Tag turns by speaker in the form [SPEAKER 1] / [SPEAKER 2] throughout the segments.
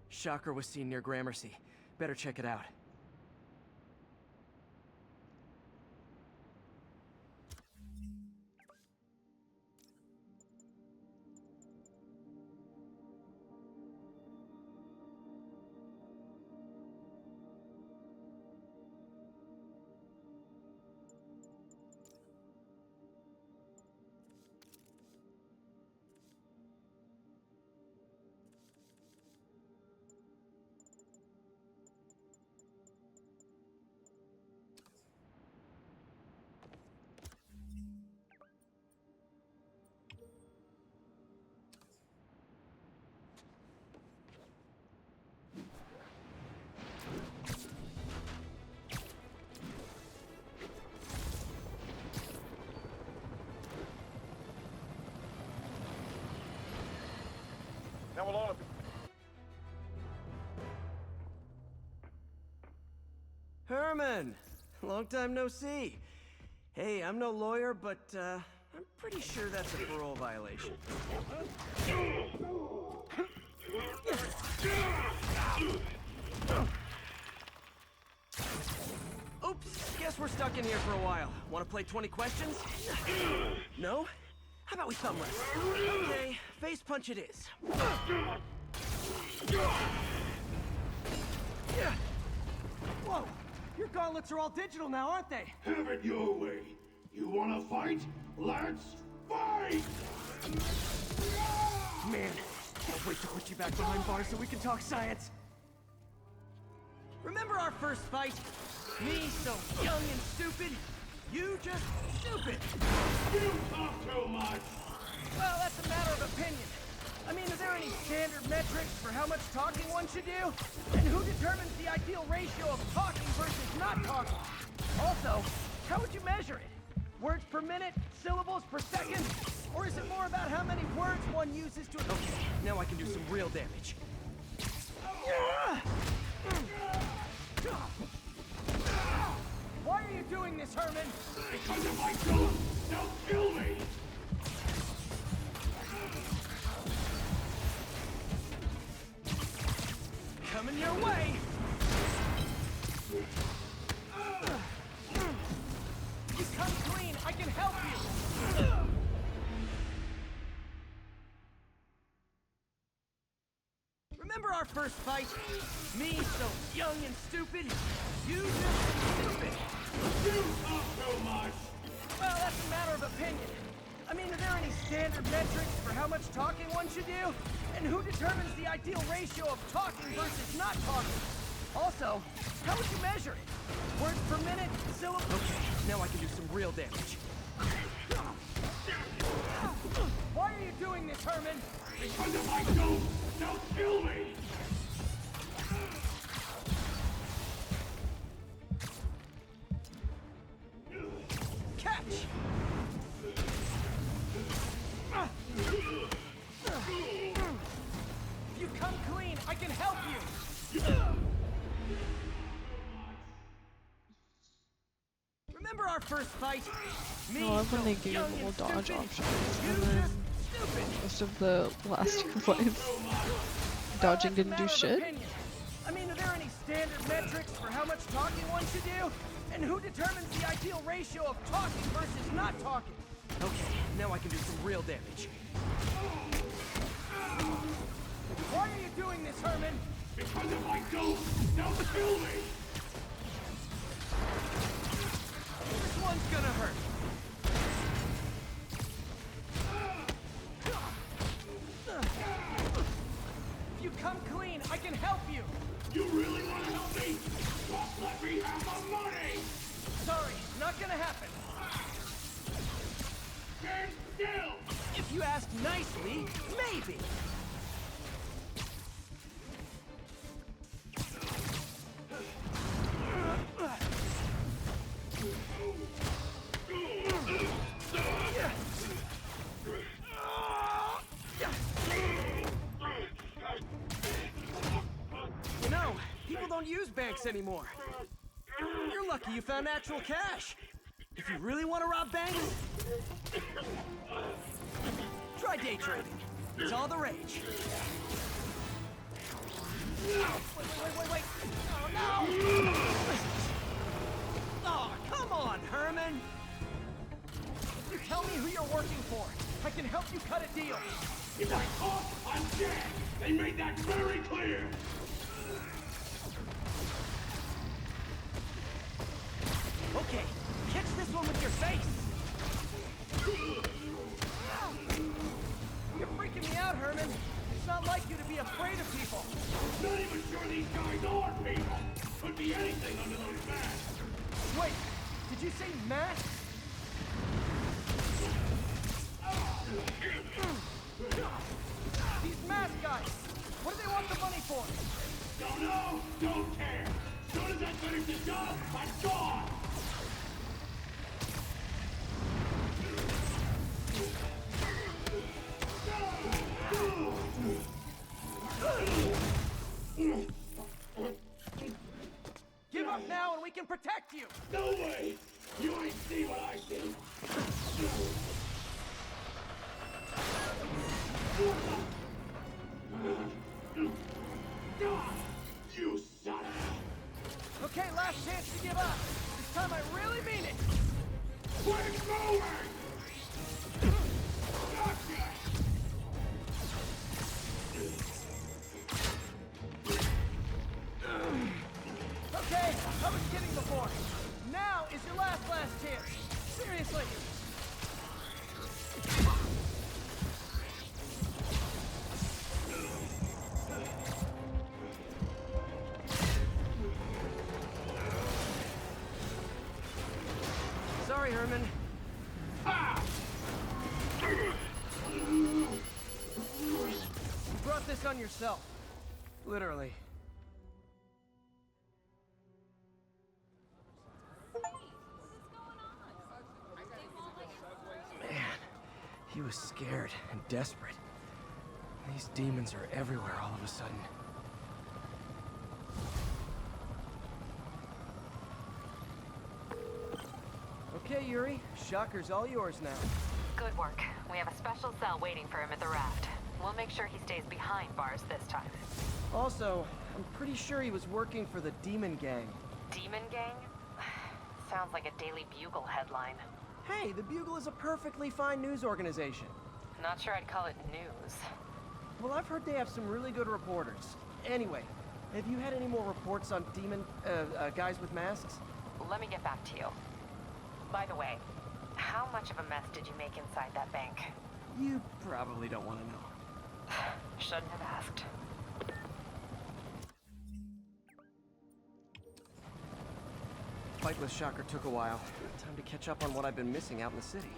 [SPEAKER 1] Shocker was seen near Gramercy. Better check it out.
[SPEAKER 2] Now we'll all...
[SPEAKER 1] Herman! Long time no see. Hey, I'm no lawyer, but I'm pretty sure that's a parole violation. Oops, guess we're stuck in here for a while. Want to play 20 questions? No? How about we thumb wrestle? Okay, face punch it is. Whoa! Your gauntlets are all digital now, aren't they?
[SPEAKER 3] Have it your way. You wanna fight? Let's fight!
[SPEAKER 1] Man, can't wait to put you back behind bars so we can talk science. Remember our first fight? Me so young and stupid, you just stupid.
[SPEAKER 3] You talk too much!
[SPEAKER 1] Well, that's a matter of opinion. I mean, are there any standard metrics for how much talking one should do? And who determines the ideal ratio of talking versus not talking? Also, how would you measure it? Words per minute? Syllables per second? Or is it more about how many words one uses to... Okay, now I can do some real damage. Why are you doing this, Herman?
[SPEAKER 3] Because if I don't, they'll kill me!
[SPEAKER 1] Coming your way! first fight? Me, so young and stupid? You just stupid.
[SPEAKER 3] You talk too much!
[SPEAKER 1] Well, that's a matter of opinion. I mean, are there any standard metrics for how much talking one should do? And who determines the ideal ratio of talking versus not talking? Also, how would you measure it? Words per minute? Syllables? Okay, now I can do some real damage. Why are you doing this, Herman?
[SPEAKER 3] Because if I don't, they'll kill me!
[SPEAKER 1] Catch! If you come clean, I can help you! Remember our first fight? Me,
[SPEAKER 4] I love when they gave
[SPEAKER 1] young
[SPEAKER 4] little
[SPEAKER 1] and
[SPEAKER 4] dodge
[SPEAKER 1] stupid.
[SPEAKER 4] options,
[SPEAKER 1] You
[SPEAKER 4] and then
[SPEAKER 1] just stupid.
[SPEAKER 4] most of the last two fights, dodging
[SPEAKER 1] That's a
[SPEAKER 4] didn't
[SPEAKER 1] matter
[SPEAKER 4] do
[SPEAKER 1] of
[SPEAKER 4] shit.
[SPEAKER 1] opinion. I mean, are there any standard metrics for how much talking one should do? And who determines the ideal ratio of talking versus not talking? Okay, now I can do some real damage. Why are you doing this, Herman?
[SPEAKER 3] Because if I don't, they'll kill me!
[SPEAKER 1] This one's gonna hurt. If you come clean, I can help you.
[SPEAKER 3] You really want to help me? Just let me have the money!
[SPEAKER 1] Sorry, not gonna happen.
[SPEAKER 3] Stand still!
[SPEAKER 1] If you ask nicely, maybe. You know, people don't use banks anymore. You're lucky you found actual cash. If you really want to rob banks, try day trading. It's all the rage. Wait. Oh, no! Oh, come on, Herman! You tell me who you're working for. I can help you cut a deal.
[SPEAKER 3] If I talk, I'm dead! They made that very clear!
[SPEAKER 1] Okay, catch this one with your face. You're freaking me out, Herman. It's not like you to be afraid of people.
[SPEAKER 3] Not even sure these guys are people! Could be anything under those masks!
[SPEAKER 1] Wait, did you say masks? These mask guys, what do they want the money for?
[SPEAKER 3] Don't know, don't care! As soon as I finish the job, I'm gone!
[SPEAKER 1] Give up now and we can protect you!
[SPEAKER 3] No way! You ain't see what I see! You son of
[SPEAKER 1] Okay, last chance to give up. This time I really mean it.
[SPEAKER 3] a... Quit moving! Gotcha!
[SPEAKER 1] Okay, I was kidding before. Now is your last chance. Seriously. Sorry, Herman.
[SPEAKER 3] Ah!
[SPEAKER 1] You brought this on yourself. Literally. Man, he was scared and desperate. These demons are everywhere all of a sudden. Okay, Yuri. Shocker's all yours now.
[SPEAKER 5] Good work. We have a special cell waiting for him at the raft. We'll make sure he stays behind bars this time.
[SPEAKER 1] Also, I'm pretty sure he was working for the Demon Gang.
[SPEAKER 5] Demon Gang? Sounds like a Daily Bugle headline.
[SPEAKER 1] Hey, the Bugle is a perfectly fine news organization.
[SPEAKER 5] Not sure I'd call it news.
[SPEAKER 1] Well, I've heard they have some really good reporters. Anyway, have you had any more reports on demon, guys with masks?
[SPEAKER 5] Let me get back to you. By the way, how much of a mess did you make inside that bank?
[SPEAKER 1] You probably don't want to know.
[SPEAKER 5] Shouldn't have asked.
[SPEAKER 1] Fight with Shocker took a while. Time to catch up on what I've been missing out in the city.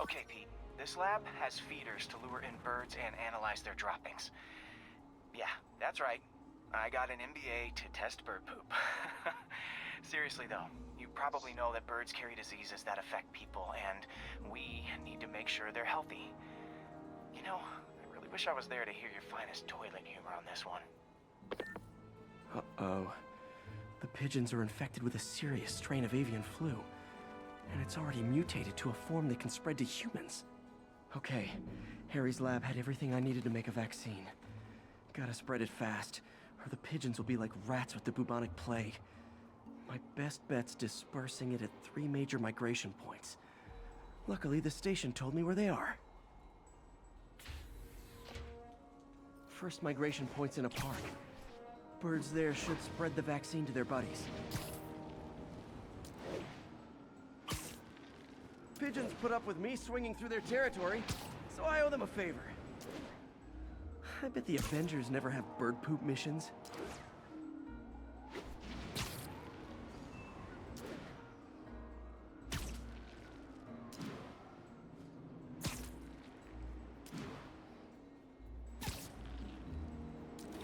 [SPEAKER 6] Okay, Pete. This lab has feeders to lure in birds and analyze their droppings. Yeah, that's right. I got an MBA to test bird poop. Seriously though, you probably know that birds carry diseases that affect people, and we need to make sure they're healthy. You know, I really wish I was there to hear your finest toilet humor on this one.
[SPEAKER 1] Uh-oh. The pigeons are infected with a serious strain of avian flu. And it's already mutated to a form that can spread to humans. Okay, Harry's lab had everything I needed to make a vaccine. Gotta spread it fast, or the pigeons will be like rats with the bubonic plague. My best bet's dispersing it at 3 major migration points. Luckily, the station told me where they are. First migration point's in a park. Birds there should spread the vaccine to their buddies. Pigeons put up with me swinging through their territory, so I owe them a favor. I bet the Avengers never have bird poop missions.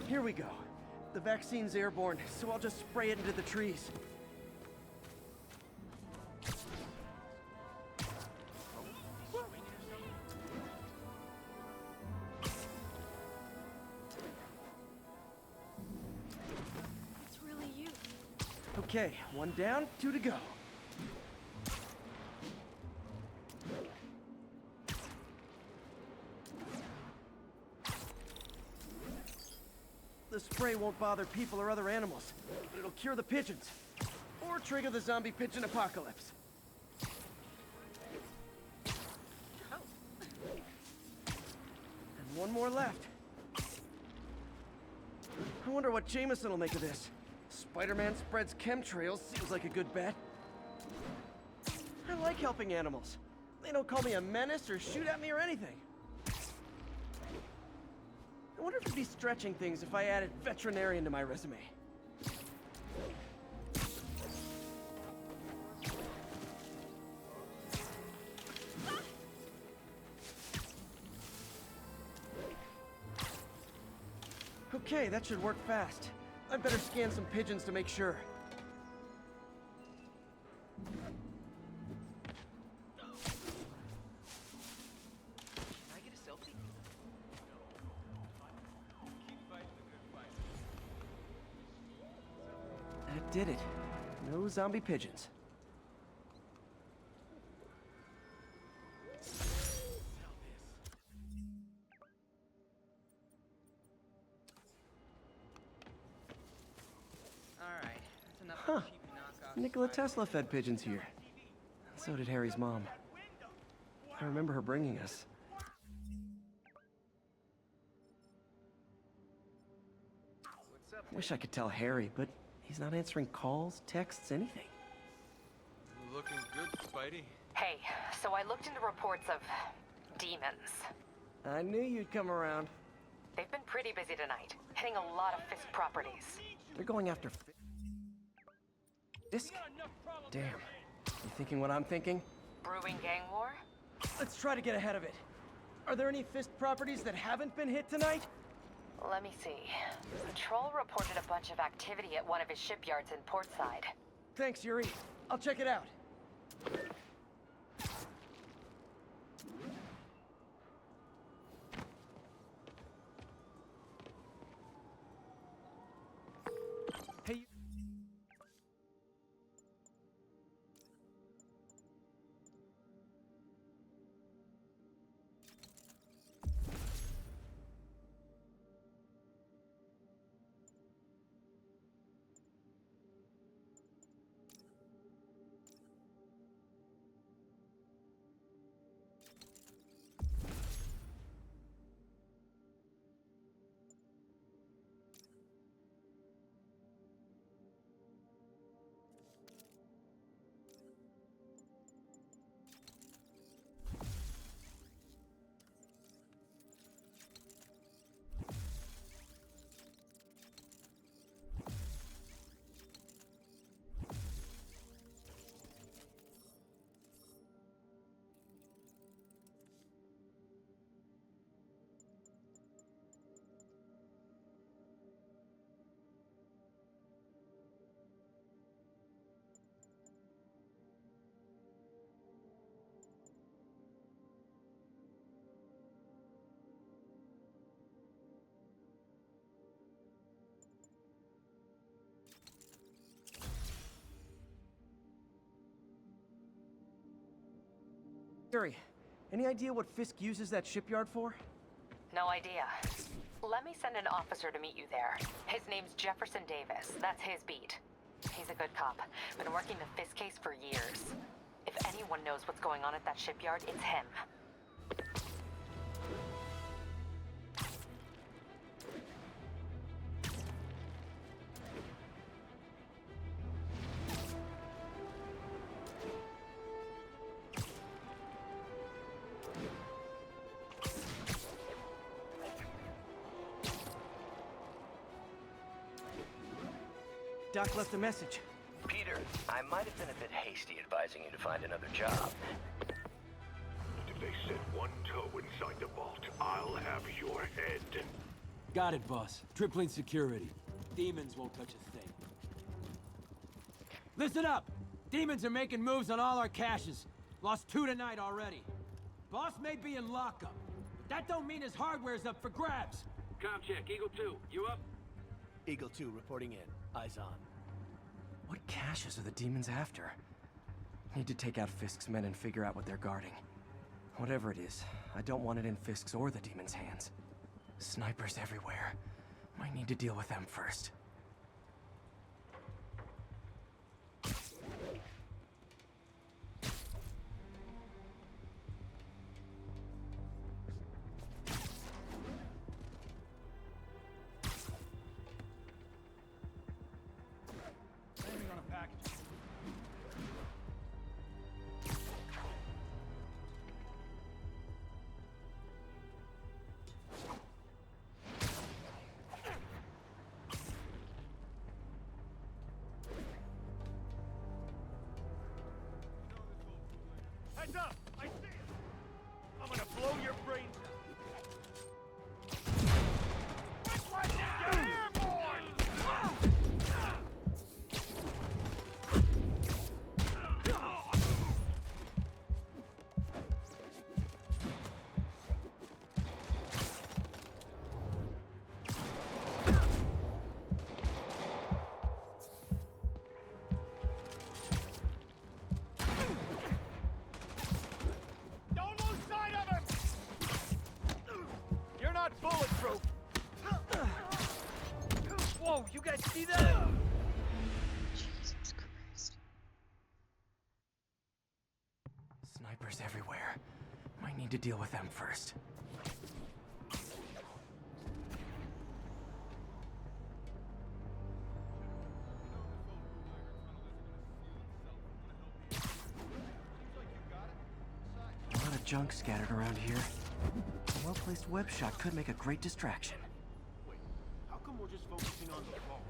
[SPEAKER 1] Here we go. The vaccine's airborne, so I'll just spray it into the trees. Okay, 1 down, 2 to go. The spray won't bother people or other animals, but it'll cure the pigeons. Or trigger the zombie pigeon apocalypse. And 1 more left. I wonder what Jameson will make of this. Spider-Man spreads chemtrails seems like a good bet. I like helping animals. They don't call me a menace or shoot at me or anything. I wonder if it'd be stretching things if I added veterinarian to my resume. Okay, that should work fast. I'd better scan some pigeons to make sure. Can I get a selfie? That did it. No zombie pigeons. Huh. Nikola Tesla fed pigeons here. So did Harry's mom. I remember her bringing us. Wish I could tell Harry, but he's not answering calls, texts, anything.
[SPEAKER 7] Looking good, Spidey.
[SPEAKER 5] Hey, so I looked into reports of demons.
[SPEAKER 1] I knew you'd come around.
[SPEAKER 5] They've been pretty busy tonight, hitting a lot of Fisk properties.
[SPEAKER 1] They're going after Fisk? Damn. You thinking what I'm thinking?
[SPEAKER 5] Brewing gang war?
[SPEAKER 1] Let's try to get ahead of it. Are there any Fisk properties that haven't been hit tonight?
[SPEAKER 5] Let me see. Patrol reported a bunch of activity at one of his shipyards in Portside.
[SPEAKER 1] Thanks, Yuri. I'll check it out. Hey. Yuri, any idea what Fisk uses that shipyard for?
[SPEAKER 5] No idea. Let me send an officer to meet you there. His name's Jefferson Davis. That's his beat. He's a good cop. Been working the Fisk case for years. If anyone knows what's going on at that shipyard, it's him.
[SPEAKER 1] Doc left a message.
[SPEAKER 8] Peter, I might have been a bit hasty advising you to find another job.
[SPEAKER 3] If they set one toe inside the vault, I'll have your head.
[SPEAKER 9] Got it, boss. Tripling security. Demons won't touch a thing. Listen up! Demons are making moves on all our caches. Lost 2 tonight already. Boss may be in lockup, but that don't mean his hardware's up for grabs.
[SPEAKER 10] Com check, Eagle 2, you up?
[SPEAKER 9] Eagle 2 reporting in. Eyes on.
[SPEAKER 1] What caches are the demons after? Need to take out Fisk's men and figure out what they're guarding. Whatever it is, I don't want it in Fisk's or the demons' hands. Snipers everywhere. Might need to deal with them first.
[SPEAKER 2] Heads up! I see it! I'm gonna blow your brains out. You're airborne! Don't lose sight of him! You're not bulletproof! Whoa, you guys see that?
[SPEAKER 4] Jesus Christ.
[SPEAKER 1] Snipers everywhere. Might need to deal with them first. A lot of junk scattered around here. A well-placed web shot could make a great distraction.
[SPEAKER 3] Wait, how come we're just focusing on the vault?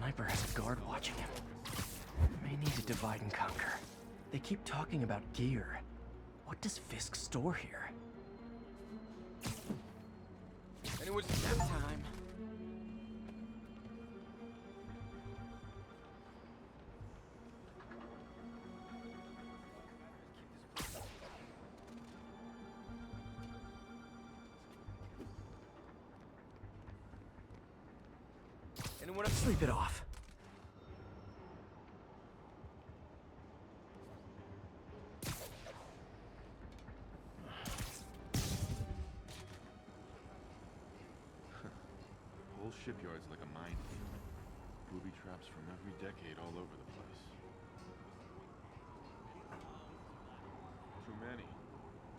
[SPEAKER 1] sniper has a guard watching him. May need to divide and conquer. They keep talking about gear. What does Fisk store here?
[SPEAKER 7] Anyone's
[SPEAKER 1] Nap time.
[SPEAKER 7] anyone
[SPEAKER 1] Sleep it off.
[SPEAKER 2] Whole shipyard's like a minefield. Booby traps from every decade all over the place. Too many.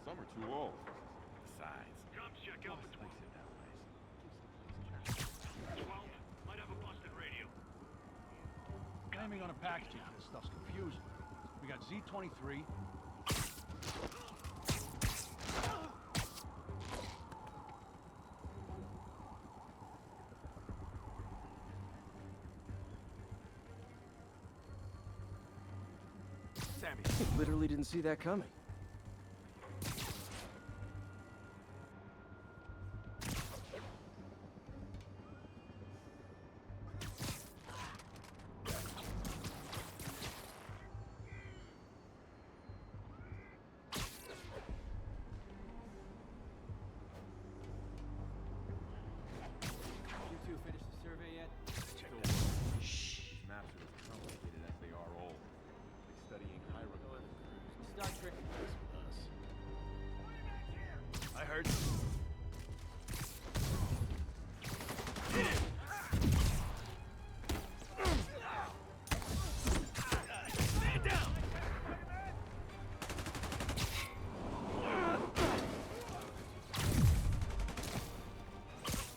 [SPEAKER 2] Some are too old. Besides,
[SPEAKER 3] Comms check out for 12. 12 might have a busted radio.
[SPEAKER 10] Naming on a packaging for this stuff's confusing. We got Z-23.
[SPEAKER 1] Sammy, literally didn't see that coming.
[SPEAKER 9] You two finished the survey yet?
[SPEAKER 2] these maps are as complicated as they are old. Like studying hieroglyphs.
[SPEAKER 9] Star Trek.
[SPEAKER 2] I heard.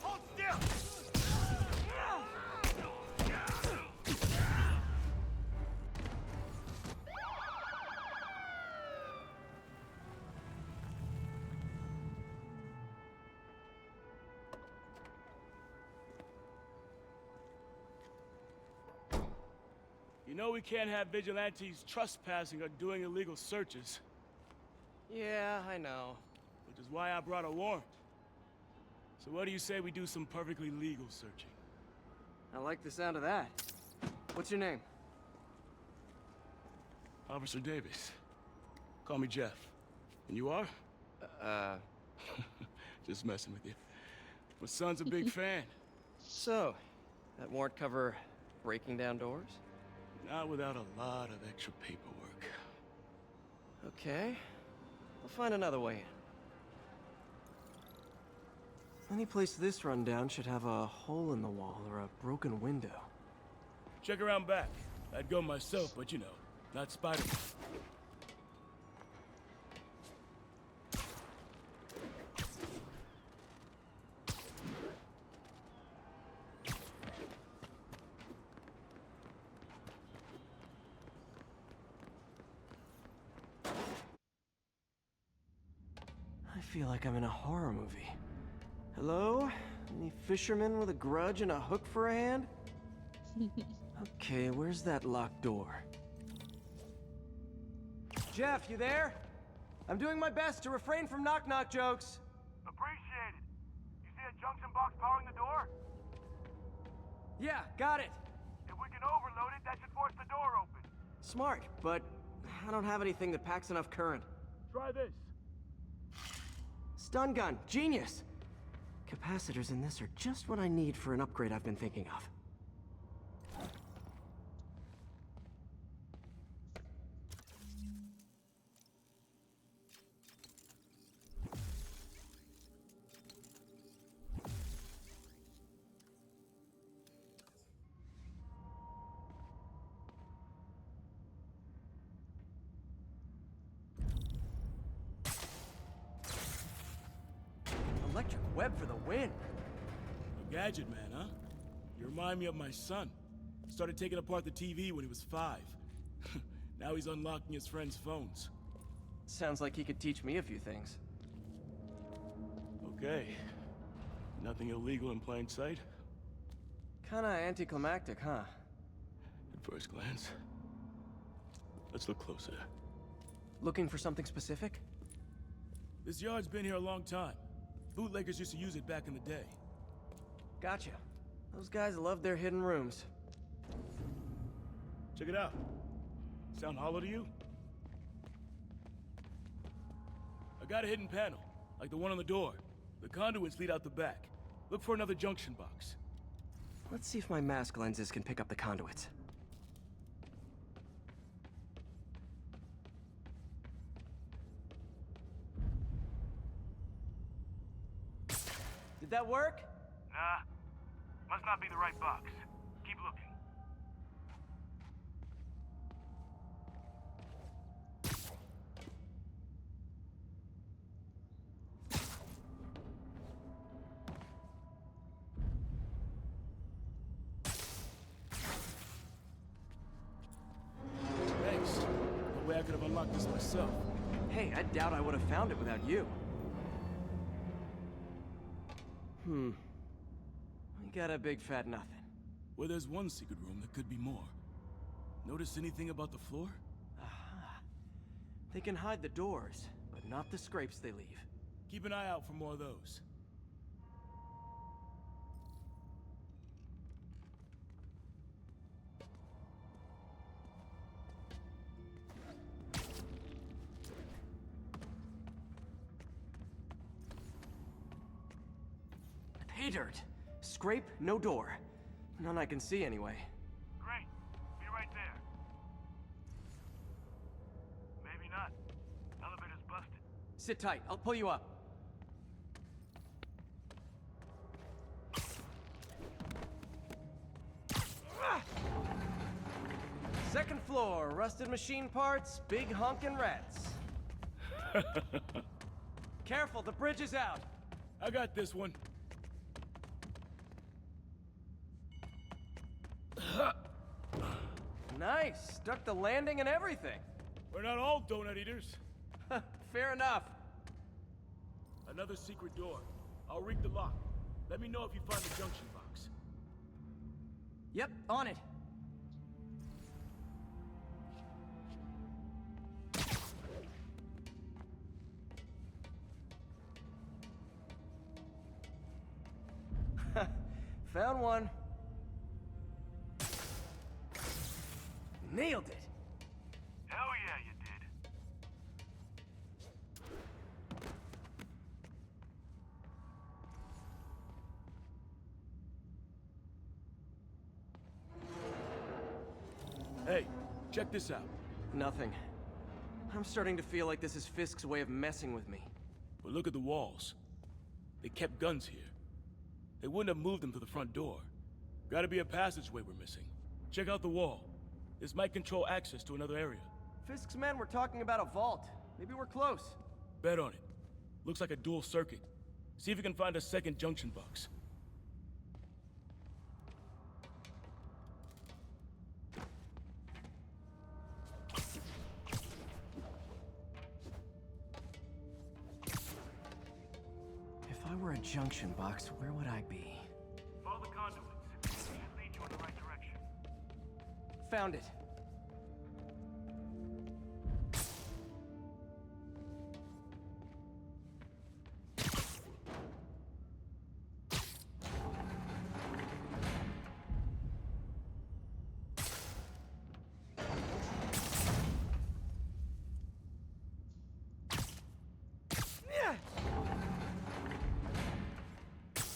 [SPEAKER 3] Hold still!
[SPEAKER 10] You know we can't have vigilantes trespassing or doing illegal searches,
[SPEAKER 1] Yeah, I know.
[SPEAKER 10] which is why I brought a warrant. So what do you say we do some perfectly legal searching?
[SPEAKER 1] I like the sound of that. What's your name?
[SPEAKER 10] Officer Davis. Call me Jeff. And you are? Just messing with you. My son's a big fan.
[SPEAKER 1] So, that warrant cover breaking down doors?
[SPEAKER 10] Not without a lot of extra paperwork.
[SPEAKER 1] Okay. We'll find another way in. Any place this rundown should have a hole in the wall or a broken window.
[SPEAKER 10] Check around back. I'd go myself, but you know, not Spider-Man.
[SPEAKER 1] I feel like I'm in a horror movie. Hello? Any fisherman with a grudge and a hook for a hand? Okay, where's that locked door? Jeff, you there? I'm doing my best to refrain from knock-knock jokes.
[SPEAKER 3] Appreciate it. You see a junction box powering the door?
[SPEAKER 1] Yeah, got it.
[SPEAKER 3] If we can overload it, that should force the door open.
[SPEAKER 1] Smart, but I don't have anything that packs enough current.
[SPEAKER 10] Try this.
[SPEAKER 1] Stun gun, genius! Capacitors in this are just what I need for an upgrade I've been thinking of. Electric web for the win!
[SPEAKER 10] A gadget man, huh? You remind me of my son. Started taking apart the TV when he was 5. Now he's unlocking his friends' phones.
[SPEAKER 1] Sounds like he could teach me a few things.
[SPEAKER 10] Okay. Nothing illegal in plain sight?
[SPEAKER 1] Kinda anticlimactic, huh?
[SPEAKER 10] At first glance. Let's look closer.
[SPEAKER 1] Looking for something specific?
[SPEAKER 10] This yard's been here a long time. Bootleggers used to use it back in the day.
[SPEAKER 1] Gotcha. Those guys love their hidden rooms.
[SPEAKER 10] Check it out. Sound hollow to you? I got a hidden panel, like the one on the door. The conduits lead out the back. Look for another junction box.
[SPEAKER 1] Let's see if my mask lenses can pick up the conduits. Did that work?
[SPEAKER 10] Nah. Must not be the right box. Keep looking. Thanks. No way I could have unlocked this myself.
[SPEAKER 1] Hey, I doubt I would have found it without you. We got a big fat nothing.
[SPEAKER 10] Well, there's one secret room that could be more. Notice anything about the floor?
[SPEAKER 1] Aha. They can hide the doors, but not the scrapes they leave.
[SPEAKER 10] Keep an eye out for more of those.
[SPEAKER 1] Pay dirt. Scrape, no door. None I can see anyway.
[SPEAKER 10] Great. Be right there. Maybe not. Elevator's busted.
[SPEAKER 1] Sit tight, I'll pull you up. Second floor, rusted machine parts, big honkin' rats. Careful, the bridge is out.
[SPEAKER 10] I got this one.
[SPEAKER 1] Nice, stuck the landing and everything.
[SPEAKER 10] We're not all donut eaters.
[SPEAKER 1] Fair enough.
[SPEAKER 10] Another secret door. I'll rig the lock. Let me know if you find the junction box.
[SPEAKER 1] Yep, on it. Found one. Nailed it.
[SPEAKER 10] Hell yeah, you did. Hey, check this out.
[SPEAKER 1] Nothing. I'm starting to feel like this is Fisk's way of messing with me.
[SPEAKER 10] But look at the walls. They kept guns here. They wouldn't have moved them to the front door. Gotta be a passageway we're missing. Check out the wall. This might control access to another area.
[SPEAKER 1] Fisk's men were talking about a vault. Maybe we're close.
[SPEAKER 10] Bet on it. Looks like a dual circuit. See if you can find a second junction box.
[SPEAKER 1] If I were a junction box, where would I be?
[SPEAKER 10] Follow the conduits. It should lead you in the right direction.
[SPEAKER 1] Found it.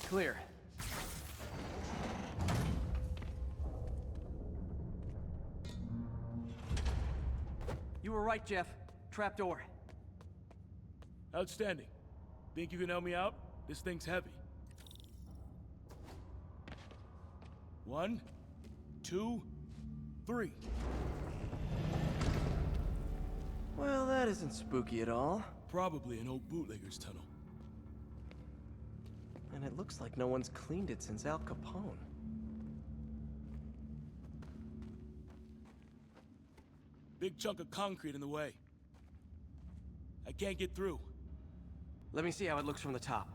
[SPEAKER 1] Clear. You were right, Jeff. Trapdoor.
[SPEAKER 10] Outstanding. Think you can help me out? This thing's heavy. 1, 2, 3.
[SPEAKER 1] Well, that isn't spooky at all.
[SPEAKER 10] Probably an old bootlegger's tunnel.
[SPEAKER 1] And it looks like no one's cleaned it since Al Capone.
[SPEAKER 10] Big chunk of concrete in the way. I can't get through.
[SPEAKER 1] Let me see how it looks from the top.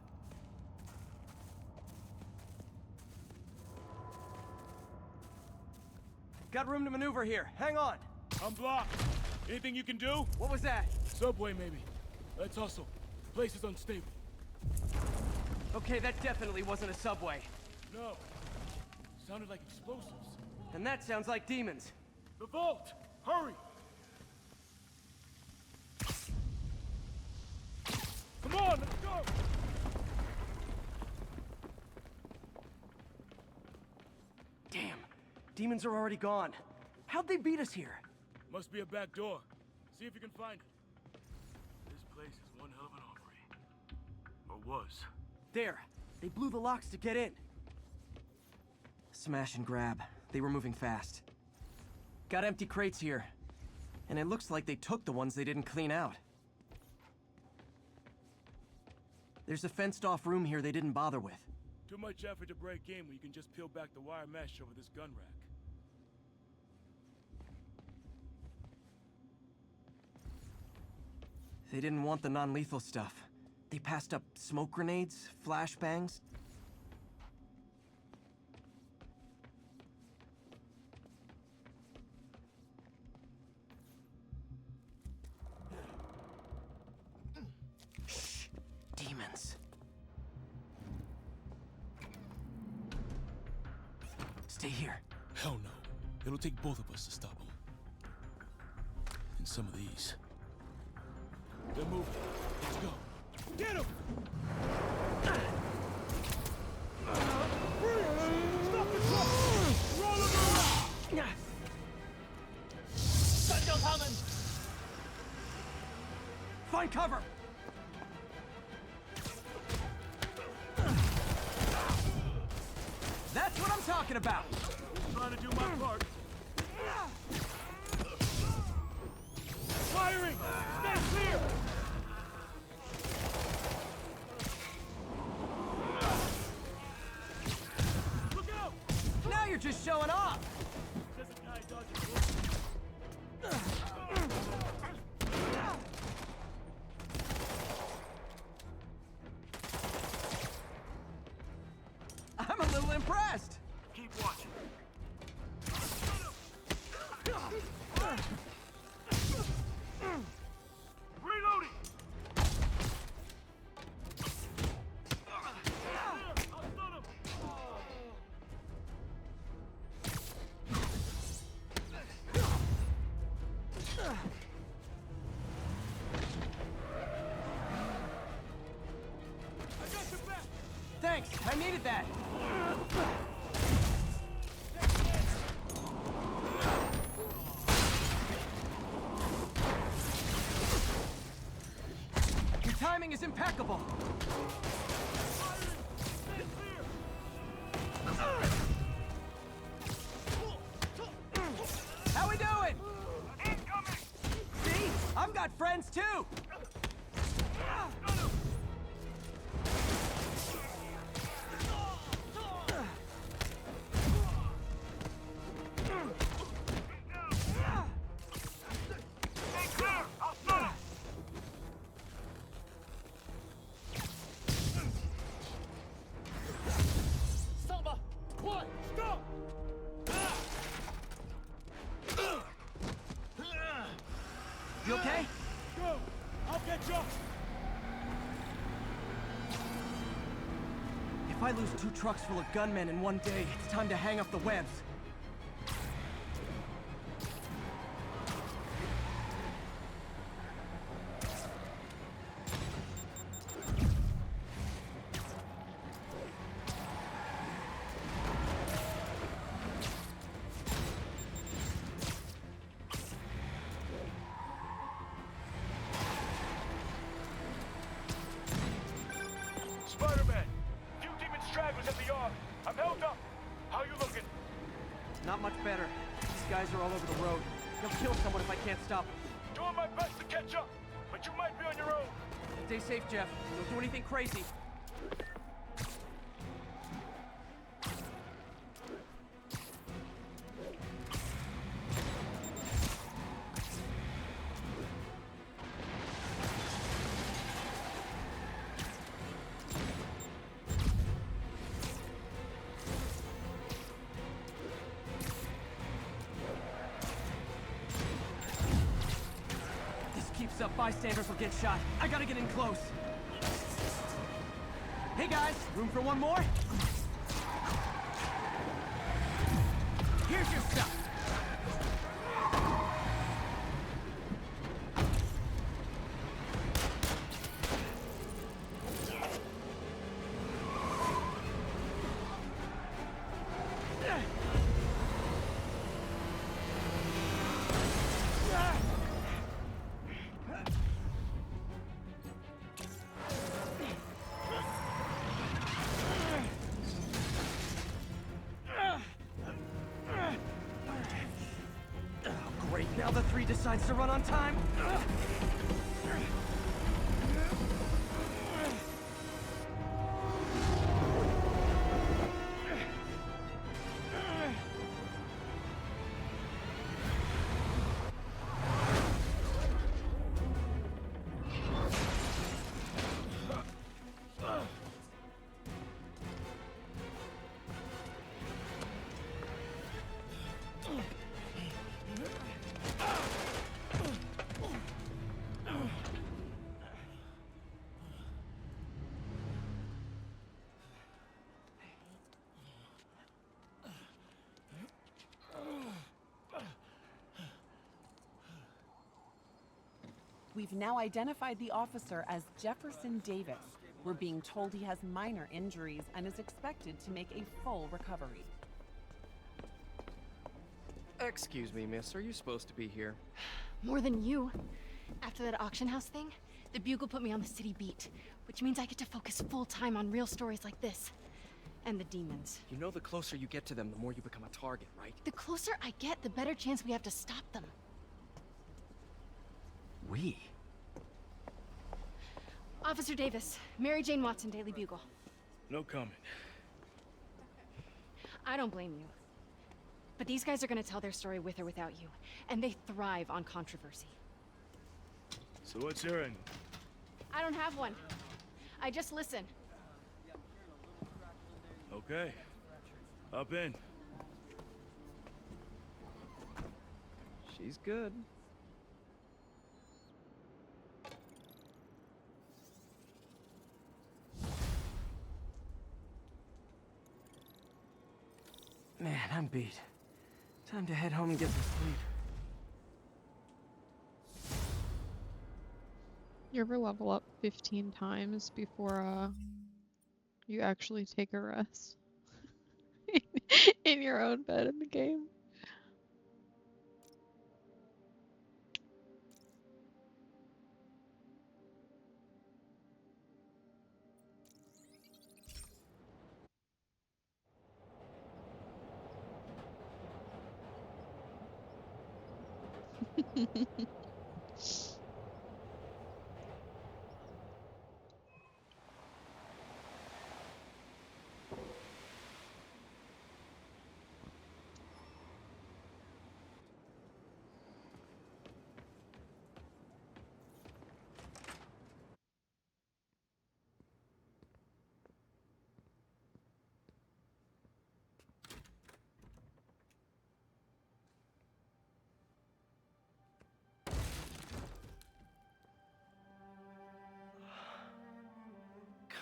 [SPEAKER 1] Got room to maneuver here. Hang on.
[SPEAKER 10] I'm blocked. Anything you can do?
[SPEAKER 1] What was that?
[SPEAKER 10] Subway, maybe. Let's hustle. Place is unstable.
[SPEAKER 1] Okay, that definitely wasn't a subway.
[SPEAKER 10] No. Sounded like explosives.
[SPEAKER 1] And that sounds like demons.
[SPEAKER 10] The vault! Hurry! Come on, let's go!
[SPEAKER 1] Damn. Demons are already gone. How'd they beat us here?
[SPEAKER 10] Must be a back door. See if you can find it. This place is one hell of an armory. Or was.
[SPEAKER 1] There. They blew the locks to get in. Smash and grab. They were moving fast. Got empty crates here. And it looks like they took the ones they didn't clean out. There's a fenced-off room here they didn't bother with.
[SPEAKER 10] Too much effort to break in when you can just peel back the wire mesh over this gun rack.
[SPEAKER 1] They didn't want the non-lethal stuff. They passed up smoke grenades, flashbangs. Shh! Demons. Stay here.
[SPEAKER 10] Hell no. It'll take both of us to stop them. And some of these. They're moving. Let's go. Get him! Stop the truck! Roll him around! Send coming!
[SPEAKER 1] Find cover! That's what I'm talking about!
[SPEAKER 10] Trying to do my part. Firing! Stay clear! Look out!
[SPEAKER 1] Now you're just showing off!
[SPEAKER 10] Says the guy dodging bullets.
[SPEAKER 1] I'm a little impressed!
[SPEAKER 10] Keep watching. Reloading! I'll stun him! I got your back!
[SPEAKER 1] Thanks, I needed that! Your timing is impeccable! How we doing?
[SPEAKER 3] Incoming!
[SPEAKER 1] See? I've got friends too!
[SPEAKER 3] Stay clear! I'll stun him!
[SPEAKER 10] Selma! What? Stop!
[SPEAKER 1] You okay?
[SPEAKER 10] Go! I'll get you!
[SPEAKER 1] If I lose 2 trucks full of gunmen in one day, it's time to hang up the webs.
[SPEAKER 3] Spider-Man! Few demon stragglers at the yard. I'm held up. How you looking?
[SPEAKER 1] Not much better. These guys are all over the road. They'll kill someone if I can't stop them.
[SPEAKER 3] Doing my best to catch up, but you might be on your own.
[SPEAKER 1] Stay safe, Jeff. Don't do anything crazy. bystanders will get shot. I gotta get in close. Hey guys, room for one more? Here's your stuff. Great, now the 3 decides to run on time.
[SPEAKER 11] We've now identified the officer as Jefferson Davis. We're being told he has minor injuries and is expected to make a full recovery.
[SPEAKER 12] Excuse me, miss. Are you supposed to be here?
[SPEAKER 13] More than you. After that auction house thing, the Bugle put me on the city beat, which means I get to focus full-time on real stories like this. And the demons.
[SPEAKER 12] You know the closer you get to them, the more you become a target, right?
[SPEAKER 13] The closer I get, the better chance we have to stop them.
[SPEAKER 12] We?
[SPEAKER 13] Officer Davis, Mary Jane Watson, Daily Bugle.
[SPEAKER 10] No comment.
[SPEAKER 13] I don't blame you. But these guys are gonna tell their story with or without you, and they thrive on controversy.
[SPEAKER 10] So what's your end?
[SPEAKER 13] I don't have one. I just listen.
[SPEAKER 10] Okay. Up in.
[SPEAKER 12] She's good. Man, I'm beat. Time to head home and get some sleep.
[SPEAKER 4] You ever level up 15 times before you actually take a rest? In your own bed in the game?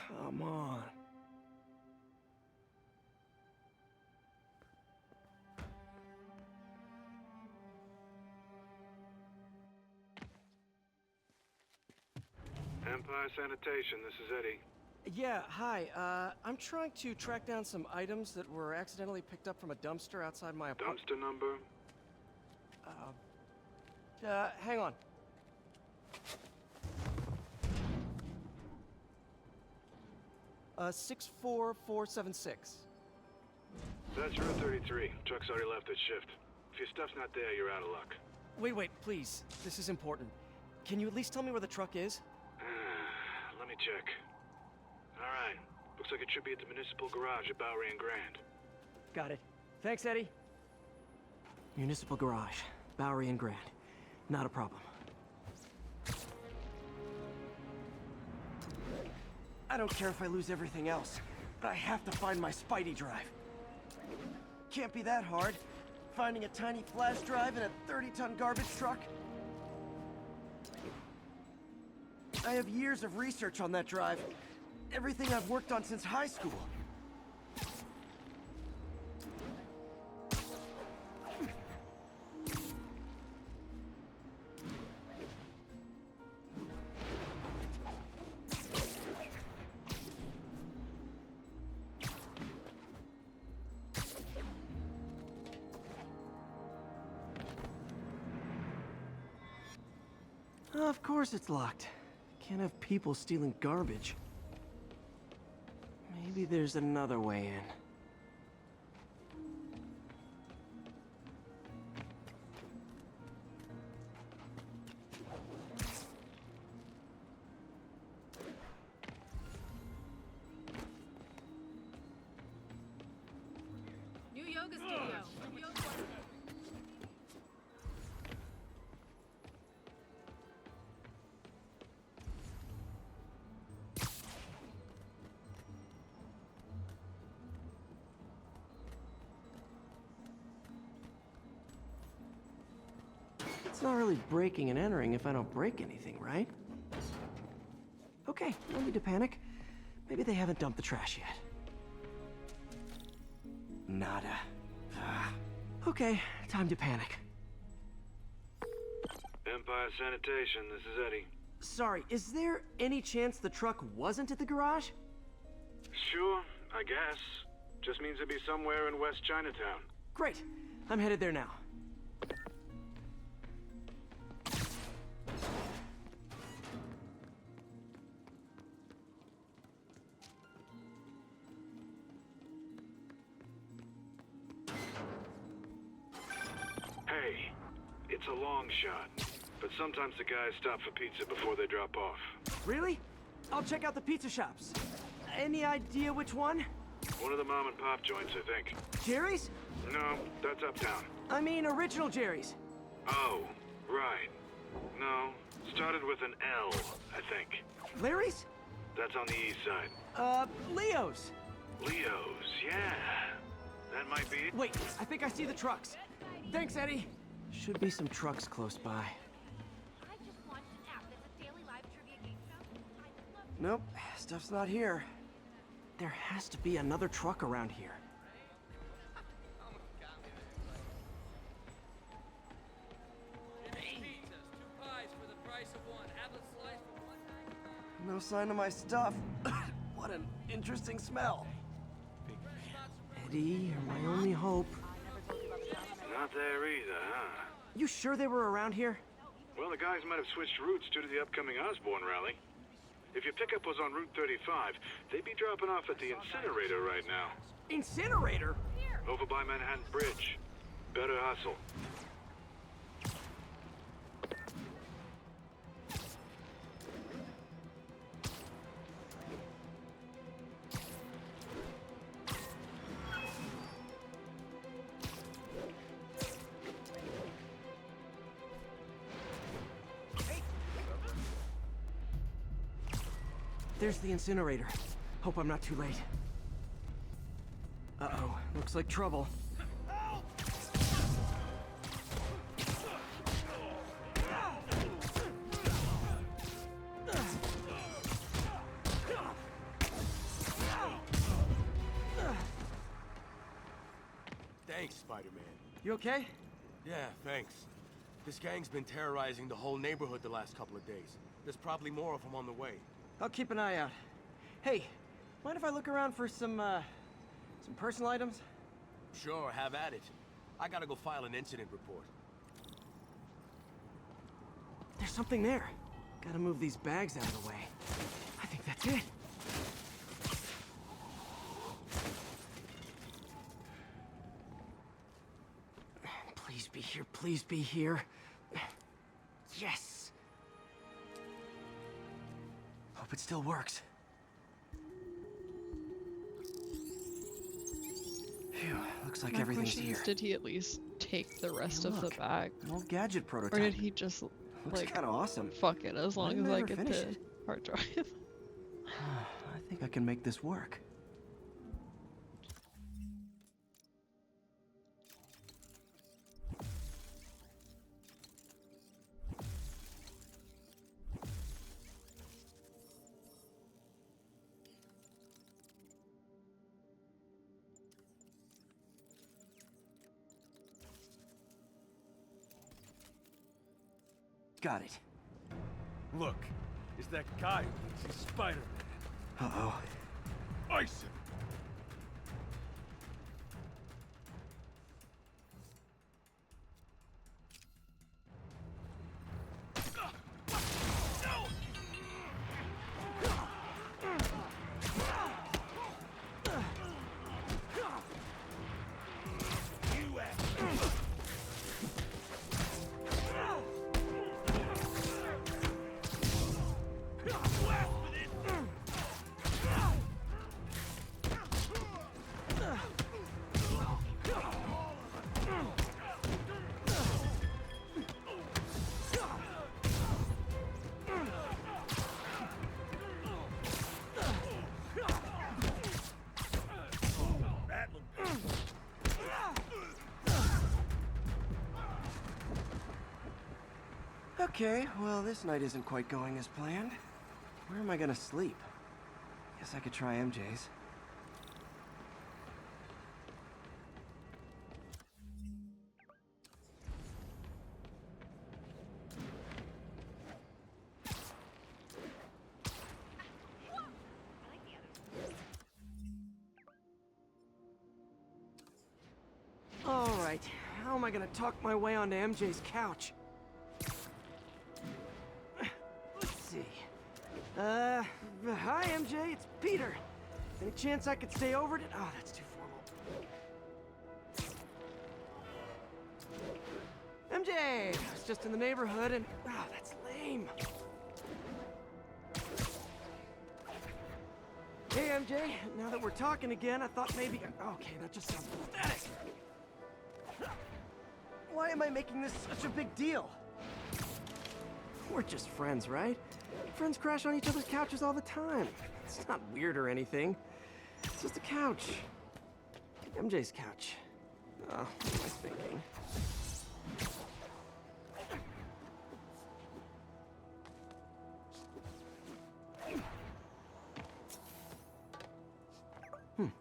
[SPEAKER 12] Come on.
[SPEAKER 3] Empire Sanitation, this is Eddie.
[SPEAKER 12] Yeah, hi. I'm trying to track down some items that were accidentally picked up from a dumpster outside my apartment.
[SPEAKER 3] Dumpster number?
[SPEAKER 12] Hang on. Uh, 64476.
[SPEAKER 3] That's Route 33. Truck's already left its shift. If your stuff's not there, you're out of luck.
[SPEAKER 12] Wait, please. This is important. Can you at least tell me where the truck is?
[SPEAKER 3] Let me check. Alright. Looks like it should be at the municipal garage at Bowery and Grand.
[SPEAKER 12] Got it. Thanks, Eddie. Municipal garage, Bowery and Grand. Not a problem. I don't care if I lose everything else, but I have to find my Spidey drive. Can't be that hard. Finding a tiny flash drive in a 30-ton garbage truck. I have years of research on that drive. Everything I've worked on since high school. Of course it's locked. Can't have people stealing garbage. Maybe there's another way in.
[SPEAKER 13] New yoga studio.
[SPEAKER 12] It's not really breaking and entering if I don't break anything, right? Okay, no need to panic. Maybe they haven't dumped the trash yet. Nada. Okay, time to panic.
[SPEAKER 3] Empire Sanitation, this is Eddie.
[SPEAKER 12] Sorry, is there any chance the truck wasn't at the garage?
[SPEAKER 3] Sure, I guess. Just means it'd be somewhere in West Chinatown.
[SPEAKER 12] Great, I'm headed there now.
[SPEAKER 3] Hey, it's a long shot, but sometimes the guys stop for pizza before they drop off.
[SPEAKER 12] Really? I'll check out the pizza shops. Any idea which one?
[SPEAKER 3] One of the mom and pop joints, I think.
[SPEAKER 12] Jerry's?
[SPEAKER 3] No, that's uptown.
[SPEAKER 12] I mean original Jerry's.
[SPEAKER 3] Oh, right. No, started with an L, I think.
[SPEAKER 12] Larry's?
[SPEAKER 3] That's on the east side.
[SPEAKER 12] Leo's.
[SPEAKER 3] Leo's, yeah. That might be it.
[SPEAKER 12] Wait, I think I see the trucks. Thanks, Eddie. Should be some trucks close by. Nope, stuff's not here. There has to be another truck around here. No sign of my stuff. What an interesting smell. Eddie, you're my only hope.
[SPEAKER 3] Not there either, huh?
[SPEAKER 12] You sure they were around here?
[SPEAKER 3] Well, the guys might have switched routes due to the upcoming Osborne rally. If your pickup was on Route 35, they'd be dropping off at the incinerator right now.
[SPEAKER 12] Incinerator?
[SPEAKER 3] Over by Manhattan Bridge. Better hustle.
[SPEAKER 12] There's the incinerator. Hope I'm not too late. Uh-oh, looks like trouble.
[SPEAKER 9] Thanks, Spider-Man.
[SPEAKER 12] You okay?
[SPEAKER 9] Yeah, thanks. This gang's been terrorizing the whole neighborhood the last couple of days. There's probably more of them on the way.
[SPEAKER 12] I'll keep an eye out. Hey, mind if I look around for some personal items?
[SPEAKER 9] Sure, have at it. I gotta go file an incident report.
[SPEAKER 12] There's something there. Gotta move these bags out of the way. I think that's it. Please be here, please be here. Yes! Hope it still works. Phew, looks like everything's here.
[SPEAKER 4] Did he at least take the rest of the bag?
[SPEAKER 12] An old gadget prototype.
[SPEAKER 4] Or did he just,
[SPEAKER 12] looks
[SPEAKER 4] like,
[SPEAKER 12] kind of awesome.
[SPEAKER 4] fuck it, as long as I get
[SPEAKER 12] finish
[SPEAKER 4] the
[SPEAKER 12] it?
[SPEAKER 4] hard drive?
[SPEAKER 12] I think I can make this work. Got it.
[SPEAKER 2] Look, it's that guy who thinks he's Spider-Man.
[SPEAKER 12] Uh-oh.
[SPEAKER 2] Ice him!
[SPEAKER 12] Okay, well, this night isn't quite going as planned. Where am I gonna sleep? Guess I could try MJ's. All right, how am I gonna talk my way onto MJ's couch? Let's see. Hi MJ, it's Peter. Any chance I could stay over to— Oh, that's too formal. MJ, I was just in the neighborhood and— Oh, that's lame. Hey MJ, now that we're talking again, I thought maybe— Okay, that just sounds pathetic. Why am I making this such a big deal? We're just friends, right? Friends crash on each other's couches all the time. It's not weird or anything. It's just a couch. MJ's couch. Oh, what am I thinking?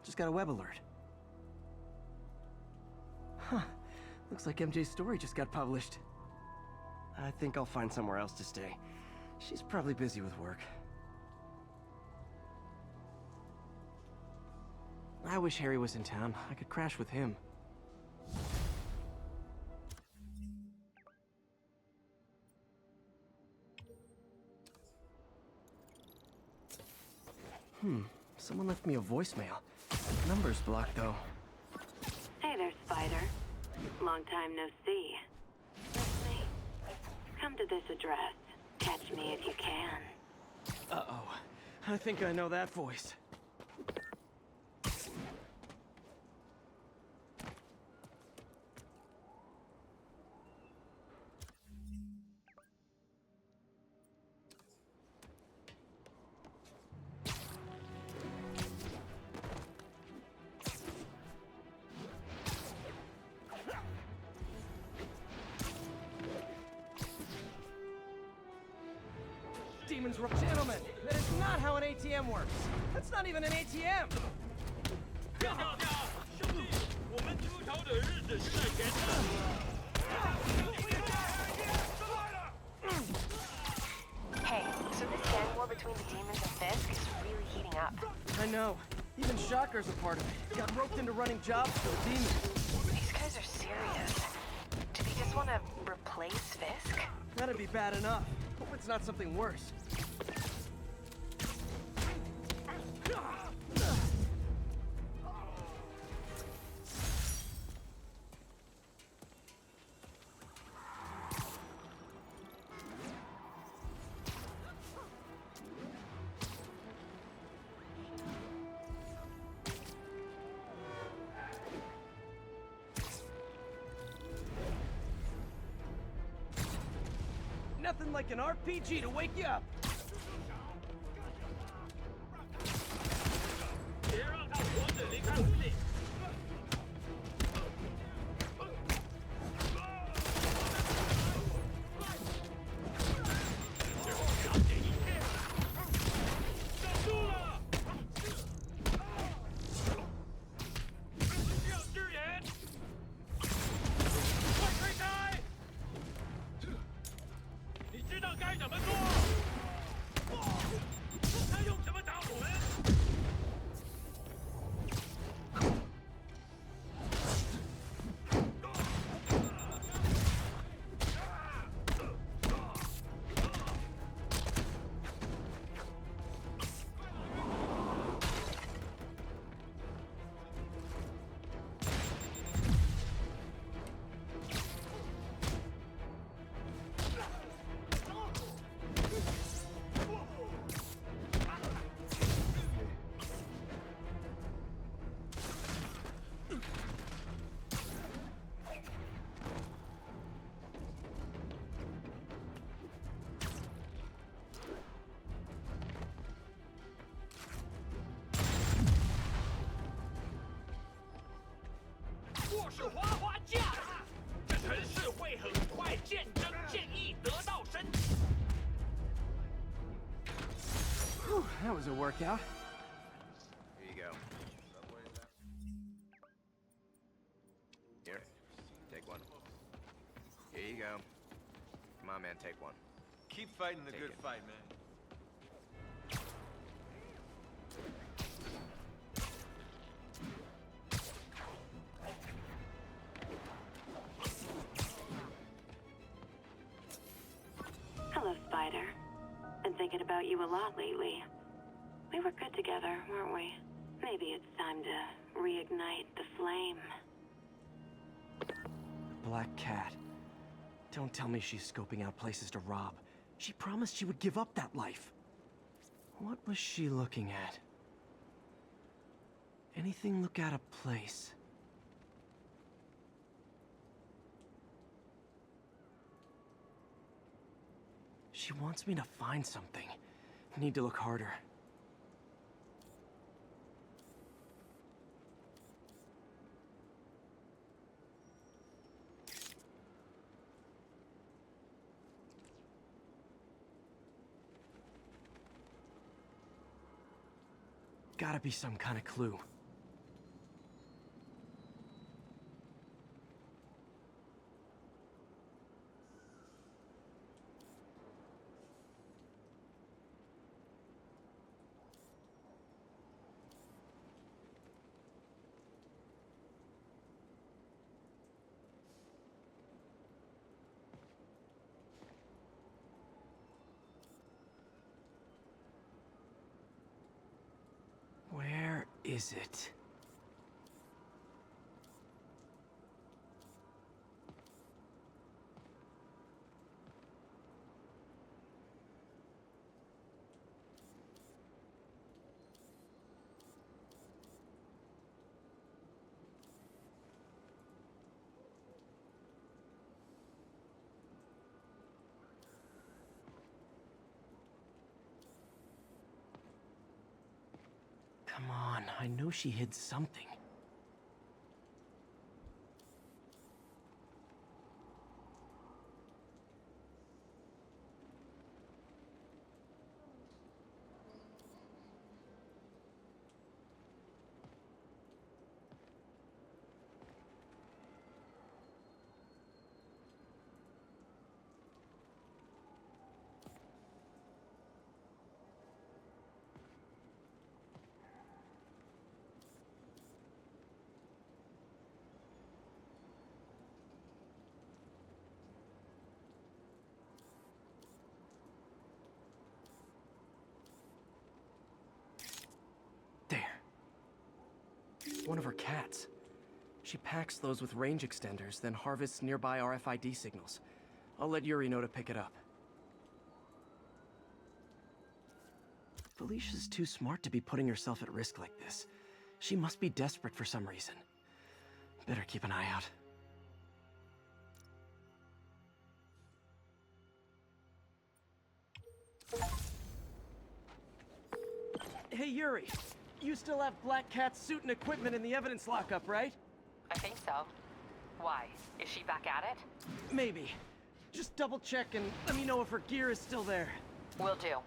[SPEAKER 12] Just got a web alert. Huh. Looks like MJ's story just got published. I think I'll find somewhere else to stay. She's probably busy with work. I wish Harry was in town. I could crash with him. Someone left me a voicemail. Number's blocked, though.
[SPEAKER 14] Hey there, Spider. Long time no see. With me? Come to this address. Catch me if you can.
[SPEAKER 12] Uh-oh. I think I know that voice. Demons roll. Gentlemen, that is not how an ATM works. That's not even an ATM.
[SPEAKER 5] Hey, so this gang war between the demons and Fisk is really heating up.
[SPEAKER 12] I know. Even Shocker's a part of it. Got roped into running jobs for the demons.
[SPEAKER 5] These guys are serious. Do they just want to replace Fisk?
[SPEAKER 12] That'd be bad enough. Hope it's not something worse. Nothing like an RPG to wake you up.
[SPEAKER 15] 是花花架子，这尘世会很快见真见义得道深。
[SPEAKER 12] Whew, that was a workout.
[SPEAKER 6] Here you go. Here, take one. Here you go. Come on, man, take one.
[SPEAKER 2] Keep fighting the
[SPEAKER 6] Take
[SPEAKER 2] good
[SPEAKER 6] it.
[SPEAKER 2] fight, man.
[SPEAKER 14] Hello, Spider. Been thinking about you a lot lately. We were good together, weren't we? Maybe it's time to reignite the flame.
[SPEAKER 12] Black Cat. Don't tell me she's scoping out places to rob. She promised she would give up that life. What was she looking at? Anything look out of place? She wants me to find something. Need to look harder. Gotta be some kind of clue. Where is it? Come on, I know she hid something. One of her cats. She packs those with range extenders, then harvests nearby RFID signals. I'll let Yuri know to pick it up. Felicia's too smart to be putting herself at risk like this. She must be desperate for some reason. Better keep an eye out. Hey, Yuri. You still have Black Cat's suit and equipment in the evidence lockup, right?
[SPEAKER 5] I think so. Why? Is she back at it?
[SPEAKER 12] Maybe. Just double check and let me know if her gear is still there.
[SPEAKER 5] Will do.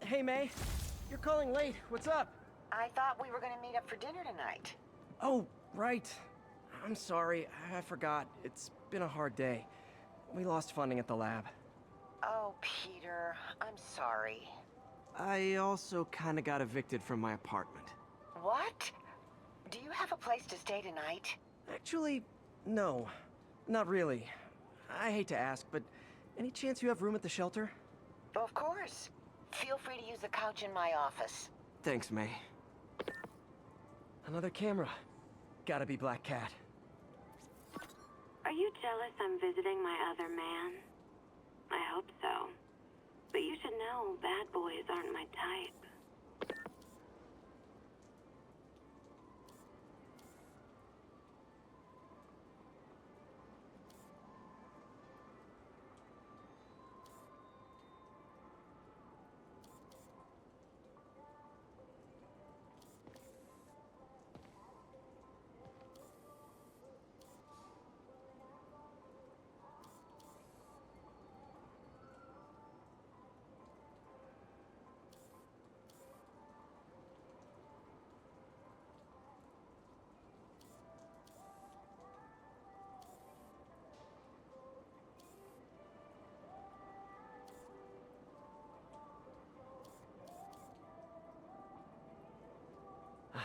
[SPEAKER 12] Hey, May. You're calling late. What's up?
[SPEAKER 16] I thought we were gonna meet up for dinner tonight.
[SPEAKER 12] Oh, right. I'm sorry. I forgot. It's been a hard day. We lost funding at the lab.
[SPEAKER 16] Oh, Peter, I'm sorry.
[SPEAKER 12] I also kinda got evicted from my apartment.
[SPEAKER 16] What? Do you have a place to stay tonight?
[SPEAKER 12] Actually, no. Not really. I hate to ask, but any chance you have room at the shelter?
[SPEAKER 16] Of course. Feel free to use the couch in my office.
[SPEAKER 12] Thanks, May. Another camera. Gotta be Black Cat.
[SPEAKER 14] Are you jealous I'm visiting my other man? I hope so. But you should know bad boys aren't my type.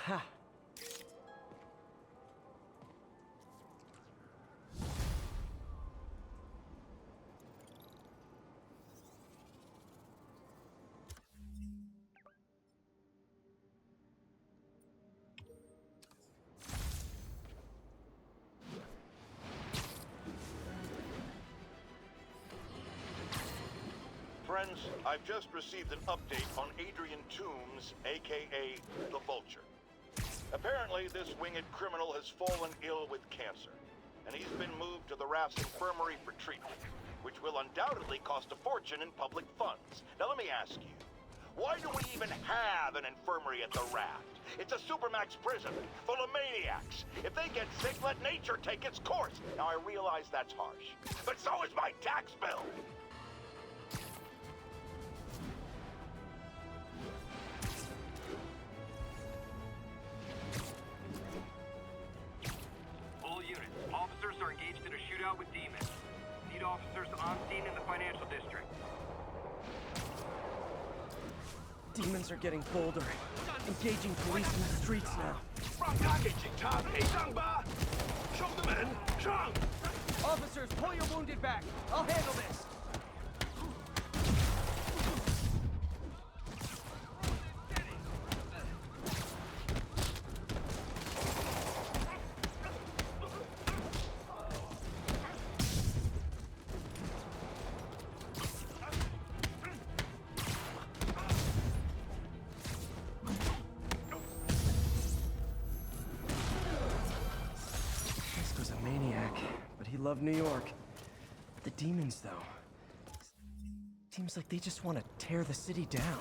[SPEAKER 12] Aha!
[SPEAKER 17] Friends, I've just received an update on Adrian Toombs, aka the Vulture. Apparently, this winged criminal has fallen ill with cancer, and he's been moved to the Raft's infirmary for treatment, which will undoubtedly cost a fortune in public funds. Now let me ask you, why do we even have an infirmary at the Raft? It's a supermax prison full of maniacs. If they get sick, let nature take its course. Now I realize that's harsh, but so is my tax bill.
[SPEAKER 18] All units, officers are engaged in a shootout with demons. Need officers on scene in the financial district.
[SPEAKER 12] Demons are getting bolder. Engaging police in the streets now.
[SPEAKER 1] Officers, pull your wounded back. I'll handle this.
[SPEAKER 12] This was a maniac, but he loved New York. The demons, though. Seems like they just want to tear the city down.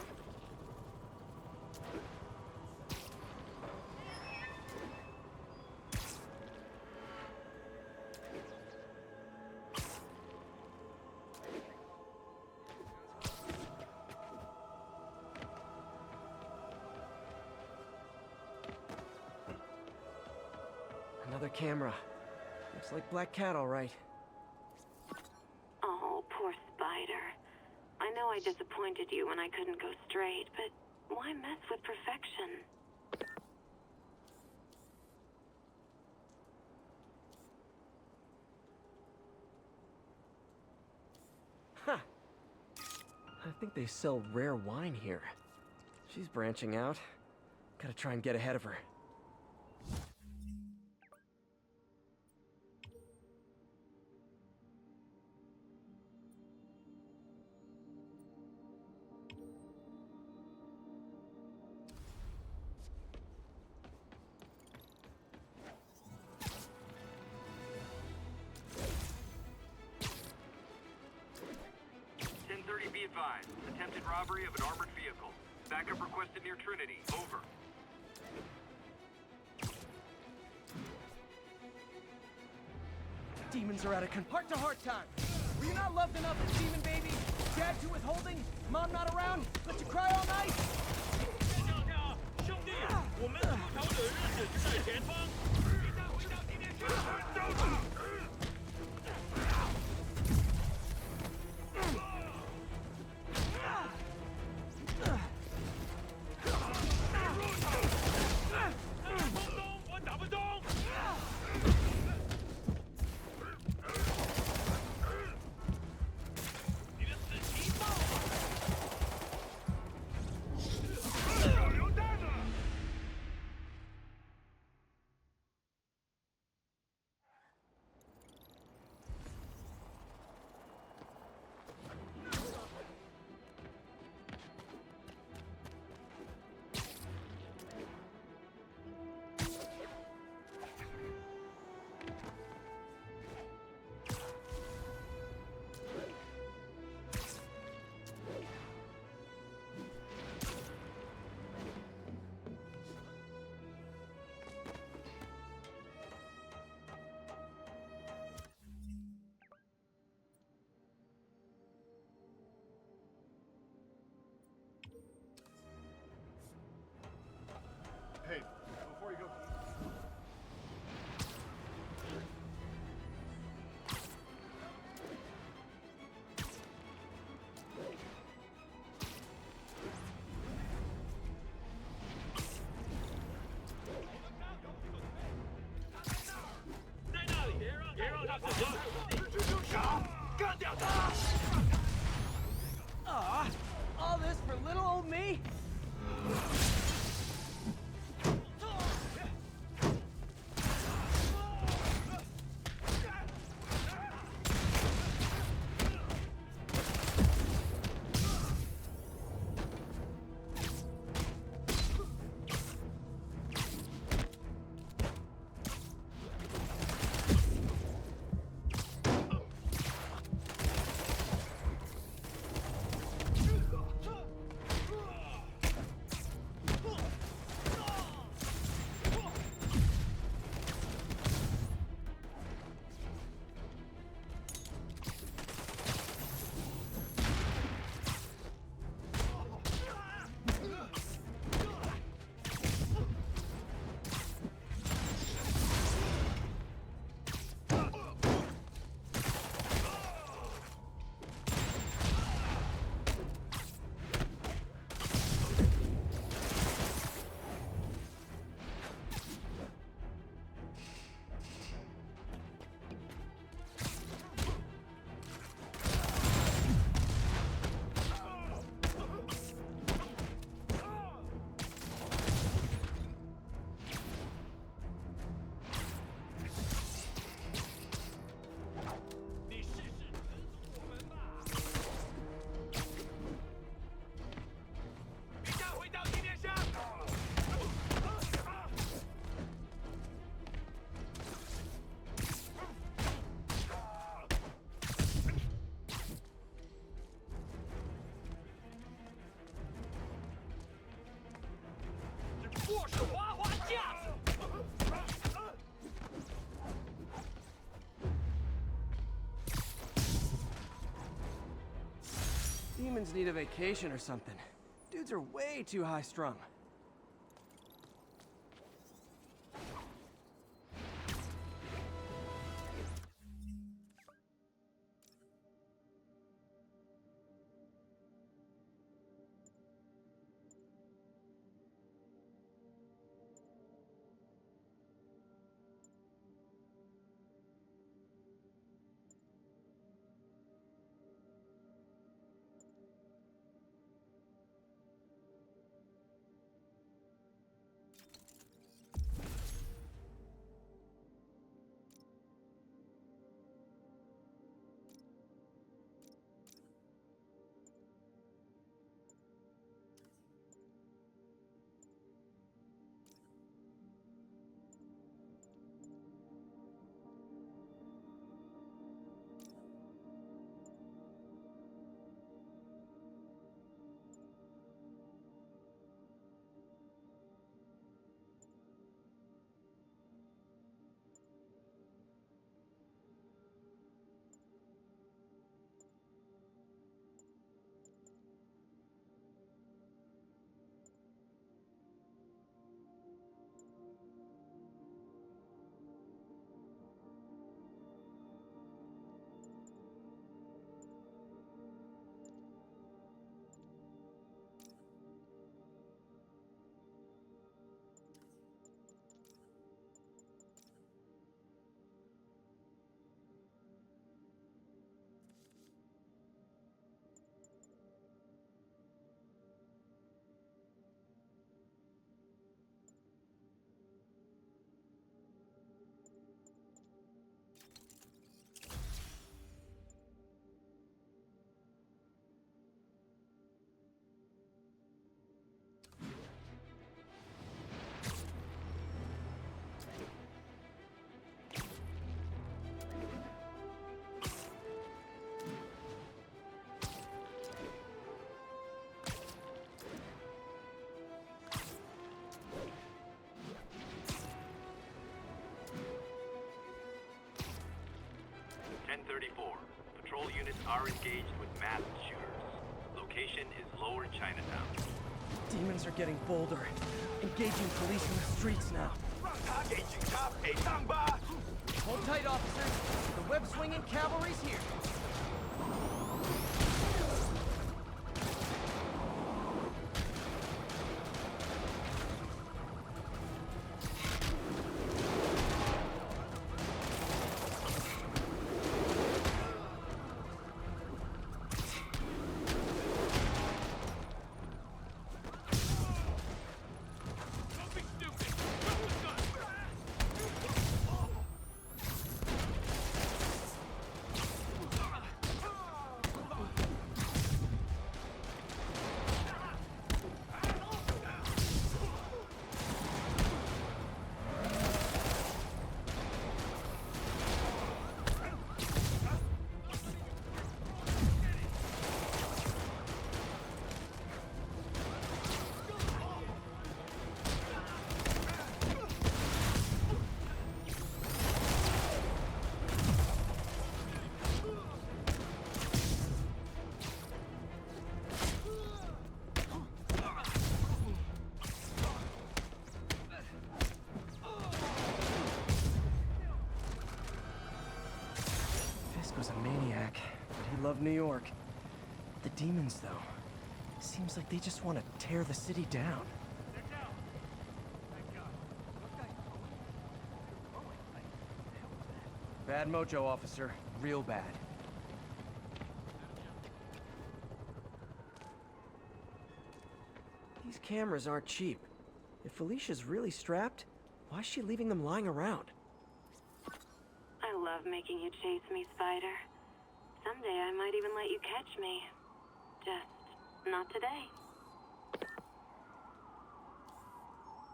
[SPEAKER 12] Another camera. Looks like Black Cat, all right.
[SPEAKER 14] Oh, poor Spider. I know I disappointed you when I couldn't go straight, but why mess with perfection?
[SPEAKER 12] Huh. I think they sell rare wine here. She's branching out. Gotta try and get ahead of her.
[SPEAKER 18] Be advised. Attempted robbery of an armored vehicle. Backup requested near Trinity. Over.
[SPEAKER 12] Demons are out of
[SPEAKER 1] Heart-to-heart time. Were you not loved enough as demon baby? Dad too withholding? Mom not around? Let you cry all night?
[SPEAKER 15] 兄弟，我们出逃的日子就在前方。回到地面去。我打不动。你的死期到了。榴弹呢？
[SPEAKER 12] Huh.
[SPEAKER 1] All this for little old me?
[SPEAKER 12] Demons need a vacation or something. Dudes are way too high-strung.
[SPEAKER 18] Patrol units are engaged with masked shooters. Location is Lower Chinatown.
[SPEAKER 12] Demons are getting bolder. Engaging police in the streets now.
[SPEAKER 1] Hold tight, officers. The web-swinging cavalry's here.
[SPEAKER 12] love New York. The demons, though, seems like they just want to tear the city down. Bad mojo, officer. Real bad. These cameras aren't cheap. If Felicia's really strapped, why is she leaving them lying around?
[SPEAKER 14] I love making you chase me, Spider. Someday I might even let you catch me. Just not today.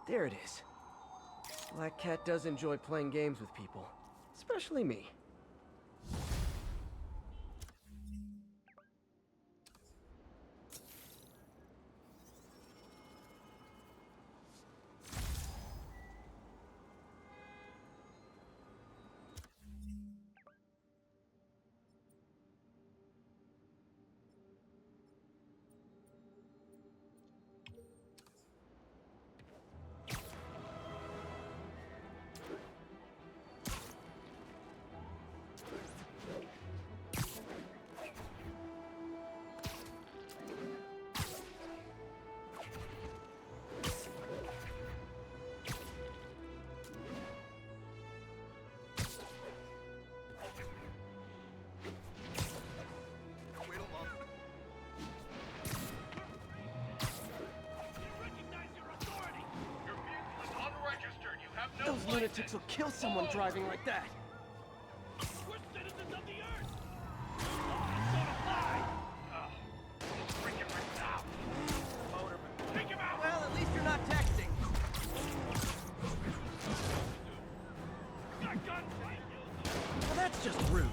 [SPEAKER 12] There it is. Black Cat does enjoy playing games with people. Especially me. Those lunatics will kill someone driving like that.
[SPEAKER 15] We're citizens of the Earth! I'm gonna fly! Bring him right now! Motorman, take him out!
[SPEAKER 12] Well, at least you're not texting.
[SPEAKER 15] Got gunfight!
[SPEAKER 12] Well, that's just rude.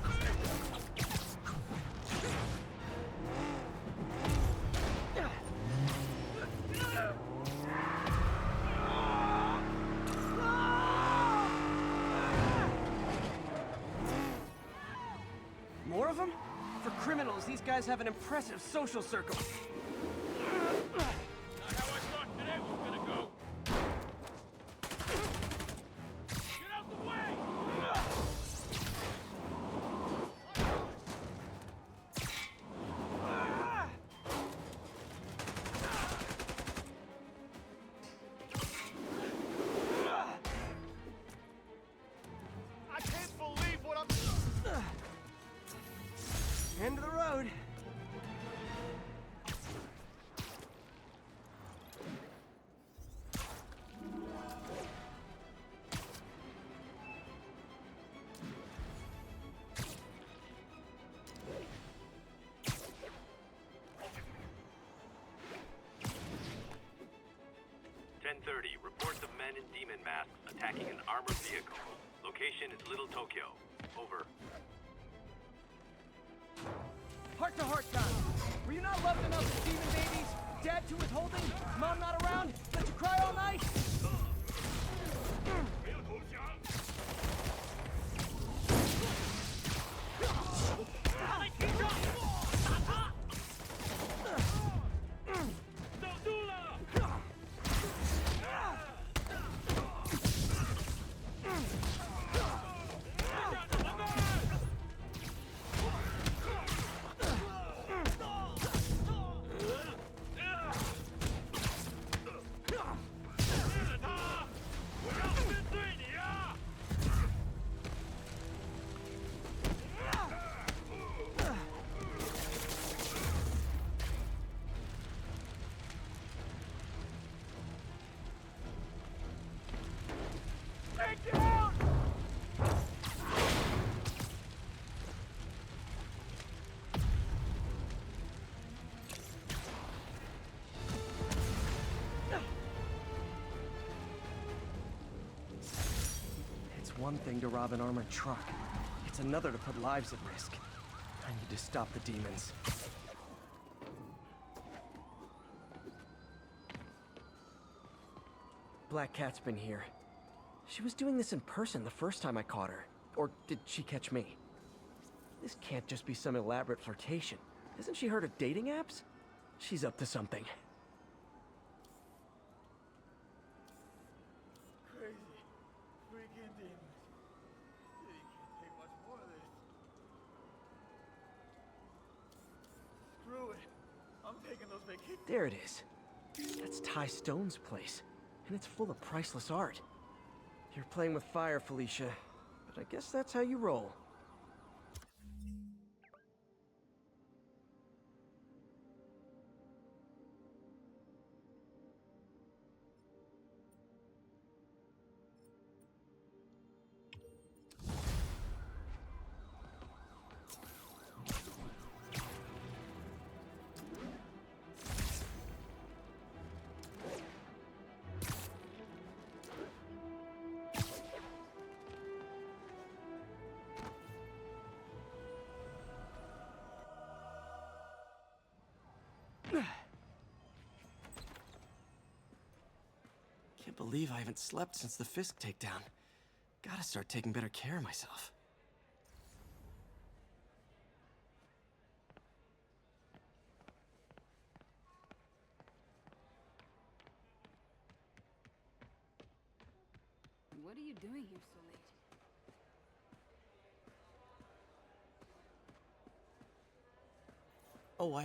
[SPEAKER 12] More of them? For criminals, these guys have an impressive social circle.
[SPEAKER 15] Not how I thought today was gonna go! Get out the way!
[SPEAKER 1] I can't believe what I'm...
[SPEAKER 12] End of the road.
[SPEAKER 18] Reports of men in demon masks attacking an armored vehicle. Location is Little Tokyo. Over.
[SPEAKER 1] Heart-to-heart time. Were you not loved enough as demon babies? Dad too withholding? Mom not around? Let you cry all night?
[SPEAKER 12] One thing to rob an armored truck. It's another to put lives at risk. I need to stop the demons. Black Cat's been here. She was doing this in person the first time I caught her. Or did she catch me? This can't just be some elaborate flirtation. Hasn't she heard of dating apps? She's up to something.
[SPEAKER 1] Crazy. Freaking demons. City can't take much more of this.
[SPEAKER 12] There it is. That's Ty Stone's place, and it's full of priceless art. You're playing with fire, Felicia, but I guess that's how you roll. Can't believe I haven't slept since the Fisk takedown. Gotta start taking better care of myself.
[SPEAKER 19] What are you doing here so late?
[SPEAKER 12] Oh, I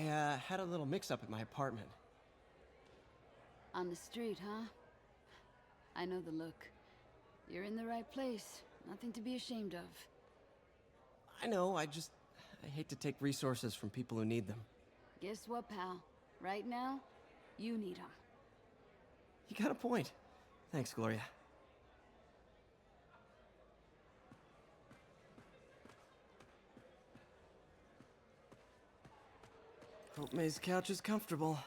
[SPEAKER 12] had a little mix-up at my apartment.
[SPEAKER 19] On the street, huh? I know the look. You're in the right place. Nothing to be ashamed of.
[SPEAKER 12] I know, I hate to take resources from people who need them.
[SPEAKER 19] Guess what, pal? Right now, you need them.
[SPEAKER 12] You got a point. Thanks, Gloria. Hope May's couch is comfortable.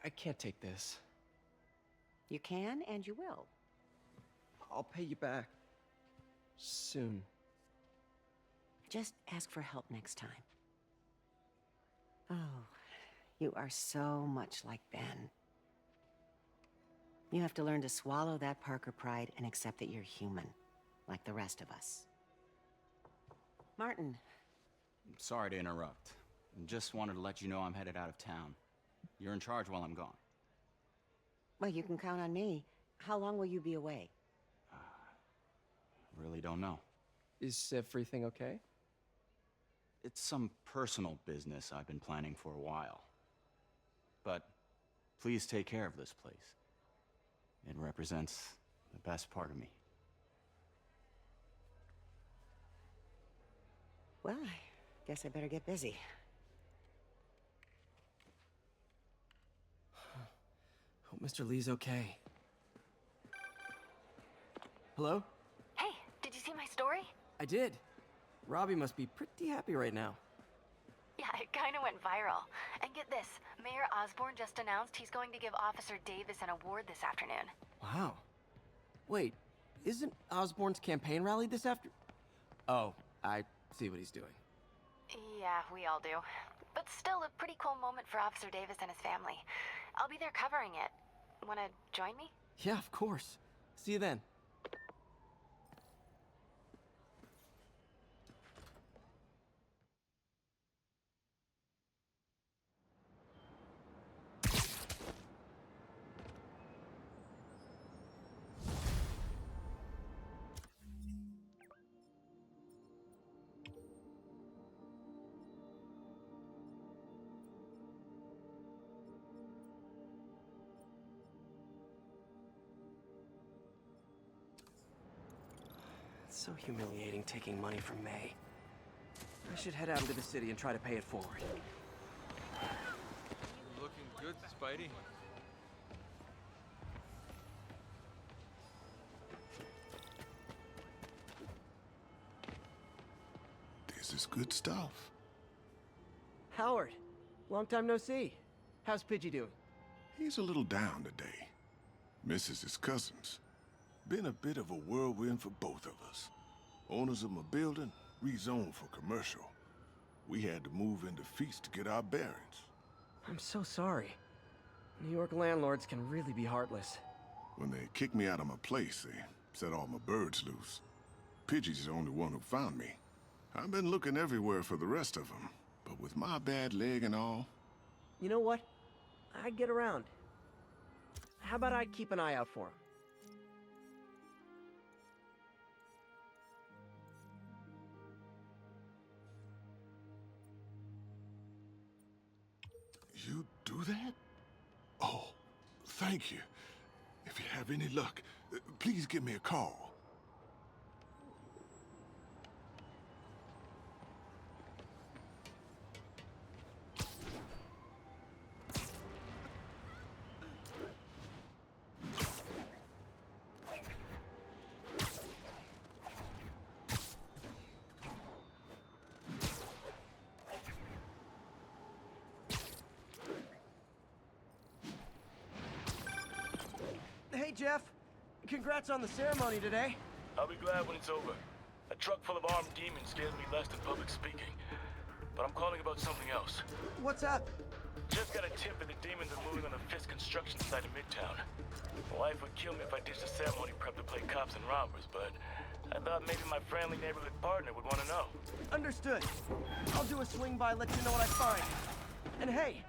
[SPEAKER 12] I can't take this.
[SPEAKER 16] You can, and you will.
[SPEAKER 12] I'll pay you back. Soon.
[SPEAKER 16] Just ask for help next time. Oh, you are so much like Ben. You have to learn to swallow that Parker pride and accept that you're human, like the rest of us. Martin.
[SPEAKER 20] Sorry to interrupt. Just wanted to let you know I'm headed out of town. You're in charge while I'm gone.
[SPEAKER 16] Well, you can count on me. How long will you be away?
[SPEAKER 20] Really don't know.
[SPEAKER 12] Is everything okay?
[SPEAKER 20] It's some personal business I've been planning for a while. But please take care of this place. It represents the best part of me.
[SPEAKER 16] Well, I guess I better get busy.
[SPEAKER 12] Hope Mr. Lee's okay. Hello?
[SPEAKER 5] Hey, did you see my story?
[SPEAKER 12] I did. Robbie must be pretty happy right now.
[SPEAKER 5] Yeah, it kind of went viral. And get this, Mayor Osborne just announced he's going to give Officer Davis an award this afternoon.
[SPEAKER 12] Wow. Wait, isn't Osborne's campaign rally this after... Oh, I see what he's doing.
[SPEAKER 5] Yeah, we all do. But still a pretty cool moment for Officer Davis and his family. I'll be there covering it. Wanna join me?
[SPEAKER 12] Yeah, of course. See you then. It's so humiliating taking money from May. I should head out into the city and try to pay it forward.
[SPEAKER 7] You're looking good, Spidey.
[SPEAKER 21] This is good stuff.
[SPEAKER 12] Howard, long time no see. How's Pidgey doing?
[SPEAKER 21] He's a little down today. Misses his cousins. Been a bit of a whirlwind for both of us. Owners of my building rezoned for commercial. We had to move into Feast to get our bearings.
[SPEAKER 12] I'm so sorry. New York landlords can really be heartless.
[SPEAKER 21] When they kicked me out of my place, they set all my birds loose. Pidgey's the only one who found me. I've been looking everywhere for the rest of them, but with my bad leg and all...
[SPEAKER 12] You know what? I get around. How about I keep an eye out for him?
[SPEAKER 21] You do that? Oh, thank you. If you have any luck, please give me a call.
[SPEAKER 1] Hey, Jeff. Congrats on the ceremony today.
[SPEAKER 10] I'll be glad when it's over. A truck full of armed demons scares me less than public speaking. But I'm calling about something else.
[SPEAKER 1] What's up?
[SPEAKER 10] Just got a tip that the demons are moving on the Fisk construction site in Midtown. My wife would kill me if I ditched the ceremony prep to play cops and robbers, but I thought maybe my friendly neighborhood partner would want to know.
[SPEAKER 1] Understood. I'll do a swing by, let you know what I find. And hey,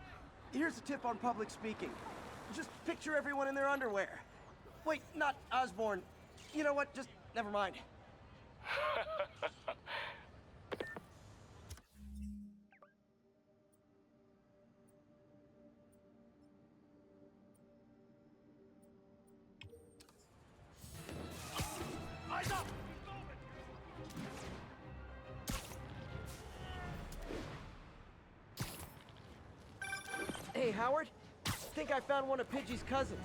[SPEAKER 1] here's a tip on public speaking. Just picture everyone in their underwear. Wait, not Osborn. You know what? Just never mind.
[SPEAKER 15] Eyes up!
[SPEAKER 1] Hey, Howard. Think I found one of Pidgey's cousins.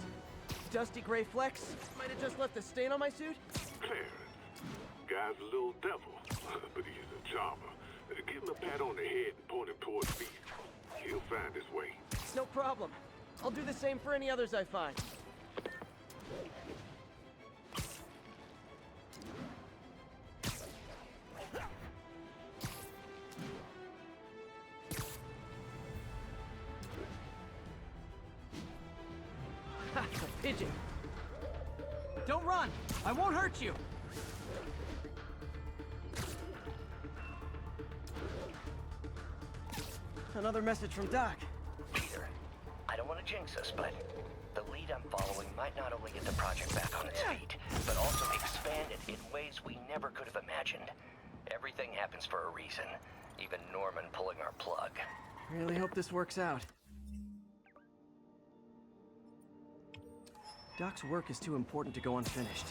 [SPEAKER 1] Dusty gray flecks. Might have just left a stain on my suit.
[SPEAKER 17] Clarence. Guy's a little devil, but he's a charmer. Give him a pat on the head and point him towards me. He'll find his way.
[SPEAKER 1] No problem. I'll do the same for any others I find. Ha! A pigeon! Don't run! I won't hurt you! Another message from Doc.
[SPEAKER 8] Peter, I don't want to jinx us, but the lead I'm following might not only get the project back on its feet, but also expand it in ways we never could have imagined. Everything happens for a reason, even Norman pulling our plug.
[SPEAKER 12] Really hope this works out. Doc's work is too important to go unfinished.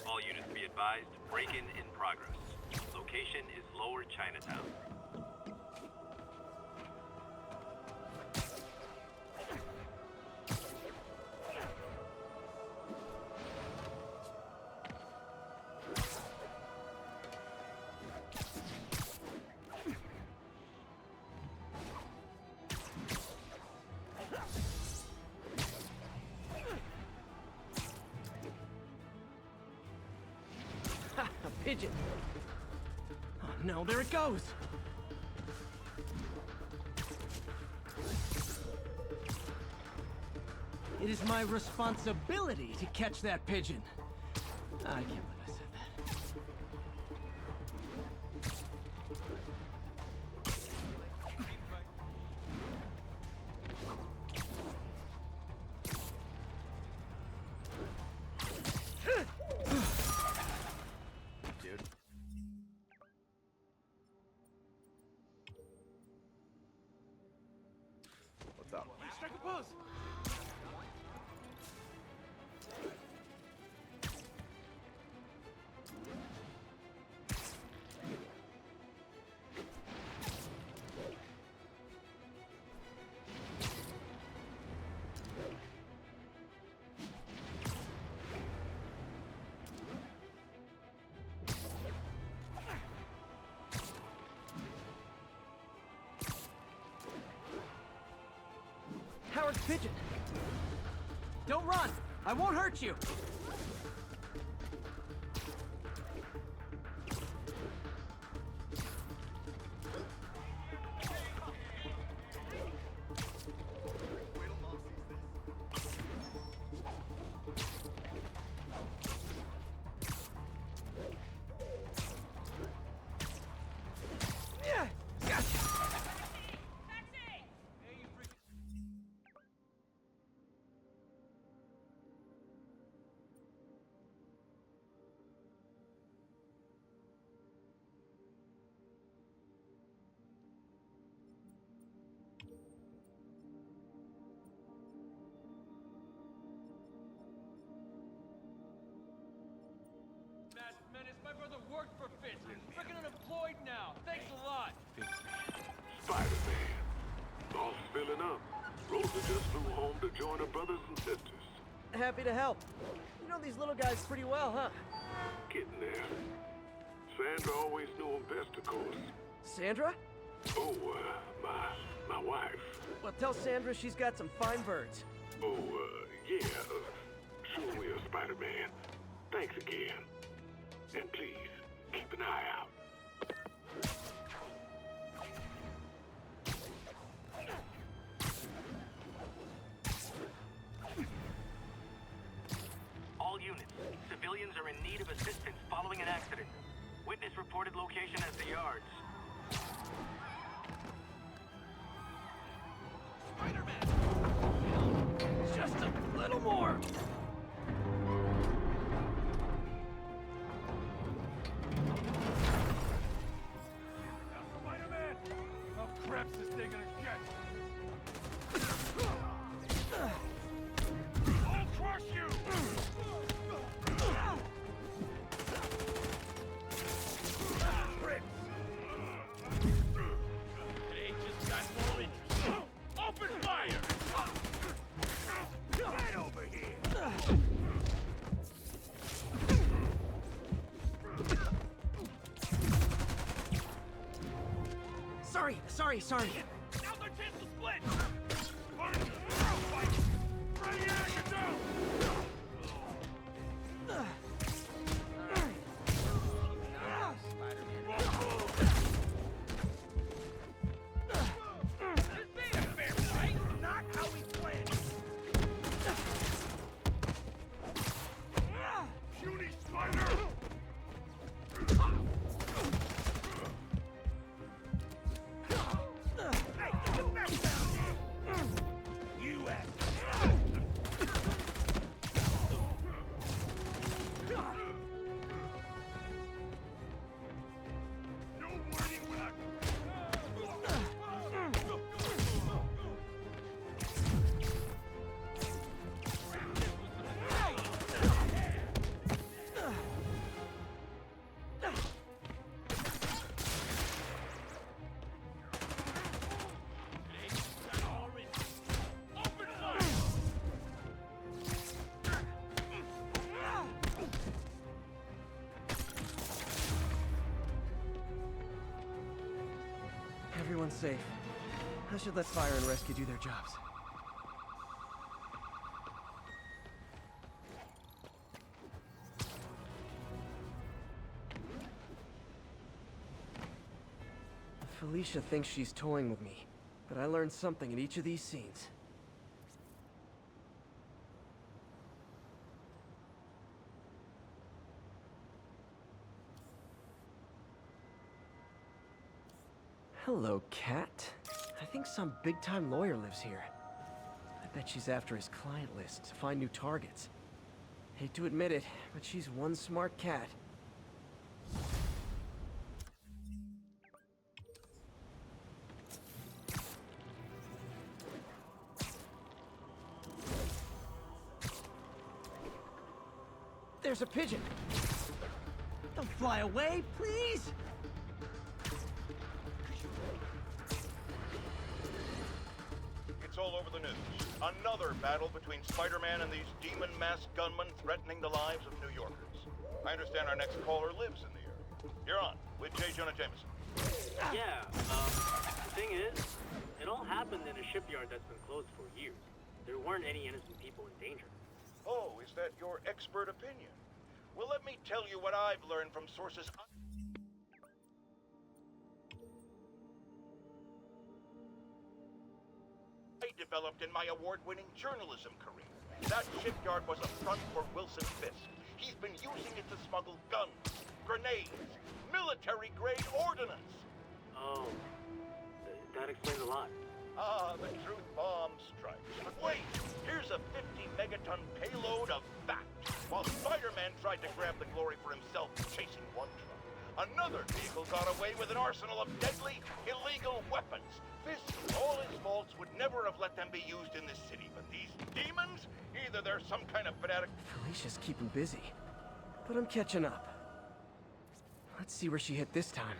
[SPEAKER 18] All units be advised, break-in in progress. Location is Lower Chinatown.
[SPEAKER 1] Ha! A pigeon! Oh no, there it goes! It is my responsibility to catch that pigeon. I can't believe I said that.
[SPEAKER 2] Dude. What's up?
[SPEAKER 15] Strike a pose!
[SPEAKER 1] Howard's pigeon! Don't run! I won't hurt you!
[SPEAKER 7] worked for Fisk. Freaking unemployed now. Thanks a lot.
[SPEAKER 11] Spider-Man. Boss filling up. Rosa just flew home to join her brothers and sisters.
[SPEAKER 12] Happy to help. You know these little guys pretty well, huh?
[SPEAKER 11] Getting there. Sandra always knew him best, of course.
[SPEAKER 12] Sandra?
[SPEAKER 11] Oh, my wife.
[SPEAKER 12] Well, tell Sandra she's got some fine birds.
[SPEAKER 11] Oh, yeah. Sure will, Spider-Man. Thanks again. And please, keep an eye out.
[SPEAKER 18] All units, civilians are in need of assistance following an accident. Witness reported location as the yards.
[SPEAKER 1] Spider-Man! Just a little more!
[SPEAKER 15] Spider-Man! How crap's this thing gonna get? I'll crush you!
[SPEAKER 1] They just got more interesting. Open fire! Right over here!
[SPEAKER 12] Sorry.
[SPEAKER 15] Now's our chance to split! Ready, action, down!
[SPEAKER 12] Everyone's safe. I should let fire and rescue do their jobs. Felicia thinks she's toying with me, but I learned something in each of these scenes. Hello, Cat. I think some big-time lawyer lives here. I bet she's after his client list to find new targets. Hate to admit it, but she's one smart cat. There's a pigeon! Don't fly away, please!
[SPEAKER 17] It's all over the news. Another battle between Spider-Man and these demon-masked gunmen threatening the lives of New Yorkers. I understand our next caller lives in the area. You're on, with J. Jonah Jameson.
[SPEAKER 22] Yeah, the thing is, it all happened in a shipyard that's been closed for years. There weren't any innocent people in danger.
[SPEAKER 17] Oh, is that your expert opinion? Well, let me tell you what I've learned from sources I developed in my award-winning journalism career. That shipyard was a front for Wilson Fisk. He's been using it to smuggle guns, grenades, military-grade ordnance.
[SPEAKER 22] Oh, that explains a lot.
[SPEAKER 17] Ah, the truth bomb strikes. But wait, here's a 50-megaton payload of that. While Spider-Man tried to grab the glory for himself chasing one truck, another vehicle got away with an arsenal of deadly, illegal weapons. Fisk, all his faults, would never have let them be used in this city. But these demons, either they're some kind of fanatic...
[SPEAKER 12] Felicia's keeping busy, but I'm catching up. Let's see where she hit this time.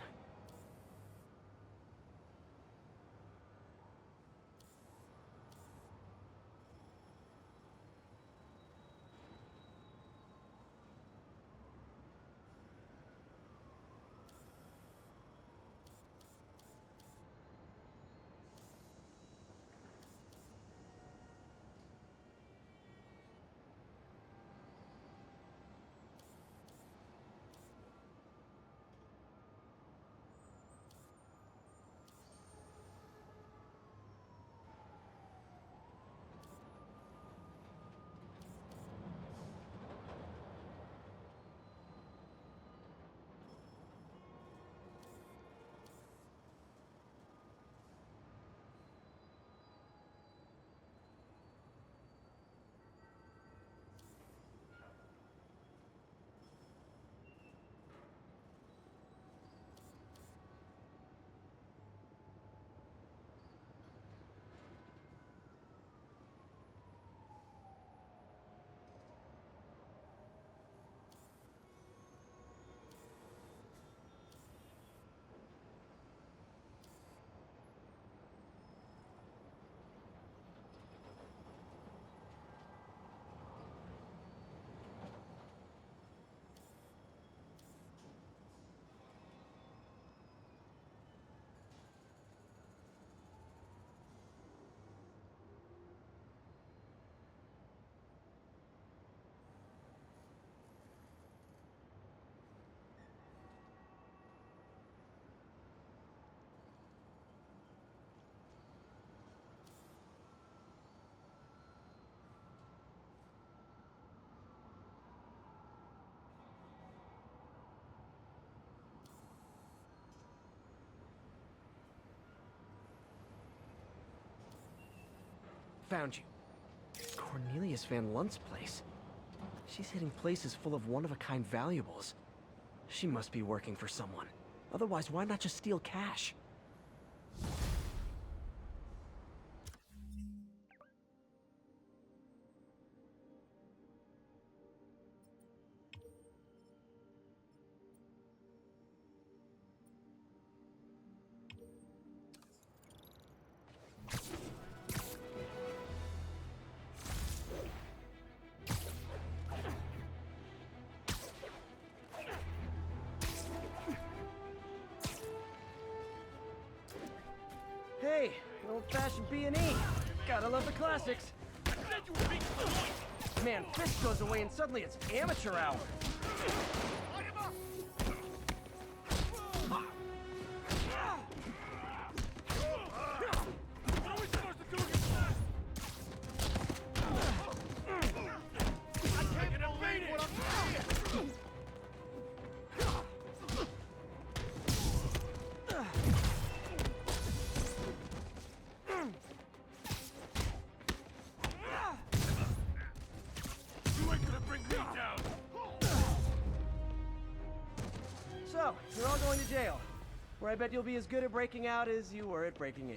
[SPEAKER 12] Found you. Cornelius Van Lunt's place. She's hitting places full of one-of-a-kind valuables. She must be working for someone. Otherwise, why not just steal cash? Hey, an old-fashioned B&E. Gotta love the classics. Man, Fisk goes away and suddenly it's amateur hour. So, you're all going to jail, where I bet you'll be as good at breaking out as you were at breaking in.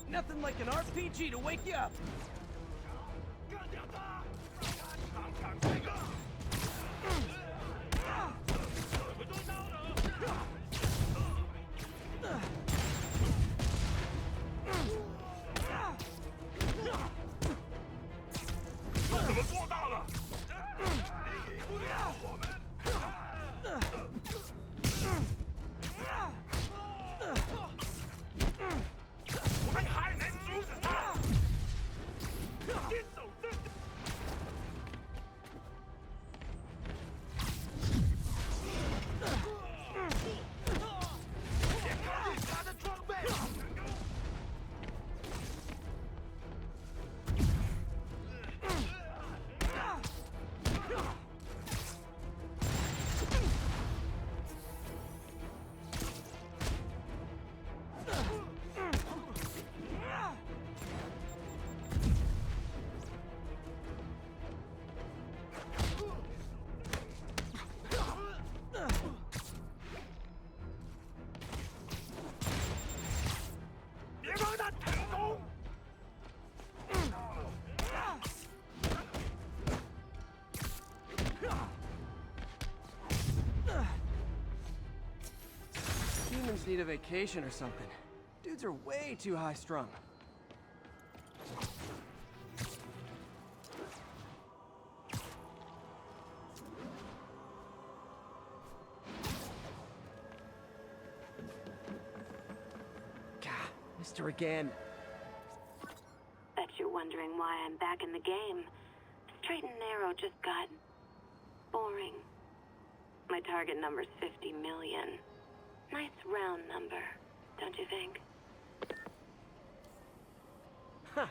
[SPEAKER 12] Nothing like an RPG to wake you up. must need a vacation or something. Dudes are way too high-strung. God, Mr. Again.
[SPEAKER 14] Bet you're wondering why I'm back in the game. Straight and narrow just got boring. My target number's 50 million. Nice round number, don't you think?
[SPEAKER 12] Huh.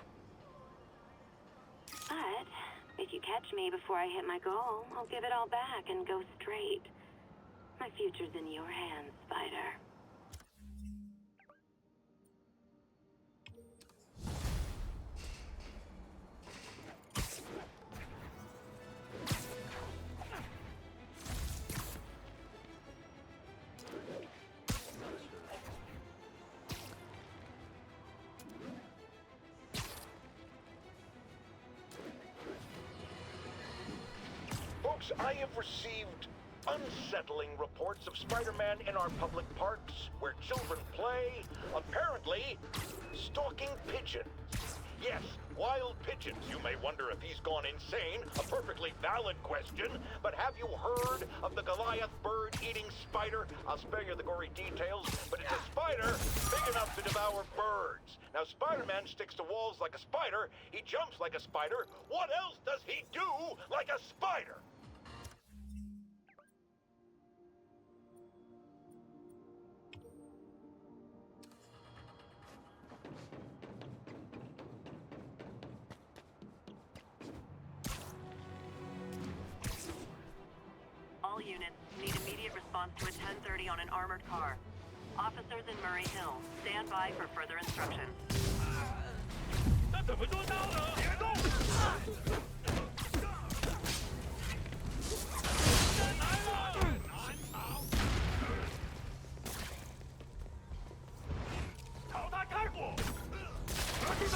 [SPEAKER 14] But if you catch me before I hit my goal, I'll give it all back and go straight. My future's in your hands, Spider.
[SPEAKER 17] Folks, I have received unsettling reports of Spider-Man in our public parks, where children play, apparently stalking pigeons. Yes, wild pigeons. You may wonder if he's gone insane, a perfectly valid question, but have you heard of the Goliath bird-eating spider? I'll spare you the gory details, but it's a spider big enough to devour birds. Now, Spider-Man sticks to walls like a spider, he jumps like a spider. What else does he do like a spider?
[SPEAKER 5] All units need immediate response to a 1030 on an armored car. Officers in Murray Hill, stand by for further instructions.
[SPEAKER 15] 那怎么做到了？别动！来了！难逃！朝他开火！抓住他！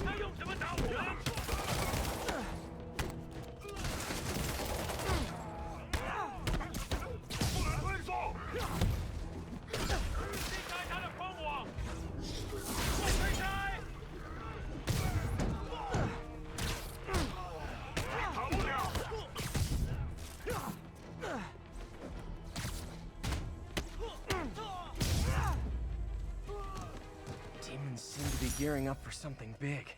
[SPEAKER 15] 他用什么打我？不能退缩！避开他的风网！快推开！逃不了！
[SPEAKER 12] Demons seem to be gearing up for something big.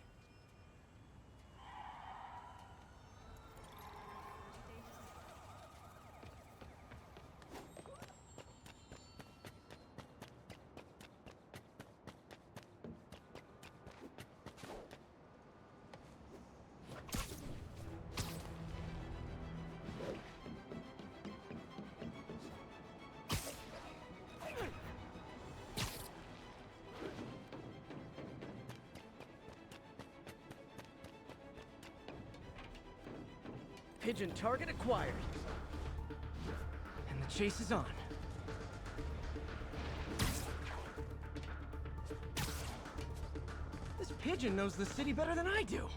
[SPEAKER 12] Pigeon target acquired. And the chase is on. This pigeon knows the city better than I do.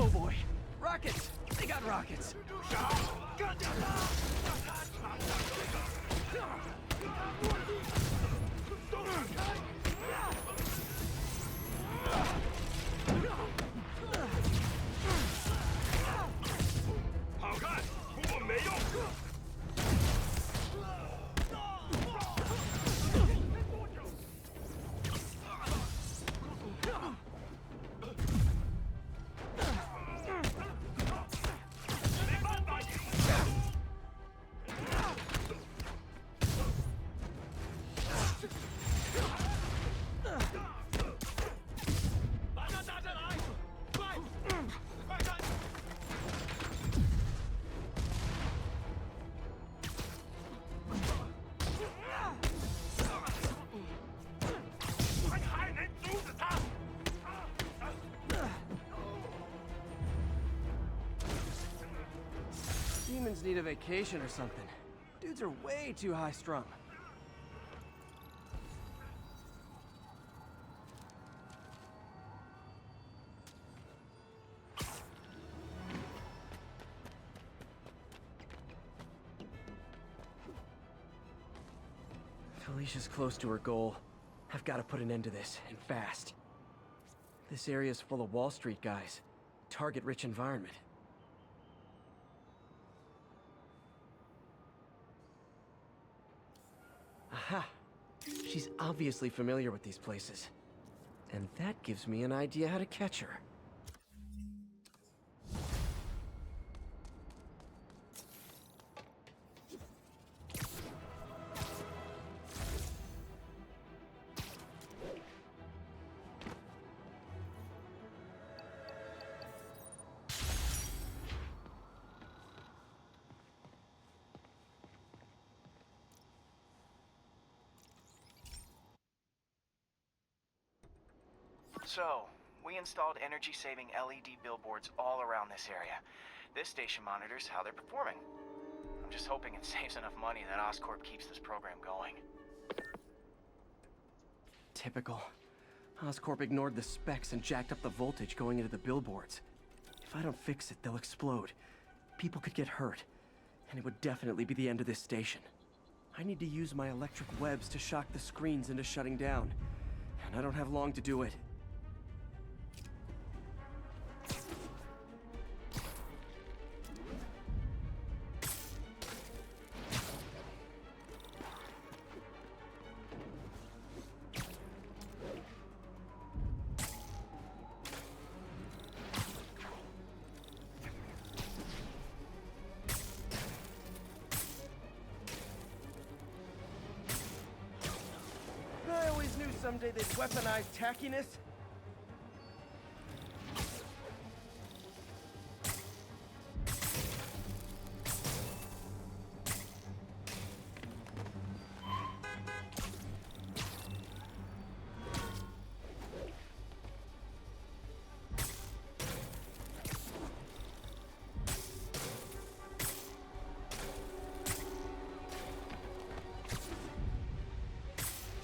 [SPEAKER 12] Oh boy, rockets! They got rockets! demons need a vacation or something. Dudes are way too high-strung. Felicia's close to her goal. I've got to put an end to this, and fast. This area's full of Wall Street guys. Target-rich environment. Aha! She's obviously familiar with these places. And that gives me an idea how to catch her.
[SPEAKER 6] So, we installed energy-saving LED billboards all around this area. This station monitors how they're performing. I'm just hoping it saves enough money that Oscorp keeps this program going.
[SPEAKER 12] Typical. Oscorp ignored the specs and jacked up the voltage going into the billboards. If I don't fix it, they'll explode. People could get hurt. And it would definitely be the end of this station. I need to use my electric webs to shock the screens into shutting down. And I don't have long to do it. I always knew someday they'd weaponize tackiness.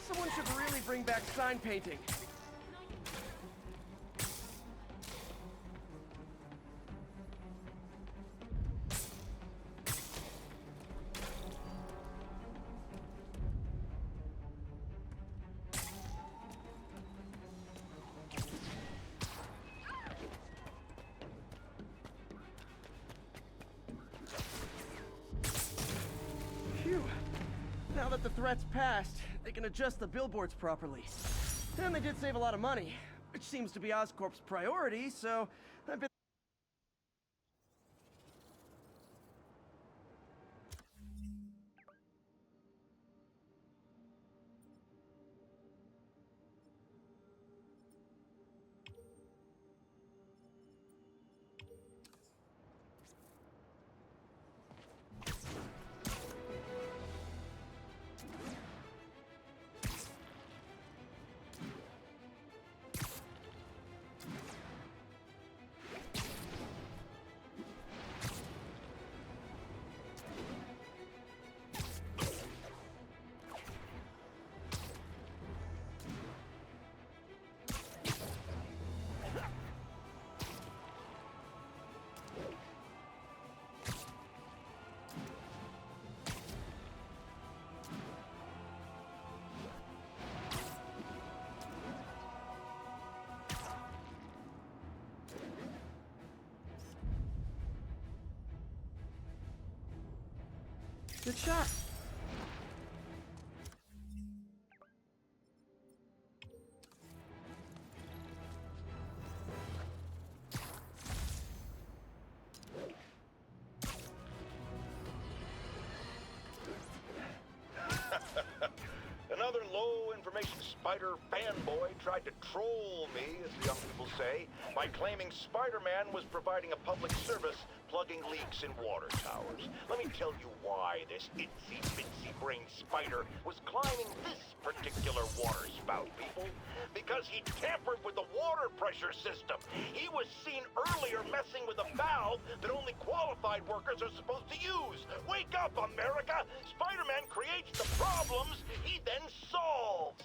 [SPEAKER 12] Someone should really bring back sign painting. Phew. Now that the threat's passed, they can adjust the billboards properly. And they did save a lot of money, which seems to be Oscorp's priority, so I've been... Good shot.
[SPEAKER 17] Another low-information Spider fanboy tried to troll me, as the young people say, by claiming Spider-Man was providing a public service plugging leaks in water towers. Let me tell you why this itsy-bitsy-brain spider was climbing this particular water spout, people. Because he tampered with the water pressure system. He was seen earlier messing with a valve that only qualified workers are supposed to use. Wake up, America! Spider-Man creates the problems he then solves.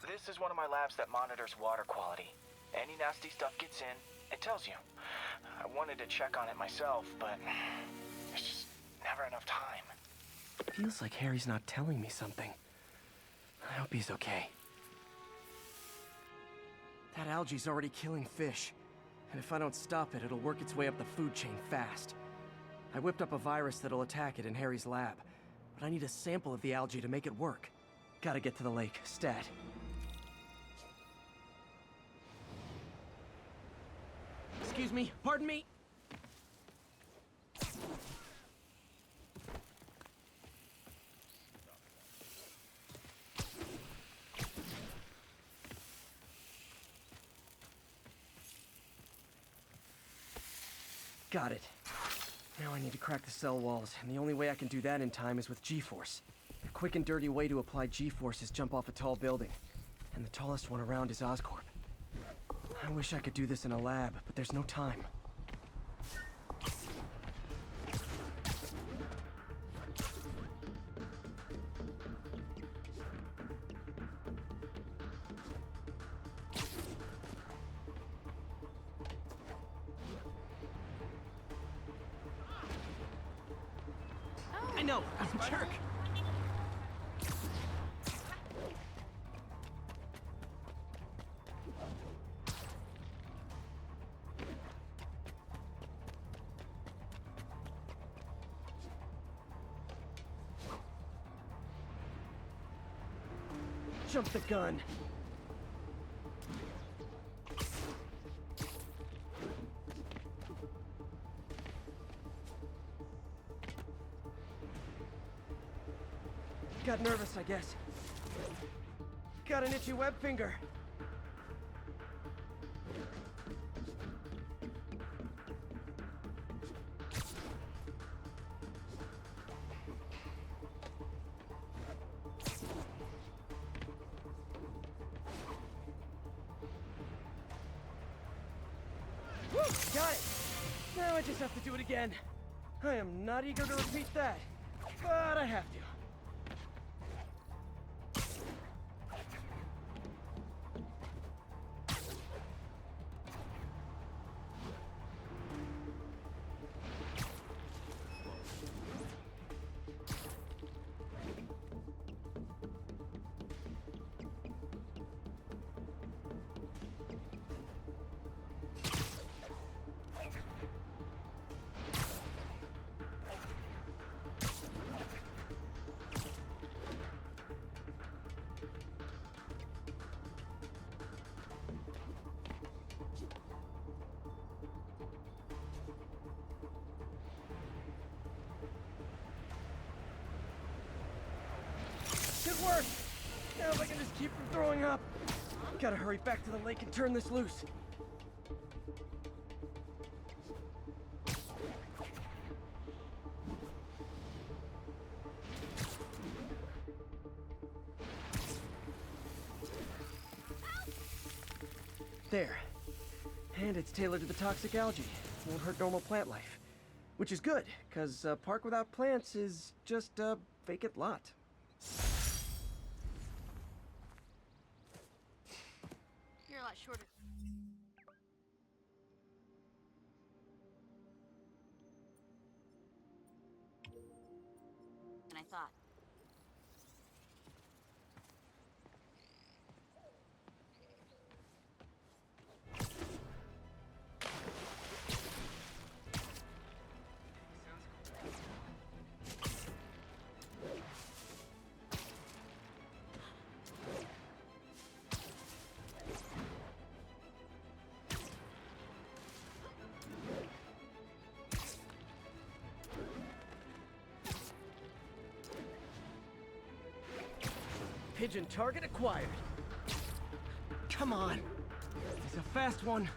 [SPEAKER 6] This is one of my labs that monitors water quality. Any nasty stuff gets in, it tells you. I wanted to check on it myself, but there's just never enough time.
[SPEAKER 12] Feels like Harry's not telling me something. I hope he's okay. That algae's already killing fish. And if I don't stop it, it'll work its way up the food chain fast. I whipped up a virus that'll attack it in Harry's lab. But I need a sample of the algae to make it work. Gotta get to the lake, stat. Excuse me, pardon me? Got it. Now I need to crack the cell walls, and the only way I can do that in time is with G-Force. A quick and dirty way to apply G-Force is jump off a tall building. And the tallest one around is Oscorp. I wish I could do this in a lab, but there's no time. I know, I'm a jerk. Jump the gun. Got nervous, I guess. Got an itchy web finger. Woo! Got it! Now I just have to do it again. I am not eager to repeat that, but I have to. Good work! Now if I can just keep from throwing up. Gotta hurry back to the lake and turn this loose. There. And it's tailored to the toxic algae. Won't hurt normal plant life. Which is good, because a park without plants is just a vacant lot.
[SPEAKER 3] You're a lot shorter. Than I thought.
[SPEAKER 12] Pigeon target acquired. Come on. He's a fast one.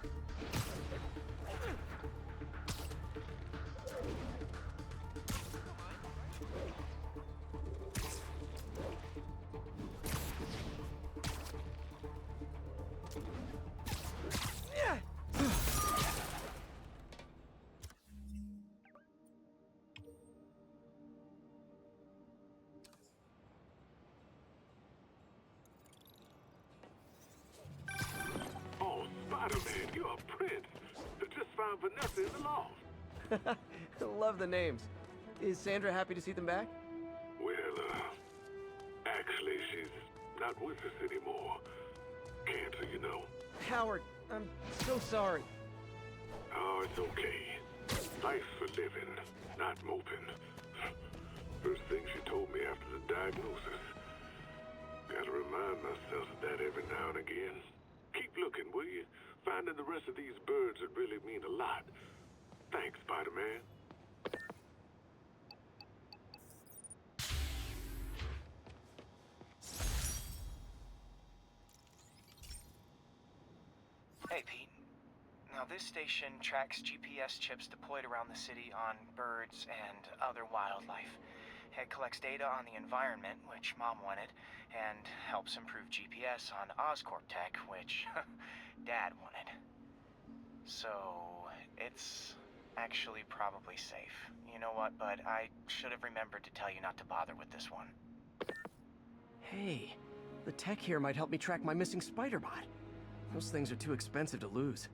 [SPEAKER 11] Oh, Spider-Man, you're a prince. Just found Vanessa in the loft.
[SPEAKER 12] Love the names. Is Sandra happy to see them back?
[SPEAKER 11] Well, actually, she's not with us anymore. Cancer, you know.
[SPEAKER 12] Howard, I'm so sorry.
[SPEAKER 11] Oh, it's okay. Life's for living, not moping. First thing she told me after the diagnosis. Gotta remind myself of that every now and again. Keep looking, will you? Finding the rest of these birds would really mean a lot. Thanks, Spider-Man.
[SPEAKER 6] Hey, Pete. Now, this station tracks GPS chips deployed around the city on birds and other wildlife. It collects data on the environment, which Mom wanted, and helps improve GPS on Oscorp tech, which Dad wanted. So, it's actually probably safe. You know what, bud? I should have remembered to tell you not to bother with this one.
[SPEAKER 12] Hey, the tech here might help me track my missing Spider-Bot. Those things are too expensive to lose.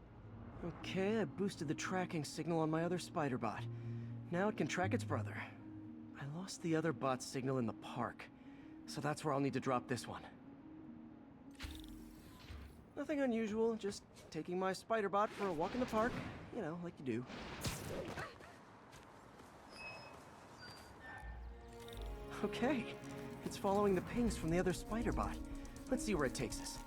[SPEAKER 12] Okay, I boosted the tracking signal on my other Spider-Bot. Now it can track its brother. I lost the other bot's signal in the park, so that's where I'll need to drop this one. Nothing unusual, just taking my Spider-Bot for a walk in the park. You know, like you do. Okay, it's following the pings from the other Spider-Bot. Let's see where it takes us.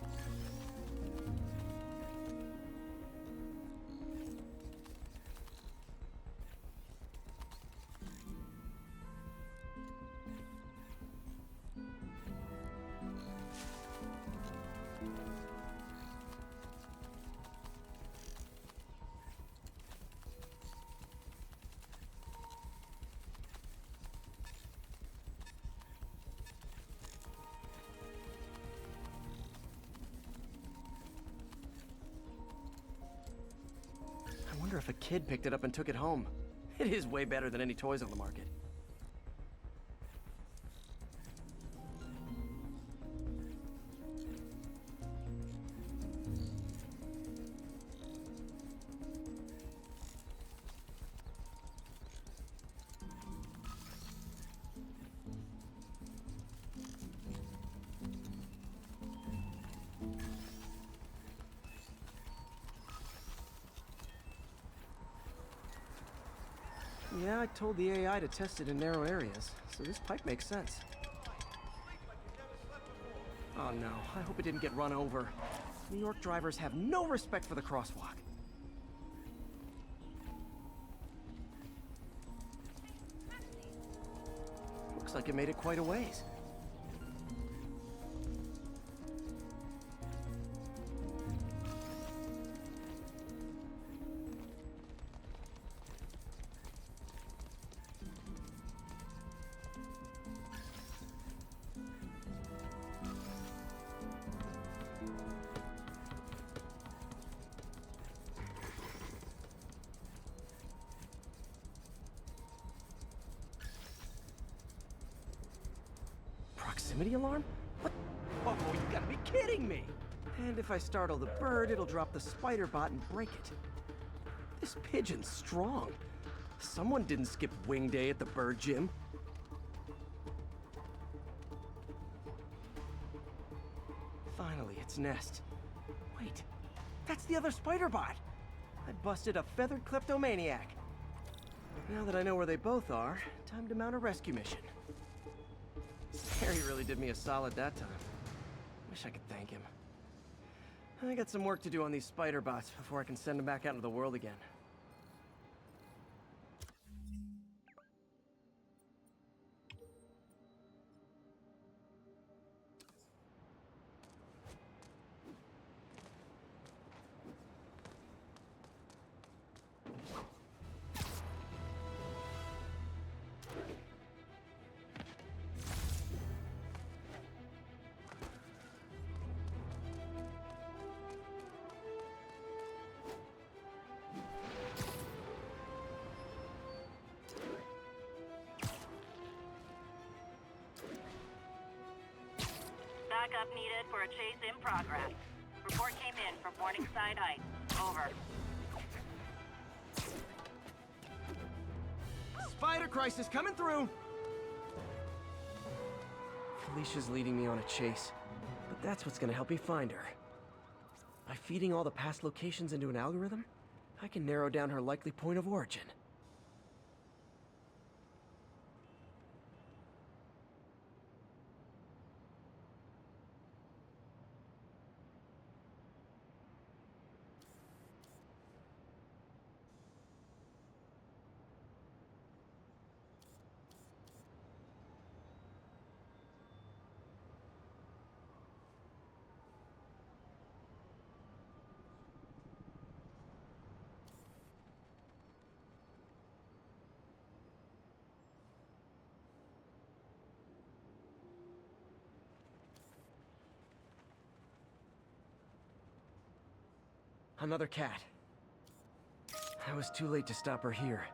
[SPEAKER 12] I wonder if a kid picked it up and took it home. It is way better than any toys on the market. Yeah, I told the AI to test it in narrow areas, so this pipe makes sense. Oh no, I hope it didn't get run over. New York drivers have no respect for the crosswalk. Looks like it made it quite a ways. Proximity alarm? What? Oh, you gotta be kidding me! And if I startle the bird, it'll drop the Spider-Bot and break it. This pigeon's strong. Someone didn't skip wing day at the bird gym. Finally, its nest. Wait, that's the other Spider-Bot! I busted a feathered kleptomaniac. Now that I know where they both are, time to mount a rescue mission. Harry really did me a solid that time. Wish I could thank him. I got some work to do on these Spider-Bots before I can send them back out into the world again.
[SPEAKER 14] needed for a chase in progress. Report came in from Morningside Heights. Over.
[SPEAKER 12] Spider Crisis coming through! Felicia's leading me on a chase, but that's what's gonna help me find her. By feeding all the past locations into an algorithm, I can narrow down her likely point of origin. Another cat. I was too late to stop her here,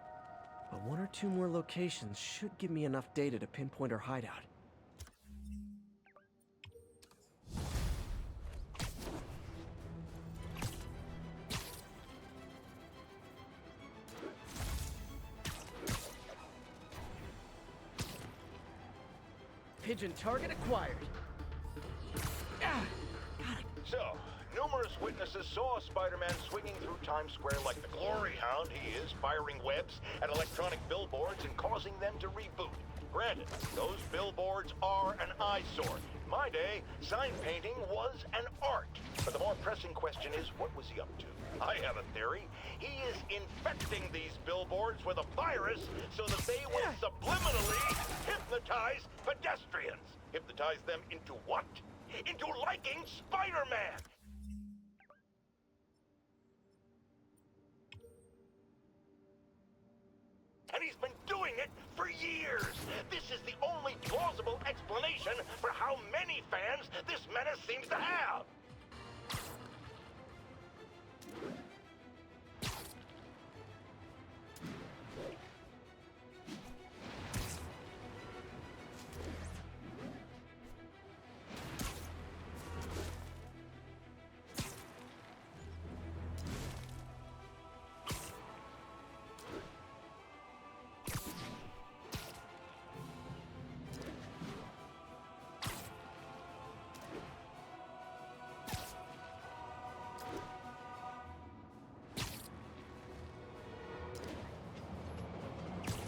[SPEAKER 12] but one or two more locations should give me enough data to pinpoint her hideout. Pigeon target acquired.
[SPEAKER 17] So, numerous witnesses saw Spider-Man swinging through Times Square like the glory hound he is, firing webs at electronic billboards and causing them to reboot. Granted, those billboards are an eyesore. In my day, sign painting was an art. But the more pressing question is, what was he up to? I have a theory. He is infecting these billboards with a virus so that they will subliminally hypnotize pedestrians. Hypnotize them into what? Into liking Spider-Man! And he's been doing it for years! This is the only plausible explanation for how many fans this menace seems to have!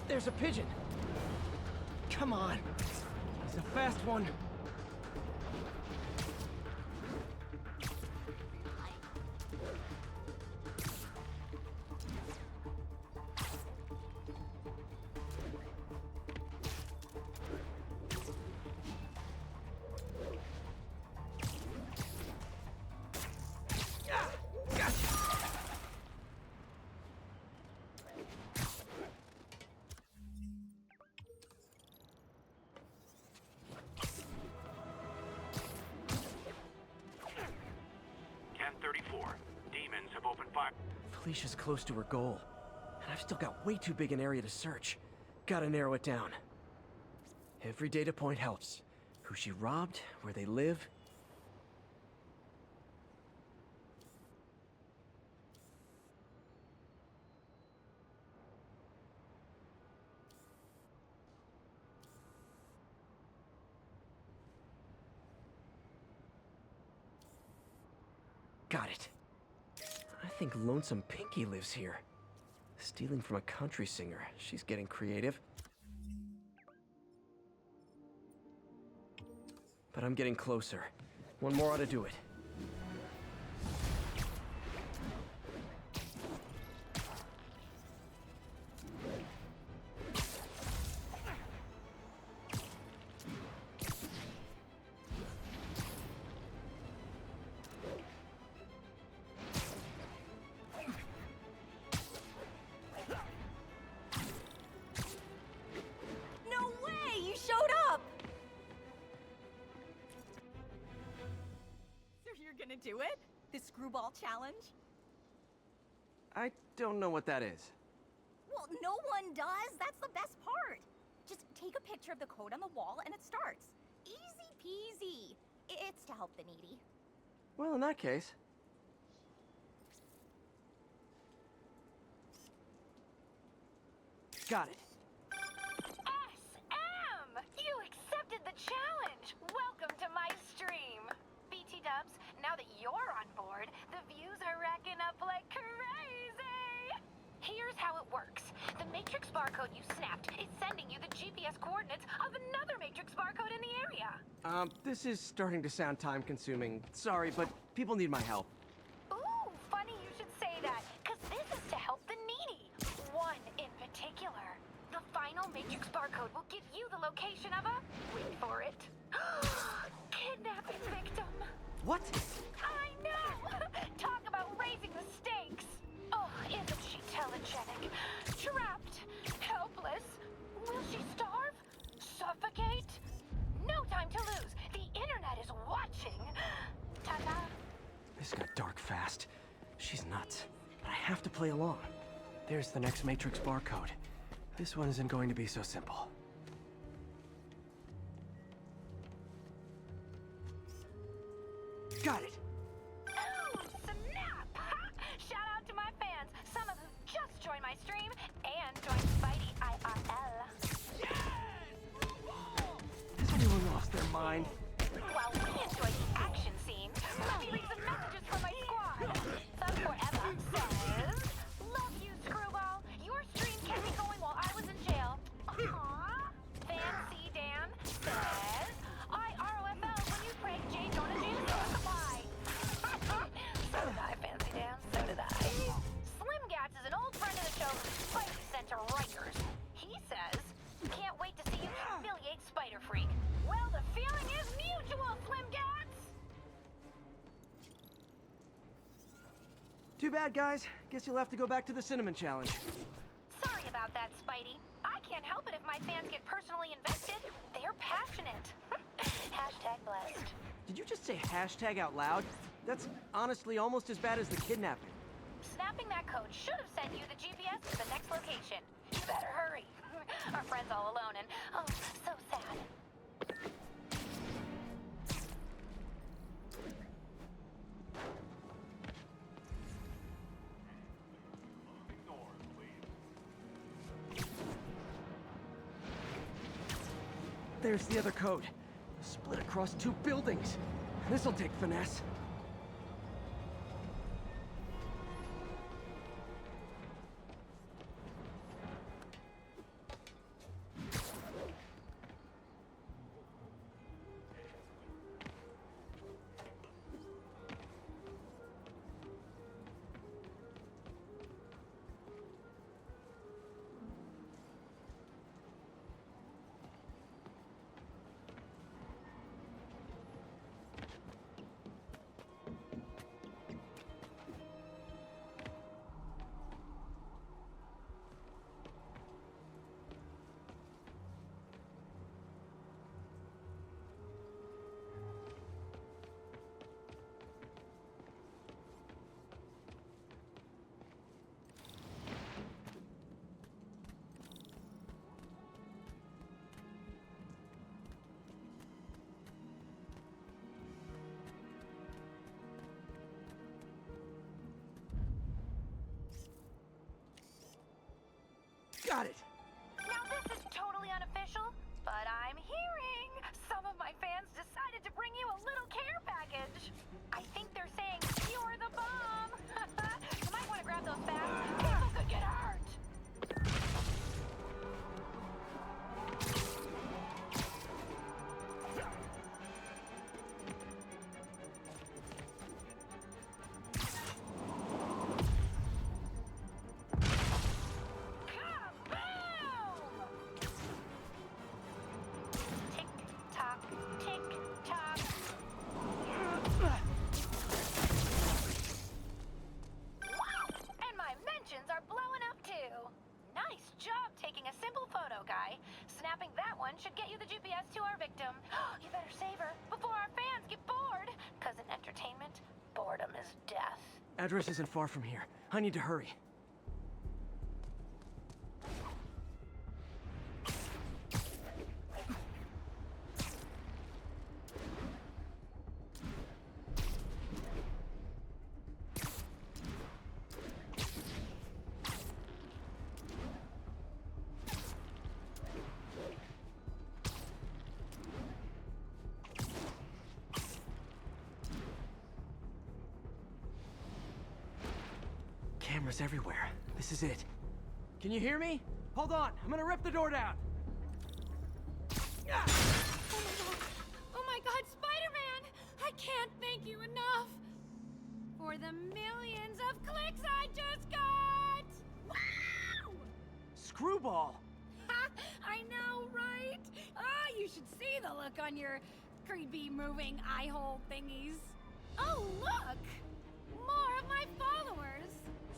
[SPEAKER 12] There's a pigeon! Come on! He's a fast one! Felicia's close to her goal, and I've still got way too big an area to search. Gotta narrow it down. Every data point helps. Who she robbed, where they live. Got it. I think Lonesome Pinky lives here. Stealing from a country singer. She's getting creative. But I'm getting closer. One more ought to do it.
[SPEAKER 9] Do it? The screwball challenge?
[SPEAKER 12] I don't know what that is.
[SPEAKER 9] Well, no one does. That's the best part. Just take a picture of the code on the wall and it starts. Easy peasy. It's to help the needy.
[SPEAKER 12] Well, in that case... Got it.
[SPEAKER 5] SM! You accepted the challenge! Welcome to my stream! BT Dubs, now that you're on board, the views are racking up like crazy! Here's how it works. The Matrix barcode you snapped is sending you the GPS coordinates of another Matrix barcode in the area.
[SPEAKER 12] This is starting to sound time-consuming. Sorry, but people need my help.
[SPEAKER 5] Ooh, funny you should say that, because this is to help the needy. One in particular. The final Matrix barcode will give you the location of a... wait for it. Kidnapping victim.
[SPEAKER 12] What?
[SPEAKER 5] I know! Talk about raising the stakes. Oh, isn't she telegenic? Trapped. Helpless. Will she starve? Suffocate? No time to lose. The internet is watching. Ta-ta.
[SPEAKER 12] This got dark fast. She's nuts. But I have to play along. There's the next Matrix barcode. This one isn't going to be so simple. Got it!
[SPEAKER 5] Oh, snap! Shout out to my fans, some of who just joined my stream and joined Spidey IRL.
[SPEAKER 12] Has anyone lost their mind?
[SPEAKER 5] While we enjoy the action scene, let me read some messages from my squad. Thug Forever says, "Love you, Screwball. Your stream kept me going while I was in jail." Aww. Fancy Dan says, "I ROFL when you prank J. Jonah James for supply." So did I, Fancy Dan. So did I. Slim Gats is an old friend of the show who Spidey sent to Rikers. He says, "Can't wait to see you humiliate Spider Freak." Well, the feeling is mutual, Slim Gats!
[SPEAKER 12] Too bad, guys. Guess you'll have to go back to the Cinnamon Challenge.
[SPEAKER 5] Sorry about that, Spidey. I can't help it if my fans get personally invested. They're passionate. Hashtag blessed.
[SPEAKER 12] Did you just say hashtag out loud? That's honestly almost as bad as the kidnapping.
[SPEAKER 5] Snapping that code should have sent you the GPS to the next location. You better hurry. Our friend's all alone and, oh, so sad.
[SPEAKER 12] There's the other code. Split across 2 buildings. This'll take finesse. Got it!
[SPEAKER 5] Now this is totally unofficial, but I'm hearing some of my fans decided to bring you a little care package. I think they're saying you're the bomb. You might want to grab those fast. People could get hurt. Snapping that one should get you the GPS to our victim. You better save her before our fans get bored. Because in entertainment, boredom is death.
[SPEAKER 12] Address isn't far from here. I need to hurry. Cameras everywhere. This is it.
[SPEAKER 1] Can you hear me? Hold on, I'm gonna rip the door down.
[SPEAKER 3] Oh my god, Spider-Man! I can't thank you enough for the millions of clicks I just got! Wow!
[SPEAKER 1] Screwball!
[SPEAKER 3] Ha! I know, right? Ah, you should see the look on your creepy moving eye hole thingies. Oh, look! More of my followers!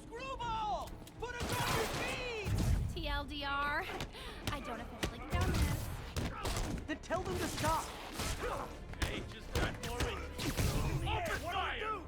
[SPEAKER 1] Screwball! Put us on your feet!
[SPEAKER 3] TLDR, I don't officially condone this.
[SPEAKER 1] Then tell them to stop!
[SPEAKER 15] Hey, just got more in. Open fire!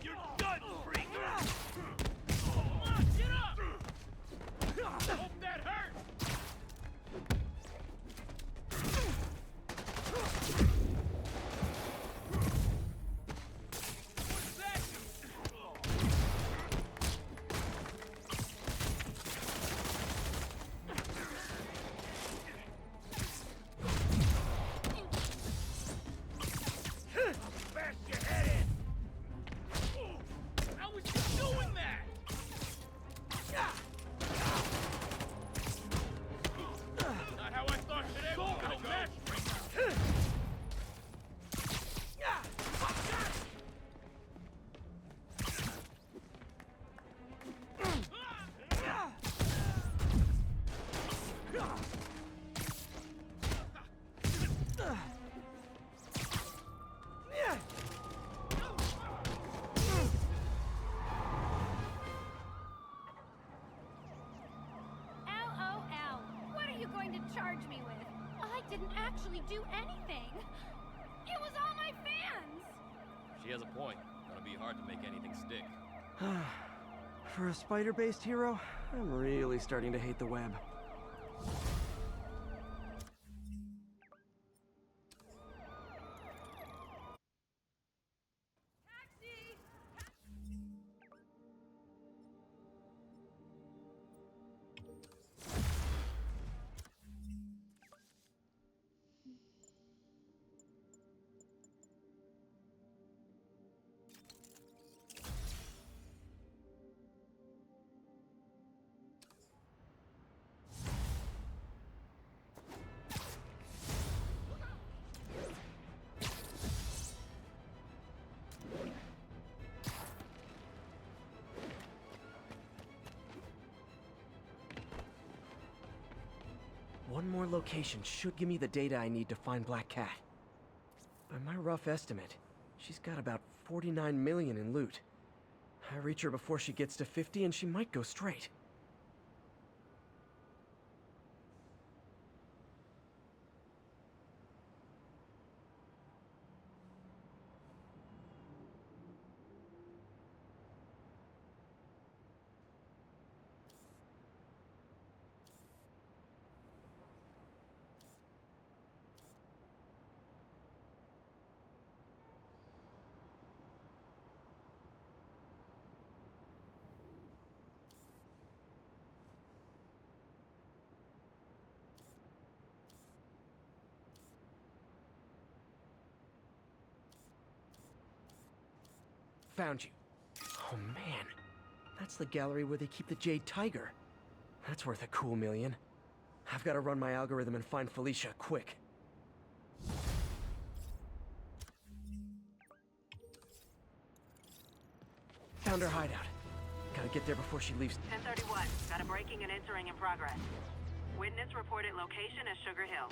[SPEAKER 15] You're done, freak! Come on, get up! Hope that hurt! What's that? Bash your head in! How was you doing that? Not how I thought today was gonna go.
[SPEAKER 3] LOL. What are you going to charge me with? I didn't actually do anything. It was all my fans.
[SPEAKER 2] She has a point. Gonna be hard to make anything stick.
[SPEAKER 12] For a spider-based hero, I'm really starting to hate the web. One more location should give me the data I need to find Black Cat. By my rough estimate, she's got about 49 million in loot. I reach her before she gets to 50 and she might go straight. Found you. Oh man, that's the gallery where they keep the Jade Tiger. That's worth a cool million. I've got to run my algorithm and find Felicia, quick. Found her hideout. Gotta get there before she leaves.
[SPEAKER 4] 1031. Got a breaking and entering in progress. Witness reported location as Sugar Hill.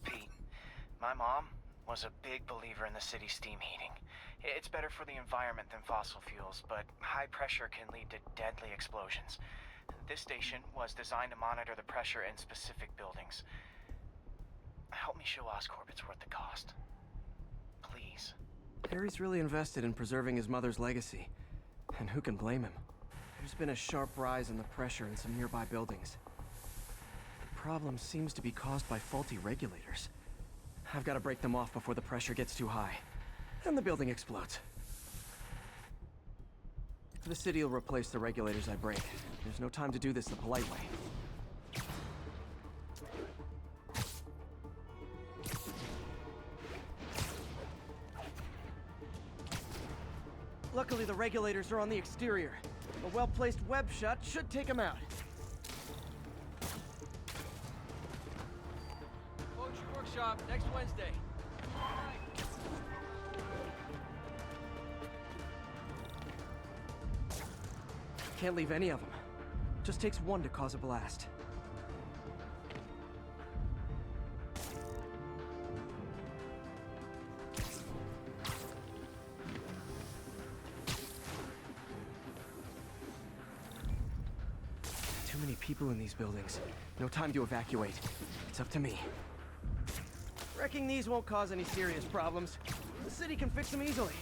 [SPEAKER 6] Pete, my mom was a big believer in the city's steam heating. It's better for the environment than fossil fuels, but high pressure can lead to deadly explosions. This station was designed to monitor the pressure in specific buildings. Help me show Oscorp it's worth the cost. Please.
[SPEAKER 12] Harry's really invested in preserving his mother's legacy. And who can blame him? There's been a sharp rise in the pressure in some nearby buildings. The problem seems to be caused by faulty regulators. I've got to break them off before the pressure gets too high. And the building explodes. The city will replace the regulators I break. There's no time to do this the polite way. Luckily, the regulators are on the exterior. A well-placed web shot should take them out.
[SPEAKER 7] Poetry workshop next Wednesday.
[SPEAKER 12] Can't leave any of them. Just takes one to cause a blast. Too many people in these buildings. No time to evacuate. It's up to me. Wrecking these won't cause any serious problems. The city can fix them easily.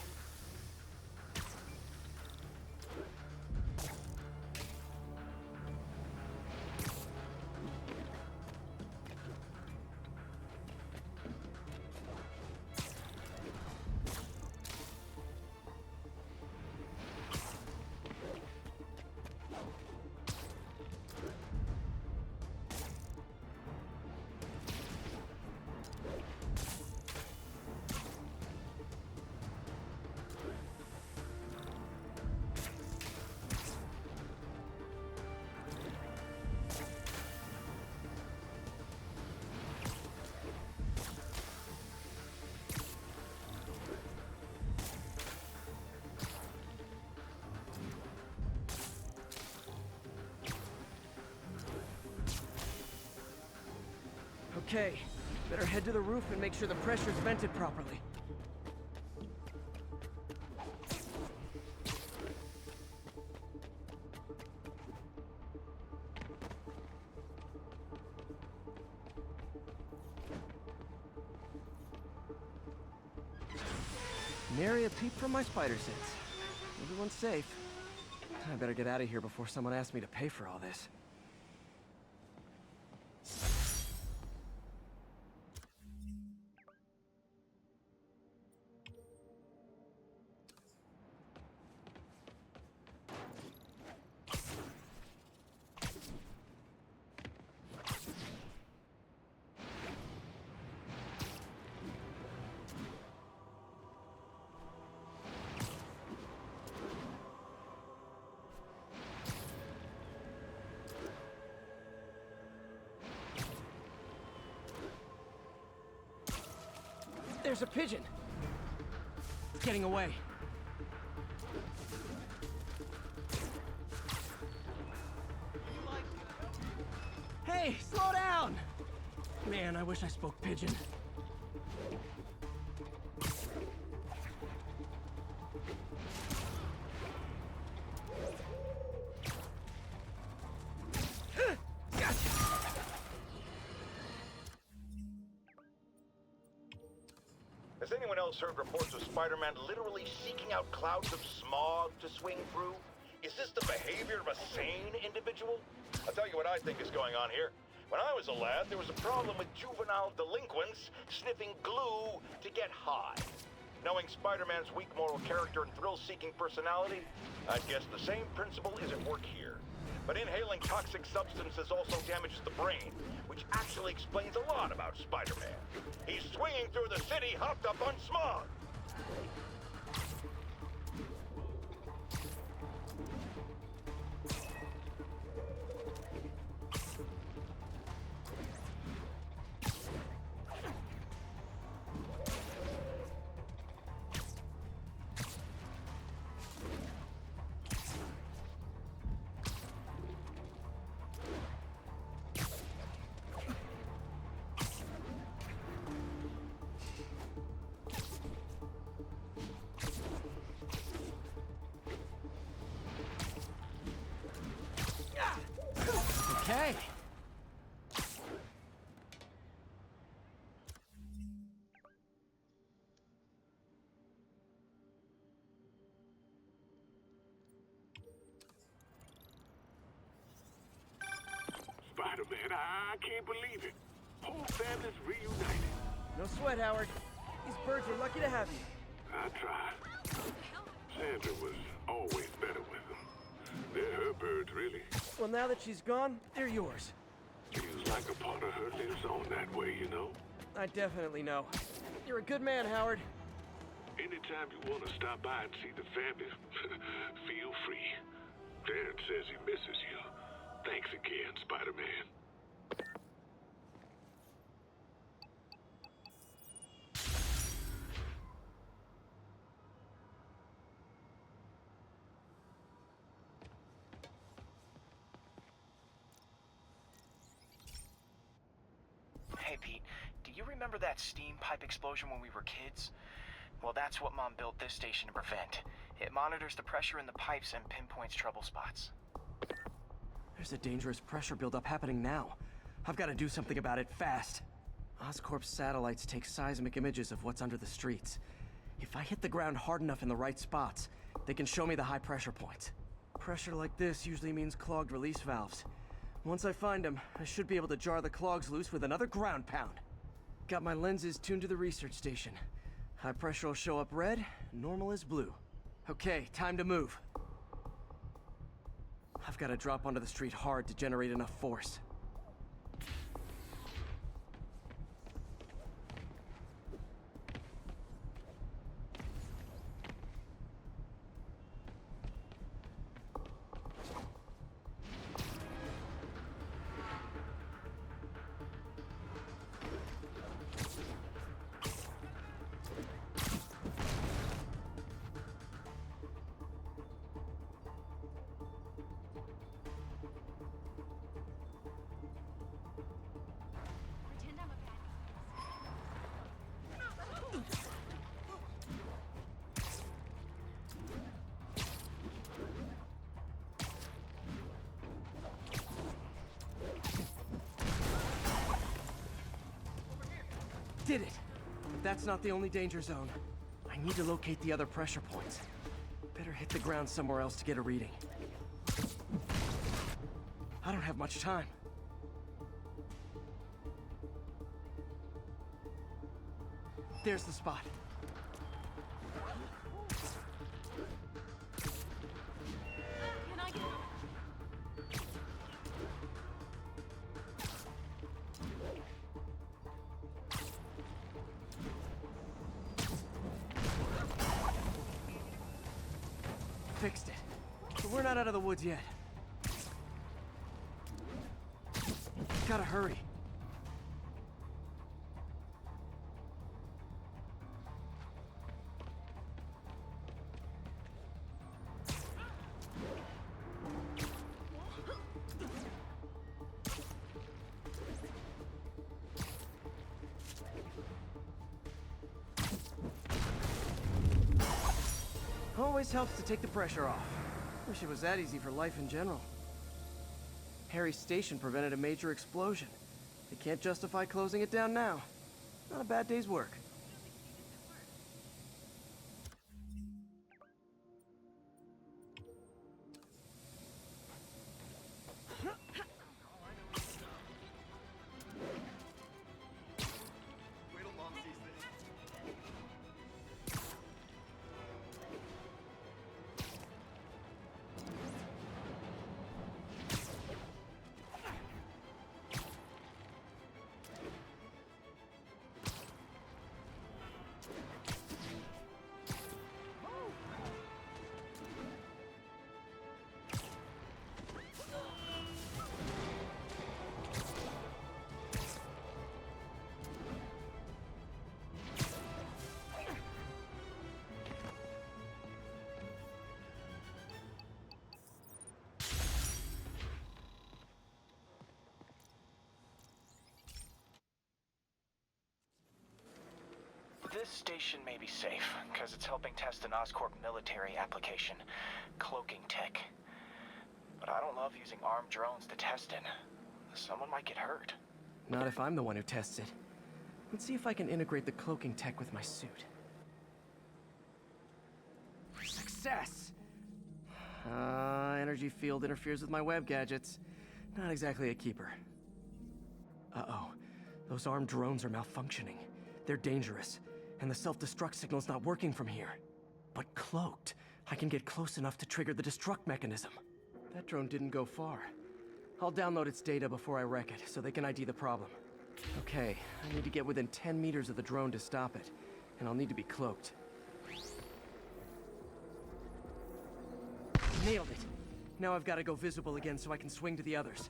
[SPEAKER 12] Okay, better head to the roof and make sure the pressure's vented properly. Nary a peep from my spider sense. Everyone's safe. I better get out of here before someone asks me to pay for all this. There's a pigeon. It's getting away. Hey, slow down! Man, I wish I spoke pigeon.
[SPEAKER 17] Has anyone else heard reports of Spider-Man literally seeking out clouds of smog to swing through? Is this the behavior of a sane individual? I'll tell you what I think is going on here. When I was a lad, there was a problem with juvenile delinquents sniffing glue to get high. Knowing Spider-Man's weak moral character and thrill-seeking personality, I'd guess the same principle is at work here. But inhaling toxic substances also damages the brain, which actually explains a lot about Spider-Man. He's swinging through the city hopped up on smog.
[SPEAKER 11] I can't believe it. Whole family's reunited.
[SPEAKER 12] No sweat, Howard. These birds are lucky to have you.
[SPEAKER 11] I tried. Sandra was always better with them. They're her birds, really.
[SPEAKER 12] Well, now that she's gone, they're yours.
[SPEAKER 11] Feels like a part of her lives on that way, you know?
[SPEAKER 12] I definitely know. You're a good man, Howard.
[SPEAKER 11] Anytime you want to stop by and see the family, feel free. Dan says he misses you. Thanks again, Spider-Man.
[SPEAKER 6] Hey, Pete, do you remember that steam pipe explosion when we were kids? Well, that's what Mom built this station to prevent. It monitors the pressure in the pipes and pinpoints trouble spots.
[SPEAKER 12] There's a dangerous pressure buildup happening now. I've got to do something about it fast. Oscorp's satellites take seismic images of what's under the streets. If I hit the ground hard enough in the right spots, they can show me the high pressure points. Pressure like this usually means clogged release valves. Once I find them, I should be able to jar the clogs loose with another ground pound. Got my lenses tuned to the research station. High pressure will show up red, normal is blue. Okay, time to move. I've got to drop onto the street hard to generate enough force. Did it! But that's not the only danger zone. I need to locate the other pressure points. Better hit the ground somewhere else to get a reading. I don't have much time. There's the spot.
[SPEAKER 3] Can I get...
[SPEAKER 12] Fixed it. But we're not out of the woods yet. Gotta hurry. Always helps to take the pressure off. Wish it was that easy for life in general. Harry's station prevented a major explosion. They can't justify closing it down now. Not a bad day's work.
[SPEAKER 6] This station may be safe, because it's helping test an Oscorp military application, cloaking tech. But I don't love using armed drones to test it. Someone might get hurt.
[SPEAKER 12] Not if I'm the one who tests it. Let's see if I can integrate the cloaking tech with my suit. Success! Energy field interferes with my web gadgets. Not exactly a keeper. Uh-oh. Those armed drones are malfunctioning. They're dangerous, and the self-destruct signal's not working from here. But cloaked, I can get close enough to trigger the destruct mechanism. That drone didn't go far. I'll download its data before I wreck it, so they can ID the problem. Okay, I need to get within 10 meters of the drone to stop it, and I'll need to be cloaked. Nailed it! Now I've got to go visible again so I can swing to the others.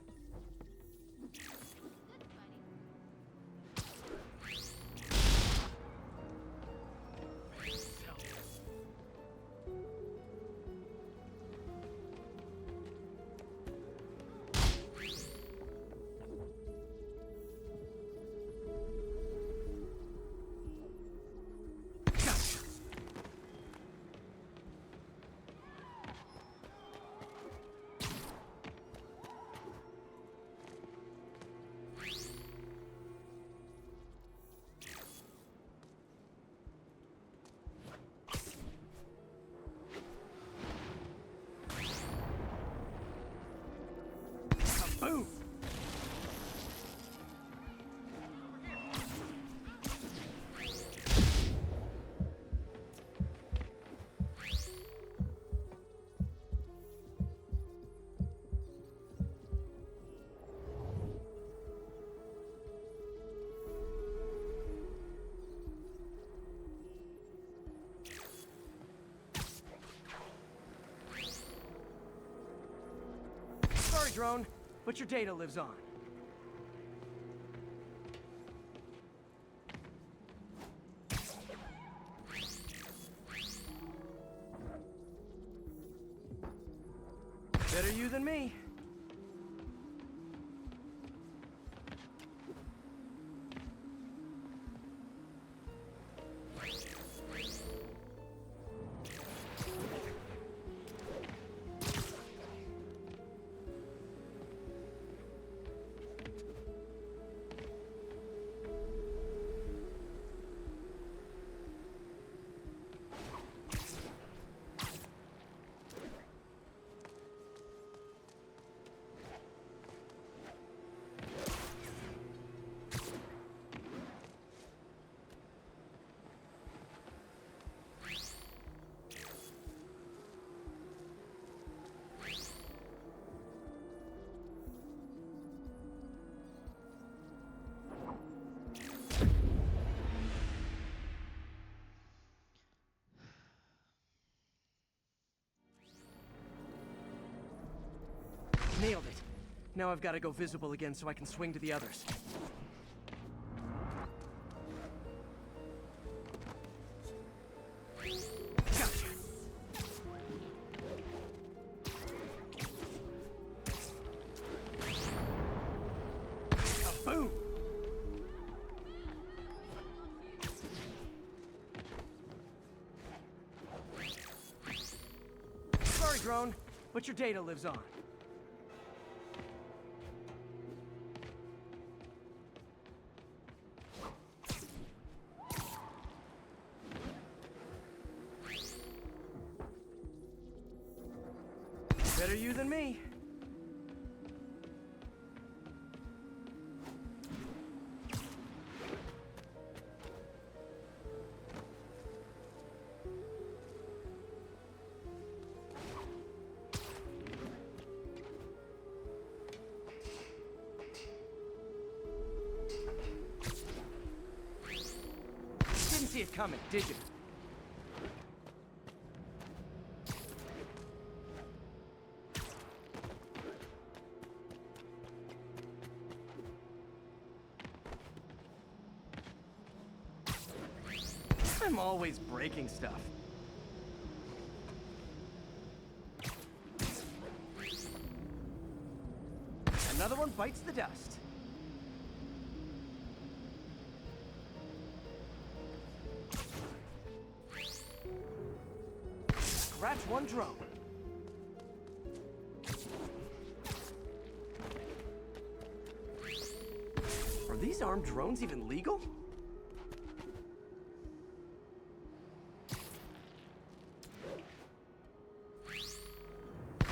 [SPEAKER 12] Boom! Sorry, drone, but your data lives on. Better you than me. Nailed it. Now I've got to go visible again so I can swing to the others. Gotcha. Boom! Sorry, drone, but your data lives on. Better you than me. Didn't see it coming, did you? I'm always breaking stuff. Another one bites the dust. Scratch one drone. Are these armed drones even legal?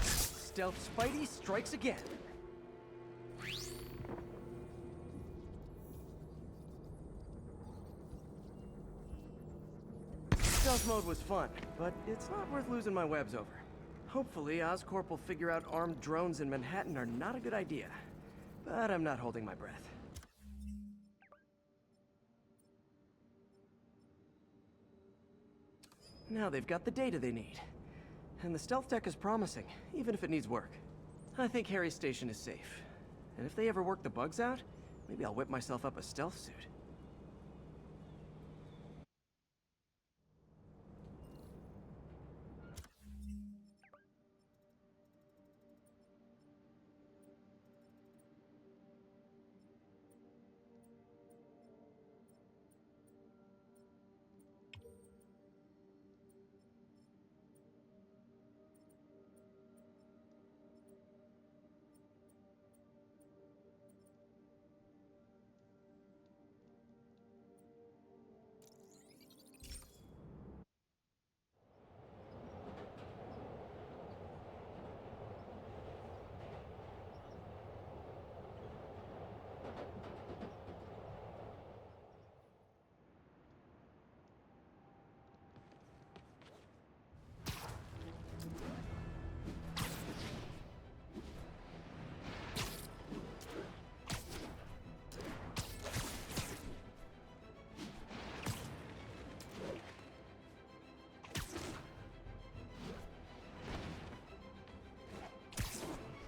[SPEAKER 12] Stealth Spidey strikes again. Stealth mode was fun, but it's not worth losing my webs over. Hopefully, Oscorp will figure out armed drones in Manhattan are not a good idea. But I'm not holding my breath. Now they've got the data they need. And the stealth tech is promising, even if it needs work. I think Harry's station is safe. And if they ever work the bugs out, maybe I'll whip myself up a stealth suit.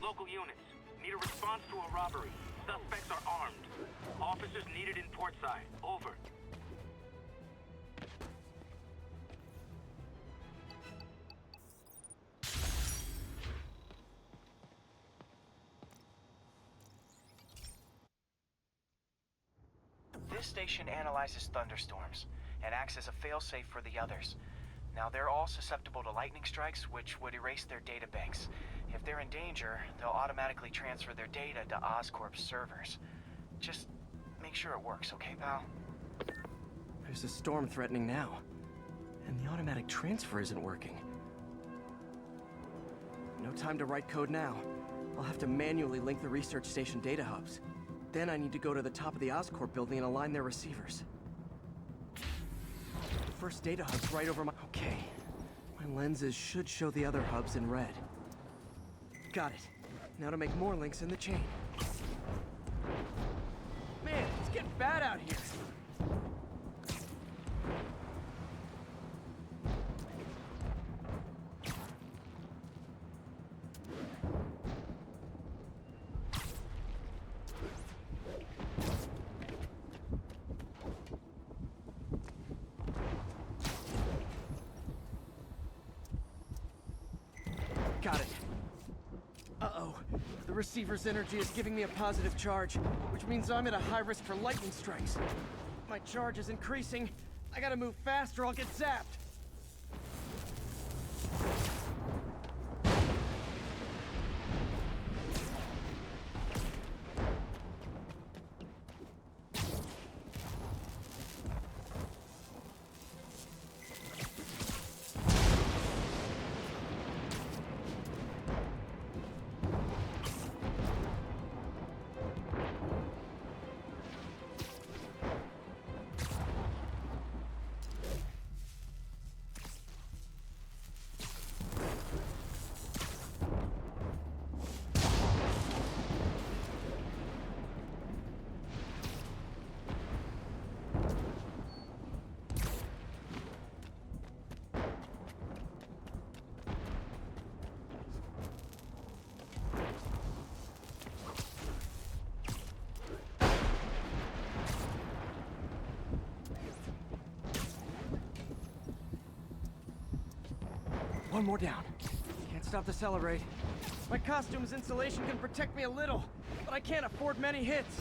[SPEAKER 6] Local units, need a response to a robbery. Suspects are armed. Officers needed in Portside. Over. This station analyzes thunderstorms and acts as a failsafe for the others. Now, they're all susceptible to lightning strikes, which would erase their databanks. If they're in danger, they'll automatically transfer their data to Oscorp's servers. Just make sure it works, okay, pal?
[SPEAKER 12] There's a storm threatening now. And the automatic transfer isn't working. No time to write code now. I'll have to manually link the research station data hubs. Then I need to go to the top of the Oscorp building and align their receivers. The first data hub's right over my... Okay. My lenses should show the other hubs in red. Got it. Now to make more links in the chain. Man, it's getting bad out here. Got it. Uh-oh. The receiver's energy is giving me a positive charge, which means I'm at a high risk for lightning strikes. My charge is increasing. I gotta move fast or I'll get zapped. One more down. Can't stop the accelerate. My costume's insulation can protect me a little, but I can't afford many hits.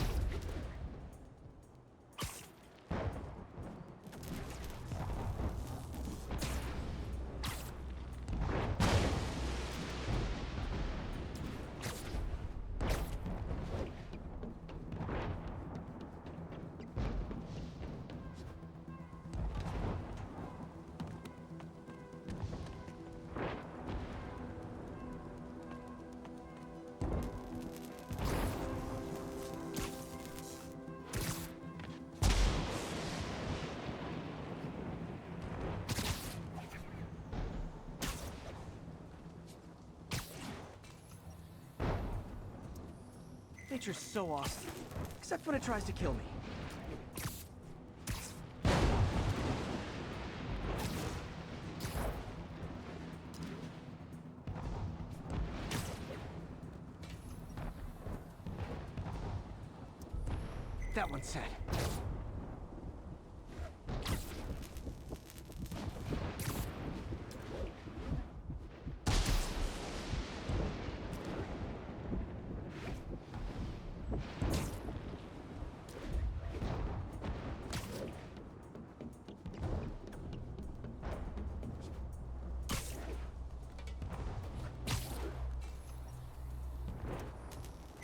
[SPEAKER 12] nature's so awesome. Except when it tries to kill me. That one's set.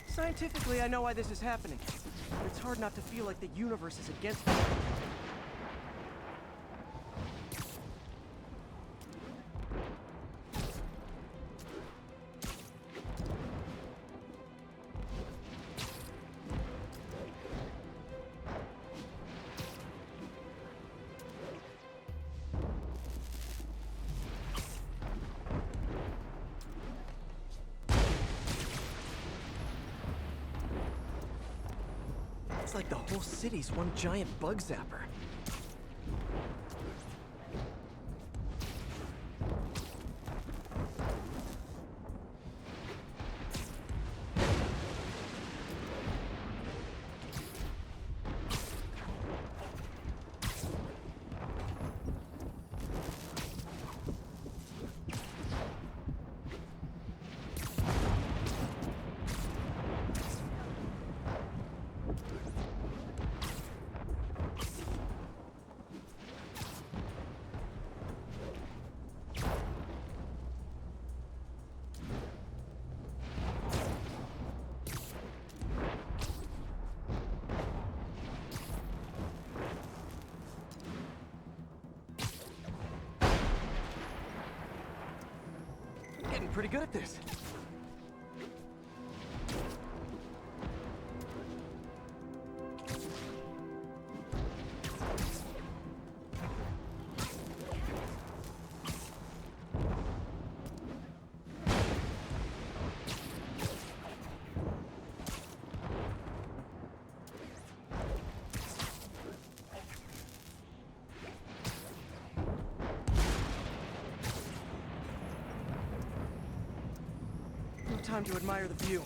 [SPEAKER 12] Scientifically, I know why this is happening. But it's hard not to feel like the universe is against me. It's like the whole city's one giant bug zapper. Getting pretty good at this. No time to admire the view.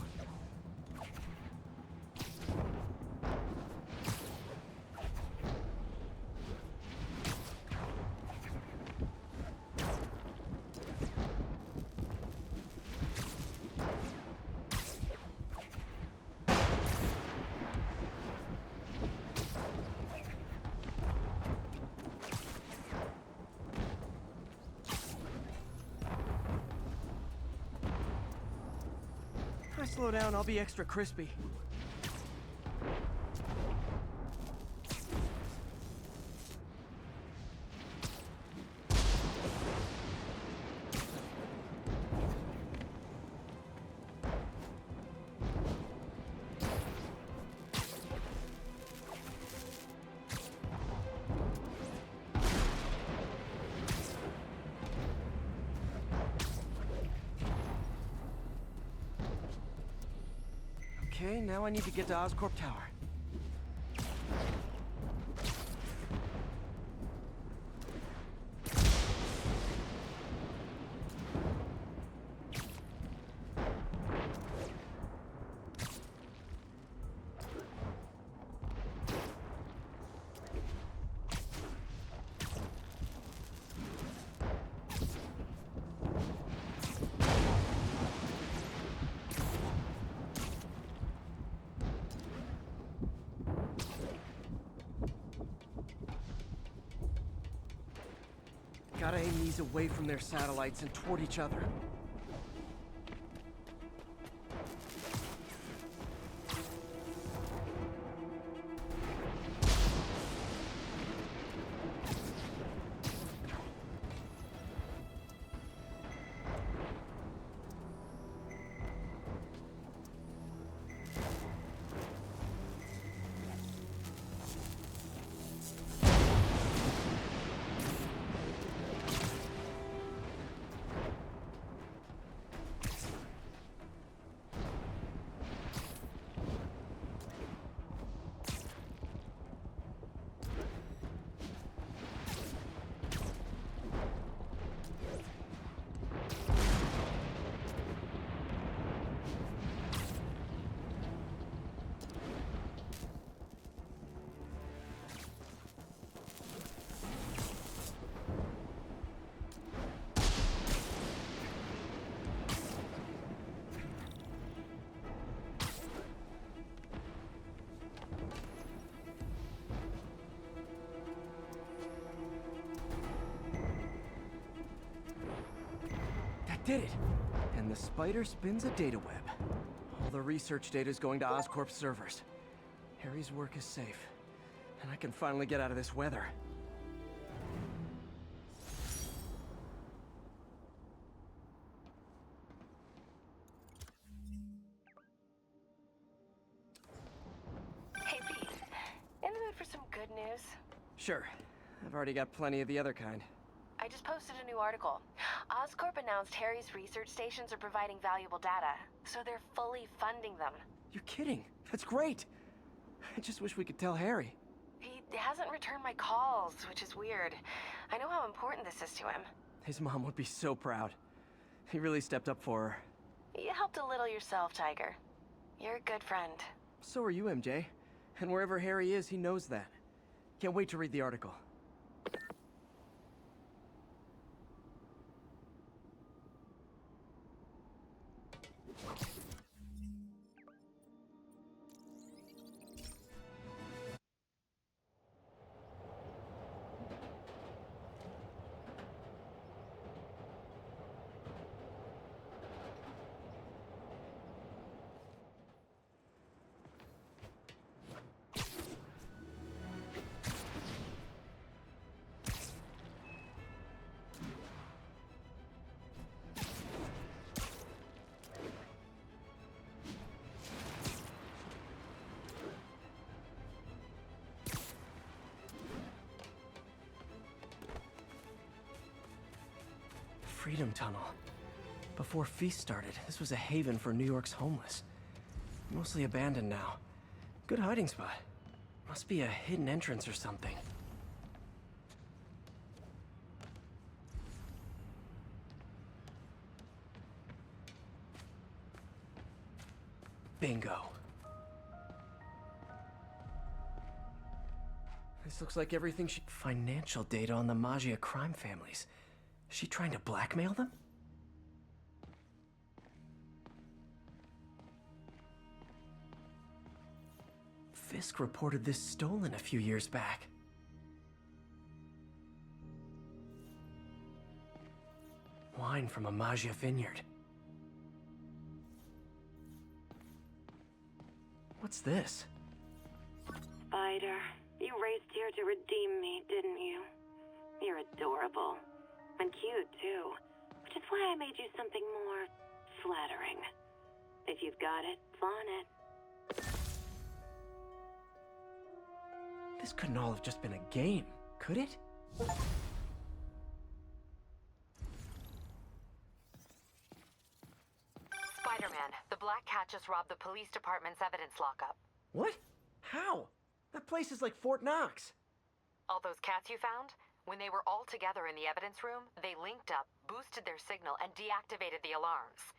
[SPEAKER 12] If I slow down, I'll be extra crispy. Okay, now I need to get to Oscorp Tower. Gotta aim these away from their satellites and toward each other. did it! And the spider spins a data web. All the research data is going to Oscorp's servers. Harry's work is safe, and I can finally get out of this weather.
[SPEAKER 5] Hey, Pete. In the mood for some good news?
[SPEAKER 12] Sure. I've already got plenty of the other kind.
[SPEAKER 5] I just posted a new article. Oscorp announced Harry's research stations are providing valuable data, so they're fully funding them.
[SPEAKER 12] You're kidding. That's great. I just wish we could tell Harry.
[SPEAKER 5] He hasn't returned my calls, which is weird. I know how important this is to him.
[SPEAKER 12] His mom would be so proud. He really stepped up for her.
[SPEAKER 5] You helped a little yourself, Tiger. You're a good friend.
[SPEAKER 12] So are you, MJ. And wherever Harry is, he knows that. Can't wait to read the article. Freedom Tunnel. Before Feast started, this was a haven for New York's homeless. Mostly abandoned now. Good hiding spot. Must be a hidden entrance or something. Bingo. This looks like everything she... Financial data on the Maggia crime families. Is she trying to blackmail them? Fisk reported this stolen a few years back. Wine from a Maggia vineyard. What's this?
[SPEAKER 14] Spider, you raced here to redeem me, didn't you? You're adorable. And cute, too. Which is why I made you something more flattering. If you've got it, flaunt it.
[SPEAKER 12] This couldn't all have just been a game, could it?
[SPEAKER 5] Spider-Man, the Black Cat just robbed the police department's evidence lockup.
[SPEAKER 12] What? How? That place is like Fort Knox.
[SPEAKER 5] All those cats you found? When they were all together in the evidence room, they linked up, boosted their signal, and deactivated the alarms.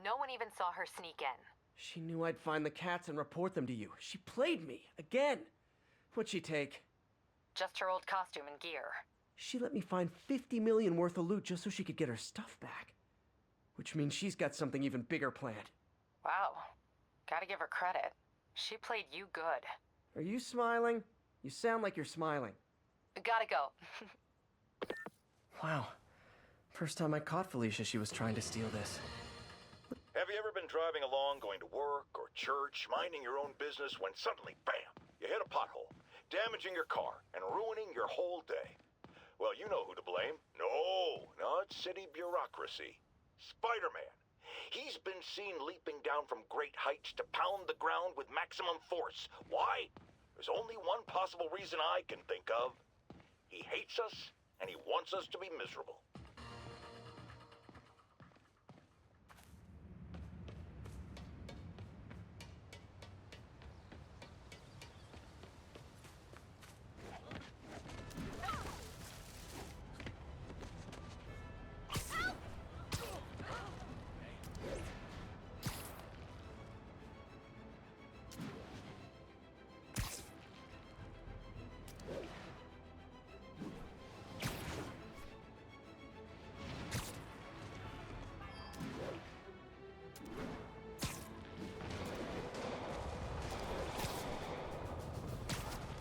[SPEAKER 5] No one even saw her sneak in.
[SPEAKER 12] She knew I'd find the cats and report them to you. She played me, again. What'd she take?
[SPEAKER 5] Just her old costume and gear.
[SPEAKER 12] She let me find 50 million worth of loot just so she could get her stuff back. Which means she's got something even bigger planned.
[SPEAKER 5] Wow. Gotta give her credit. She played you good.
[SPEAKER 12] Are you smiling? You sound like you're smiling.
[SPEAKER 5] Gotta go.
[SPEAKER 12] Wow. First time I caught Felicia, she was trying to steal this.
[SPEAKER 17] Have you ever been driving along, going to work or church, minding your own business, when suddenly, bam, you hit a pothole, damaging your car and ruining your whole day? Well, you know who to blame. No, not city bureaucracy. Spider-Man. He's been seen leaping down from great heights to pound the ground with maximum force. Why? There's only one possible reason I can think of. He hates us, and he wants us to be miserable.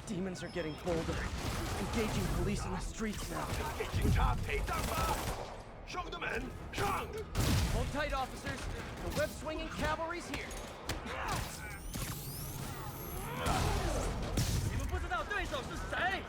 [SPEAKER 12] Demons are getting bolder. Engaging police in the streets now.
[SPEAKER 15] Engaging top,
[SPEAKER 11] 兄弟们，上！
[SPEAKER 1] Hold tight, officers. The web-swinging cavalry's here.
[SPEAKER 7] 你们不知道对手是谁？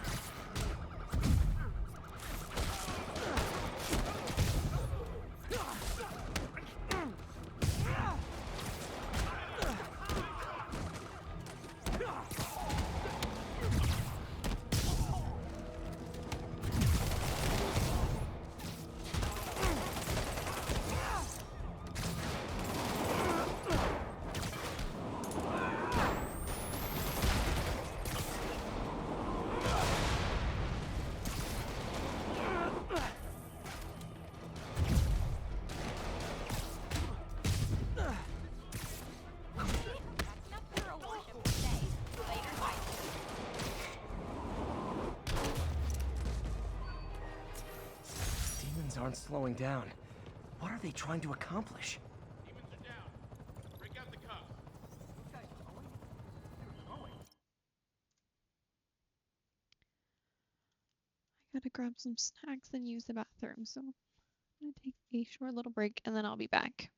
[SPEAKER 12] Demons aren't slowing down. What are they trying to accomplish?
[SPEAKER 15] Demons are down. Break out the cuffs.
[SPEAKER 13] I gotta grab some snacks and use the bathroom, so I'm gonna take a short little break and then I'll be back.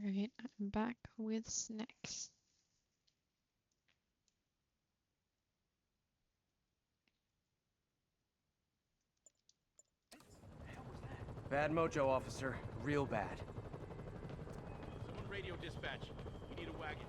[SPEAKER 13] Alright, I'm back with snacks.
[SPEAKER 12] Bad mojo, officer. Real bad.
[SPEAKER 7] Someone radio dispatch. We need a wagon.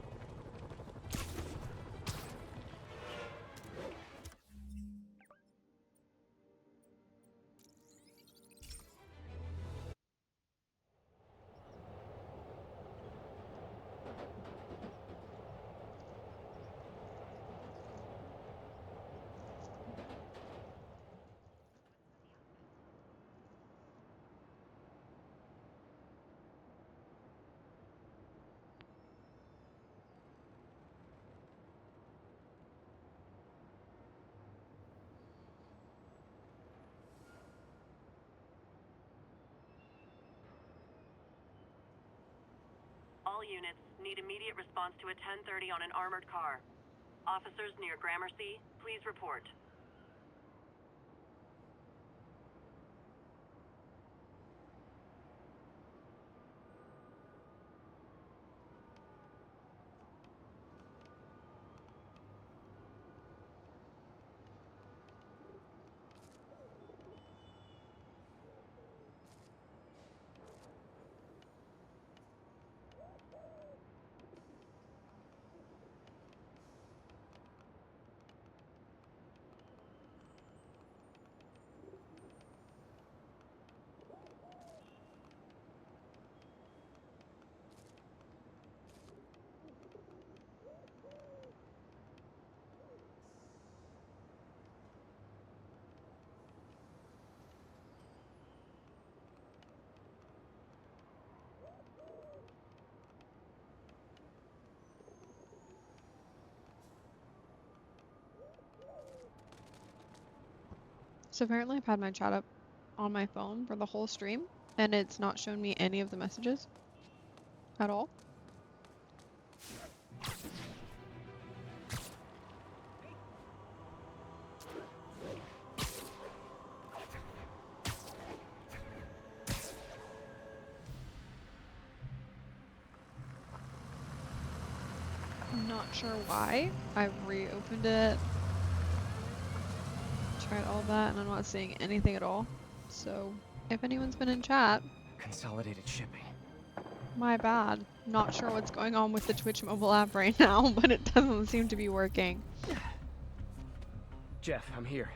[SPEAKER 4] All units need immediate response to a 10:30 on an armored car. Officers near Gramercy, please report.
[SPEAKER 13] So apparently I've had my chat up on my phone for the whole stream, and it's not shown me any of the messages at all. I'm not sure why. I've reopened it, tried all that, and I'm not seeing anything at all. So if anyone's been in chat,
[SPEAKER 12] Consolidated shipping.
[SPEAKER 13] my bad. Not sure what's going on with the Twitch mobile app right now, but it doesn't seem to be working.
[SPEAKER 12] Jeff, I'm here.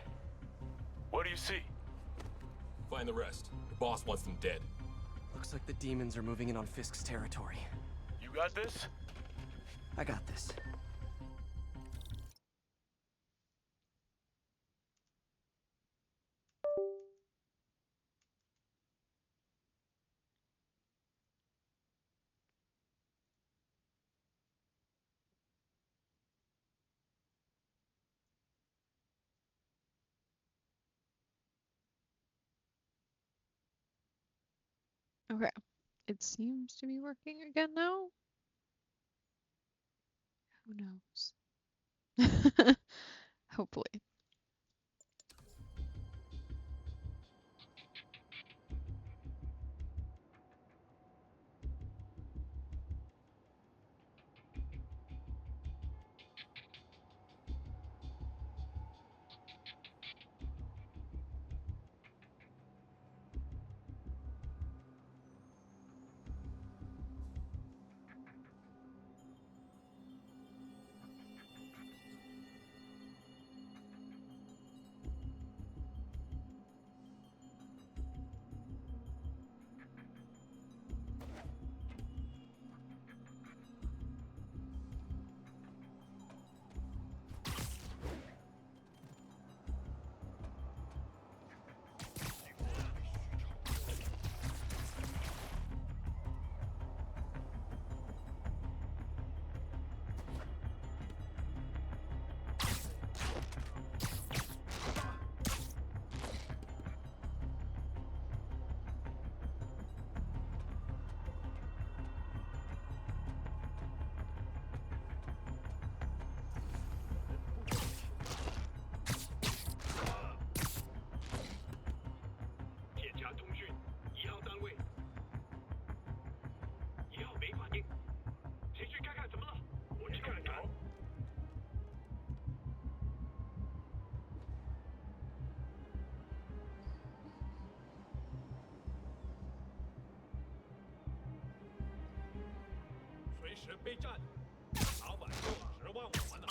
[SPEAKER 2] What do you see?
[SPEAKER 19] Find the rest. The boss wants them dead.
[SPEAKER 12] Looks like the demons are moving in on Fisk's territory.
[SPEAKER 2] You got this?
[SPEAKER 12] I got this.
[SPEAKER 13] Okay. It seems to be working again now. Who knows? Hopefully.
[SPEAKER 15] 随时备战。老板就指望我们呢。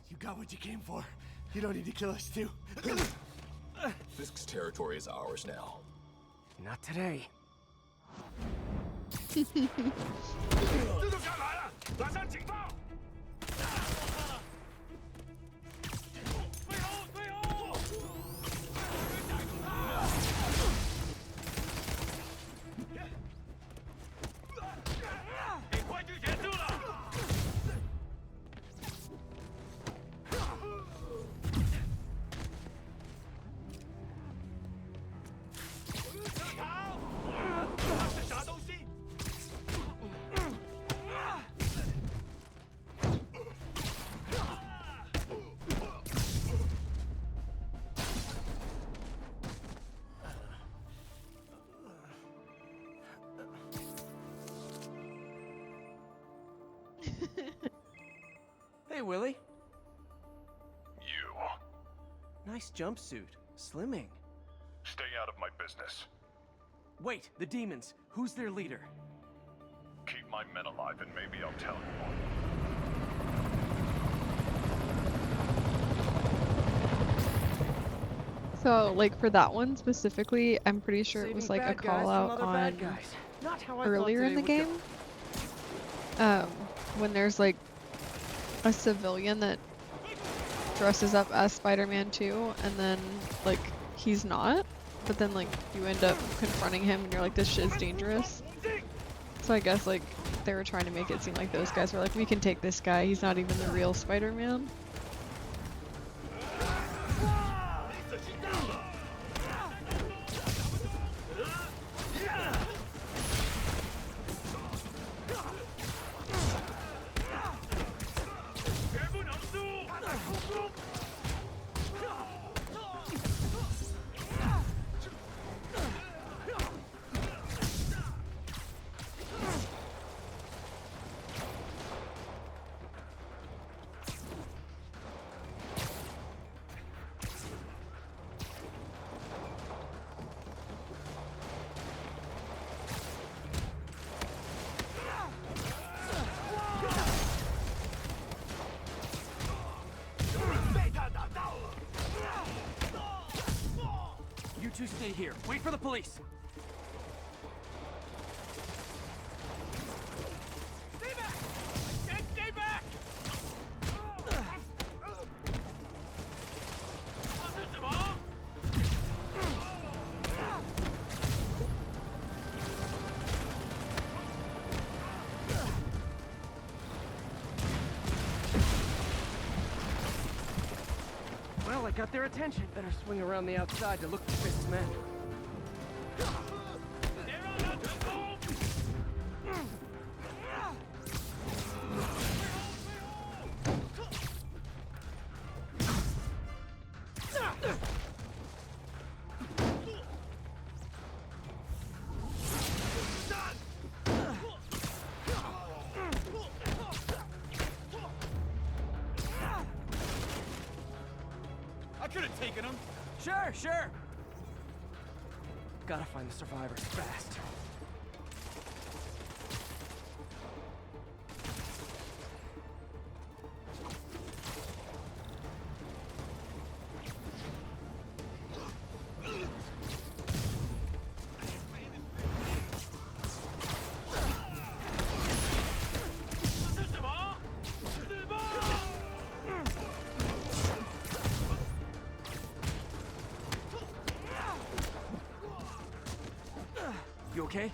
[SPEAKER 12] You got what you came for. You don't need to kill us too.
[SPEAKER 19] Fisk's territory is ours now.
[SPEAKER 12] Not today.
[SPEAKER 15] 蜘蛛侠来了，马上警报！退后，退后！逮住他！给快去填住了！逃！那是啥东西？
[SPEAKER 12] Hey, Willie.
[SPEAKER 11] You.
[SPEAKER 12] Nice jumpsuit. Slimming.
[SPEAKER 11] Stay out of my business.
[SPEAKER 12] Wait, the demons. Who's their leader?
[SPEAKER 11] Keep my men alive and maybe I'll tell you.
[SPEAKER 13] So, like, for that one specifically, I'm pretty sure it was like a
[SPEAKER 12] Saving bad guys
[SPEAKER 13] call
[SPEAKER 12] from
[SPEAKER 13] out
[SPEAKER 12] other
[SPEAKER 13] on
[SPEAKER 12] bad guys. Not how I thought
[SPEAKER 13] earlier in
[SPEAKER 12] today
[SPEAKER 13] the
[SPEAKER 12] would
[SPEAKER 13] game.
[SPEAKER 12] go.
[SPEAKER 13] When there's like a civilian that dresses up as Spider-Man 2, and then like he's not, but then like you end up confronting him and you're like, this shit's dangerous. So I guess like they were trying to make it seem like those guys were like, we can take this guy, he's not even the real Spider-Man.
[SPEAKER 12] You two stay here. Wait for the police.
[SPEAKER 15] Stay back! I said stay back!
[SPEAKER 12] Well, I got their attention. Better swing around the outside to look for Fisk's men.
[SPEAKER 15] I could have taken him.
[SPEAKER 12] Sure. Gotta find the survivors fast. You okay?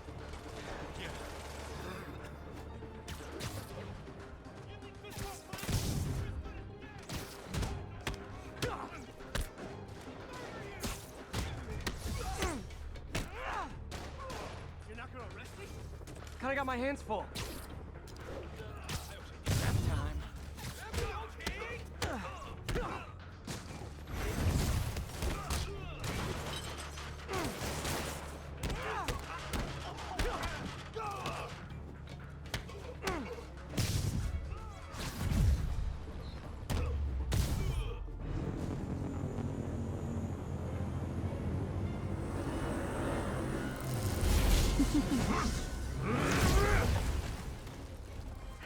[SPEAKER 12] got my hands full.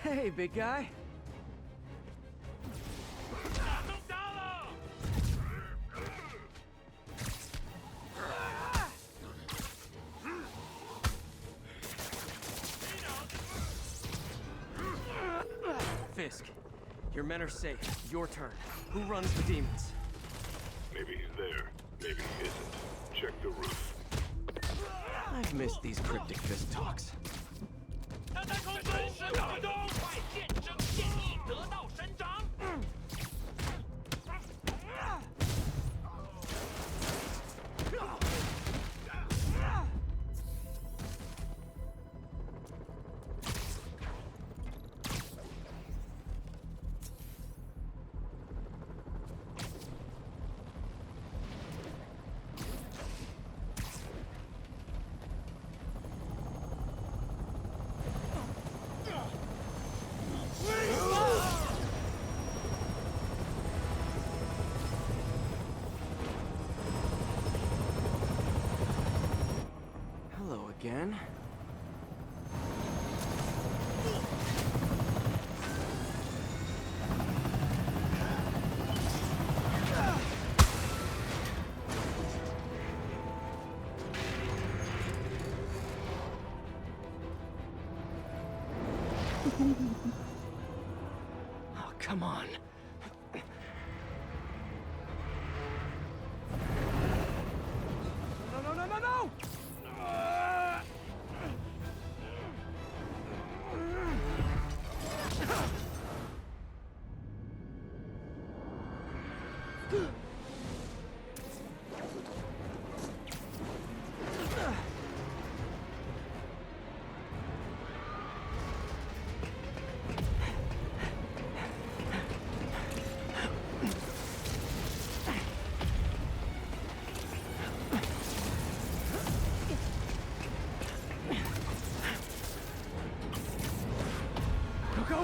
[SPEAKER 12] Hey, big guy. Fisk, your men are safe. Your turn. Who runs the demons?
[SPEAKER 11] Maybe he's there. Maybe he isn't. Check the roof.
[SPEAKER 12] I've missed these cryptic Fisk talks.
[SPEAKER 15] 他在空中神不动，快见证建议得到伸张。
[SPEAKER 12] Hello again. Oh, come on. No, no, no, no, no! Go!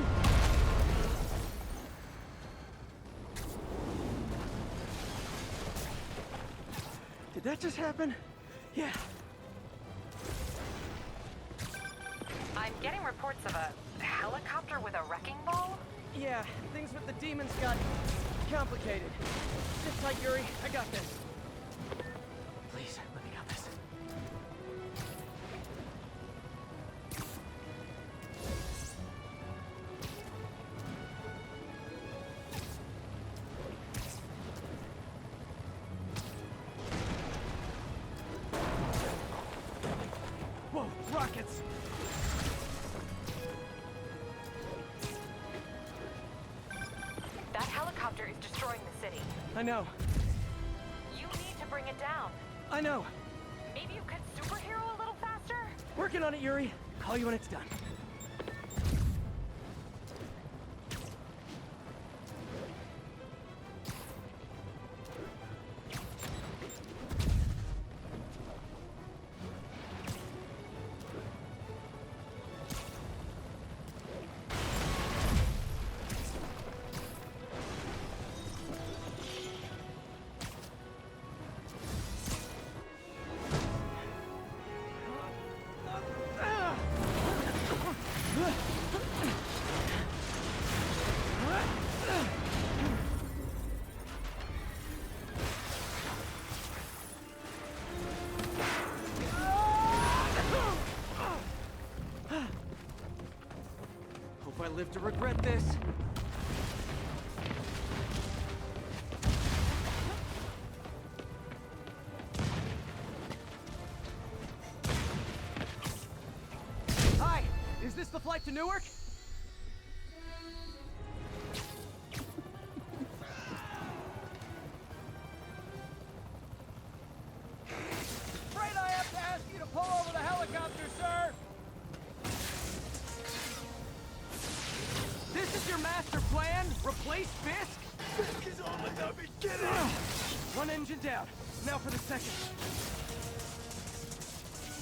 [SPEAKER 12] Did that just happen? Yeah.
[SPEAKER 5] I'm getting reports of a helicopter with a wrecking ball?
[SPEAKER 12] Yeah, things with the demons got complicated. Sit tight, Yuri. I got this. Please, let me got this. Whoa, rockets!
[SPEAKER 5] That helicopter is destroying the city.
[SPEAKER 12] I know.
[SPEAKER 5] You need to bring it down.
[SPEAKER 12] I know.
[SPEAKER 5] Maybe you could superhero a little faster?
[SPEAKER 12] Working on it, Yuri. Call you when it's done. Hope I live to regret this. Hi, is this the flight to Newark?
[SPEAKER 1] Afraid I have to ask you to pull over the helicopter, sir. master plan? Replace Fisk?
[SPEAKER 15] Fisk is all without me getting.
[SPEAKER 1] One engine down. Now for the second.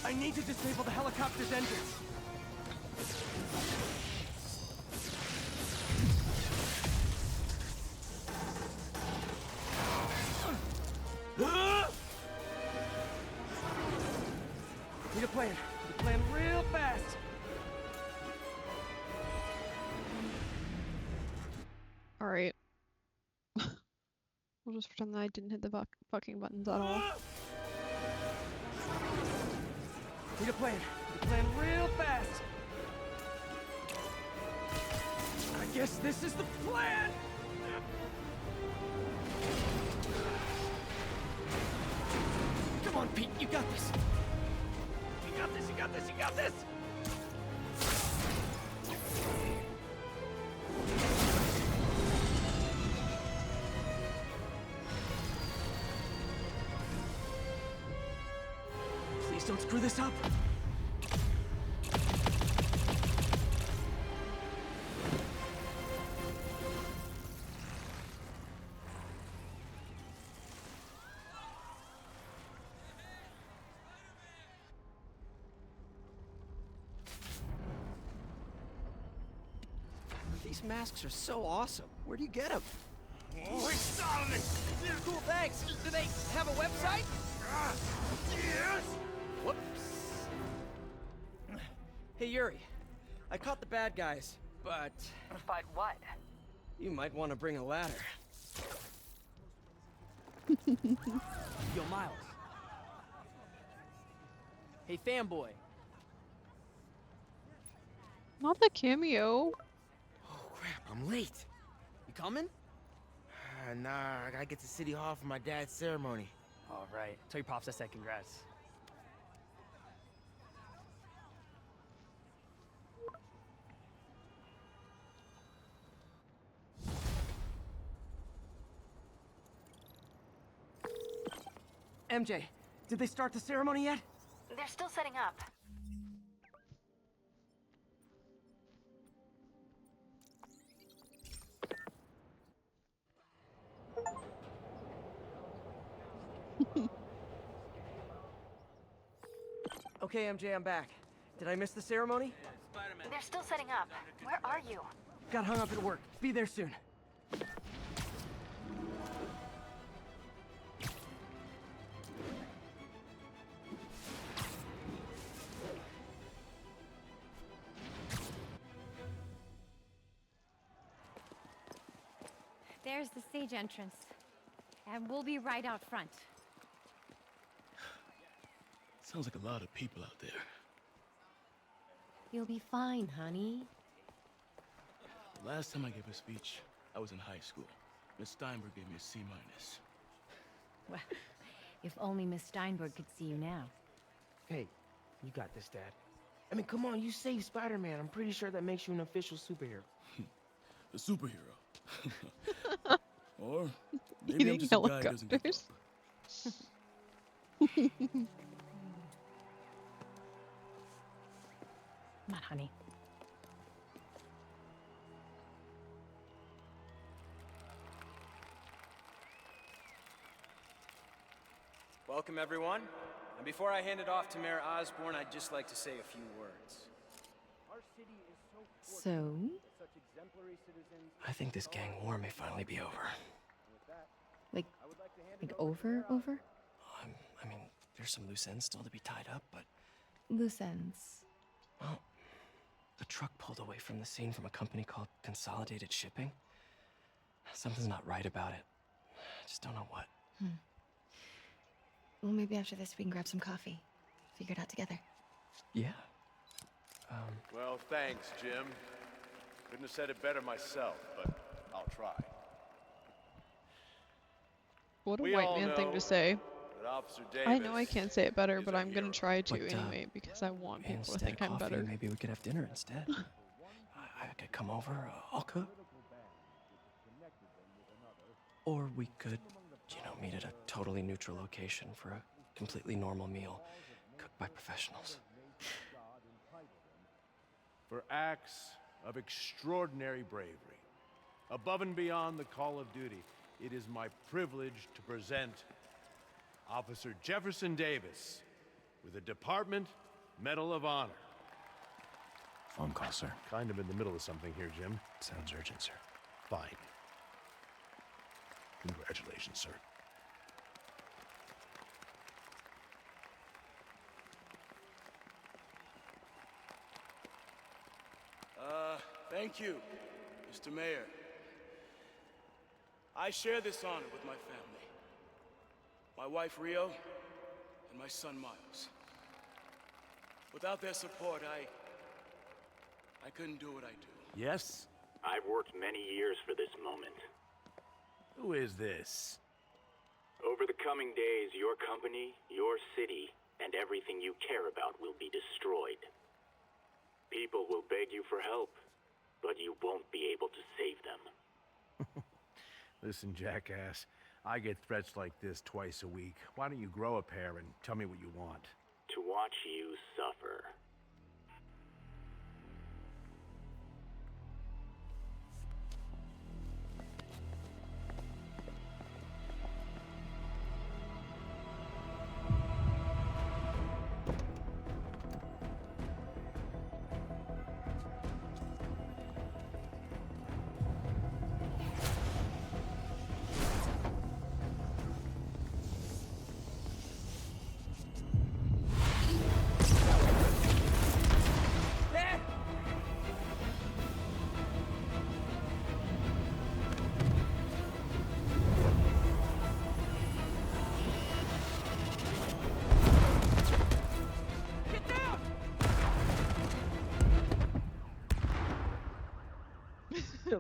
[SPEAKER 1] I need to disable the helicopter's engines. Need a plan. Need a plan real fast.
[SPEAKER 13] Alright. We'll just pretend that I didn't hit the fucking buttons at all.
[SPEAKER 1] Need a plan. Need a plan real fast. I guess this is the plan. Come on, Pete. You got this. You got this. You got this. You got this. Please don't screw this up.
[SPEAKER 12] These masks are so awesome. Where do you get them?
[SPEAKER 1] Oh, it's solid. Cool, thanks. Do they have a website? Yes. Whoops. Hey, Yuri. I caught the bad guys, but...
[SPEAKER 5] But what?
[SPEAKER 12] You might want to bring a ladder.
[SPEAKER 1] Yo, Miles. Hey, fanboy.
[SPEAKER 13] Not the cameo.
[SPEAKER 16] Oh, crap, I'm late. You coming? Nah, I gotta get to City Hall for my dad's ceremony.
[SPEAKER 1] All right. Tell your pops I said congrats. MJ, did they start the ceremony yet?
[SPEAKER 5] They're still setting up.
[SPEAKER 1] Okay, MJ, I'm back. Did I miss the ceremony?
[SPEAKER 5] They're still setting up. Where are you?
[SPEAKER 1] Got hung up at work. Be there soon.
[SPEAKER 3] There's the stage entrance. And we'll be right out front.
[SPEAKER 10] Sounds like a lot of people out there.
[SPEAKER 20] You'll be fine, honey.
[SPEAKER 10] The last time I gave a speech, I was in high school. Miss Steinberg gave me a C-.
[SPEAKER 20] Well, if only Miss Steinberg could see you now.
[SPEAKER 16] Hey, you got this, Dad. I mean, come on, you saved Spider-Man. I'm pretty sure that makes you an official superhero.
[SPEAKER 10] A superhero. Or maybe I'm
[SPEAKER 13] Eating
[SPEAKER 10] just a guy who doesn't give
[SPEAKER 13] helicopters.
[SPEAKER 20] Come on, honey.
[SPEAKER 23] Welcome, everyone. And before I hand it off to Mayor Osborne, I'd just like to say a few words.
[SPEAKER 20] So?
[SPEAKER 12] I think this gang war may finally be over.
[SPEAKER 20] Like over?
[SPEAKER 12] I mean, there's some loose ends still to be tied up, but...
[SPEAKER 20] Loose ends.
[SPEAKER 12] Well, the truck pulled away from the scene from a company called Consolidated Shipping. Something's not right about it. I just don't know what.
[SPEAKER 20] Well, maybe after this we can grab some coffee. Figure it out together.
[SPEAKER 12] Yeah.
[SPEAKER 2] Well, thanks, Jim. Couldn't have said it better myself, but I'll try.
[SPEAKER 13] What a
[SPEAKER 2] We
[SPEAKER 13] white
[SPEAKER 2] all
[SPEAKER 13] man thing
[SPEAKER 2] know
[SPEAKER 13] to say.
[SPEAKER 2] that Officer Davis
[SPEAKER 13] I know I can't say it better, but I'm gonna try to
[SPEAKER 12] But,
[SPEAKER 13] anyway because I want people to
[SPEAKER 12] Instead
[SPEAKER 13] think
[SPEAKER 12] of
[SPEAKER 13] I'm
[SPEAKER 12] coffee,
[SPEAKER 13] better.
[SPEAKER 12] maybe we could have dinner instead. I could come over, I'll cook. Or we could, meet at a totally neutral location for a completely normal meal, cooked by professionals.
[SPEAKER 2] for acts of extraordinary bravery. Above and beyond the call of duty, it is my privilege to present Officer Jefferson Davis with the Department Medal of Honor.
[SPEAKER 8] Phone call, sir.
[SPEAKER 2] Kind of in the middle of something here, Jim.
[SPEAKER 8] Sounds urgent, sir.
[SPEAKER 2] Fine. Congratulations, sir.
[SPEAKER 10] Thank you, Mr. Mayor. I share this honor with my family. My wife, Rio, and my son, Miles. Without their support, I couldn't do what I do.
[SPEAKER 2] Yes?
[SPEAKER 18] I've worked many years for this moment.
[SPEAKER 2] Who is this?
[SPEAKER 18] Over the coming days, your company, your city, and everything you care about will be destroyed. People will beg you for help, but you won't be able to save them.
[SPEAKER 2] Listen, jackass, I get threats like this twice a week. Why don't you grow a pair and tell me what you want?
[SPEAKER 18] To watch you suffer.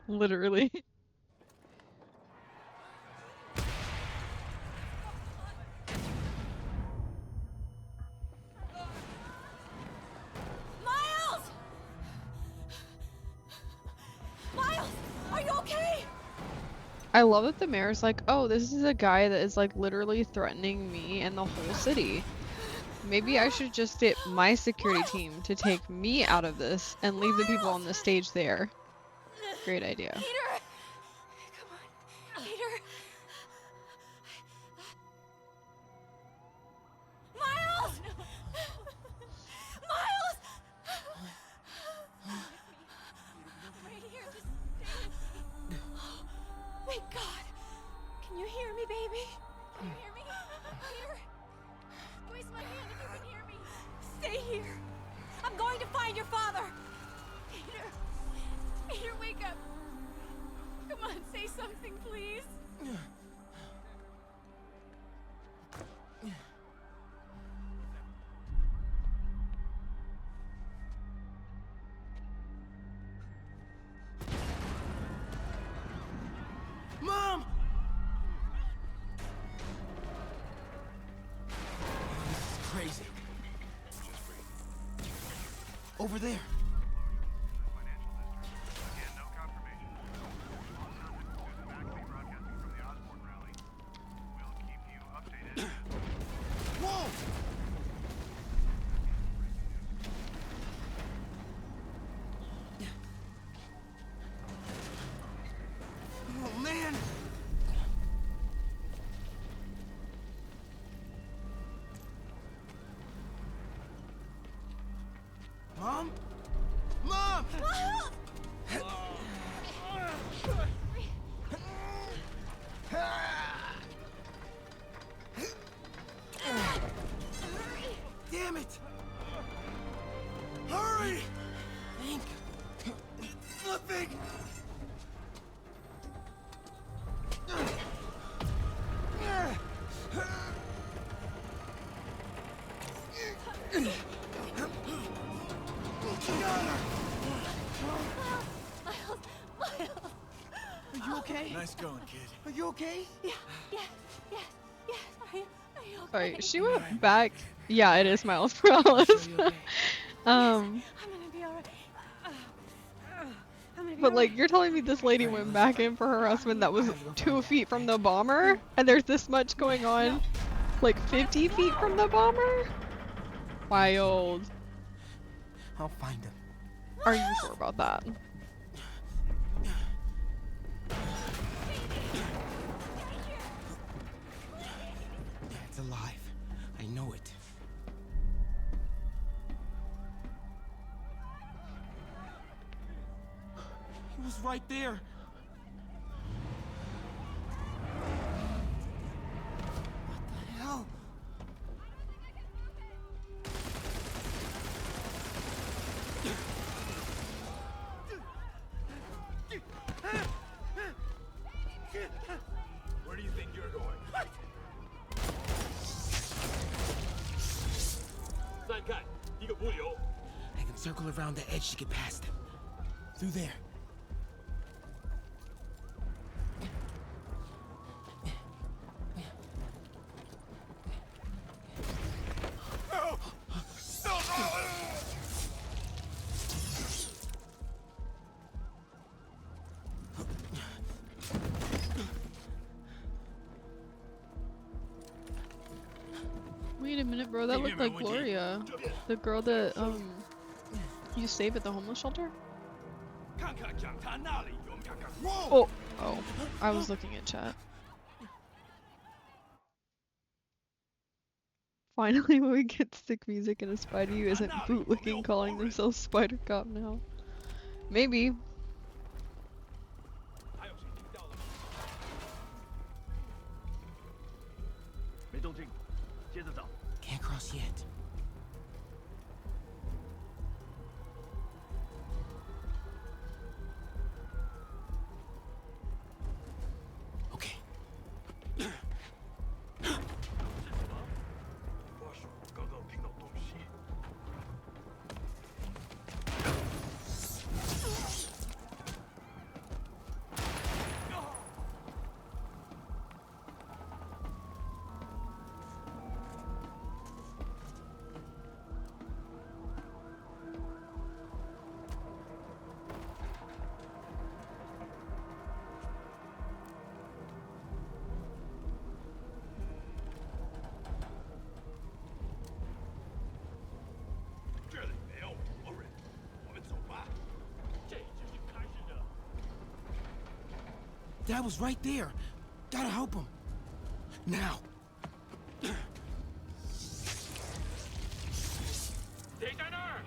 [SPEAKER 13] Literally.
[SPEAKER 9] Miles! Miles, are you okay?
[SPEAKER 13] I love that the mayor's like, oh, this is a guy that is like literally threatening me and the whole city. Maybe I should just get my security team to take me out of this and leave the people on the stage there. Great idea.
[SPEAKER 9] Peter! Come on, Peter! Miles! Miles! Right here, just stay with me. Thank God. Can you hear me, baby? Can you hear me? Peter? Squeeze my hand if you can hear me. Stay here. I'm going to find your father. Peter. Peter, wake up. Come on, say something, please.
[SPEAKER 16] Mom! This is crazy. Over there. Whoa! Oh, man! Mom? Mom! Damn it! Hurry! Think. Flipping!
[SPEAKER 9] Are you okay?
[SPEAKER 16] Nice going, kid.
[SPEAKER 9] Are you okay? Yeah, yes. Are you okay?
[SPEAKER 13] Sorry, she went back. Yeah, it is Miles Morales.
[SPEAKER 9] I'm gonna be alright.
[SPEAKER 13] But like, you're telling me this lady went back in for her husband that was 2 feet from the bomber, and there's this much going on, like 50 feet from the bomber? Wild.
[SPEAKER 16] I'll find him.
[SPEAKER 13] Are you sure about that?
[SPEAKER 16] was right there. What the hell?
[SPEAKER 15] Where do you think you're going? What?
[SPEAKER 16] 散开，一个不留。I can circle around the edge to get past them. Through there.
[SPEAKER 13] Wait a minute, bro. That looked like Gloria. The girl that, you save at the homeless shelter? Oh! Oh. I was looking at chat. Finally, when we get sick music and a Spidey who isn't bootlicking calling themselves Spider Cop now. Maybe.
[SPEAKER 16] Can't cross yet. Okay.
[SPEAKER 15] 刚刚听到东西。这里没有活人，我们走吧。这就是开始的。
[SPEAKER 16] Dad was right there. Gotta help him. Now.
[SPEAKER 15] 谁在那儿？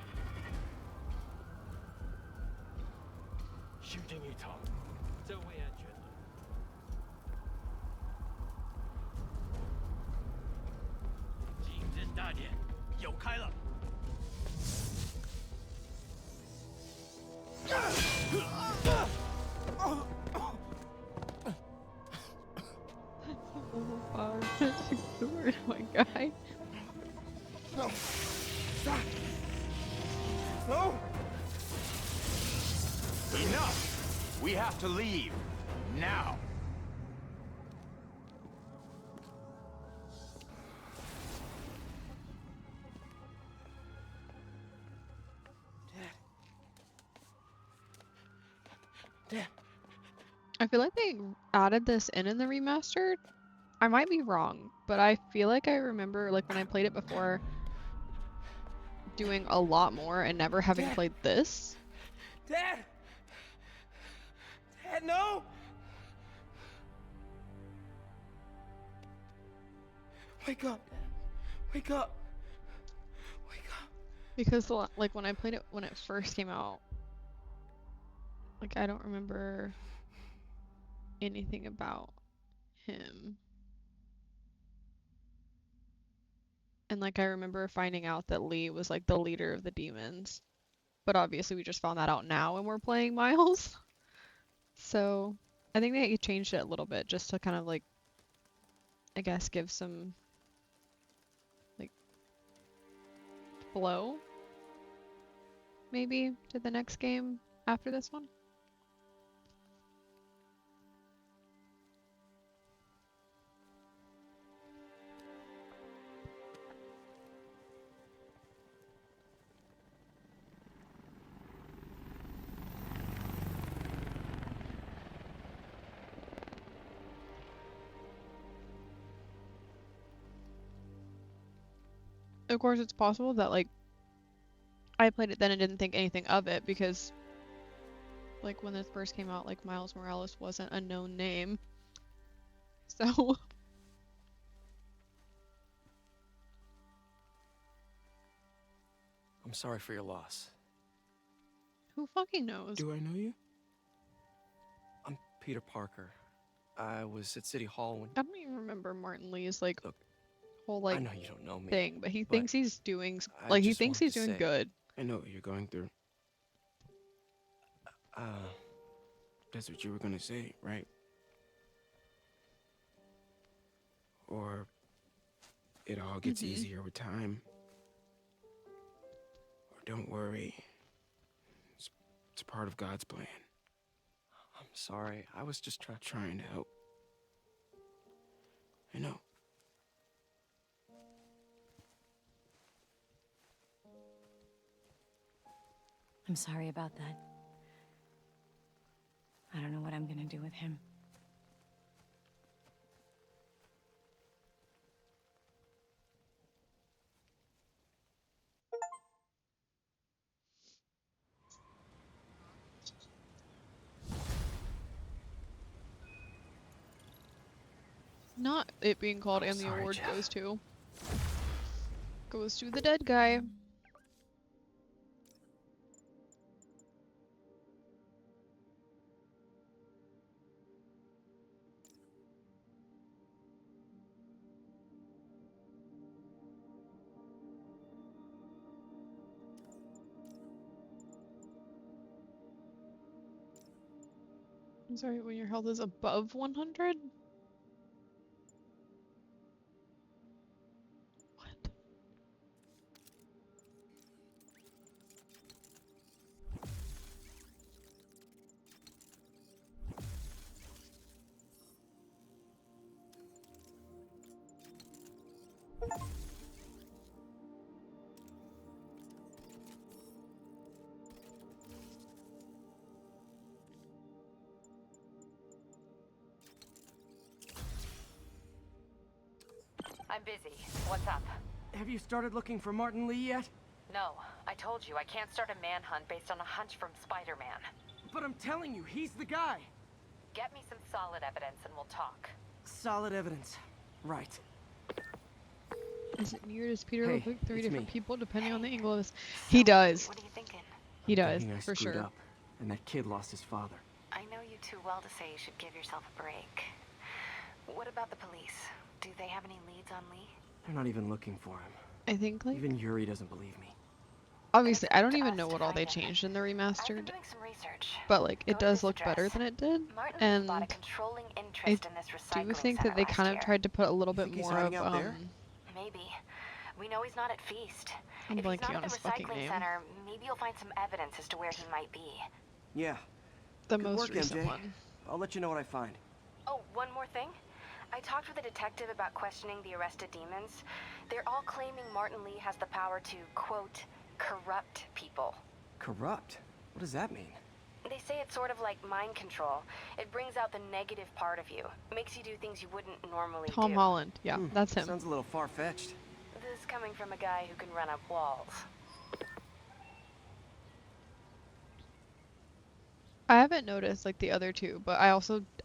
[SPEAKER 15] 虚惊一场，真会安全的。竞争大点，有开了。
[SPEAKER 13] Sword, my guy.
[SPEAKER 16] No. Stop. No.
[SPEAKER 6] Enough! We have to leave. Now.
[SPEAKER 16] Dad.
[SPEAKER 13] I feel like they added this in the remastered. I might be wrong, but I feel like I remember, like, when I played it before, doing a lot more and never having
[SPEAKER 16] Dad.
[SPEAKER 13] played this.
[SPEAKER 16] Dad. Dad, no. Wake up. Wake up. Wake up.
[SPEAKER 13] Because, like, when I played it when it first came out, like, I don't remember anything about him. And, like, I remember finding out that Lee was, like, the leader of the demons. But obviously we just found that out now when we're playing Miles. So, I think they changed it a little bit just to kind of, like, I guess give some, like, flow, maybe, to the next game after this one. Of course, it's possible that, like, I played it then and didn't think anything of it because, like, when this first came out, like, Miles Morales wasn't a known name. So...
[SPEAKER 12] I'm sorry for your loss.
[SPEAKER 13] Who fucking knows?
[SPEAKER 16] Do I know you?
[SPEAKER 12] Peter Parker. I was at City Hall when...
[SPEAKER 13] I don't even remember Martin Lee's like
[SPEAKER 12] Look,
[SPEAKER 13] whole like
[SPEAKER 12] I know you don't know me,
[SPEAKER 13] thing, but he
[SPEAKER 12] but
[SPEAKER 13] thinks he's doing
[SPEAKER 12] I
[SPEAKER 13] like he
[SPEAKER 12] just
[SPEAKER 13] thinks
[SPEAKER 12] wanted
[SPEAKER 13] he's
[SPEAKER 12] to
[SPEAKER 13] doing
[SPEAKER 12] say,
[SPEAKER 13] good.
[SPEAKER 12] I know what you're going through. That's what you were gonna say, right? Or it all gets easier with time. Or don't worry. It's part of God's plan. I'm sorry. I was just trying to help. I know.
[SPEAKER 20] I'm sorry about that. I don't know what I'm gonna do with him.
[SPEAKER 13] Not it being called and the
[SPEAKER 12] sorry,
[SPEAKER 13] award
[SPEAKER 12] Jeff.
[SPEAKER 13] goes to the dead guy. I'm sorry, when your health is above 100?
[SPEAKER 5] I'm busy. What's up?
[SPEAKER 12] Have you started looking for Martin Lee yet?
[SPEAKER 5] No, I told you I can't start a manhunt based on a hunch from Spider-Man.
[SPEAKER 12] But I'm telling you, he's the guy.
[SPEAKER 5] Get me some solid evidence and we'll talk.
[SPEAKER 12] Solid evidence. Right.
[SPEAKER 13] Is it weird? Does Peter
[SPEAKER 12] Hey,
[SPEAKER 13] look like three
[SPEAKER 12] it's
[SPEAKER 13] different
[SPEAKER 12] me.
[SPEAKER 13] people depending on the angle of this? He does.
[SPEAKER 20] What are you thinking?
[SPEAKER 13] He does,
[SPEAKER 12] Thinking I
[SPEAKER 13] for
[SPEAKER 12] screwed
[SPEAKER 13] sure.
[SPEAKER 12] up, and that kid lost his father.
[SPEAKER 20] I know you too well to say you should give yourself a break. What about the police? Do they have any leads on Lee?
[SPEAKER 12] They're not even looking for him.
[SPEAKER 13] I think like
[SPEAKER 12] Even Yuri doesn't believe me.
[SPEAKER 13] obviously I don't even know what all they changed in the remastered, but like it does look better than it did, and I do think that they kind of tried to put a little bit more of
[SPEAKER 20] Maybe. We know he's not at Feast.
[SPEAKER 13] I'm
[SPEAKER 20] If he's
[SPEAKER 13] blanking
[SPEAKER 20] not
[SPEAKER 13] on
[SPEAKER 20] at
[SPEAKER 13] his
[SPEAKER 20] the
[SPEAKER 13] fucking
[SPEAKER 20] recycling
[SPEAKER 13] name.
[SPEAKER 20] center, maybe you'll find some evidence as to where he might be.
[SPEAKER 12] Yeah.
[SPEAKER 13] The
[SPEAKER 12] Good
[SPEAKER 13] most
[SPEAKER 12] work,
[SPEAKER 13] recent
[SPEAKER 12] MJ.
[SPEAKER 13] one.
[SPEAKER 12] I'll let you know what I find.
[SPEAKER 20] Oh, one more thing. I talked with a detective about questioning the arrested demons. They're all claiming Martin Lee has the power to, quote, corrupt people.
[SPEAKER 12] Corrupt? What does that mean?
[SPEAKER 20] They say it's sort of like mind control. It brings out the negative part of you. Makes you do things you wouldn't normally do.
[SPEAKER 13] Tom Holland, yeah, that's him.
[SPEAKER 12] Sounds a little far-fetched.
[SPEAKER 20] This coming from a guy who can run up walls.
[SPEAKER 13] I haven't noticed like the other two, but I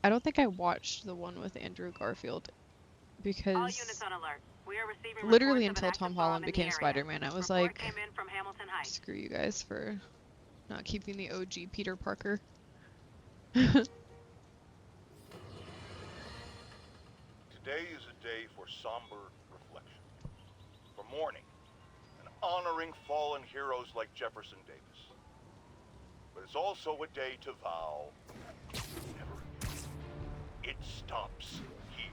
[SPEAKER 13] don't think I watched the one with Andrew Garfield because
[SPEAKER 4] All units on alert. We are receiving
[SPEAKER 13] literally
[SPEAKER 4] reports of an
[SPEAKER 13] until
[SPEAKER 4] active
[SPEAKER 13] Tom
[SPEAKER 4] bomb
[SPEAKER 13] Holland
[SPEAKER 4] in the
[SPEAKER 13] became
[SPEAKER 4] area.
[SPEAKER 13] Spider-Man, I was
[SPEAKER 4] Report
[SPEAKER 13] like,
[SPEAKER 4] came in from Hamilton Heights.
[SPEAKER 13] screw you guys for not keeping the OG Peter Parker.
[SPEAKER 17] Today is a day for somber reflection, for mourning, and honoring fallen heroes like Jefferson Davis. But it's also a day to vow, never again. It stops here.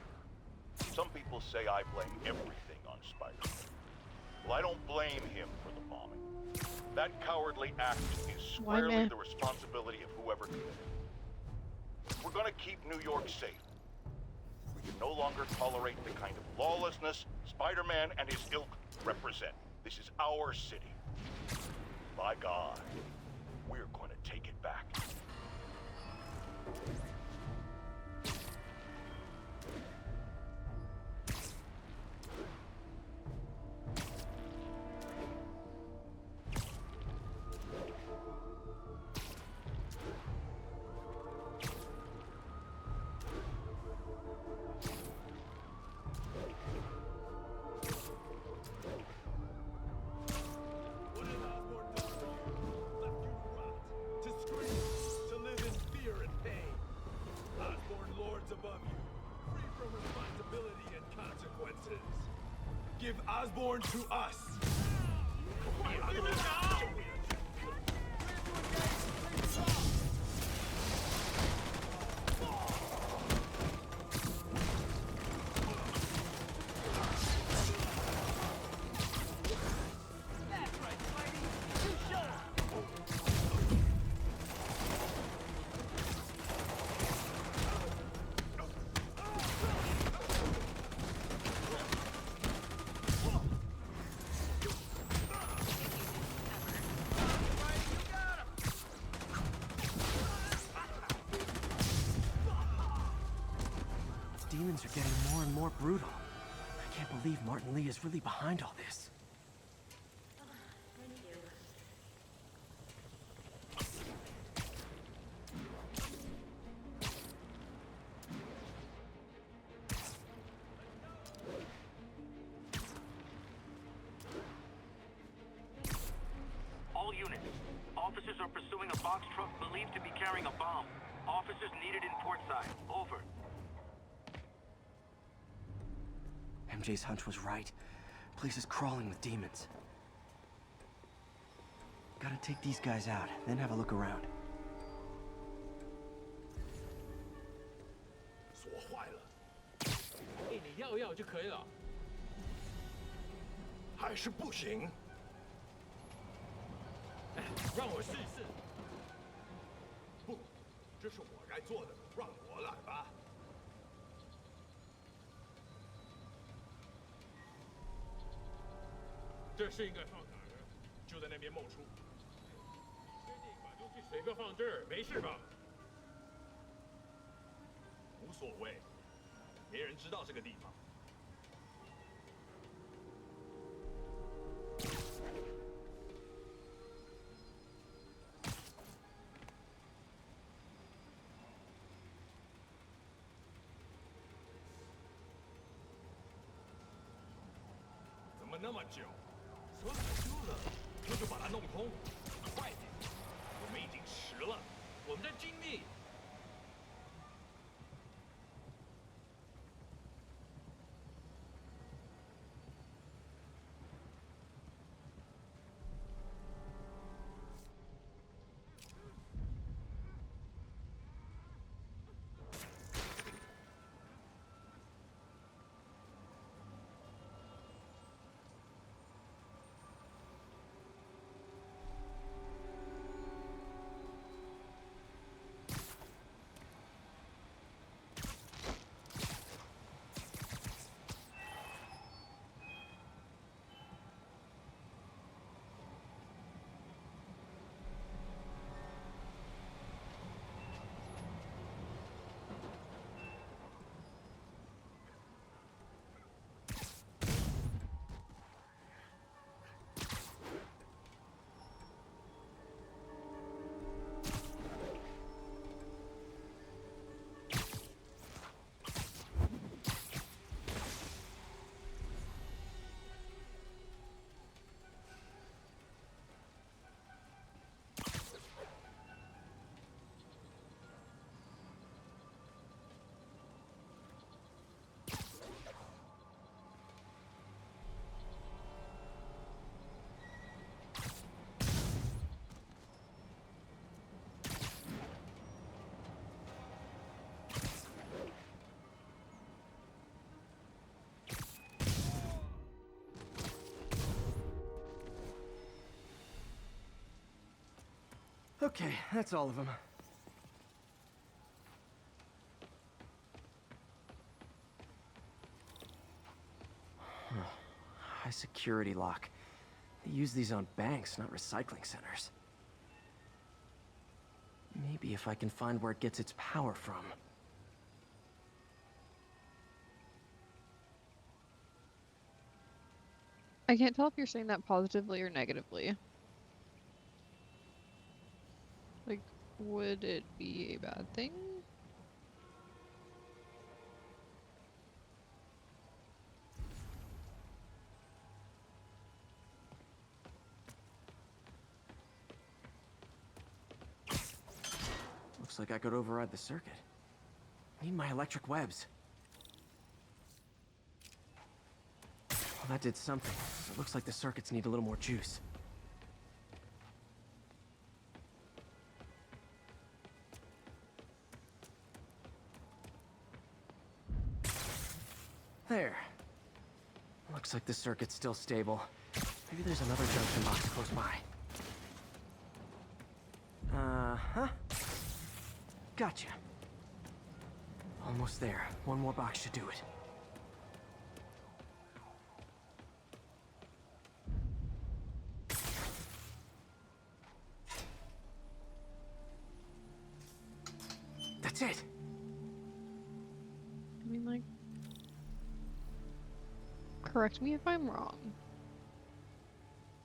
[SPEAKER 17] Some people say I blame everything on Spider-Man. Well, I don't blame him for the bombing. That cowardly act is squarely the responsibility of whoever committed it. We're gonna keep New York safe. We can no longer tolerate the kind of lawlessness Spider-Man and his ilk represent. This is our city. By God, we're going to take it back.
[SPEAKER 15] give Osborn to us.
[SPEAKER 12] Demons are getting more and more brutal. I can't believe Martin Lee is really behind all this.
[SPEAKER 14] All units. Officers are pursuing a box truck believed to be carrying a bomb. Officers needed in portside. Over.
[SPEAKER 12] MJ's hunch was right. Place is crawling with demons. Gotta take these guys out, then have a look around.
[SPEAKER 15] 锁坏了。
[SPEAKER 7] 哎，你要要就可以了。
[SPEAKER 15] 还是不行。让我试一试。不，这是我该做的，让我来吧。这是应该放哪儿呢？就在那边冒出。确定把东西随便放这儿，没事吧？无所谓，没人知道这个地方。 怎么那么久？车子修了，那就把它弄通，快点！我们已经迟了，我们在尽力。
[SPEAKER 12] Okay, that's all of them. High security lock. They use these on banks, not recycling centers. Maybe if I can find where it gets its power from.
[SPEAKER 13] I can't tell if you're saying that positively or negatively. Like, would it be a bad thing?
[SPEAKER 12] Looks like I could override the circuit. Need my electric webs. Well, that did something. It looks like the circuits need a little more juice. There. Looks like the circuit's still stable. Maybe there's another junction box close by. Uh-huh. Gotcha. Almost there. One more box should do it. That's it.
[SPEAKER 13] I mean, like, correct me if I'm wrong,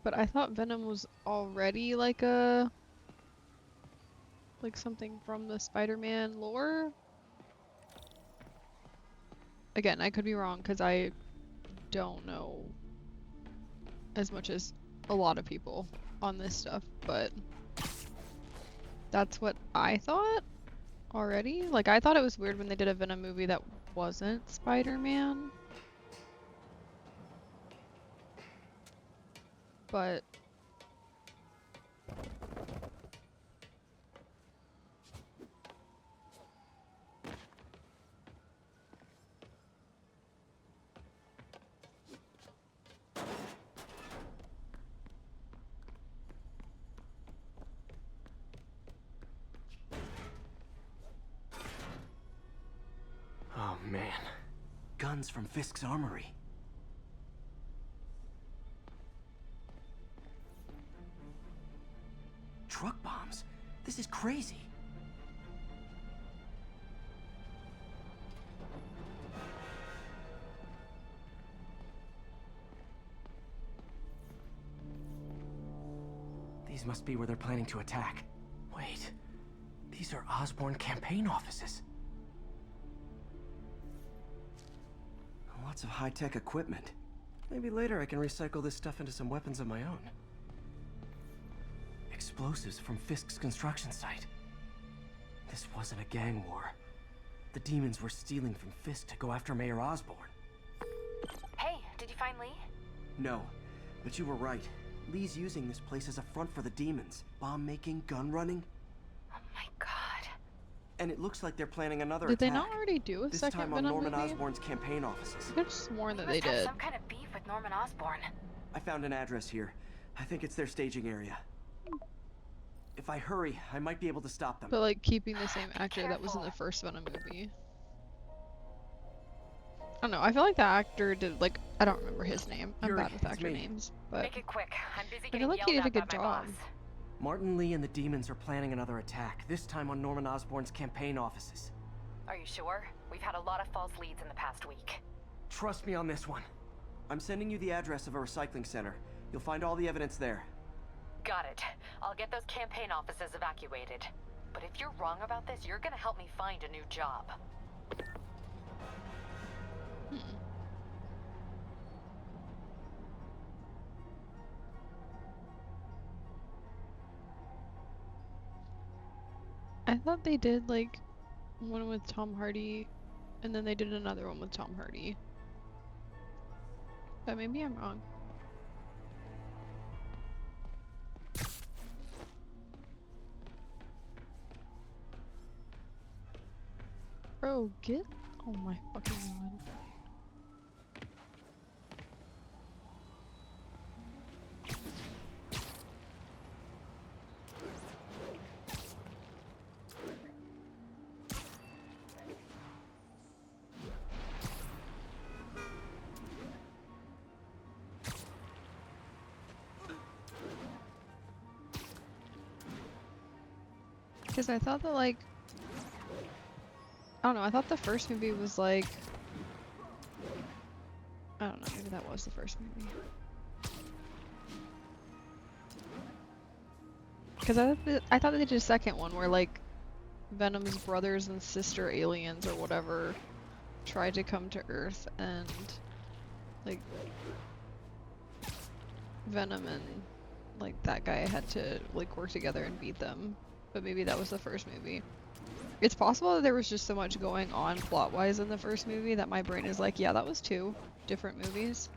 [SPEAKER 13] but I thought Venom was already like something from the Spider-Man lore. Again, I could be wrong because I don't know as much as a lot of people on this stuff, but that's what I thought already. Like, I thought it was weird when they did a Venom movie that wasn't Spider-Man. But
[SPEAKER 12] oh man. Guns from Fisk's armory. Truck bombs? This is crazy. These must be where they're planning to attack. Wait, these are Osborn campaign offices. Lots of high-tech equipment. Maybe later I can recycle this stuff into some weapons of my own. Explosives from Fisk's construction site. This wasn't a gang war. The demons were stealing from Fisk to go after Mayor Osborn.
[SPEAKER 20] Hey, did you find Lee?
[SPEAKER 12] No, but you were right. Lee's using this place as a front for the demons. Bomb-making, gun-running.
[SPEAKER 20] Oh my god.
[SPEAKER 12] And it looks like they're planning another
[SPEAKER 13] did
[SPEAKER 12] attack.
[SPEAKER 13] they not already do a
[SPEAKER 12] this
[SPEAKER 13] second
[SPEAKER 12] time on
[SPEAKER 13] Venom
[SPEAKER 12] Norman
[SPEAKER 13] movie?
[SPEAKER 12] Osborn's campaign offices.
[SPEAKER 13] I could have sworn that they
[SPEAKER 20] Must have
[SPEAKER 13] did.
[SPEAKER 20] some kind of beef with Norman Osborn.
[SPEAKER 12] I found an address here. I think it's their staging area. If I hurry, I might be able to stop them.
[SPEAKER 13] But like keeping the same actor that was in the first Venom movie. I don't know, I feel like the actor did, like, I don't remember his name. I'm
[SPEAKER 12] Yuri,
[SPEAKER 13] bad with
[SPEAKER 12] it's
[SPEAKER 13] actor
[SPEAKER 12] me.
[SPEAKER 13] names, but
[SPEAKER 20] Make it quick. I'm busy
[SPEAKER 13] I
[SPEAKER 20] getting
[SPEAKER 13] feel like he
[SPEAKER 20] yelled
[SPEAKER 13] did a
[SPEAKER 20] at
[SPEAKER 13] good
[SPEAKER 20] by my
[SPEAKER 13] job.
[SPEAKER 20] boss.
[SPEAKER 12] Martin Lee and the demons are planning another attack, this time on Norman Osborn's campaign offices.
[SPEAKER 20] Are you sure? We've had a lot of false leads in the past week.
[SPEAKER 12] Trust me on this one. I'm sending you the address of a recycling center. You'll find all the evidence there.
[SPEAKER 20] Got it. I'll get those campaign offices evacuated. But if you're wrong about this, you're gonna help me find a new job.
[SPEAKER 13] I thought they did like one with Tom Hardy and then they did another one with Tom Hardy. But maybe I'm wrong. Bro, get... Oh my fucking god. Because I thought that, like, I don't know, I thought the first movie was like, I don't know, maybe that was the first movie. Because I thought they did a second one where, like, Venom's brothers and sister aliens or whatever tried to come to Earth and, like, Venom and, like, that guy had to, like, work together and beat them. But maybe that was the first movie. It's possible that there was just so much going on plot-wise in the first movie that my brain is like, yeah, that was two different movies.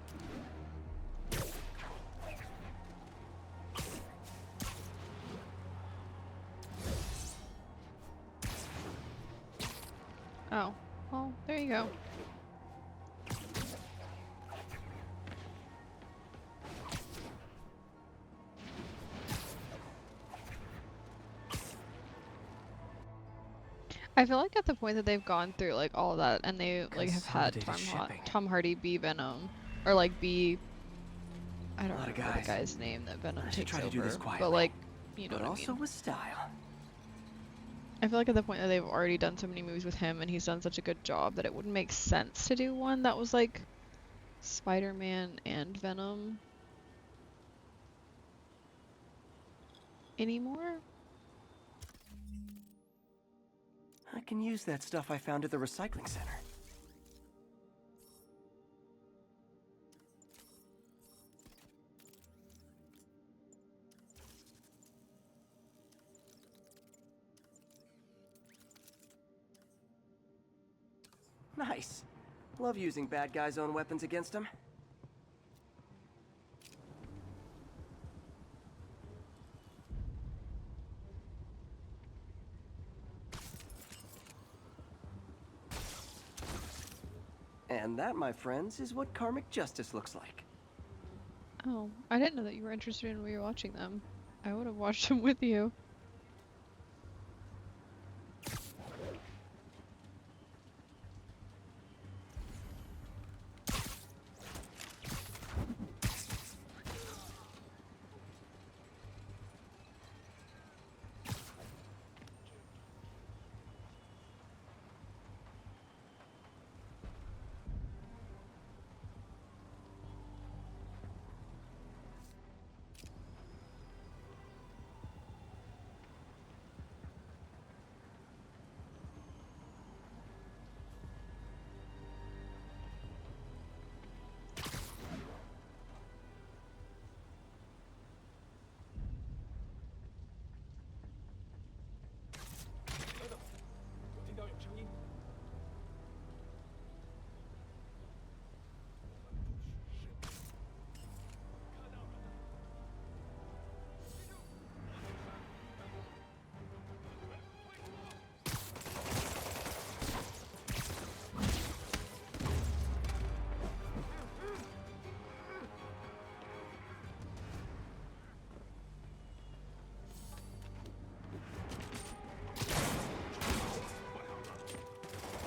[SPEAKER 13] Oh, well, there you go. I feel like at the point that they've gone through like all of that and they like have had Tom Hardy be Venom or like be I don't remember the guy's name that Venom takes over, but like you know what I mean.
[SPEAKER 12] With style.
[SPEAKER 13] I feel like at the point that they've already done so many movies with him and he's done such a good job that it wouldn't make sense to do one that was like Spider-Man and Venom anymore.
[SPEAKER 12] I can use that stuff I found at the recycling center. Nice. Love using bad guys' own weapons against them. And that, my friends, is what karmic justice looks like.
[SPEAKER 13] Oh, I didn't know that you were interested in rewatching them. I would have watched them with you.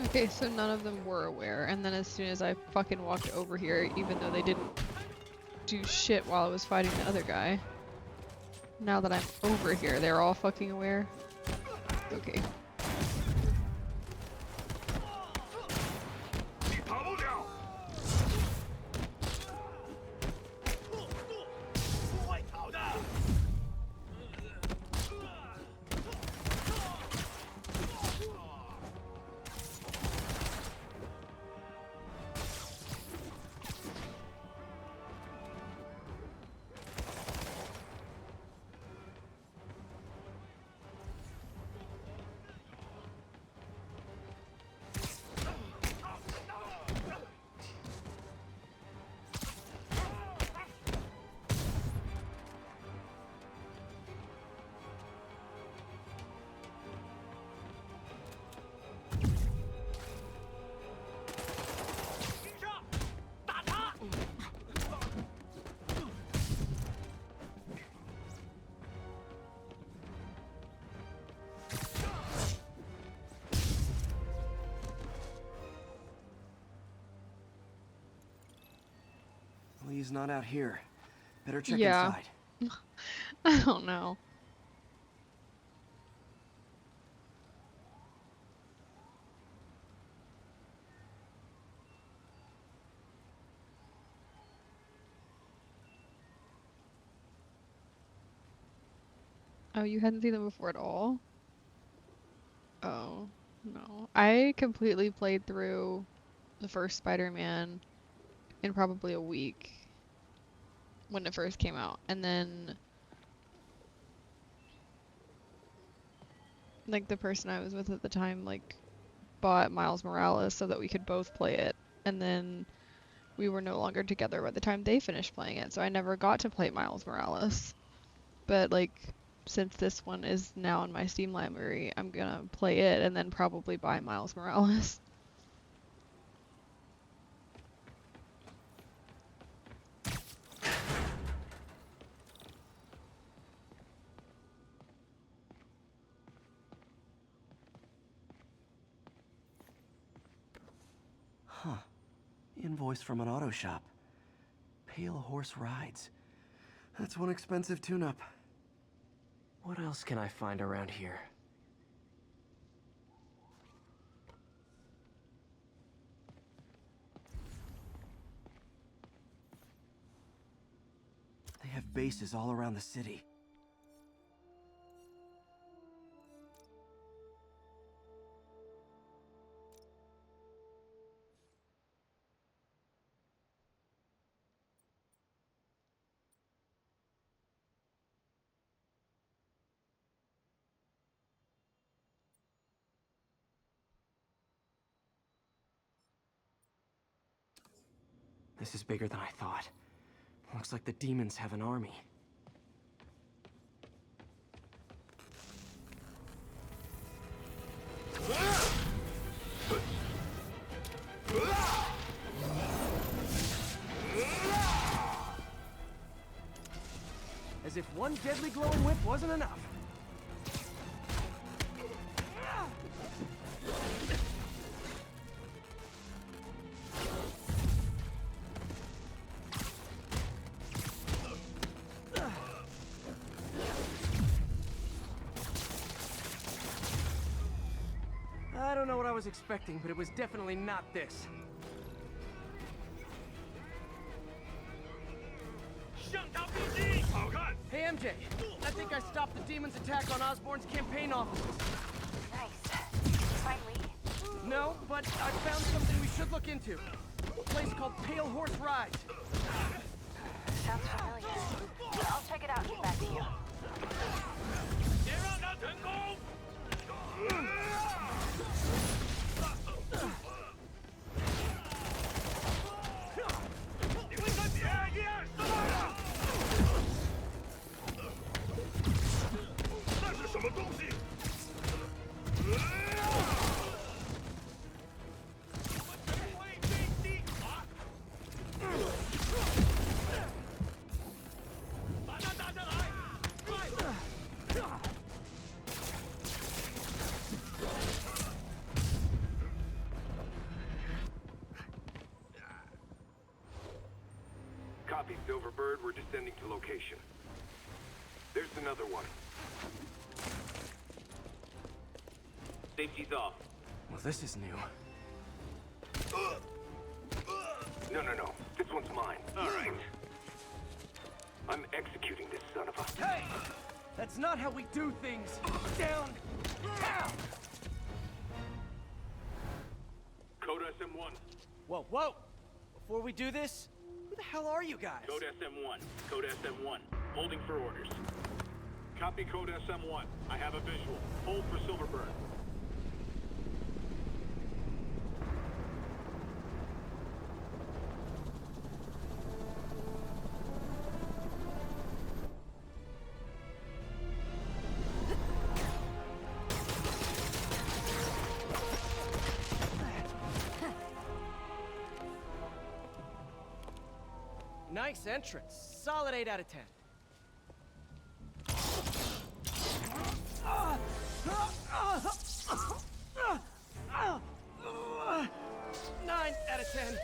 [SPEAKER 13] Okay, so none of them were aware, and then as soon as I fucking walked over here, even though they didn't do shit while I was fighting the other guy, now that I'm over here, they're all fucking aware? Okay.
[SPEAKER 12] He's not out here. Better check
[SPEAKER 13] inside. I don't know. Oh, you hadn't seen them before at all? Oh, no. I completely played through the first Spider-Man in probably a week when it first came out. And then like the person I was with at the time like bought Miles Morales so that we could both play it. And then we were no longer together by the time they finished playing it. So I never got to play Miles Morales. But like since this one is now in my Steam library, I'm gonna play it and then probably buy Miles Morales.
[SPEAKER 12] Huh. Invoice from an auto shop. Pale Horse Rides. That's one expensive tune-up. What else can I find around here? They have bases all around the city. This is bigger than I thought. Looks like the demons have an army.
[SPEAKER 1] As if one deadly glowing whip wasn't enough. I don't know what I was expecting, but it was definitely not this. Hey MJ, I think I stopped the demon's attack on Osborn's campaign offices.
[SPEAKER 20] Nice. Finally.
[SPEAKER 1] No, but I found something we should look into. A place called Pale Horse Rides.
[SPEAKER 20] Sounds familiar. I'll check it out and get back to you.
[SPEAKER 11] Copy, Silverbird. We're descending to location. There's another one.
[SPEAKER 18] Safety's off.
[SPEAKER 12] Well, this is new.
[SPEAKER 11] No. This one's mine. All right. I'm executing this son of a...
[SPEAKER 1] Hey! That's not how we do things. Down! Down!
[SPEAKER 18] Code SM1.
[SPEAKER 1] Whoa! Before we do this, who the hell are you guys?
[SPEAKER 18] Code SM1. Code SM1. Holding for orders. Copy Code SM1. I have a visual. Hold for Silverburn.
[SPEAKER 1] Nice entrance. Solid 8 out of 10. 9 out of 10.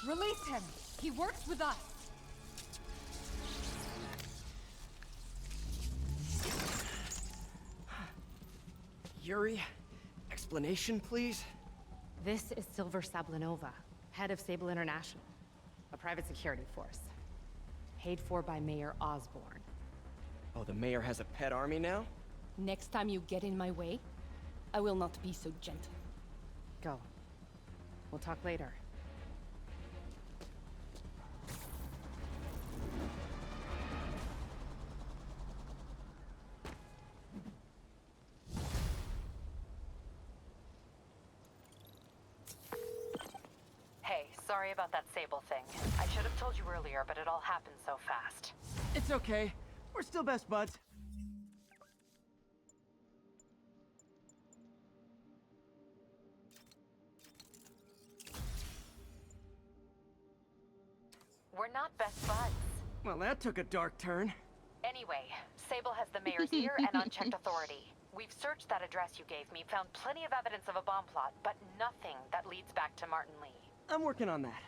[SPEAKER 3] Release him. He works with us.
[SPEAKER 1] Yuri, explanation, please?
[SPEAKER 20] This is Silver Sablinova, head of Sable International, a private security force. Paid for by Mayor Osborn.
[SPEAKER 12] Oh, the mayor has a pet army now?
[SPEAKER 9] Next time you get in my way, I will not be so gentle.
[SPEAKER 20] Go. We'll talk later. Hey, sorry about that Sable thing. I should have told you earlier, but it all happened so fast.
[SPEAKER 1] It's okay.
[SPEAKER 12] We're still best buds.
[SPEAKER 5] We're not best buds.
[SPEAKER 12] Well, that took a dark turn.
[SPEAKER 5] Anyway, Sable has the mayor's ear and unchecked authority. We've searched that address you gave me, found plenty of evidence of a bomb plot, but nothing that leads back to Martin Lee.
[SPEAKER 12] I'm working on that.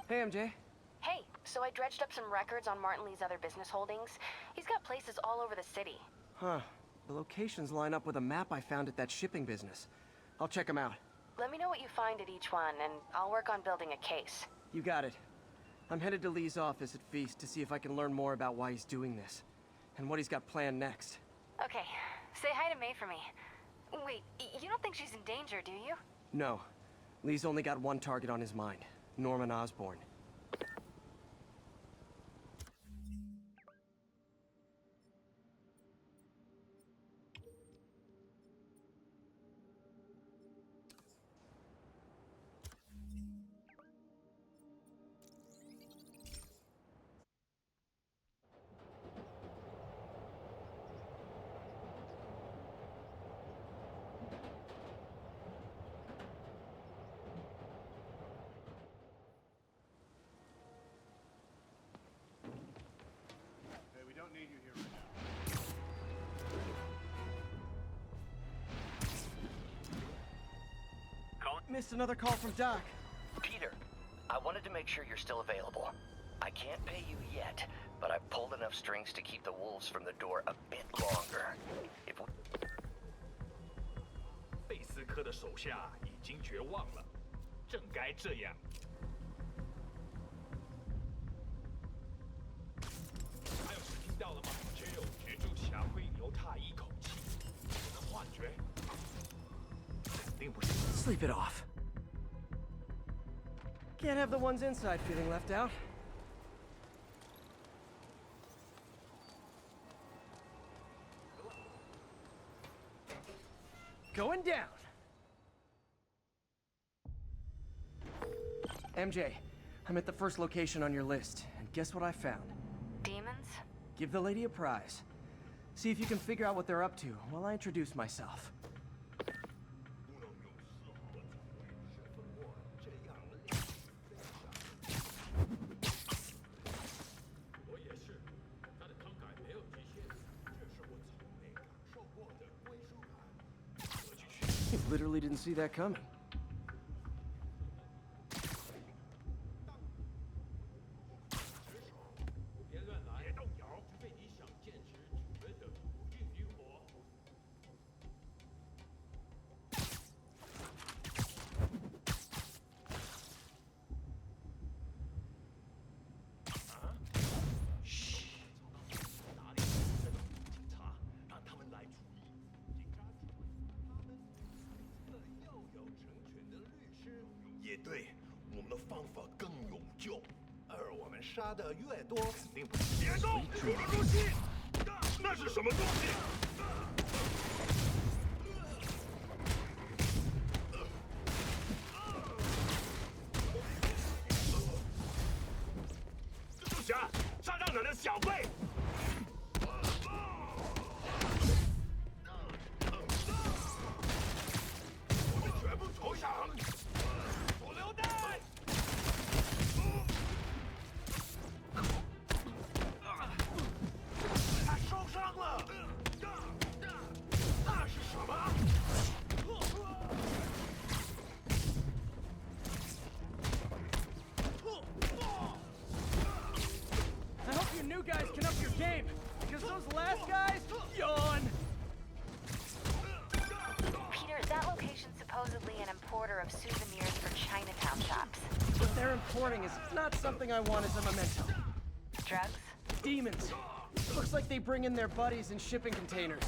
[SPEAKER 12] Hey, MJ.
[SPEAKER 20] Hey, so I dredged up some records on Martin Lee's other business holdings. He's got places all over the city.
[SPEAKER 12] Huh. The locations line up with a map I found at that shipping business. I'll check them out.
[SPEAKER 20] Let me know what you find at each one, and I'll work on building a case.
[SPEAKER 12] You got it. I'm headed to Lee's office at Feast to see if I can learn more about why he's doing this, and what he's got planned next.
[SPEAKER 20] Okay, say hi to May for me. Wait, you don't think she's in danger, do you?
[SPEAKER 12] No. Lee's only got one target on his mind. Norman Osborn. Missed another call from Doc.
[SPEAKER 19] Peter, I wanted to make sure you're still available. I can't pay you yet, but I've pulled enough strings to keep the wolves from the door a bit longer. If we...
[SPEAKER 15] 贝斯科的手下已经绝望了，正该这样。还有听到了吗？只有蜘蛛侠会留他一口气，这个幻觉肯定不是。
[SPEAKER 12] Sleep it off. Can't have the ones inside feeling left out. Going down. MJ, I'm at the first location on your list, and guess what I found?
[SPEAKER 20] Demons?
[SPEAKER 12] Give the lady a prize. See if you can figure out what they're up to while I introduce myself. You literally didn't see that coming. Is not something I want as a memento.
[SPEAKER 20] Drugs?
[SPEAKER 12] Demons. Looks like they bring in their buddies in shipping containers.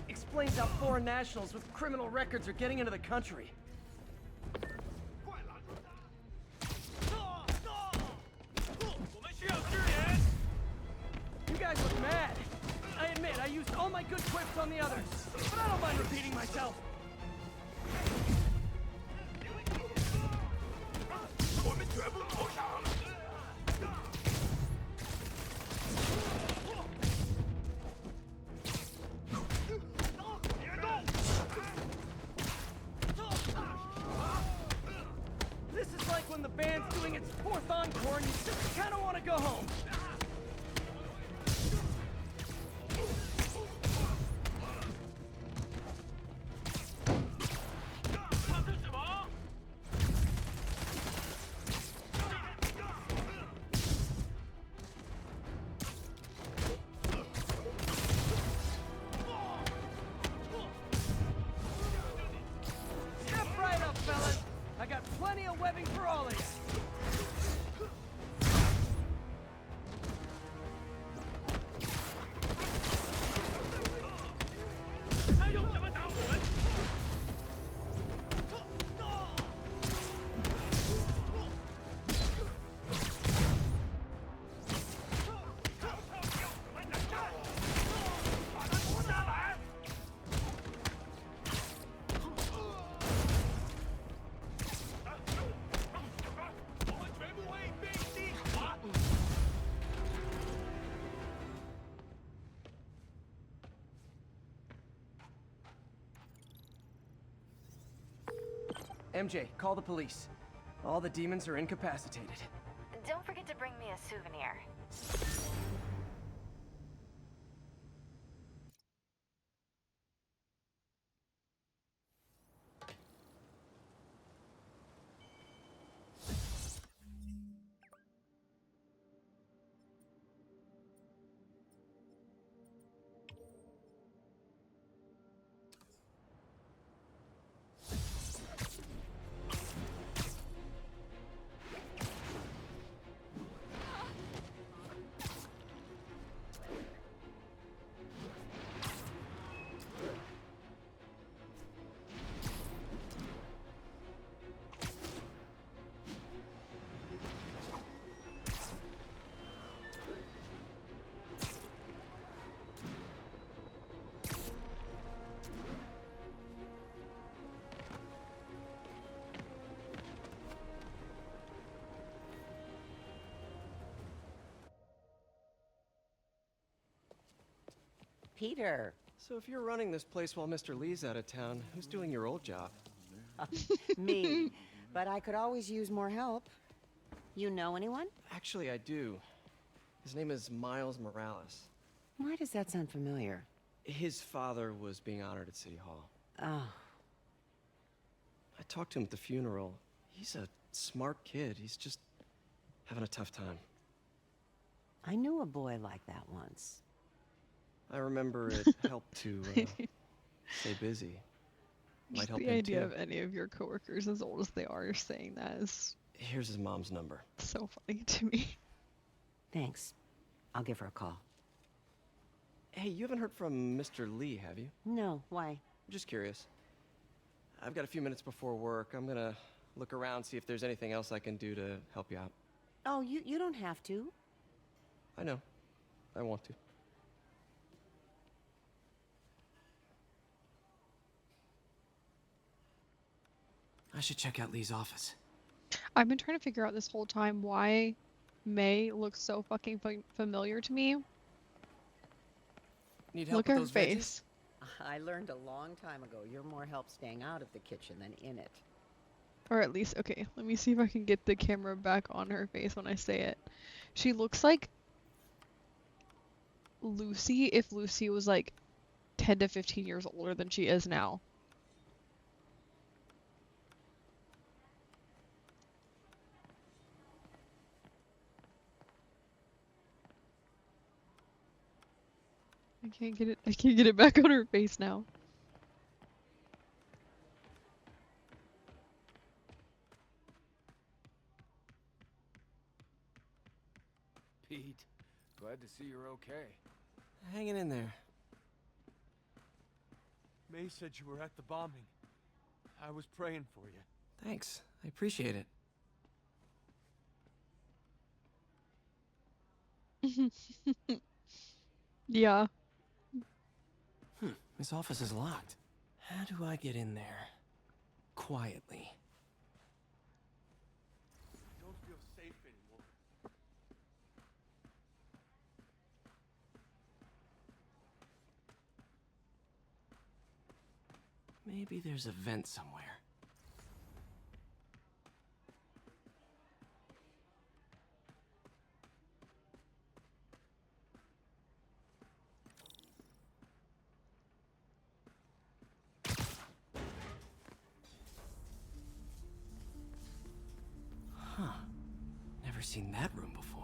[SPEAKER 12] Explains how foreign nationals with criminal records are getting into the country. You guys look mad. I admit, I used all my good quips on the others, but I don't mind repeating myself.
[SPEAKER 1] Spider-Man's doing its 4th encore and you just kind of want to go home. Step right up, fellas. I got plenty of webbing for all of you. MJ, call the police. All the demons are incapacitated.
[SPEAKER 20] Don't forget to bring me a souvenir.
[SPEAKER 12] Peter. So if you're running this place while Mr. Lee's out of town, who's doing your old job?
[SPEAKER 21] Me. But I could always use more help. You know anyone?
[SPEAKER 12] Actually, I do. His name is Miles Morales.
[SPEAKER 21] Why does that sound familiar?
[SPEAKER 12] His father was being honored at City Hall.
[SPEAKER 21] Oh.
[SPEAKER 12] I talked to him at the funeral. He's a smart kid. He's just having a tough time.
[SPEAKER 21] I knew a boy like that once.
[SPEAKER 12] I remember it helped to stay busy. Might
[SPEAKER 13] Just
[SPEAKER 12] help
[SPEAKER 13] the
[SPEAKER 12] him
[SPEAKER 13] idea
[SPEAKER 12] too.
[SPEAKER 13] of any of your coworkers, as old as they are, saying that is
[SPEAKER 12] Here's his mom's number.
[SPEAKER 13] so funny to me.
[SPEAKER 21] Thanks. I'll give her a call.
[SPEAKER 12] Hey, you haven't heard from Mr. Lee, have you?
[SPEAKER 21] No, why?
[SPEAKER 12] I'm just curious. I've got a few minutes before work. I'm gonna look around, see if there's anything else I can do to help you out.
[SPEAKER 21] Oh, you don't have to.
[SPEAKER 12] I know. I want to. I should check out Lee's office.
[SPEAKER 13] I've been trying to figure out this whole time why May looks so fucking familiar to me.
[SPEAKER 12] Need help
[SPEAKER 13] Look
[SPEAKER 12] with
[SPEAKER 13] at her
[SPEAKER 12] those
[SPEAKER 13] face.
[SPEAKER 21] I learned a long time ago you're more help staying out of the kitchen than in it.
[SPEAKER 13] Or at least, okay, let me see if I can get the camera back on her face when I say it. She looks like Lucy if Lucy was like 10 to 15 years older than she is now. I can't get it back on her face now.
[SPEAKER 22] Pete, glad to see you're okay.
[SPEAKER 12] Hanging in there.
[SPEAKER 22] May said you were at the bombing. I was praying for you.
[SPEAKER 12] Thanks. I appreciate it.
[SPEAKER 13] Yeah.
[SPEAKER 12] This office is locked. How do I get in there? Quietly.
[SPEAKER 22] I don't feel safe anymore.
[SPEAKER 12] Maybe there's a vent somewhere. seen that room before.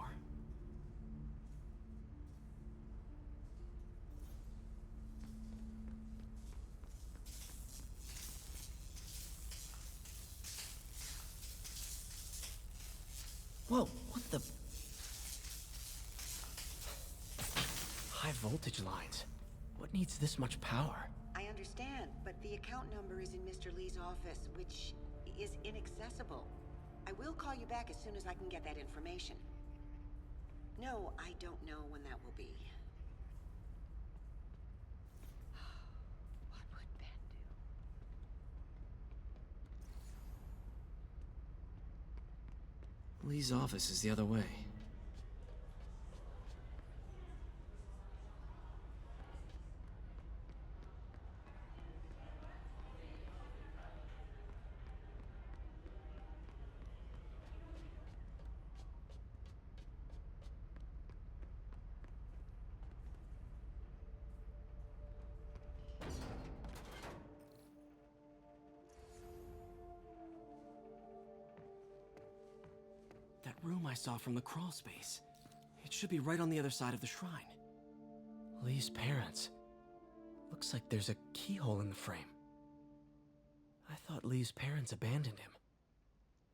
[SPEAKER 12] Whoa, what the? High voltage lines. What needs this much power?
[SPEAKER 21] I understand, but the account number is in Mr. Lee's office, which is inaccessible. I will call you back as soon as I can get that information. No, I don't know when that will be. What would Ben do?
[SPEAKER 12] Lee's office is the other way. That room I saw from the crawl space. It should be right on the other side of the shrine. Lee's parents. Looks like there's a keyhole in the frame. I thought Lee's parents abandoned him.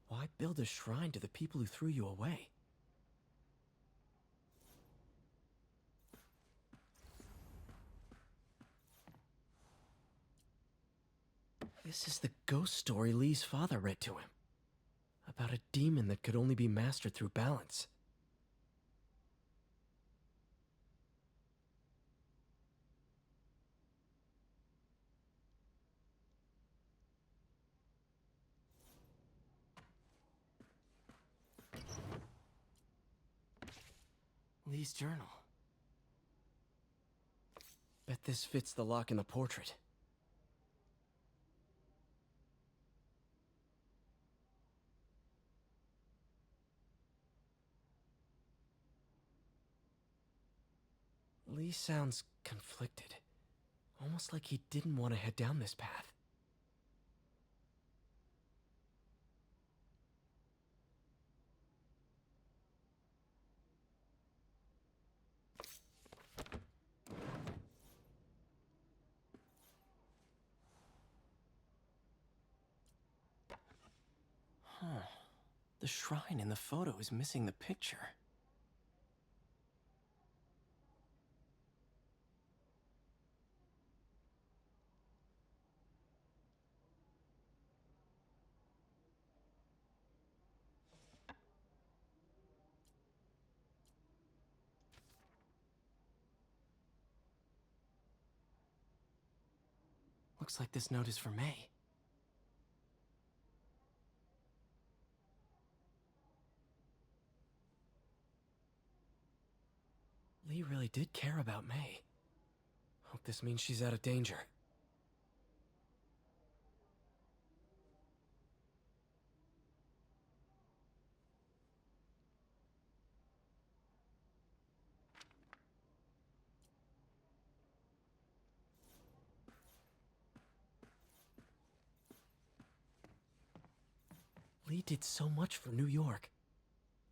[SPEAKER 12] Why build a shrine to the people who threw you away? This is the ghost story Lee's father read to him. About a demon that could only be mastered through balance. Lee's journal. Bet this fits the lock in the portrait. Lee sounds conflicted. Almost like he didn't want to head down this path. Huh. The shrine in the photo is missing the picture. Looks like this note is for May. Lee really did care about May. Hope this means she's out of danger. Lee did so much for New York.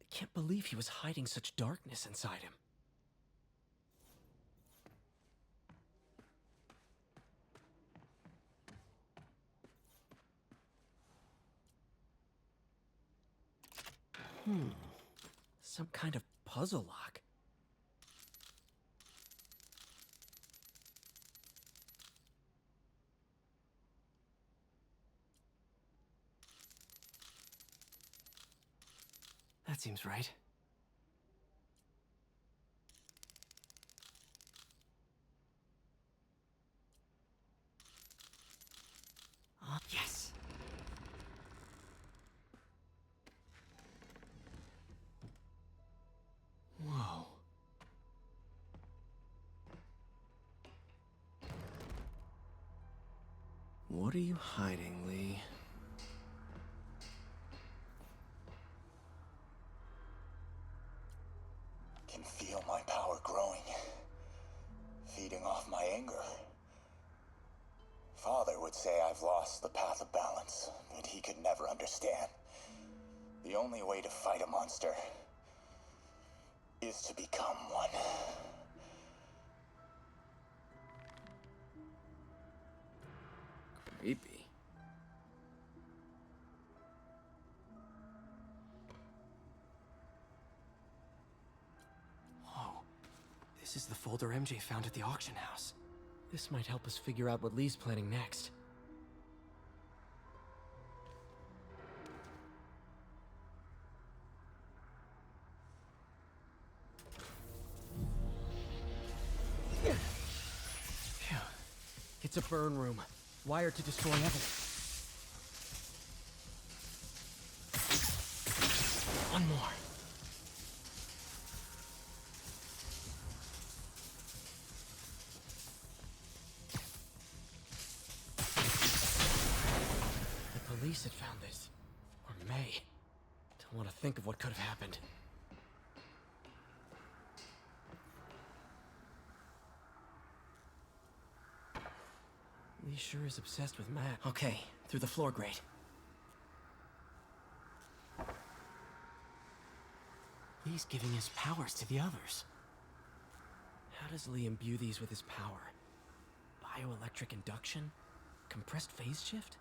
[SPEAKER 12] I can't believe he was hiding such darkness inside him. Some kind of puzzle lock. That seems right. Yes! Whoa. What are you hiding, Lee?
[SPEAKER 8] Can feel my power growing, feeding off my anger. Father would say I've lost the path of balance, but he could never understand. The only way to fight a monster is to become one.
[SPEAKER 12] Creepy. Whoa. This is the folder MJ found at the auction house. This might help us figure out what Lee's planning next. Phew. It's a burn room, wired to destroy evidence. One more. The police had found this. Or may. Don't want to think of what could have happened. Lee sure is obsessed with Matt. Okay, through the floor grate. Lee's giving his powers to the others. How does Lee imbue these with his power? Bioelectric induction? Compressed phase shift?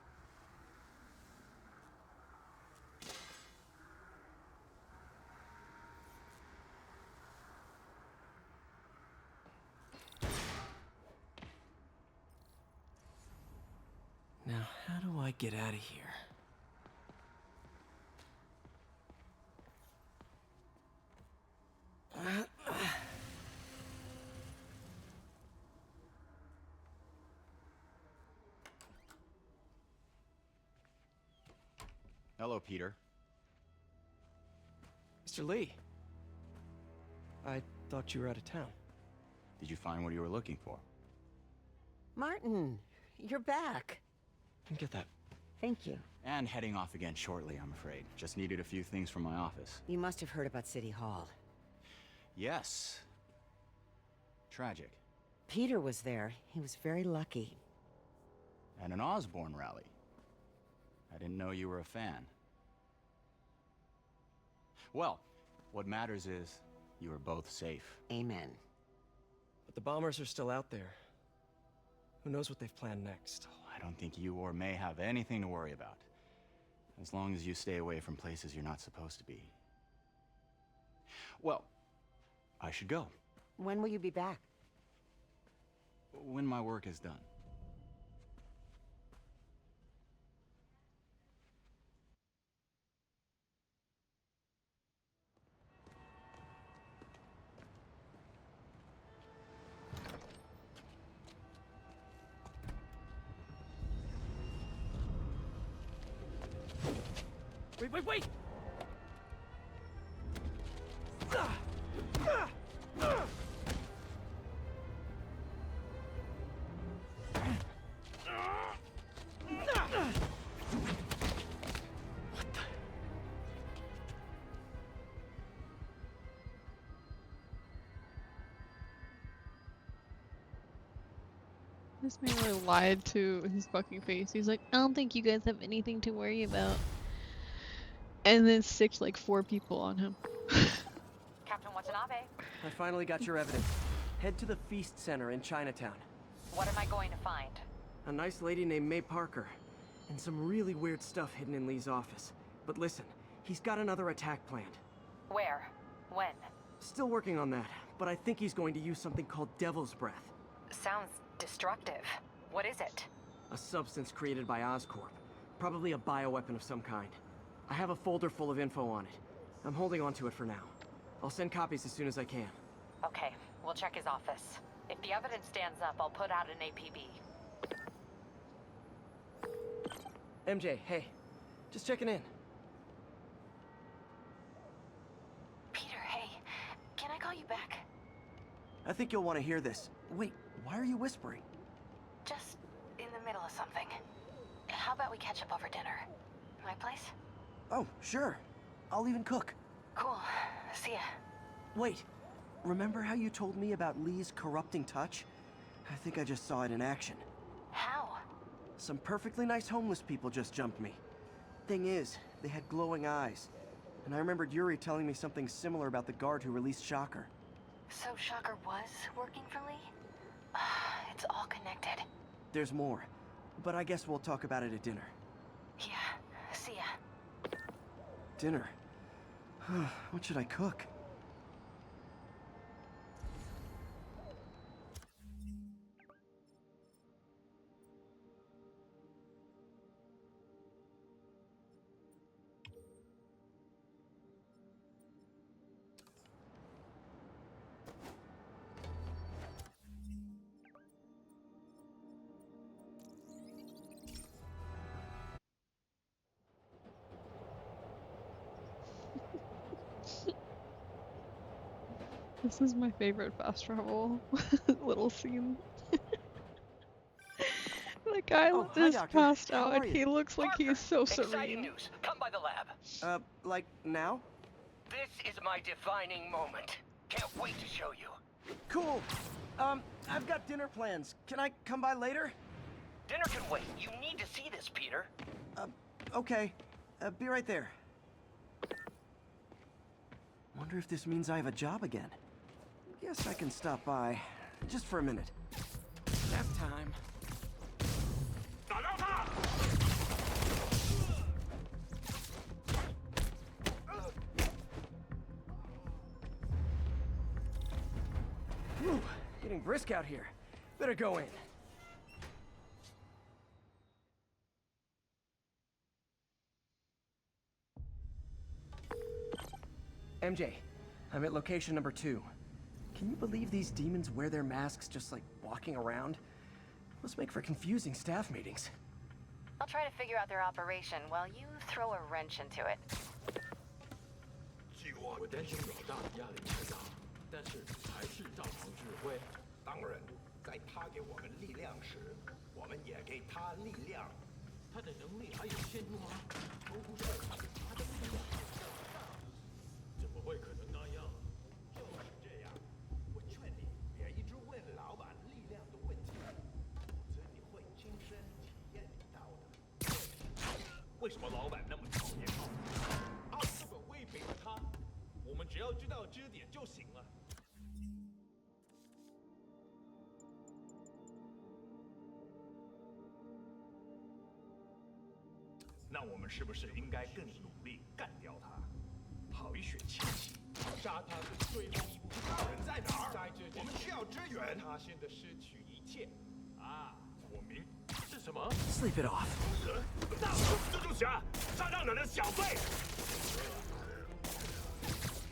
[SPEAKER 12] Now, how do I get out of here?
[SPEAKER 6] Hello, Peter.
[SPEAKER 12] Mr. Lee. I thought you were out of town.
[SPEAKER 6] Did you find what you were looking for?
[SPEAKER 2] Martin, you're back.
[SPEAKER 12] Get that.
[SPEAKER 2] Thank you.
[SPEAKER 6] And heading off again shortly, I'm afraid. Just needed a few things from my office.
[SPEAKER 2] You must have heard about City Hall.
[SPEAKER 6] Yes. Tragic.
[SPEAKER 2] Peter was there. He was very lucky.
[SPEAKER 6] And an Osborne rally. I didn't know you were a fan. Well, what matters is you are both safe.
[SPEAKER 2] Amen.
[SPEAKER 12] But the bombers are still out there. Who knows what they've planned next?
[SPEAKER 6] I don't think you or May have anything to worry about. As long as you stay away from places you're not supposed to be. Well, I should go.
[SPEAKER 2] When will you be back?
[SPEAKER 6] When my work is done.
[SPEAKER 12] Wait!
[SPEAKER 13] This man really lied to his fucking face. He's like, I don't think you guys have anything to worry about. And then sicked like 4 people on him.
[SPEAKER 5] Captain Watanabe.
[SPEAKER 12] I finally got your evidence. Head to the Feast Center in Chinatown.
[SPEAKER 5] What am I going to find?
[SPEAKER 12] A nice lady named May Parker. And some really weird stuff hidden in Lee's office. But listen, he's got another attack planned.
[SPEAKER 5] Where? When?
[SPEAKER 12] Still working on that, but I think he's going to use something called Devil's Breath.
[SPEAKER 5] Sounds destructive. What is it?
[SPEAKER 12] A substance created by Oscorp. Probably a bioweapon of some kind. I have a folder full of info on it. I'm holding on to it for now. I'll send copies as soon as I can.
[SPEAKER 5] Okay, we'll check his office. If the evidence stands up, I'll put out an APB.
[SPEAKER 12] MJ, hey. Just checking in.
[SPEAKER 20] Peter, hey. Can I call you back?
[SPEAKER 12] I think you'll want to hear this. Wait, why are you whispering?
[SPEAKER 20] Just in the middle of something. How about we catch up over dinner? My place?
[SPEAKER 12] Oh, sure. I'll even cook.
[SPEAKER 20] Cool. See ya.
[SPEAKER 12] Wait, remember how you told me about Lee's corrupting touch? I think I just saw it in action.
[SPEAKER 20] How?
[SPEAKER 12] Some perfectly nice homeless people just jumped me. Thing is, they had glowing eyes. And I remembered Yuri telling me something similar about the guard who released Shocker.
[SPEAKER 20] So Shocker was working for Lee? It's all connected.
[SPEAKER 12] There's more, but I guess we'll talk about it at dinner.
[SPEAKER 20] Yeah, see ya.
[SPEAKER 12] Dinner? What should I cook?
[SPEAKER 13] This is my favorite fast travel little scene. The guy just
[SPEAKER 12] Doctor.
[SPEAKER 13] passed
[SPEAKER 12] How
[SPEAKER 13] out
[SPEAKER 12] are
[SPEAKER 13] and
[SPEAKER 12] you?
[SPEAKER 13] he looks like he's so
[SPEAKER 19] Exciting
[SPEAKER 13] serene.
[SPEAKER 19] news. Come by the lab.
[SPEAKER 12] Like now?
[SPEAKER 19] This is my defining moment. Can't wait to show you.
[SPEAKER 12] Cool. I've got dinner plans. Can I come by later?
[SPEAKER 19] Dinner can wait. You need to see this, Peter.
[SPEAKER 12] Okay. Be right there. Wonder if this means I have a job again. Guess I can stop by. Just for a minute. Nap time. Whew, getting brisk out here. Better go in. MJ, I'm at location number 2. Can you believe these demons wear their masks just like walking around? Must make for confusing staff meetings.
[SPEAKER 20] I'll try to figure out their operation while you throw a wrench into it.
[SPEAKER 15] 我担心老大压力太大，但是还是照常指挥。当然，在他给我们力量时，我们也给他力量。他的能力还有限度吗？都不是他的力量。怎么会可能那样？就是这样。我劝你别一直问老板力量的问题，否则你会亲身体验到的。为什么老板那么讨厌奥斯本威逼了他？我们只要知道支点就行了。那我们是不是应该更努力干掉他？好一雪前行，杀他的最后一步。人在哪儿？在这，我们需要支援。他现在失去一切。啊，我明是什么
[SPEAKER 12] Sleep it off.
[SPEAKER 15] 大蜘蛛侠，杀掉你的小辈。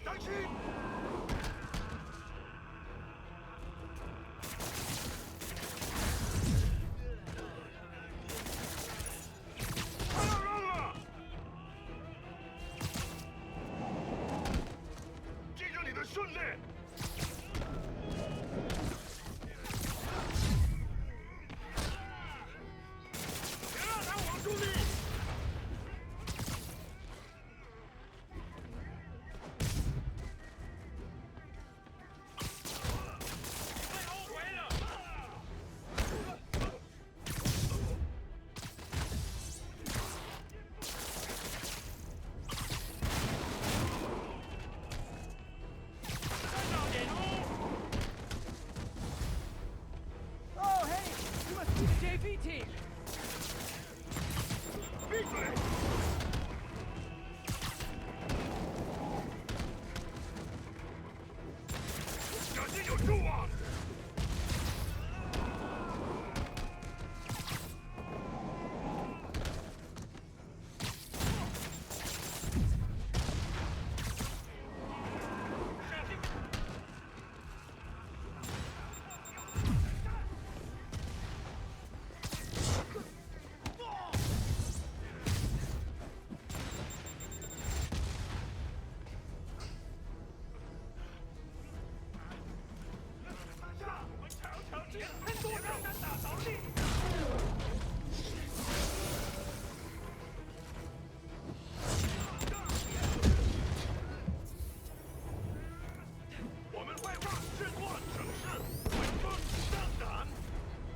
[SPEAKER 15] 当心！记着你的训练。别让他往住你。
[SPEAKER 1] Oh, hey! You must be the JV team!
[SPEAKER 15] 闭嘴！小心有树啊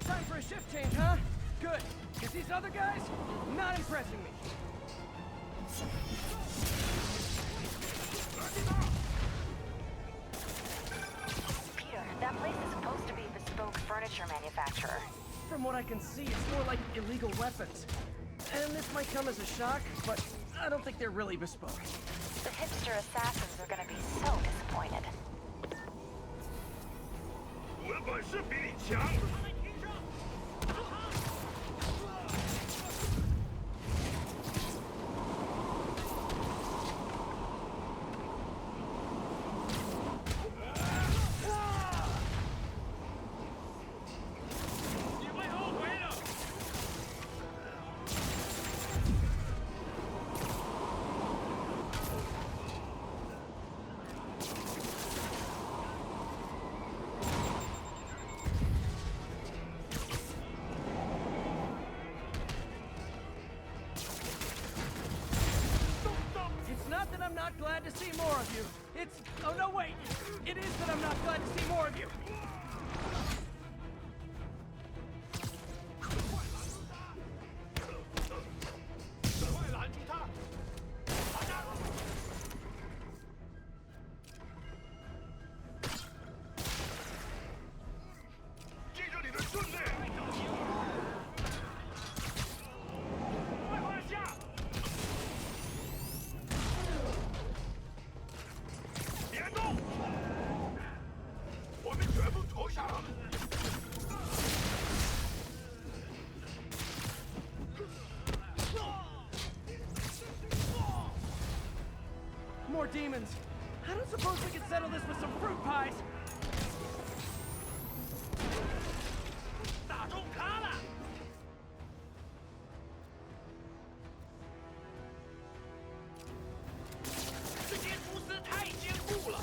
[SPEAKER 15] ！Time
[SPEAKER 1] for a shift change, huh? Good, because these other guys, not impressing me.
[SPEAKER 20] Peter, that place is supposed to be a bespoke furniture manufacturer.
[SPEAKER 1] From what I can see, it's more like illegal weapons. And this might come as a shock, but I don't think they're really bespoke.
[SPEAKER 20] The hipster assassins are gonna be so disappointed.
[SPEAKER 11] 我的本事比你强。
[SPEAKER 1] It's not that I'm not glad to see more of you. It's... oh no, wait! It is that I'm not glad to see more of you. More demons. I don't suppose we can settle this with some fruit pies.
[SPEAKER 14] 打中他了！这些蛛丝太坚固了。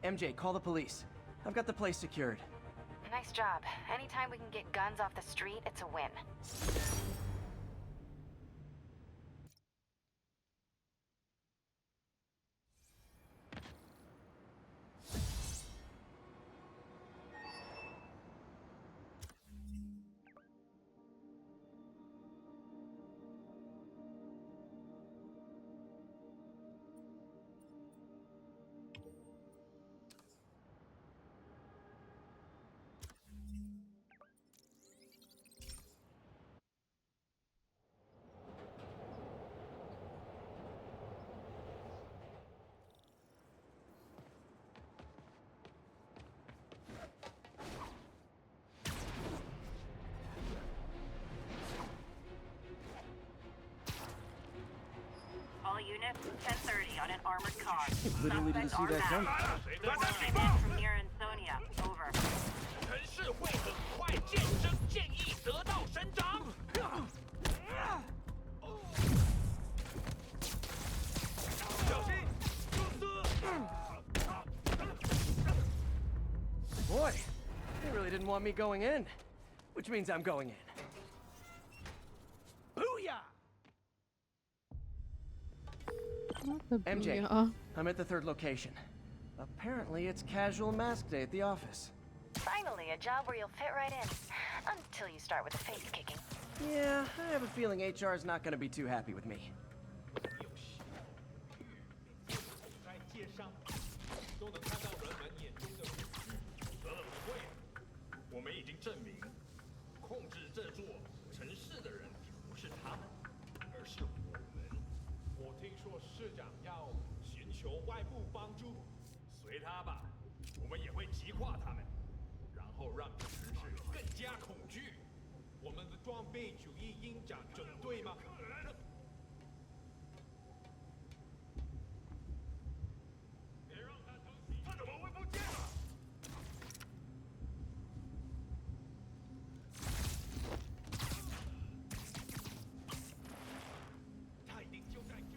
[SPEAKER 1] MJ, call the police. I've got the place secured.
[SPEAKER 20] Nice job. Anytime we can get guns off the street, it's a win.
[SPEAKER 4] All units, 10:30 on an armored car.
[SPEAKER 12] Literally didn't see that coming.
[SPEAKER 4] Came in from near Ansonia. Over.
[SPEAKER 14] 陈氏会很快见证正义得到伸张。
[SPEAKER 1] Boy, they really didn't want me going in. Which means I'm going in. Booyah! MJ, I'm at the third location. Apparently it's casual mask day at the office.
[SPEAKER 20] Finally, a job where you'll fit right in. Until you start with the face kicking.
[SPEAKER 1] Yeah, I have a feeling HR is not going to be too happy with me.
[SPEAKER 15] 在街上求外部帮助，随他吧。我们也会击垮他们，然后让这城市更加恐惧。我们的装备主义鹰长整队吗？别让他偷袭！他怎么会不见了？他一定就在这。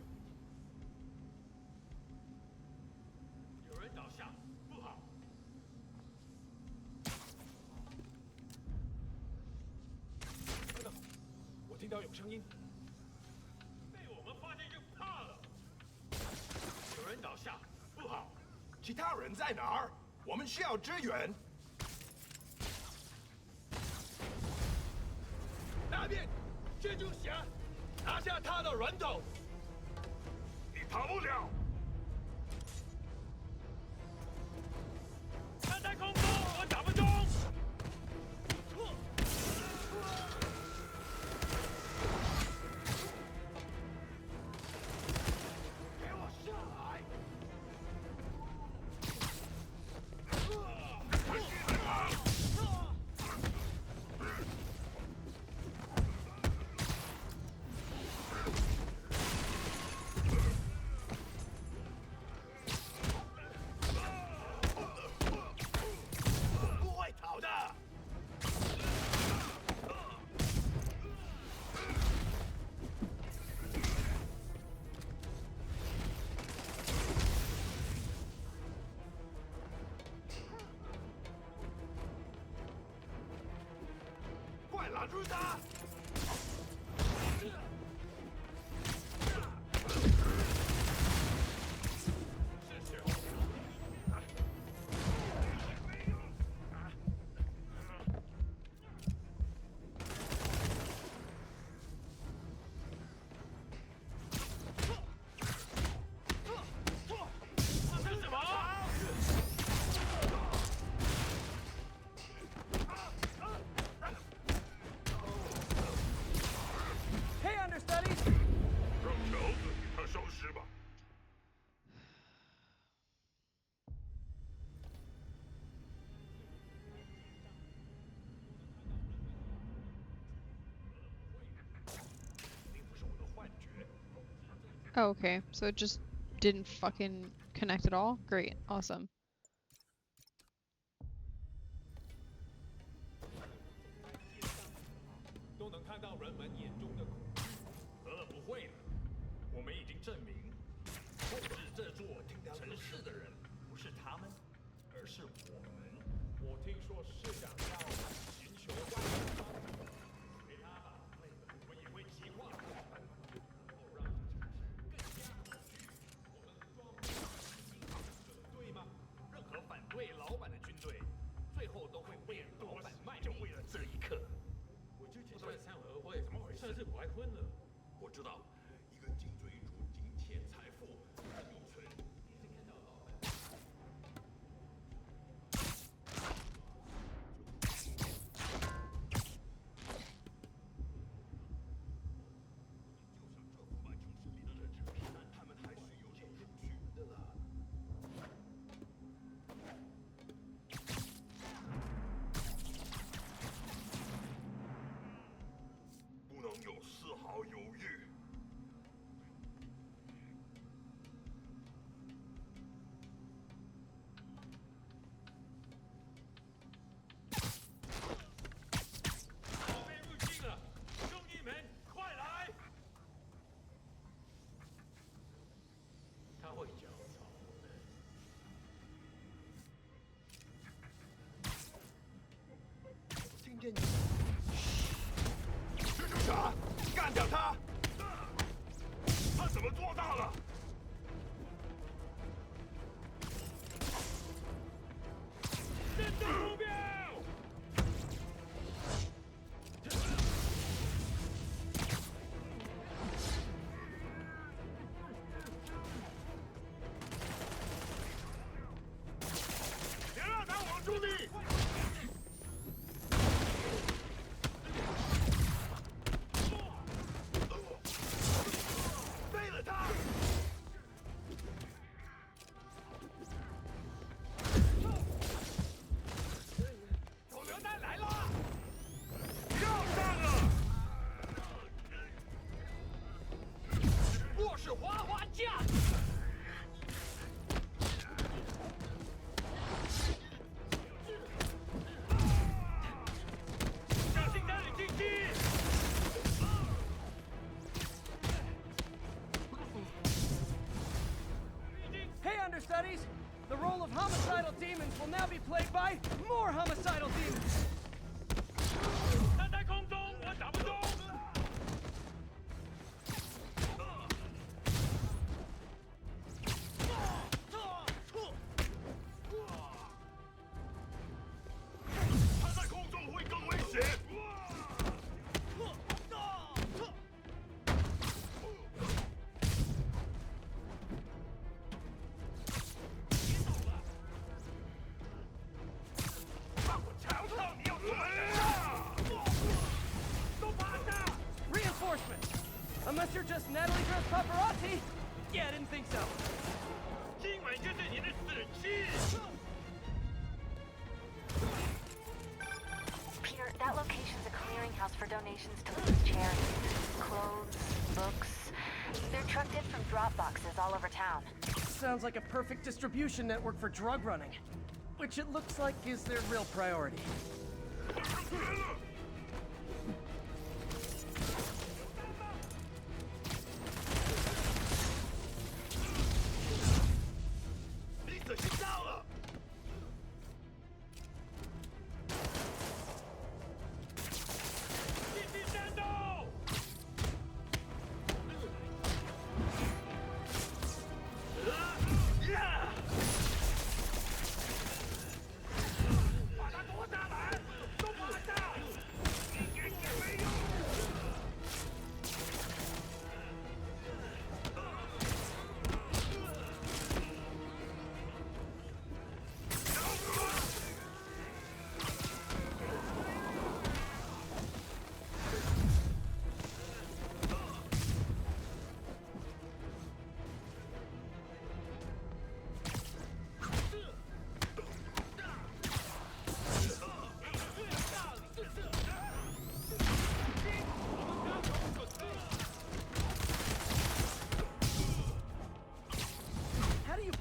[SPEAKER 15] 有人倒下，不好！等等，我听到有声音。被我们发现就怕了。有人倒下，不好！其他人在哪儿？我们需要支援。那边，蜘蛛侠，拿下他的人头。你跑不了。他在空中，我打不中。给我下来！不会逃的。快拦住他！是时候。这是什么
[SPEAKER 1] ？Hey, understudies!
[SPEAKER 11] 让乔子与他收尸吧。
[SPEAKER 15] 并不是我的幻觉。
[SPEAKER 13] Oh, okay, so it just didn't fucking connect at all? Great, awesome.
[SPEAKER 15] 都能看到人们眼中的恐惧。不会了，我们已经证明，控制这座城市的人不是他们，而是我们。我听说市长要寻求外部帮助，随他吧，我们也会击垮他，然后让这城市更加恐惧。我们装备整队吗？任何反对老板的军队，最后都会为老板卖命，就为了这一刻。 我之前在参合会，怎么回事？甚至我还昏了。我知道，一个紧追逐金钱财富的名存，你是看到老板。就像这腐败城市里的人质，但他们还是有点恐惧的啦。
[SPEAKER 11] 不能有丝毫犹豫。
[SPEAKER 15] 我被入侵了，兄弟们，快来！他会搅草我听见你。 蜘蛛侠，干掉他！他怎么做到了？认定目标！别让他往助力！背了他！
[SPEAKER 1] studies, the role of homicidal demons will now be played by more homicidal demons.
[SPEAKER 7] 他在空中，我打不中。他在空中会更危险。让我瞧瞧你有多狠！都趴下！
[SPEAKER 1] Reinforcements! Unless you're just Natalie Dress paparazzi? Yeah, I didn't think so.
[SPEAKER 7] 今晚就是你的死期！
[SPEAKER 20] Peter, that location's a clearinghouse for donations to loose charities. Clothes, books. They're trucked in from drop boxes all over town.
[SPEAKER 1] Sounds like a perfect distribution network for drug running. Which it looks like is their real priority.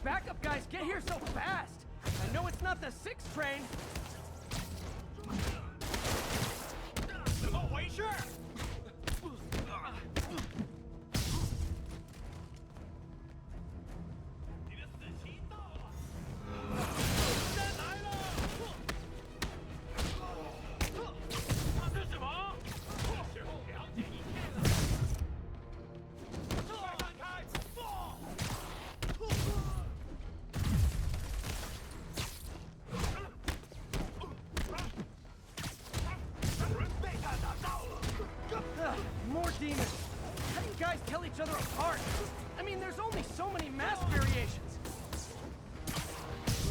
[SPEAKER 1] Backup guys get here so fast! I know it's not the 6th train!
[SPEAKER 7] 怎么回事？你的死期到了！人来了！他是什么？是时候了解一切了。快让开！放！
[SPEAKER 1] More demons! How do you guys tell each other apart? I mean, there's only so many mask variations!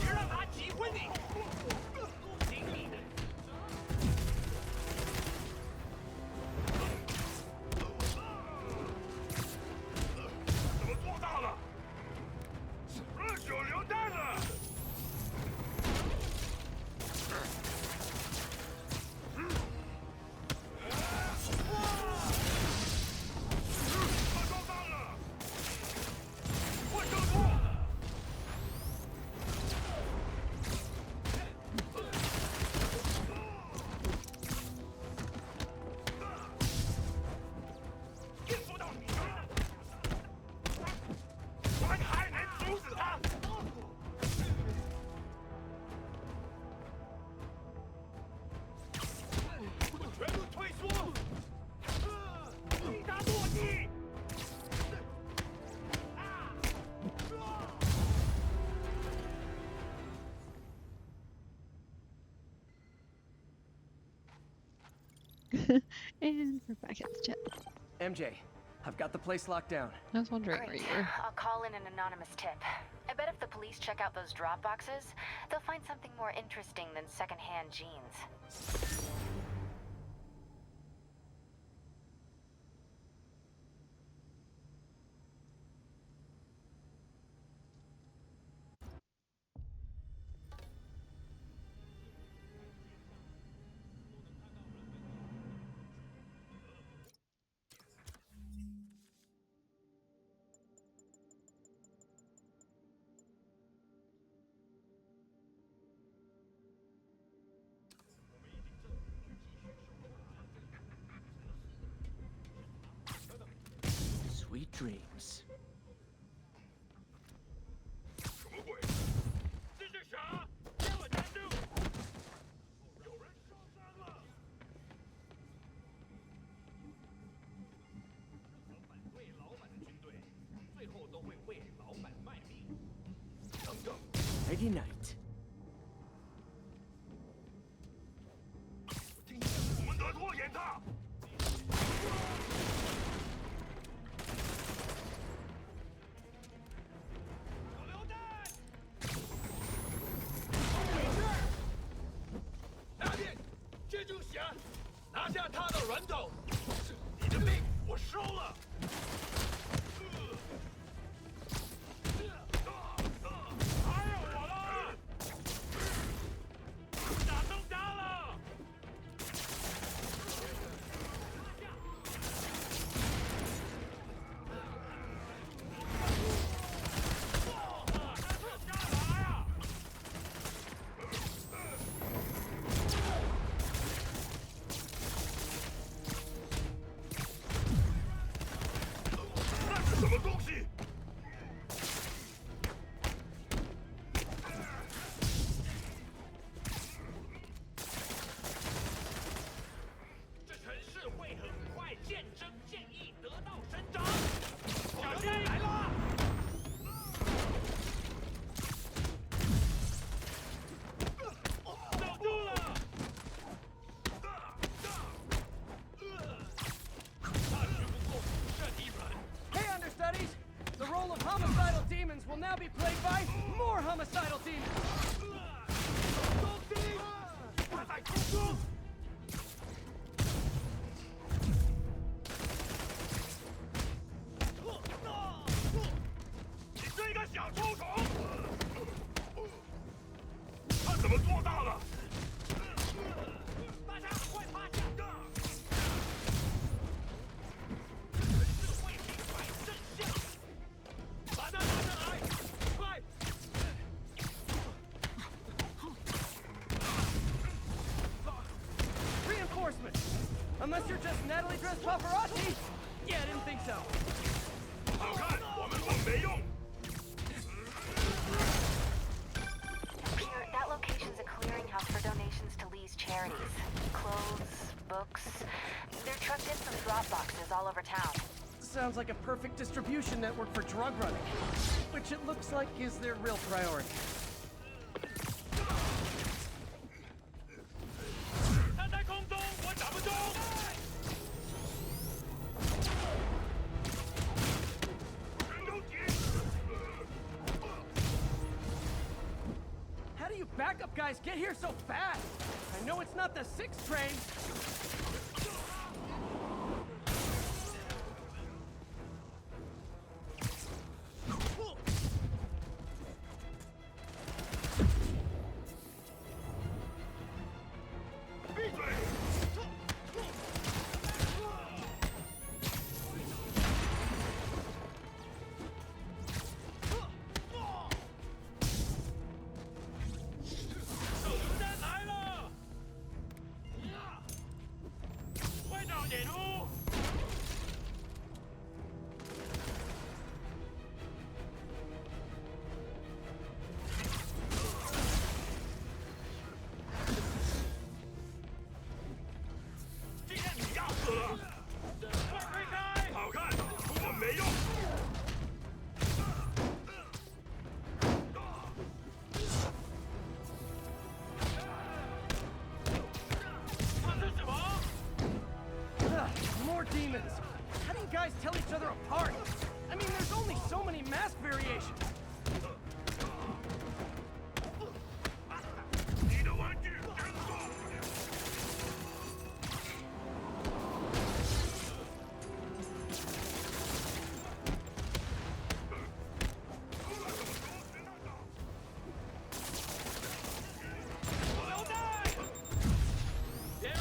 [SPEAKER 7] 别让他击昏你！尽力的。怎么做到了？手榴弹了！
[SPEAKER 13] And we're back at the chat.
[SPEAKER 1] MJ, I've got the place locked down.
[SPEAKER 13] I was wondering where
[SPEAKER 20] Great.
[SPEAKER 13] you were.
[SPEAKER 20] I'll call in an anonymous tip. I bet if the police check out those drop boxes, they'll find something more interesting than secondhand jeans.
[SPEAKER 12] Sweet dreams.
[SPEAKER 11] 什么鬼？
[SPEAKER 12] Nighty night.
[SPEAKER 7] 我们得拖延他。手榴弹！没事。大弟，这就行，拿下他的人头。你的命我收了。还有我了！打中他了！ 那是什么东西？这城市会很快见真见义，得到伸张。小心来了！守住了！那是不够这敌人。
[SPEAKER 1] Hey, understudies! The role of homicidal demons will now be played by more homicidal demons!
[SPEAKER 7] 攻击！他在空中！你这个小臭虫！他怎么做到了？大家快趴下！会明白真相。把他拿上来，快！
[SPEAKER 1] Reinforcements! Unless you're just Natalie dressed paparazzi? Yeah, I didn't think so.
[SPEAKER 7] 好看，我们问没用。
[SPEAKER 20] Peter, that location's a clearinghouse for donations to Lee's charities. Clothes, books. They're trucked in from drop boxes all over town.
[SPEAKER 1] Sounds like a perfect distribution network for drug running, which it looks like is their real priority.
[SPEAKER 7] 他在空中，我打不中。
[SPEAKER 1] How do you backup guys get here so fast? I know it's not the 6th train. More demons! How do you guys tell each other apart? I mean, there's only so many mask variations.
[SPEAKER 7] 你的玩具真棒！
[SPEAKER 1] Hey,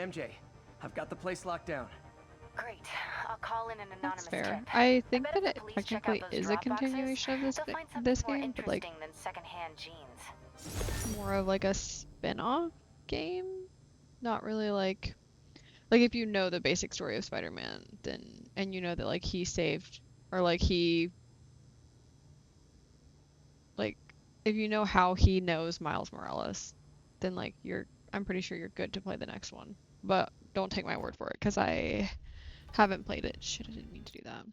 [SPEAKER 1] MJ, I've got the place locked down.
[SPEAKER 20] Great. I'll call in an anonymous
[SPEAKER 13] That's fair.
[SPEAKER 20] tip.
[SPEAKER 13] I think
[SPEAKER 20] bet
[SPEAKER 13] that
[SPEAKER 20] if
[SPEAKER 13] it
[SPEAKER 20] the police check out
[SPEAKER 13] technically
[SPEAKER 20] those
[SPEAKER 13] is a
[SPEAKER 20] drop boxes,
[SPEAKER 13] continuation of
[SPEAKER 20] they'll find something
[SPEAKER 13] this
[SPEAKER 20] more
[SPEAKER 13] game, but like
[SPEAKER 20] interesting than secondhand jeans.
[SPEAKER 13] more of like a spin-off game. Not really like if you know the basic story of Spider-Man, then and you know that like he saved or like he like if you know how he knows Miles Morales, then like I'm pretty sure you're good to play the next one. But don't take my word for it because I haven't played it. Shit, I didn't mean to do that.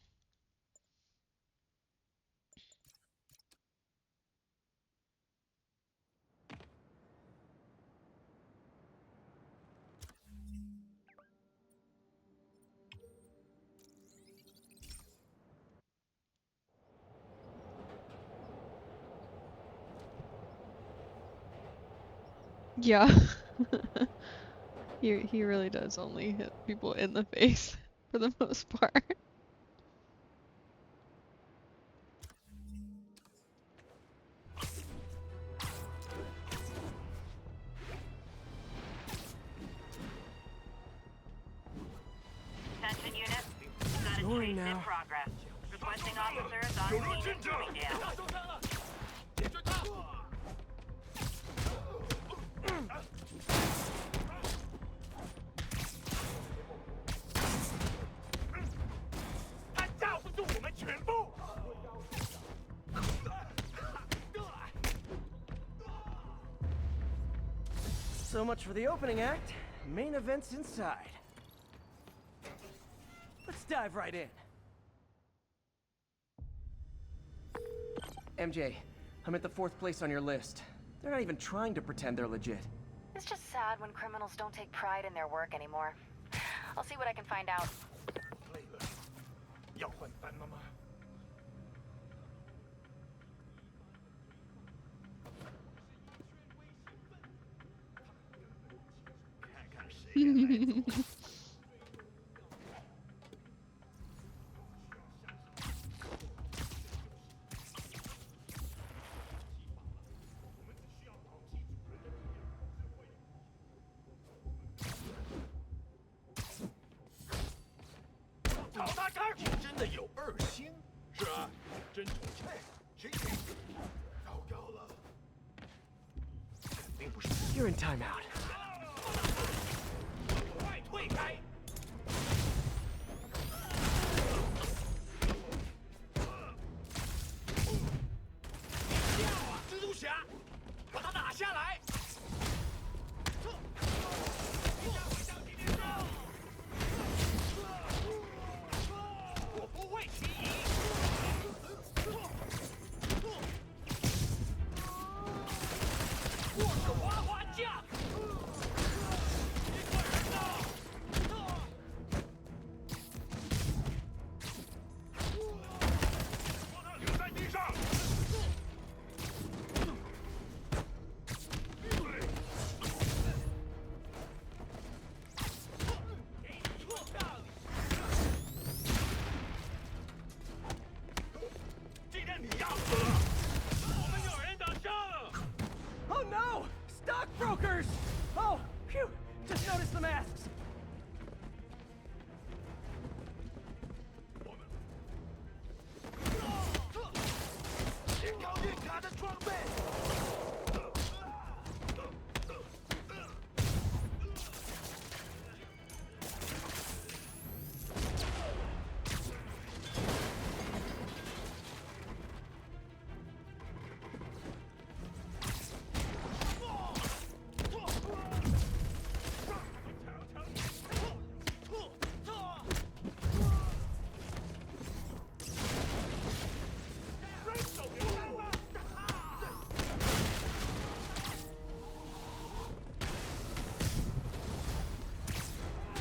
[SPEAKER 13] Yeah. He really does only hit people in the face for the most part.
[SPEAKER 4] Attention units. Got a chase in progress. Requesting officers on scene and moving down.
[SPEAKER 1] So much for the opening act. Main event's inside. Let's dive right in. MJ, I'm at the 4th place on your list. They're not even trying to pretend they're legit.
[SPEAKER 20] It's just sad when criminals don't take pride in their work anymore. I'll see what I can find out.
[SPEAKER 7] 累了，要换班了吗？ 陶大干真的有2星？是啊，真宠菜，谁给？糟糕了，肯定不是。
[SPEAKER 1] You're in timeout.
[SPEAKER 7] 快退开！蜘蛛侠，把他打下来！我不会迟疑。我是滑滑匠。 留在地上。今天你要死了！我们有人打伤了。
[SPEAKER 1] Oh no! Stockbrokers! Oh, phew! Just noticed the masks.
[SPEAKER 7] 先靠近他的装备。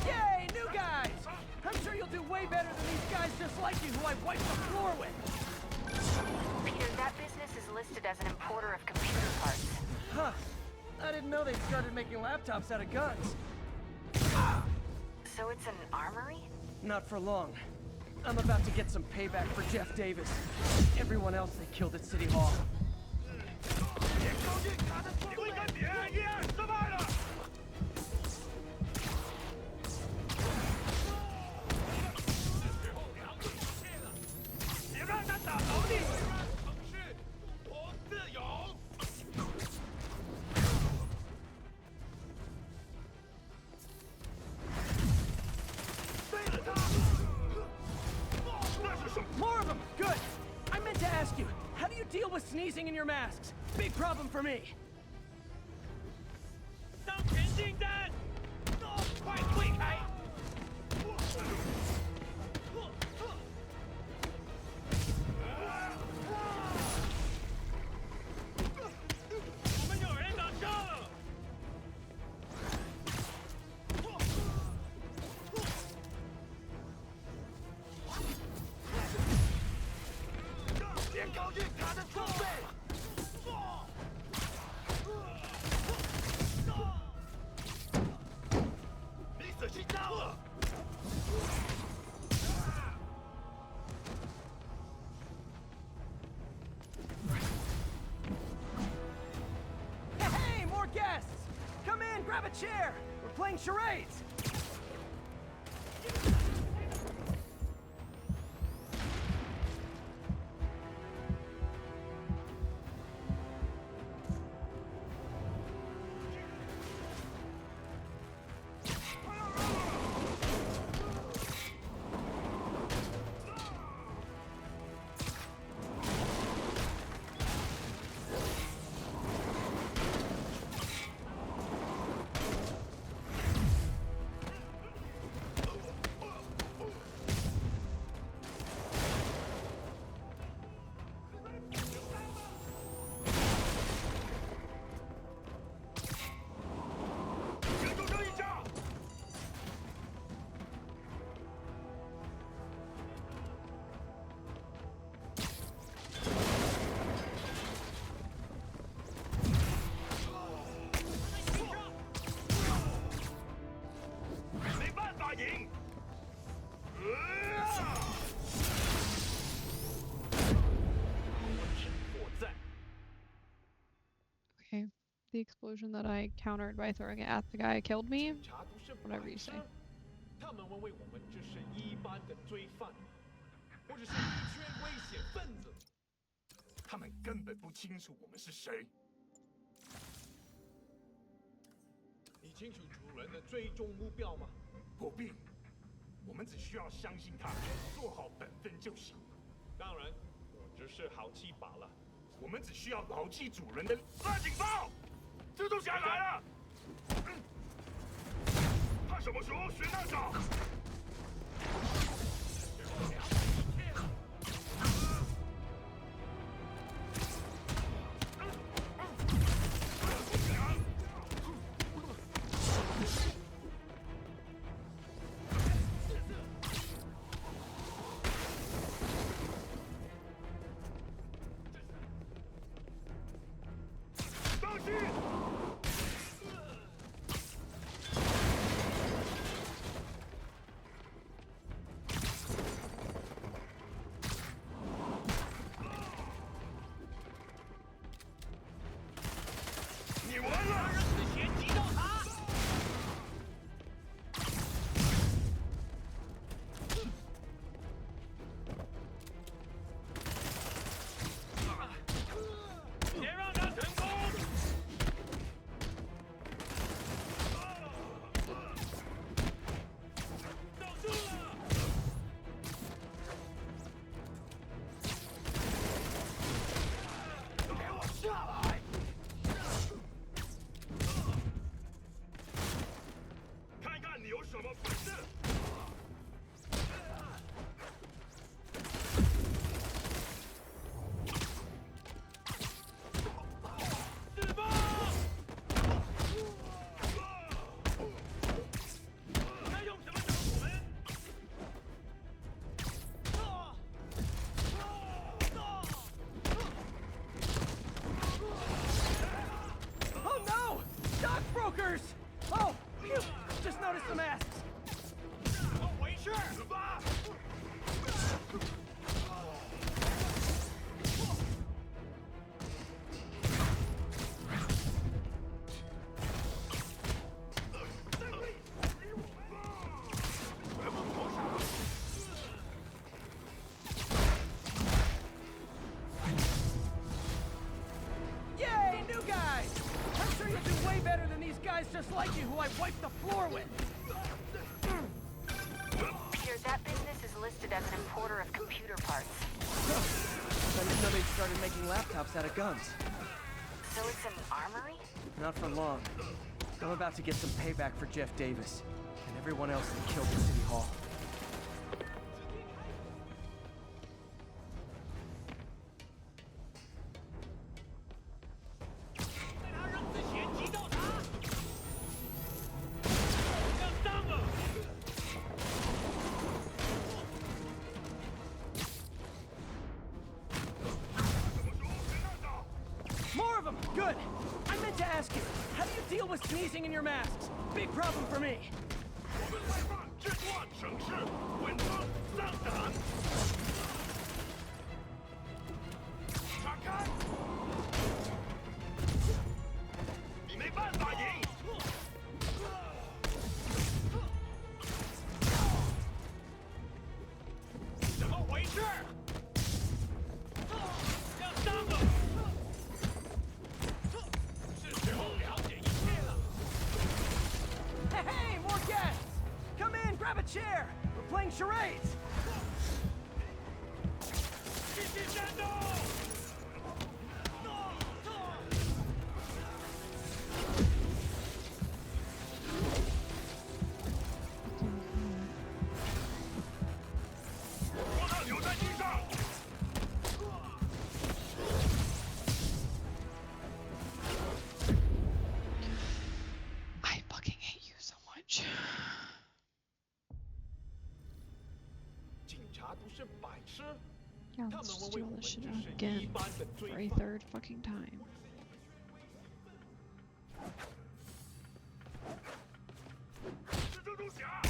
[SPEAKER 1] Yay, new guys! I'm sure you'll do way better than these guys just like you who I wiped the floor with.
[SPEAKER 20] Peter, that business is listed as an importer of computer parts.
[SPEAKER 1] Huh. I didn't know they started making laptops out of guns.
[SPEAKER 20] So it's an armory?
[SPEAKER 1] Not for long. I'm about to get some payback for Jeff Davis. Everyone else they killed at City Hall.
[SPEAKER 7] 先靠近他的装备。你会跟别人一样失败的。
[SPEAKER 1] deal with sneezing in your masks. Big problem for me.
[SPEAKER 7] 当前进站，快退开！我们有人挡车了！别靠近他的装备！ 死心脏了！Hey,
[SPEAKER 1] more guests! Come in, grab a chair. We're playing charades.
[SPEAKER 13] Okay, the explosion that I countered by throwing it at the guy killed me. Whatever you say.
[SPEAKER 15] 他们认为我们只是一般的罪犯，或者是一群危险分子。他们根本不清楚我们是谁。你清楚主人的最终目标吗？不必，我们只需要相信他，做好本分就行。当然，我只是好奇罢了。我们只需要牢记主人的拉警报，蜘蛛侠来了。他什么时候学那招？当心！ 你完了！先击到他！别让他成功！守住了！给我下来！ 看看你有什么本事！释放！还用什么找我们？
[SPEAKER 1] Oh no! Stockbrokers! Oh, phew! Just noticed the masks.
[SPEAKER 15] 怎么回事？死吧！
[SPEAKER 1] Yay, new guys! I'm sure you'll do way better than these guys just like you who I wiped the floor with.
[SPEAKER 20] Peter, that business is listed as an importer of computer parts.
[SPEAKER 1] didn't know they'd started making laptops out of guns.
[SPEAKER 20] So it's an armory?
[SPEAKER 1] Not for long. I'm about to get some payback for Jeff Davis and everyone else that killed at City Hall. More of them! Good! I meant to ask you, how do you deal with sneezing in your masks? Big problem for me.
[SPEAKER 7] 我们来吧，制作城市稳装上阵。闪开！你没办法赢。怎么回事？要上了！是时候了解一切了。
[SPEAKER 1] Hey, hey, more guests! Come in, grab a chair! We're playing charades!
[SPEAKER 7] 继续战斗！ 我要留在地上。
[SPEAKER 13] I fucking hate you so much.
[SPEAKER 7] 警察都是白痴。
[SPEAKER 13] Yeah, let's just do all this shit again for a third fucking time.
[SPEAKER 7] 是蜘蛛侠。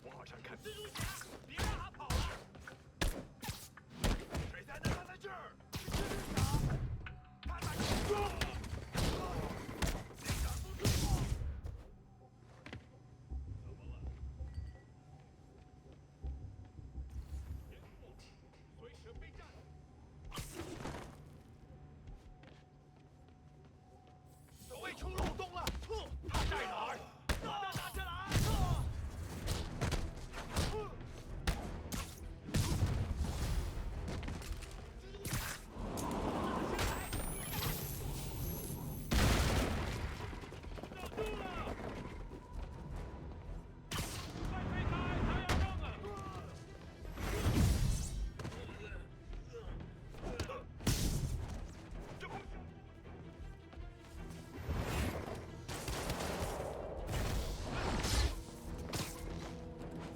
[SPEAKER 7] 我好像看蜘蛛侠，别让他跑了。谁在那放在这儿？是蜘蛛侠。他在攻击。你挡不住我。怎么了？别动，随时备战。守卫出漏洞了，他在哪儿？把他拿下来！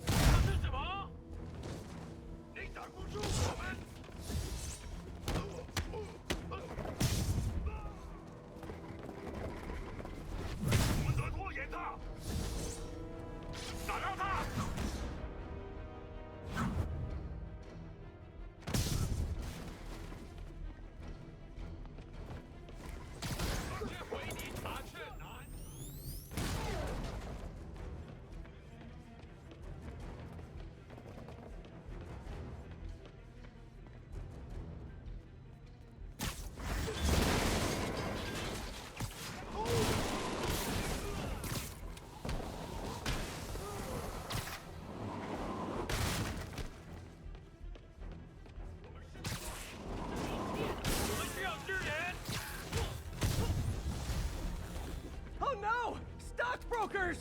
[SPEAKER 7] 这是什么？你挡不住我们！我们得拖延他，打到他！这回你查却难。 我们需要支援。
[SPEAKER 1] Oh no! Stockbrokers!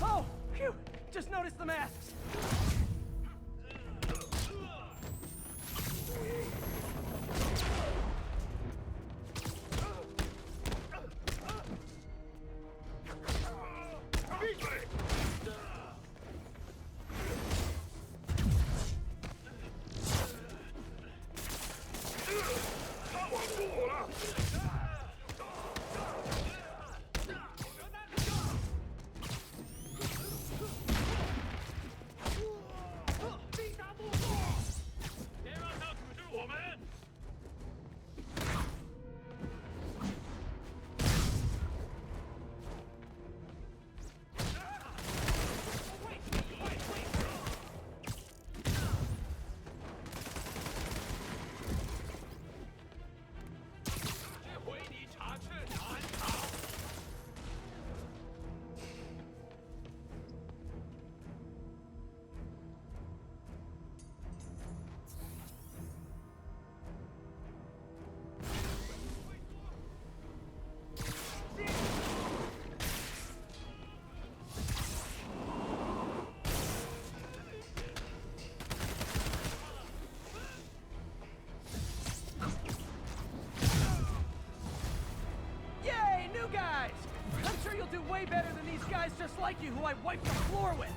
[SPEAKER 1] Oh, phew! Just noticed the masks. do way better than these guys just like you who I wiped the floor with.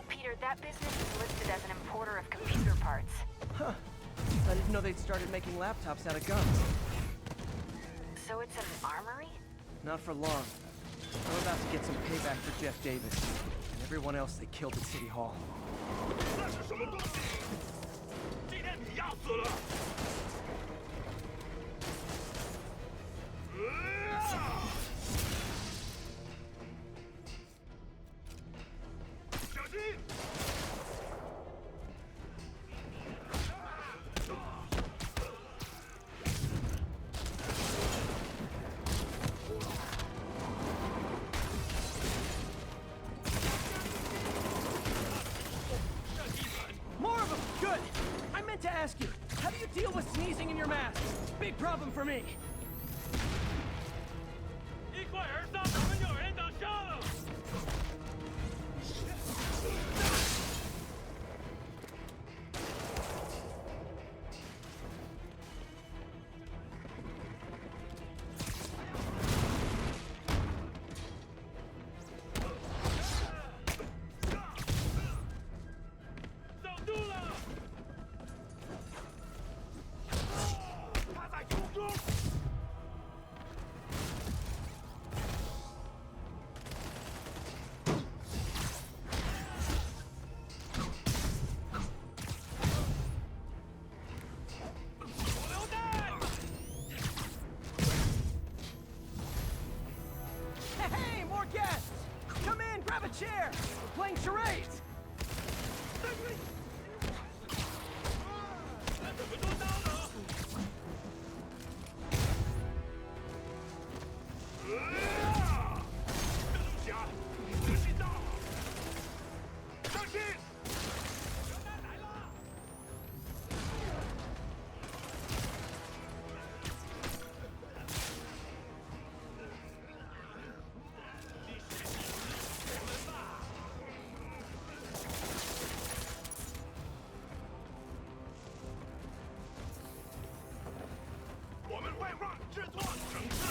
[SPEAKER 20] Peter, that business is listed as an importer of computer parts.
[SPEAKER 1] Huh. I didn't know they'd started making laptops out of guns.
[SPEAKER 20] So it's an armory?
[SPEAKER 1] Not for long. I'm about to get some payback for Jeff Davis and everyone else they killed at City Hall.
[SPEAKER 7] 那是什么东西？今天你要死了！小心！
[SPEAKER 1] More of them! Good! I meant to ask you, how do you deal with sneezing in your mask? Big problem for me.
[SPEAKER 7] 一块儿上，咱们有人等上了。 守住了！他在空中。
[SPEAKER 1] Hey, more guests! Come in, grab a chair! We're playing charades!
[SPEAKER 7] 怎么做到了？蜘蛛侠，你知道？上去！炸弹来了！ 我们绘画制作城市，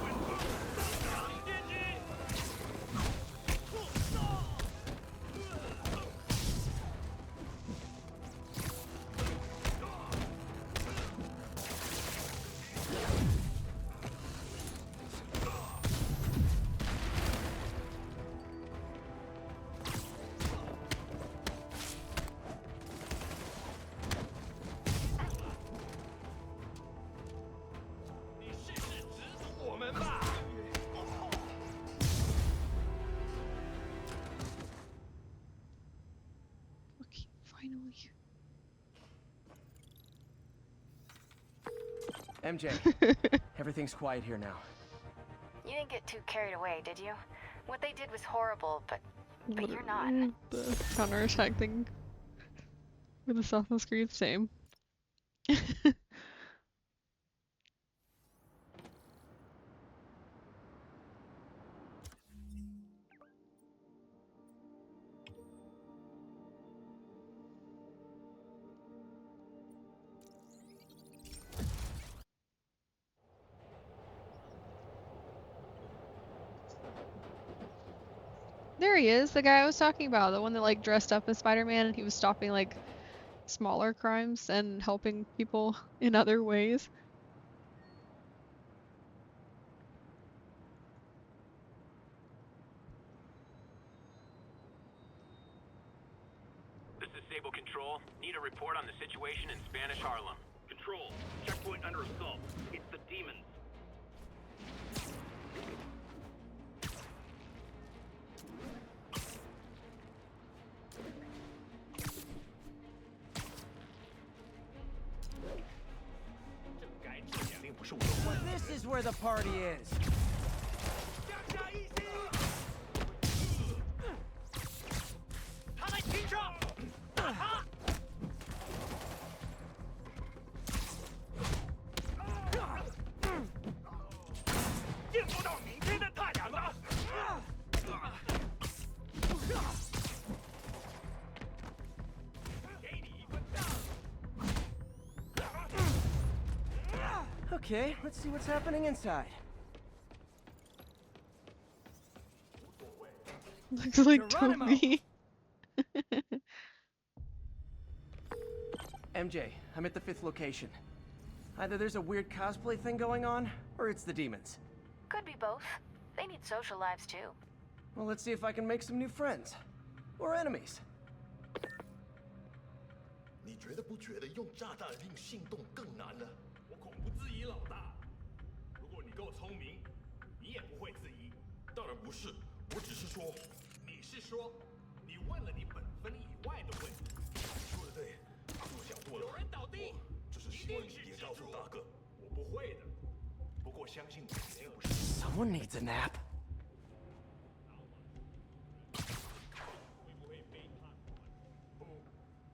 [SPEAKER 7] 稳住增长电机。你试试指使我们吧。
[SPEAKER 13] Okay, finally.
[SPEAKER 1] MJ, everything's quiet here now.
[SPEAKER 20] You didn't get too carried away, did you? What they did was horrible, but you're not.
[SPEAKER 13] The counterattack thing with the South screen, same. There he is, the guy I was talking about, the one that like dressed up as Spider-Man and he was stopping like smaller crimes and helping people in other ways.
[SPEAKER 14] This is Sable Control. Need a report on the situation in Spanish Harlem.
[SPEAKER 7] Control, checkpoint under assault. It's the demons.
[SPEAKER 1] Well, this is where the party is.
[SPEAKER 7] 降下一心。他在停车，打他！见不到明天的太阳了。给你一份账。
[SPEAKER 1] Okay, let's see what's happening inside.
[SPEAKER 13] Looks like
[SPEAKER 1] Geronimo!
[SPEAKER 13] Toby.
[SPEAKER 12] MJ, I'm at the 5th location. Either there's a weird cosplay thing going on, or it's the demons.
[SPEAKER 20] Could be both. They need social lives too.
[SPEAKER 12] Well, let's see if I can make some new friends. Or enemies.
[SPEAKER 15] 你觉得不觉得用炸弹令心动更难呢？我恐不质疑老大。如果你够聪明，你也不会质疑。当然不是，我只是说，你是说，你问了你本分以外的问题。说的对，我想多了。有人倒地，只是希望你别告诉大哥，我不会的。不过相信你肯定不是。
[SPEAKER 12] Someone needs a nap.
[SPEAKER 15] 会不会背叛我们？不，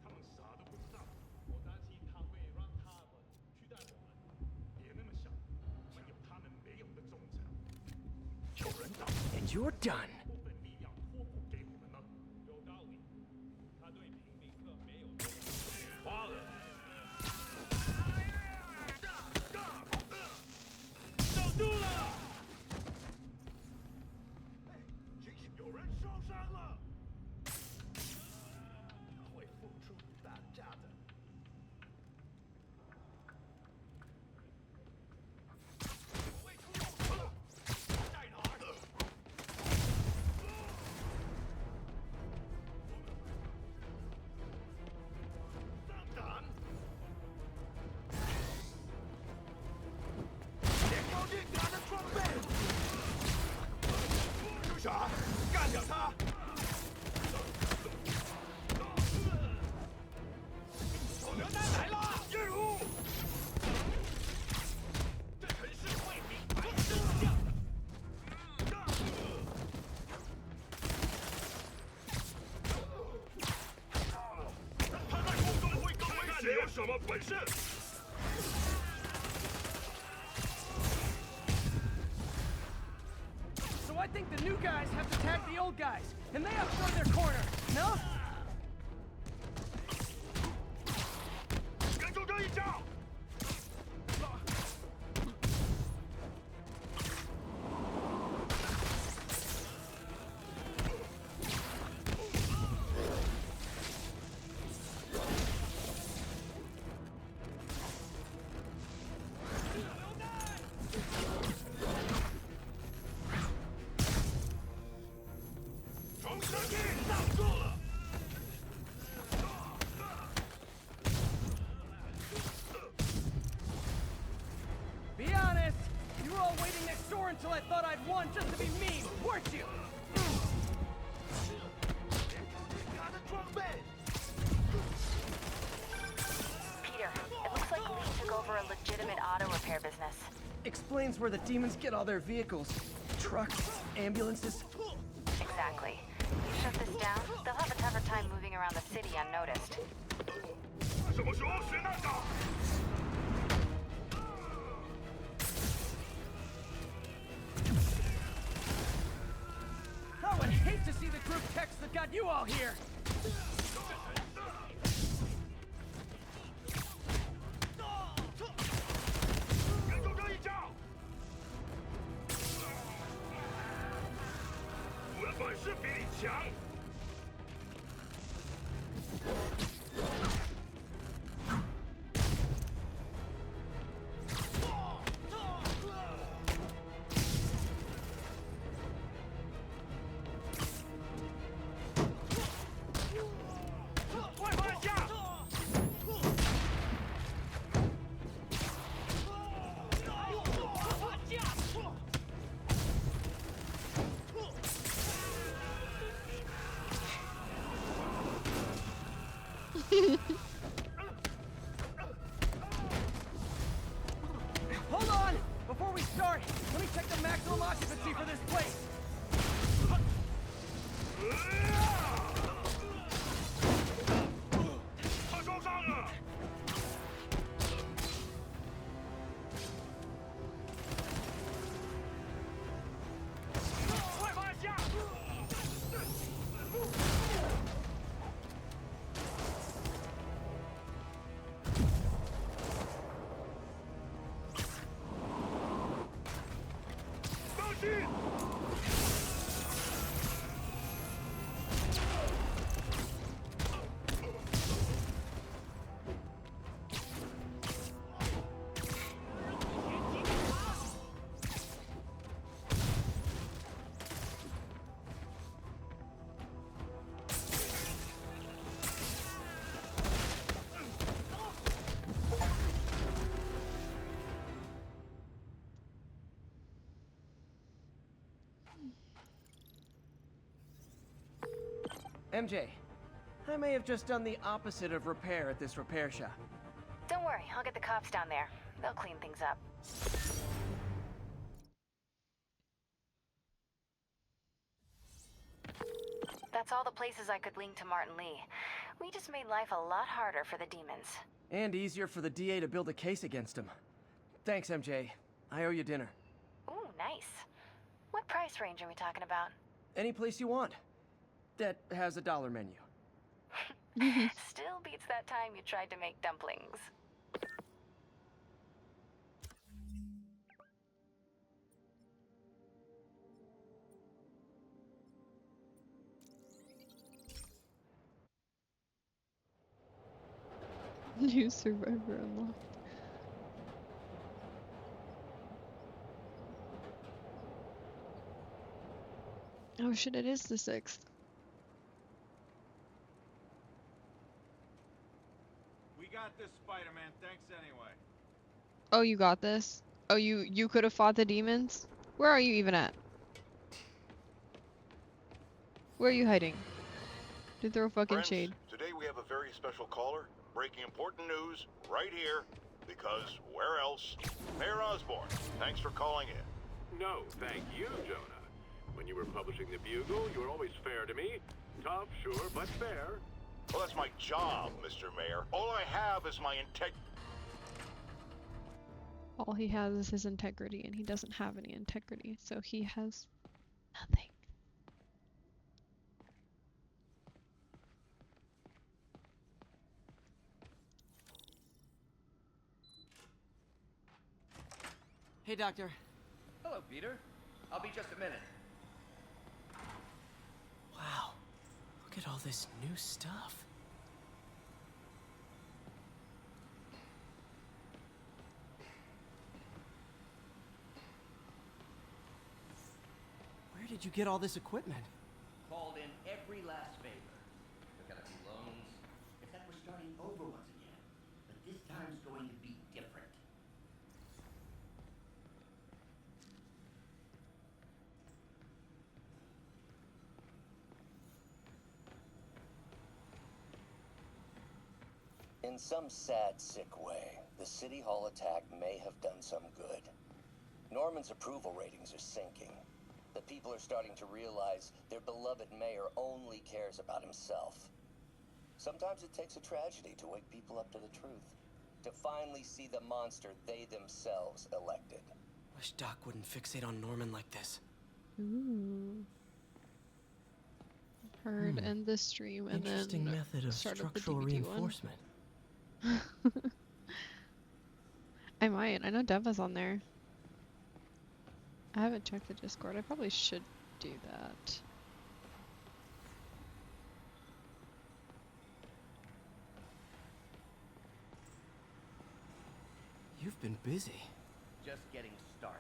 [SPEAKER 15] 他们啥都不知道。我担心他会让他们取代我们。别那么想，我们有他们没有的忠诚。有人倒，
[SPEAKER 12] And you're done.
[SPEAKER 15] 部分力量托付给我们呢？有道理。他对平民客没有忠诚。花了。守住了！醒醒，有人受伤了。会付出代价的。会出动了，在哪儿？上胆！别靠近他的装备！有啥？干掉他！手榴弹来了！任务！这城市会明白真相的。他在空中会更危险。看你有什么本事？
[SPEAKER 1] So I think the new guys have to tag the old guys, and they have to go to their corner. No?
[SPEAKER 15] 跟住这一招！重射击，挡住了！
[SPEAKER 1] Be honest, you were all waiting next door until I thought I'd won just to be mean, weren't you?
[SPEAKER 15] 他的装备。
[SPEAKER 20] Peter, it looks like Lee took over a legitimate auto repair business.
[SPEAKER 12] Explains where the demons get all their vehicles. Trucks, ambulances.
[SPEAKER 20] Exactly. You shut this down, they'll have a tougher time moving around the city unnoticed.
[SPEAKER 15] 什么时候学那个？
[SPEAKER 1] I would hate to see the group text that got you all here.
[SPEAKER 15] 跟住这一招！我的本事比你强。快放下！
[SPEAKER 1] Hold on! Before we start, let me check the maximum occupancy for this place.
[SPEAKER 15] 他受伤了。快放下！
[SPEAKER 1] Hold
[SPEAKER 12] MJ, I may have just done the opposite of repair at this repair shop.
[SPEAKER 20] Don't worry, I'll get the cops down there. They'll clean things up. That's all the places I could link to Martin Lee. We just made life a lot harder for the demons.
[SPEAKER 12] And easier for the DA to build a case against him. Thanks, MJ. I owe you dinner.
[SPEAKER 20] Ooh, nice. What price range are we talking about?
[SPEAKER 12] Any place you want. That has a dollar menu.
[SPEAKER 20] Still beats that time you tried to make dumplings.
[SPEAKER 13] New survivor unlocked. Oh shit, it is the 6th.
[SPEAKER 6] We got this, Spider-Man. Thanks anyway.
[SPEAKER 13] Oh, you got this? Oh, you could have fought the demons? Where are you even at? Where are you hiding? Did throw fucking
[SPEAKER 17] Friends,
[SPEAKER 13] shade.
[SPEAKER 17] today we have a very special caller, breaking important news right here, because where else? Mayor Osborn, thanks for calling in.
[SPEAKER 11] No, thank you, Jonah. When you were publishing the Bugle, you were always fair to me. Tough, sure, but fair.
[SPEAKER 17] Well, that's my job, Mr. Mayor. All I have is my
[SPEAKER 13] All he has is his integrity, and he doesn't have any integrity, so he has nothing.
[SPEAKER 12] Hey, Doctor.
[SPEAKER 10] Hello, Peter. I'll be just a minute.
[SPEAKER 12] Wow. Look at all this new stuff. Where did you get all this equipment?
[SPEAKER 10] Called in every last favor. Took out a few loans. It's like we're starting over once again. But this time's going to be different.
[SPEAKER 19] In some sad, sick way, the City Hall attack may have done some good. Norman's approval ratings are sinking. The people are starting to realize their beloved mayor only cares about himself. Sometimes it takes a tragedy to wake people up to the truth, to finally see the monster they themselves elected.
[SPEAKER 12] Wish Doc wouldn't fixate on Norman like this.
[SPEAKER 13] Ooh. Heard end the stream and
[SPEAKER 12] Interesting
[SPEAKER 13] then
[SPEAKER 12] method of
[SPEAKER 13] start up the
[SPEAKER 12] structural
[SPEAKER 13] DVD
[SPEAKER 12] reinforcement.
[SPEAKER 13] one. I might. I know Deva's on there. I haven't checked the Discord. I probably should do that.
[SPEAKER 12] You've been busy.
[SPEAKER 10] Just getting started.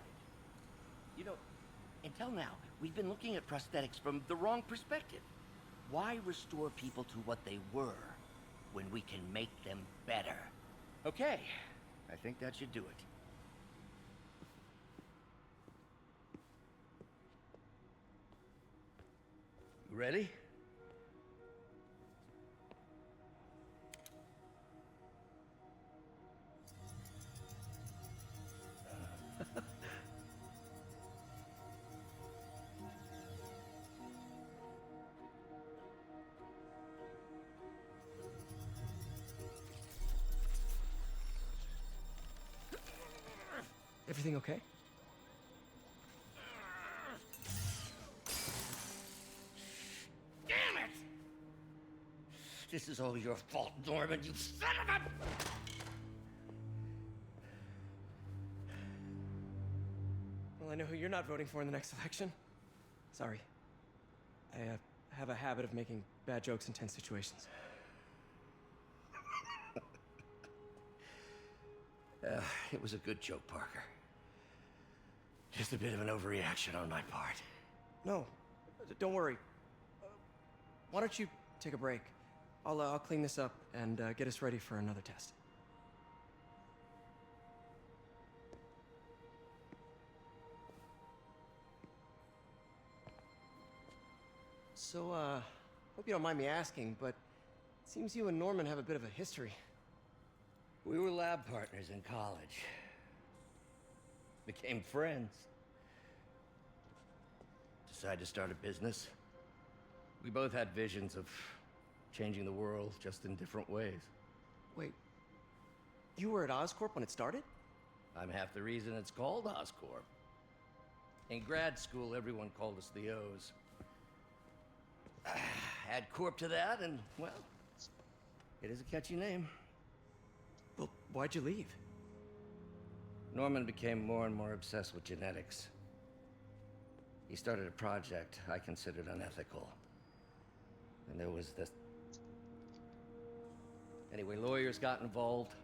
[SPEAKER 10] You know, until now, we've been looking at prosthetics from the wrong perspective. Why restore people to what they were when we can make them better? Okay, I think that should do it. Ready?
[SPEAKER 12] Everything okay?
[SPEAKER 10] Damn it! This is all your fault, Norman, you son of a...
[SPEAKER 12] Well, I know who you're not voting for in the next election. Sorry. I have a habit of making bad jokes in tense situations.
[SPEAKER 10] It was a good joke, Parker. Just a bit of an overreaction on my part.
[SPEAKER 12] No, don't worry. Why don't you take a break? I'll clean this up and get us ready for another test. So, Hope you don't mind me asking, but it seems you and Norman have a bit of a history.
[SPEAKER 10] We were lab partners in college. Became friends. Decided to start a business. We both had visions of changing the world, just in different ways.
[SPEAKER 12] Wait, you were at Oscorp when it started?
[SPEAKER 10] I'm half the reason it's called Oscorp. In grad school, everyone called us the O's. Add Corp to that, and, well, it is a catchy name.
[SPEAKER 12] Well, why'd you leave?
[SPEAKER 10] Norman became more and more obsessed with genetics. He started a project I considered unethical. And there was this... Anyway, lawyers got involved.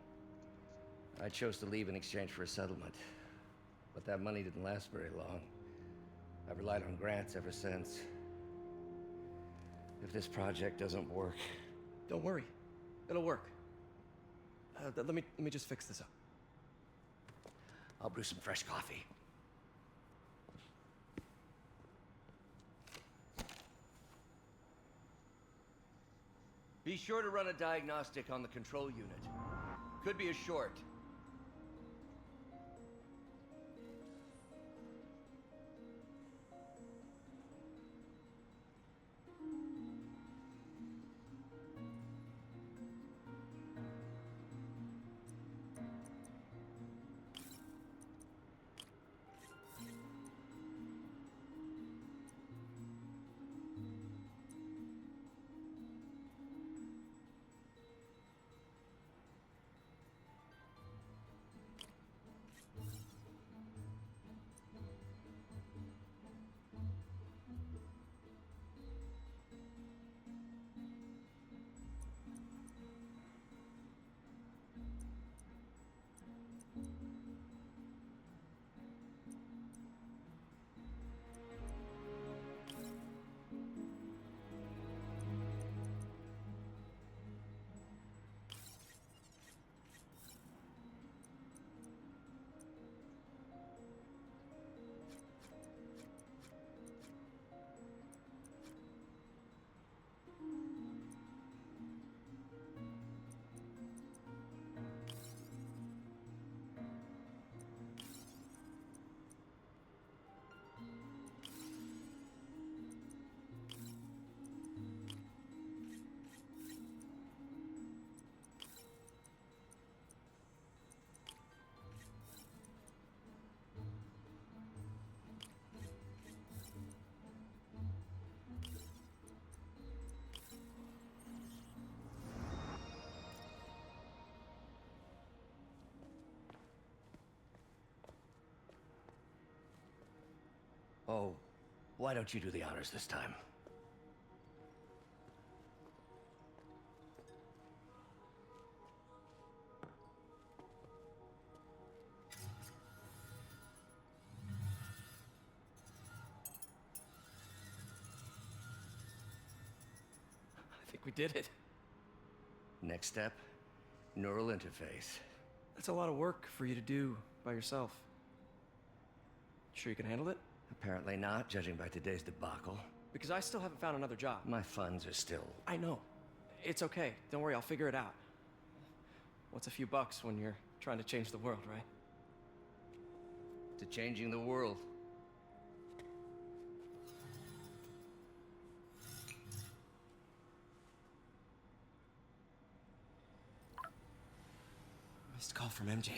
[SPEAKER 10] I chose to leave in exchange for a settlement. But that money didn't last very long. I've relied on grants ever since. If this project doesn't work...
[SPEAKER 12] Don't worry. It'll work. Let me just fix this up.
[SPEAKER 10] I'll brew some fresh coffee. Be sure to run a diagnostic on the control unit. Could be a short. Oh, why don't you do the honors this time?
[SPEAKER 12] I think we did it.
[SPEAKER 10] Next step, neural interface.
[SPEAKER 12] That's a lot of work for you to do by yourself. Sure you can handle it?
[SPEAKER 10] Apparently not, judging by today's debacle.
[SPEAKER 12] Because I still haven't found another job.
[SPEAKER 10] My funds are still...
[SPEAKER 12] I know. It's okay. Don't worry, I'll figure it out. What's a few bucks when you're trying to change the world, right?
[SPEAKER 10] To changing the world.
[SPEAKER 12] Missed call from MJ.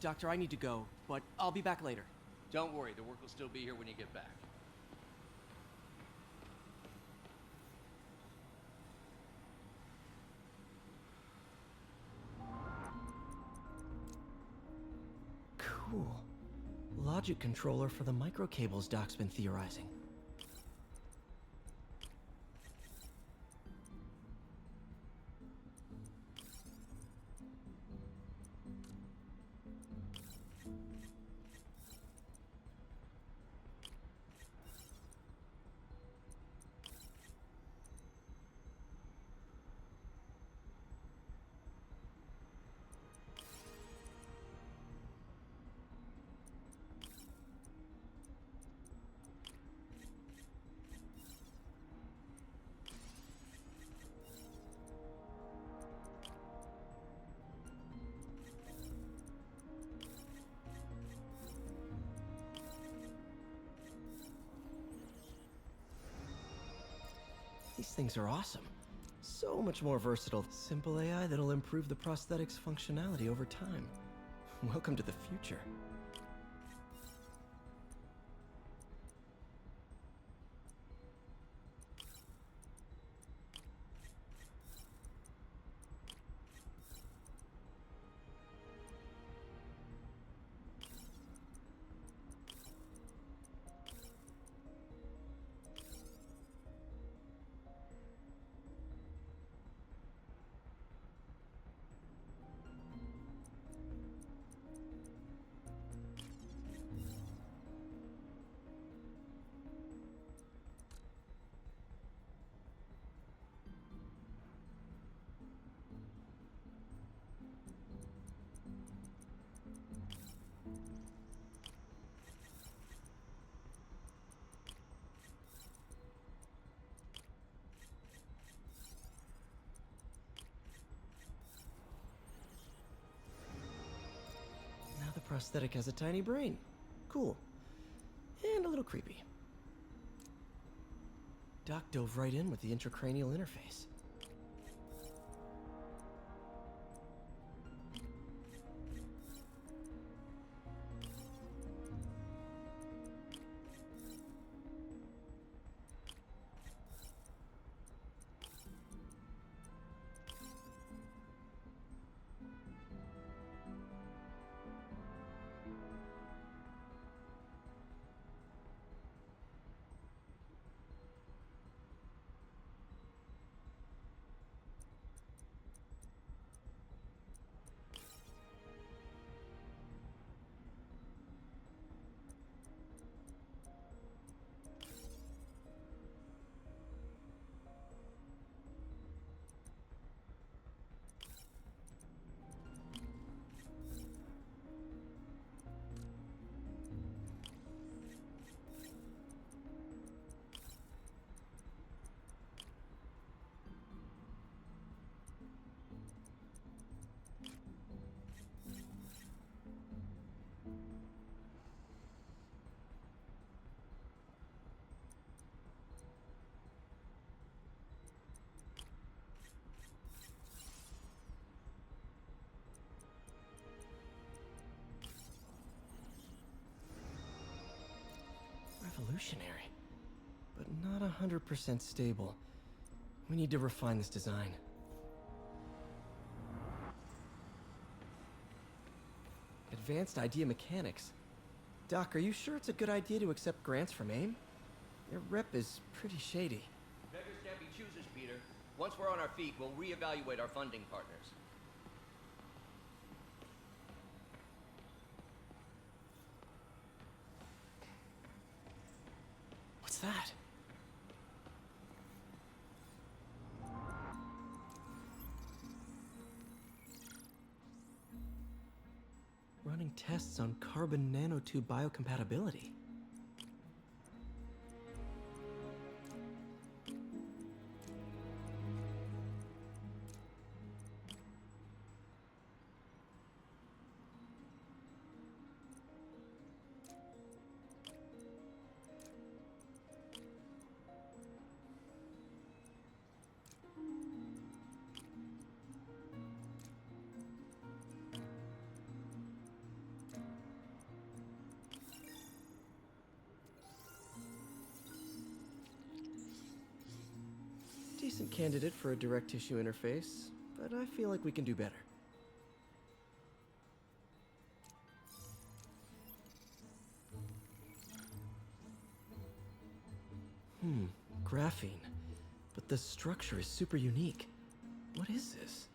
[SPEAKER 12] Doctor, I need to go, but I'll be back later.
[SPEAKER 14] Don't worry, the work will still be here when you get back.
[SPEAKER 12] Cool. Logic controller for the microcables Doc's been theorizing. These things are awesome. So much more versatile. Simple AI that'll improve the prosthetics' functionality over time. Welcome to the future. Prosthetic has a tiny brain. Cool. And a little creepy. Doc dove right in with the intracranial interface. Revolutionary, but not 100% stable. We need to refine this design. Advanced idea mechanics. Doc, are you sure it's a good idea to accept grants from AIM? Their rep is pretty shady.
[SPEAKER 10] Beggars can't be choosers, Peter. Once we're on our feet, we'll reevaluate our funding partners.
[SPEAKER 12] What's that? Running tests on carbon nanotube biocompatibility. Decent candidate for a direct tissue interface, but I feel like we can do better. Graphene. But the structure is super unique. What is this?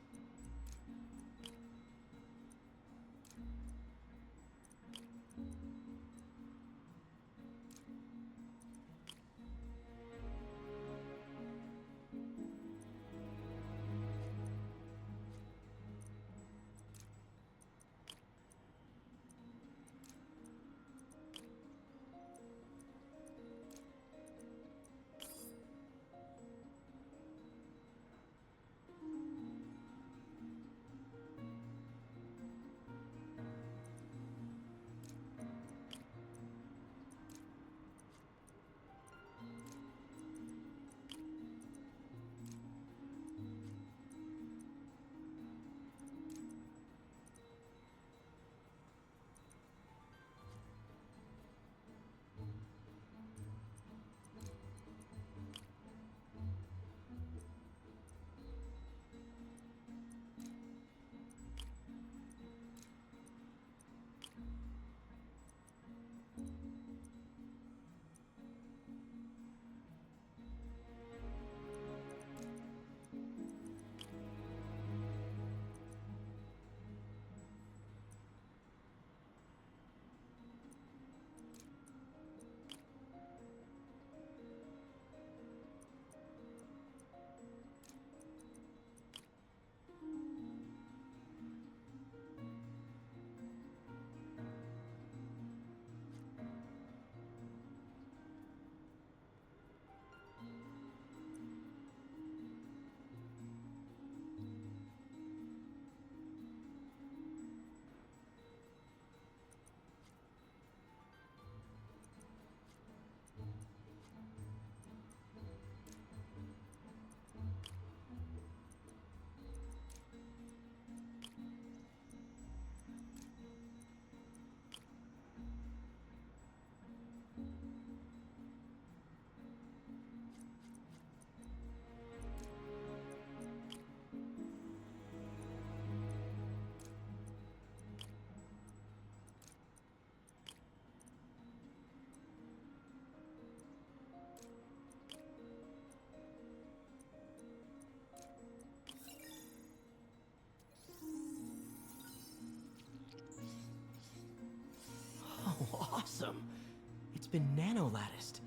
[SPEAKER 12] It's been nano-latticed.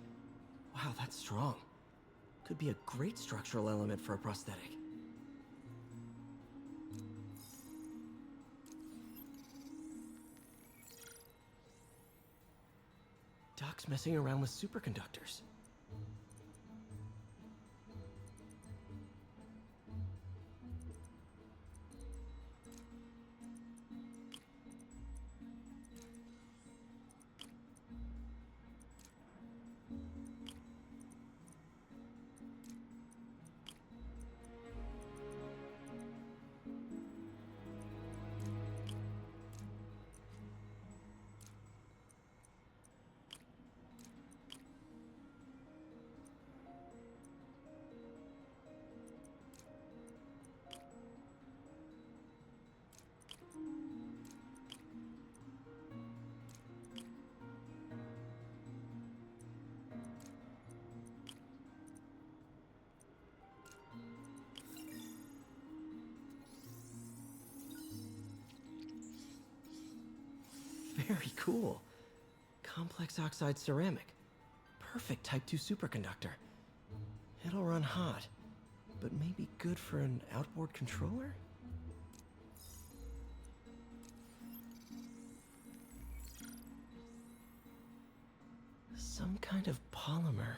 [SPEAKER 12] Wow, that's strong. Could be a great structural element for a prosthetic. Doc's messing around with superconductors. Very cool. Complex oxide ceramic. Perfect Type 2 superconductor. It'll run hot, but may be good for an outboard controller? Some kind of polymer.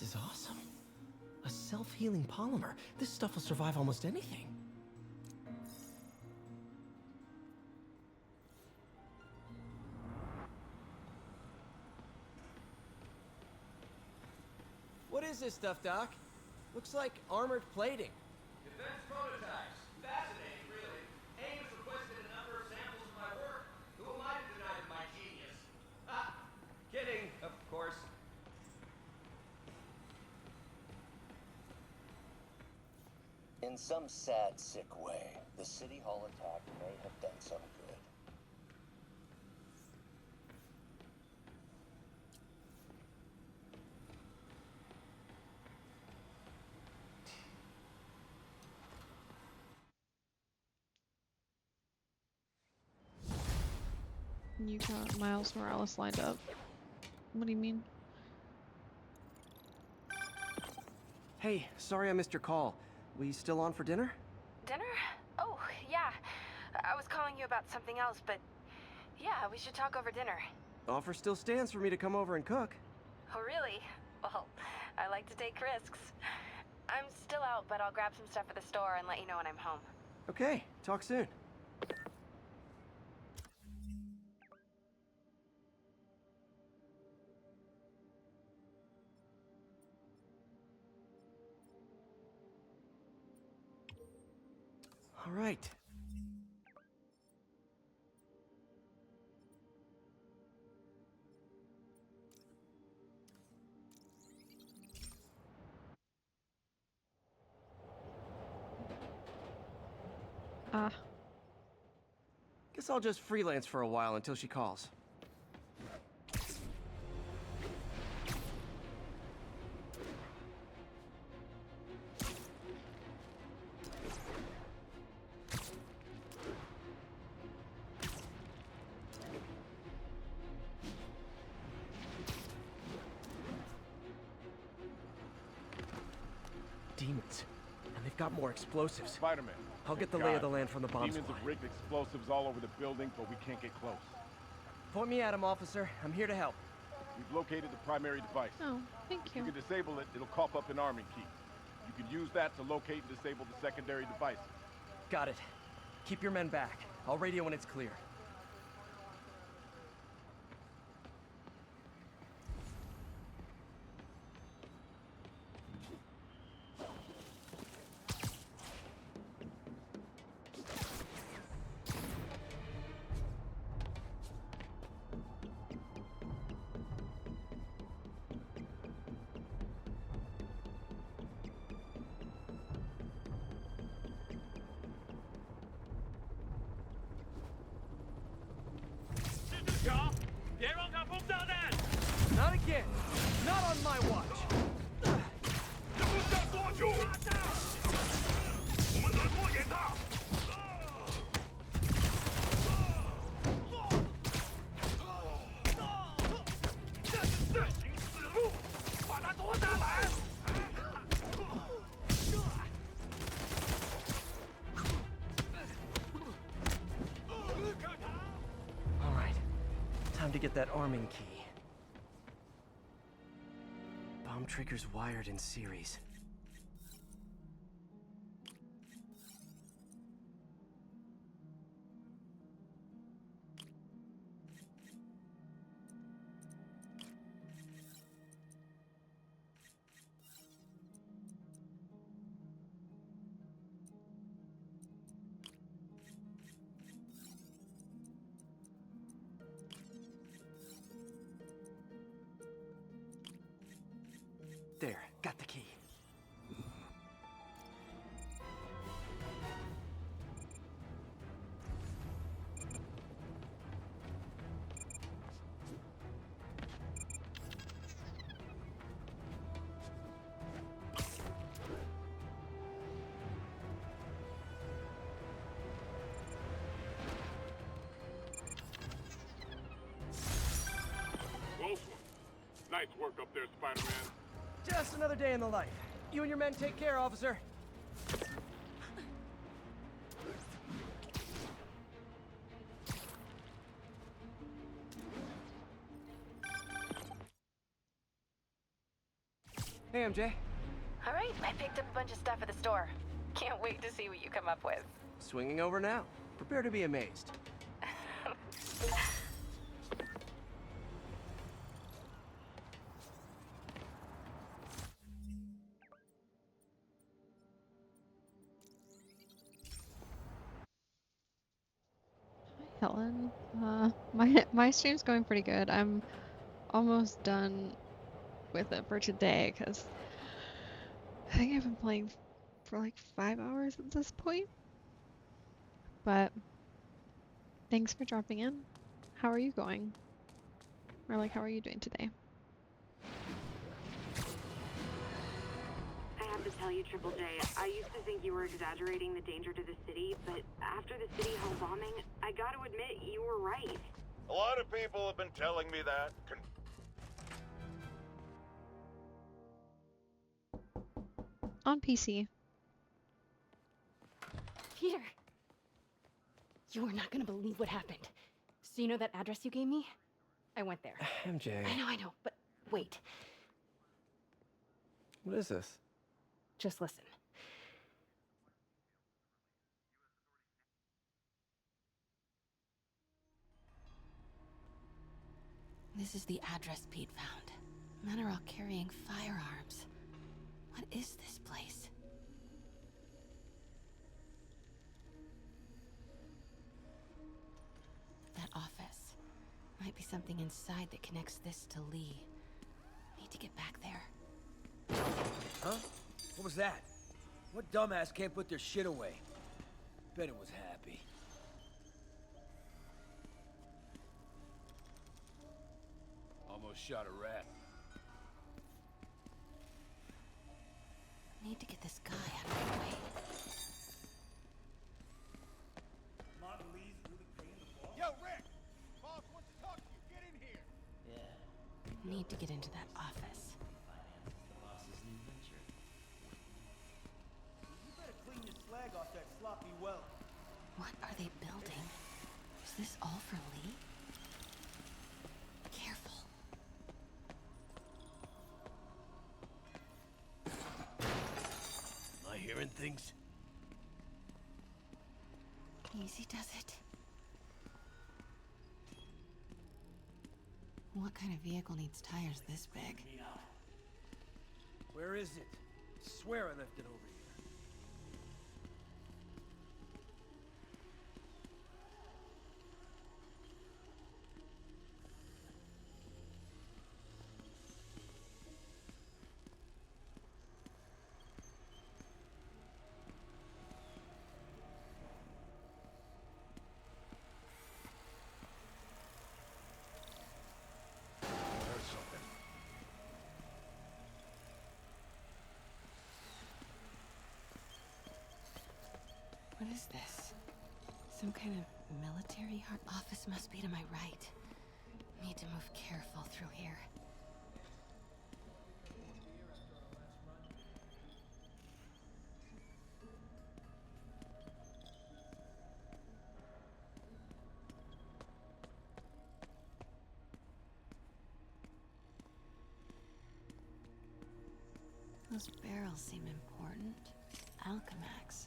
[SPEAKER 12] This is awesome. A self-healing polymer. This stuff will survive almost anything. What is this stuff, Doc? Looks like armored plating.
[SPEAKER 14] Defense prototypes. Fascinating, really. AIM has requested a number of samples of my work. Who am I to deny my genius? Ah, kidding, of course.
[SPEAKER 19] In some sad, sick way, the City Hall attack may have done some good.
[SPEAKER 13] You got Miles Morales lined up. What do you mean?
[SPEAKER 12] Hey, sorry I missed your call. We still on for dinner?
[SPEAKER 20] Dinner? Oh, yeah. I was calling you about something else, but yeah, we should talk over dinner.
[SPEAKER 12] Offer still stands for me to come over and cook.
[SPEAKER 20] Oh, really? Well, I like to take risks. I'm still out, but I'll grab some stuff at the store and let you know when I'm home.
[SPEAKER 12] Okay, talk soon. All right. Guess I'll just freelance for a while until she calls. they've got more explosives.
[SPEAKER 16] Spider-Man.
[SPEAKER 12] I'll get the lay of the land from the bomb
[SPEAKER 16] Demons
[SPEAKER 12] squad.
[SPEAKER 16] have rigged explosives all over the building, but we can't get close.
[SPEAKER 12] Point me at him, officer. I'm here to help.
[SPEAKER 16] We've located the primary device.
[SPEAKER 13] Oh, thank you.
[SPEAKER 16] If you can disable it, it'll cough up an arming key. You can use that to locate and disable the secondary devices.
[SPEAKER 12] Got it. Keep your men back. I'll radio when it's clear.
[SPEAKER 1] Not again! Not on my watch!
[SPEAKER 12] All right. Time to get that arming key. Bomb triggers wired in series. There, got the key.
[SPEAKER 16] Close one. Nice work up there, Spider-Man.
[SPEAKER 1] Just another day in the life. You and your men take care, officer.
[SPEAKER 12] Hey, MJ.
[SPEAKER 20] All right, I picked up a bunch of stuff at the store. Can't wait to see what you come up with.
[SPEAKER 12] Swinging over now. Prepare to be amazed.
[SPEAKER 13] Helen, my stream's going pretty good. I'm almost done with it for today because I think I've been playing for like 5 hours at this point. But thanks for dropping in. How are you going? Or like, how are you doing today?
[SPEAKER 4] I have to tell you, Triple J, I used to think you were exaggerating the danger to the city, but after the City Hall bombing, I gotta admit, you were right.
[SPEAKER 17] A lot of people have been telling me that.
[SPEAKER 13] On PC.
[SPEAKER 18] Peter! You are not gonna believe what happened. So you know that address you gave me? I went there.
[SPEAKER 12] MJ.
[SPEAKER 18] I know, but wait.
[SPEAKER 12] What is this?
[SPEAKER 18] Just listen. This is the address Pete found. Men are all carrying firearms. What is this place? That office. Might be something inside that connects this to Lee. Need to get back there.
[SPEAKER 23] Huh? What was that? What dumbass can't put their shit away? Bet it was happy. Almost shot a rat.
[SPEAKER 18] Need to get this guy out of my way.
[SPEAKER 7] Yo, Rick! Boss wants to talk to you. Get in here.
[SPEAKER 18] Yeah. Need to get into that office.
[SPEAKER 1] You better flag off that sloppy well.
[SPEAKER 18] What are they building? Is this all for Lee? Careful.
[SPEAKER 10] Am I hearing things?
[SPEAKER 18] Easy does it. What kind of vehicle needs tires this big?
[SPEAKER 1] Where is it? I swear I left it over here.
[SPEAKER 16] There's something.
[SPEAKER 18] What is this? Some kind of military heart office must be to my right. Need to move careful through here. Those barrels seem important. Alchemax.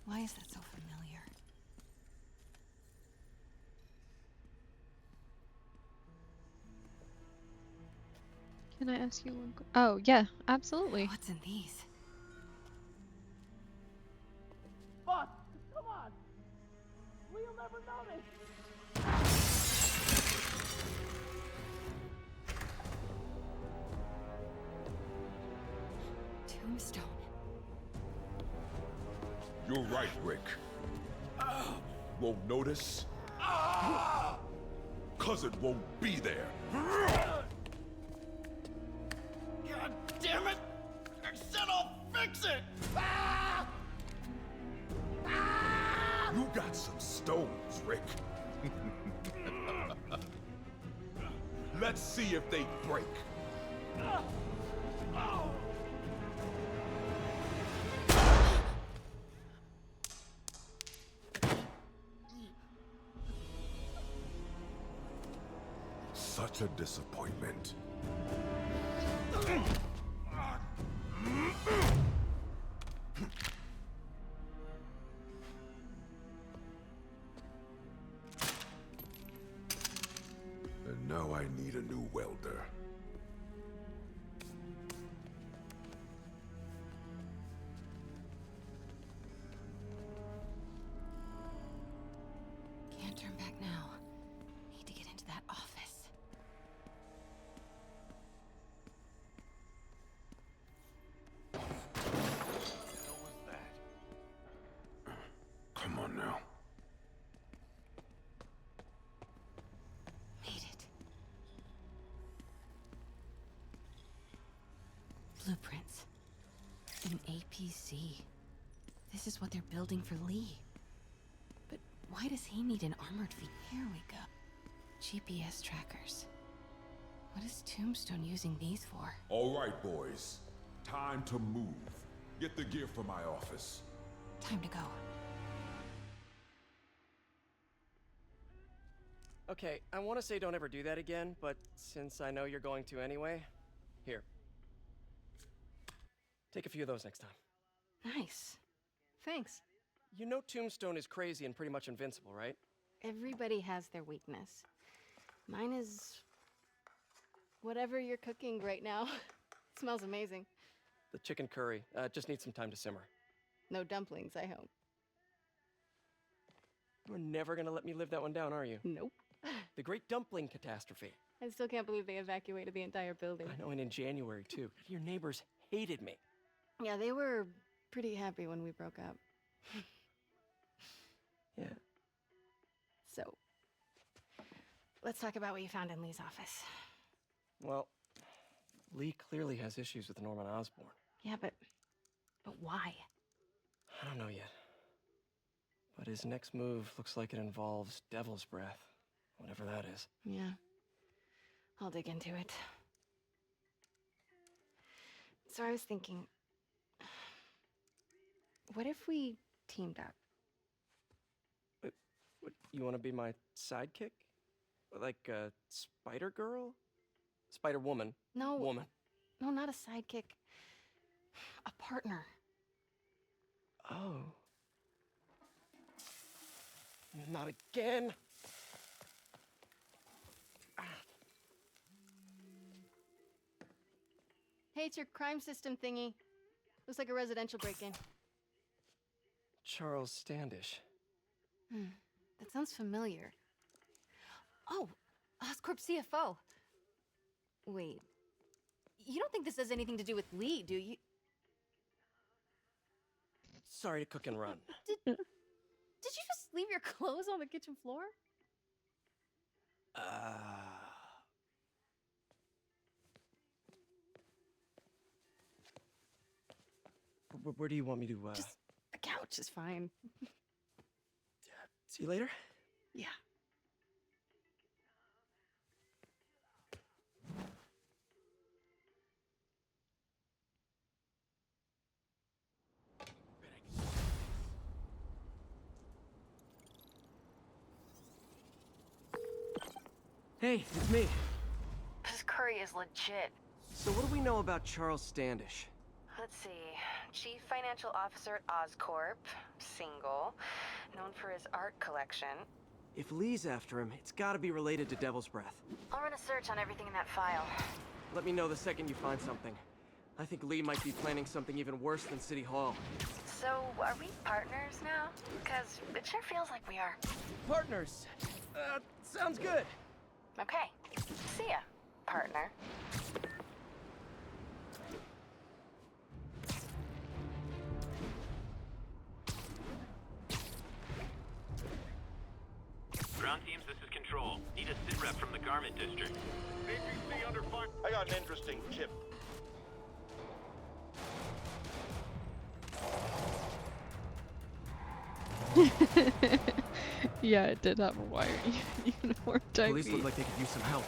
[SPEAKER 18] Why is that so familiar?
[SPEAKER 13] Can I ask you one? Oh yeah, absolutely.
[SPEAKER 18] What's in these?
[SPEAKER 1] Boss, come on! We'll never notice!
[SPEAKER 18] Tombstone.
[SPEAKER 3] You're right, Rick. Won't notice? Cause it won't be there.
[SPEAKER 7] God damn it! I said I'll fix it!
[SPEAKER 3] You got some stones, Rick. Let's see if they break. Such a disappointment. And now I need a new welder.
[SPEAKER 18] Can't turn back now. Need to get into that office.
[SPEAKER 3] Come on now.
[SPEAKER 18] Made it. Blueprints. An APC. This is what they're building for Lee. But why does he need an armored V? Here we go. GPS trackers. What is Tombstone using these for?
[SPEAKER 3] All right, boys. Time to move. Get the gear from my office.
[SPEAKER 18] Time to go.
[SPEAKER 12] Okay, I want to say don't ever do that again, but since I know you're going to anyway, here. Take a few of those next time.
[SPEAKER 20] Nice. Thanks.
[SPEAKER 12] You know Tombstone is crazy and pretty much invincible, right?
[SPEAKER 20] Everybody has their weakness. Mine is... whatever you're cooking right now. Smells amazing.
[SPEAKER 12] The chicken curry. Just needs some time to simmer.
[SPEAKER 20] No dumplings, I hope.
[SPEAKER 12] You're never gonna let me live that one down, are you?
[SPEAKER 20] Nope.
[SPEAKER 12] The Great Dumpling Catastrophe.
[SPEAKER 20] I still can't believe they evacuated the entire building.
[SPEAKER 12] I know, and in January, too. Your neighbors hated me.
[SPEAKER 20] Yeah, they were pretty happy when we broke up.
[SPEAKER 12] Yeah.
[SPEAKER 20] So, let's talk about what you found in Lee's office.
[SPEAKER 12] Well, Lee clearly has issues with Norman Osborn.
[SPEAKER 20] Yeah, but why?
[SPEAKER 12] I don't know yet. But his next move looks like it involves Devil's Breath. Whatever that is.
[SPEAKER 20] Yeah. I'll dig into it. So I was thinking... What if we teamed up?
[SPEAKER 12] What, you want to be my sidekick? Like a spider girl? Spider woman?
[SPEAKER 20] No.
[SPEAKER 12] Woman.
[SPEAKER 20] No, not a sidekick. A partner.
[SPEAKER 12] Oh. Not again.
[SPEAKER 20] Hey, it's your crime system thingy. Looks like a residential break-in.
[SPEAKER 12] Charles Standish.
[SPEAKER 20] That sounds familiar. Oh, Oscorp CFO. Wait. You don't think this has anything to do with Lee, do you?
[SPEAKER 12] Sorry to cook and run.
[SPEAKER 20] Did you just leave your clothes on the kitchen floor?
[SPEAKER 12] Where do you want me to,
[SPEAKER 20] Just the couch is fine.
[SPEAKER 12] See you later?
[SPEAKER 20] Yeah.
[SPEAKER 12] Hey, it's me.
[SPEAKER 20] This curry is legit.
[SPEAKER 12] So what do we know about Charles Standish?
[SPEAKER 20] Let's see. Chief Financial Officer at Oscorp. Single. Known for his art collection.
[SPEAKER 12] If Lee's after him, it's gotta be related to Devil's Breath.
[SPEAKER 20] I'll run a search on everything in that file.
[SPEAKER 12] Let me know the second you find something. I think Lee might be planning something even worse than City Hall.
[SPEAKER 20] So, are we partners now? Because it sure feels like we are.
[SPEAKER 12] Partners. Sounds good.
[SPEAKER 20] Okay. See ya, partner.
[SPEAKER 9] Ground teams, this is Control. Need a sit rep from the Garment District.
[SPEAKER 17] APC under fire. I got an interesting tip.
[SPEAKER 13] Yeah, it did have a wire uniform type.
[SPEAKER 12] Police look like they could use some help.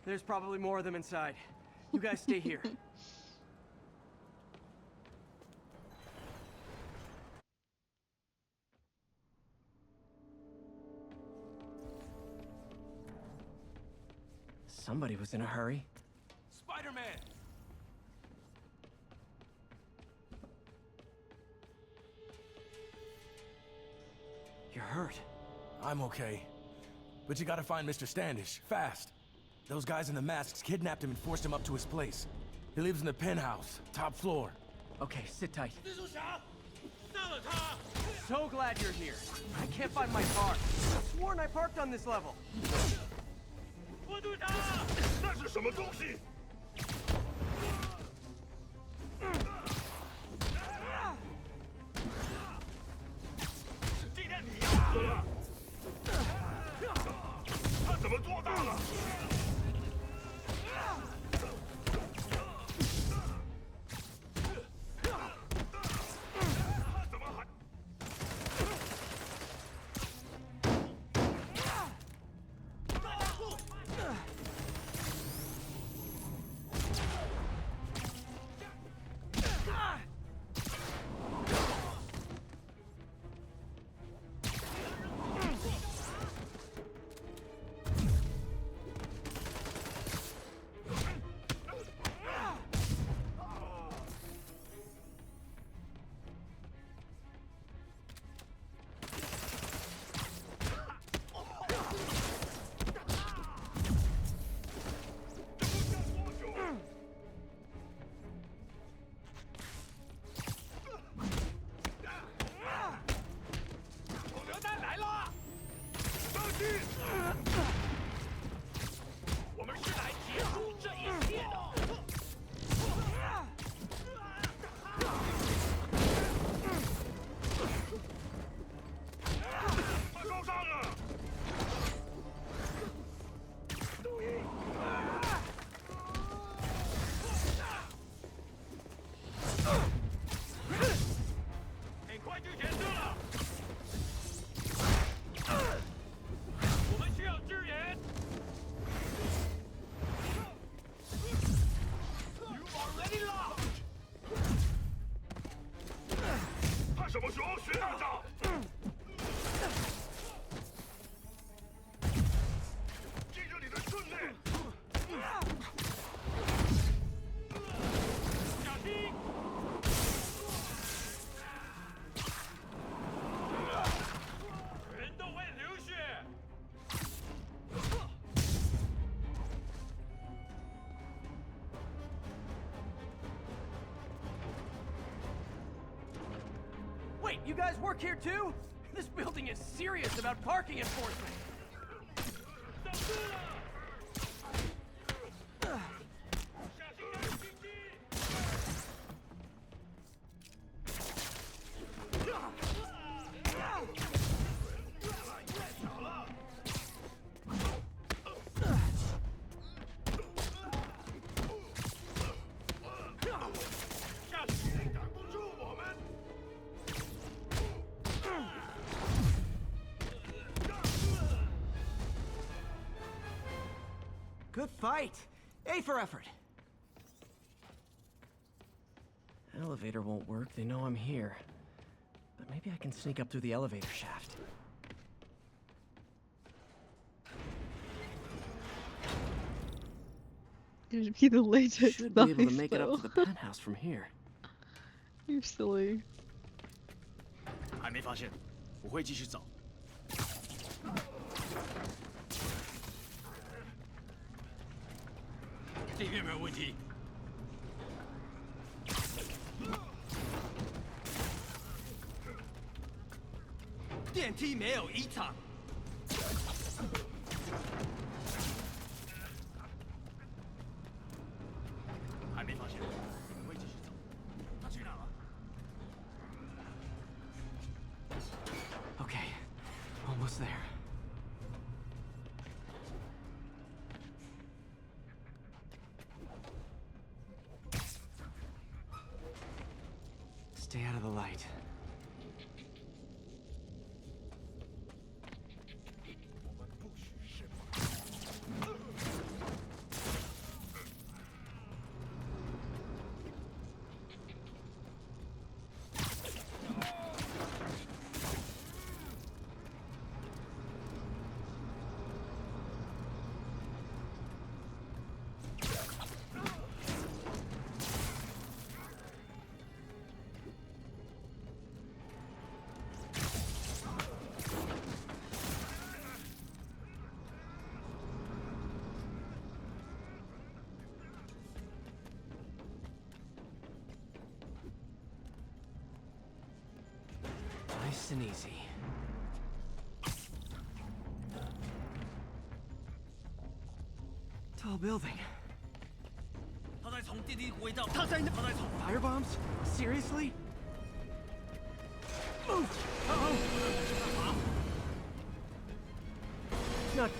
[SPEAKER 12] There's probably more of them inside. You guys stay here. Somebody was in a hurry.
[SPEAKER 7] Spider-Man!
[SPEAKER 12] You're hurt.
[SPEAKER 7] I'm okay. But you gotta find Mr. Standish, fast. Those guys in the masks kidnapped him and forced him up to his place. He lives in the penthouse, top floor.
[SPEAKER 12] Okay, sit tight. So glad you're here. I can't find my car. I sworn I parked on this level.
[SPEAKER 11] 那是什么东西？ 今天你要死了！他怎么做到了？
[SPEAKER 12] Ugh.
[SPEAKER 1] Wait, you guys work here too? This building is serious about parking enforcement.
[SPEAKER 12] Good fight. A for effort. Elevator won't work. They know I'm here. But maybe I can sneak up through the elevator shaft.
[SPEAKER 13] It'd be the latex
[SPEAKER 12] Should be able to
[SPEAKER 13] knife,
[SPEAKER 12] make it up
[SPEAKER 13] though.
[SPEAKER 12] to the penthouse from here.
[SPEAKER 13] You're silly.
[SPEAKER 8] 还没发现，我会继续找。这边没有问题。电梯没有异常。还没发现，你们会继续找。他去哪了？
[SPEAKER 12] Okay, almost there. Stay out of the light. Nice and easy. Tall building.
[SPEAKER 8] 他在从电梯轨道，他在从
[SPEAKER 12] Fire bombs? Seriously? Move! Uh-oh! Not...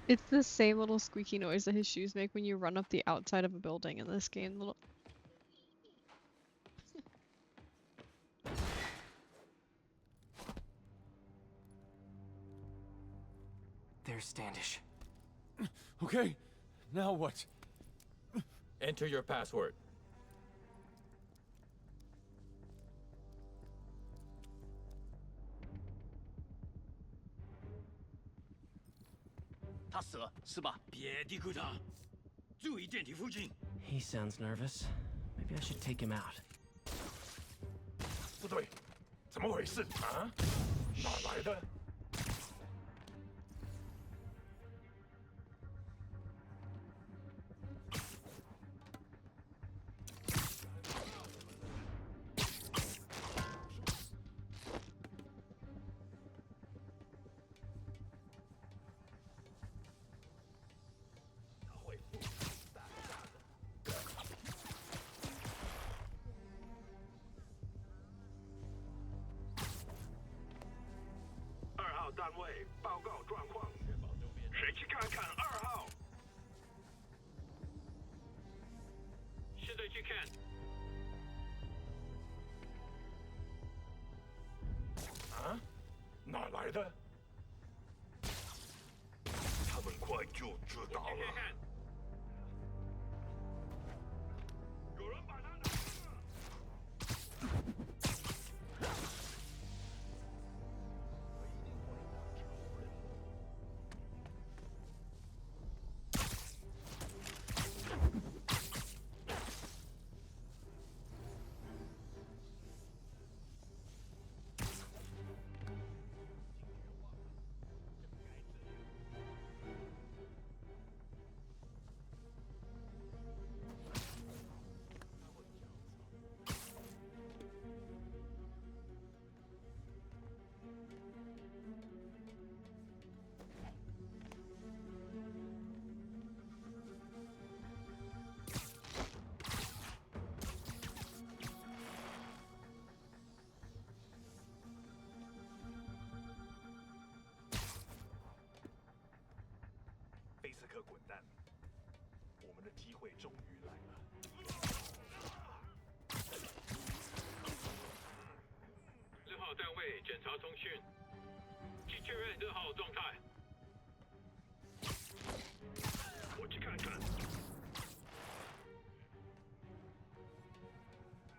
[SPEAKER 13] It's the same little squeaky noise that his shoes make when you run up the outside of a building in this game. Little.
[SPEAKER 12] There's Standish.
[SPEAKER 15] Okay, now what? Enter your password.
[SPEAKER 12] He sounds nervous. Maybe I should take him out.
[SPEAKER 15] 不对，怎么回事啊？哪来的？
[SPEAKER 11] 单位报告状况，谁去看看2号？现在去看。
[SPEAKER 15] 啊？哪来的？
[SPEAKER 11] 他们快就知道了。有人把他拿下。
[SPEAKER 15] 2刻滚蛋！我们的机会终于来了。
[SPEAKER 9] 6号单位检查通讯，请确认6号状态。
[SPEAKER 15] 我去看看。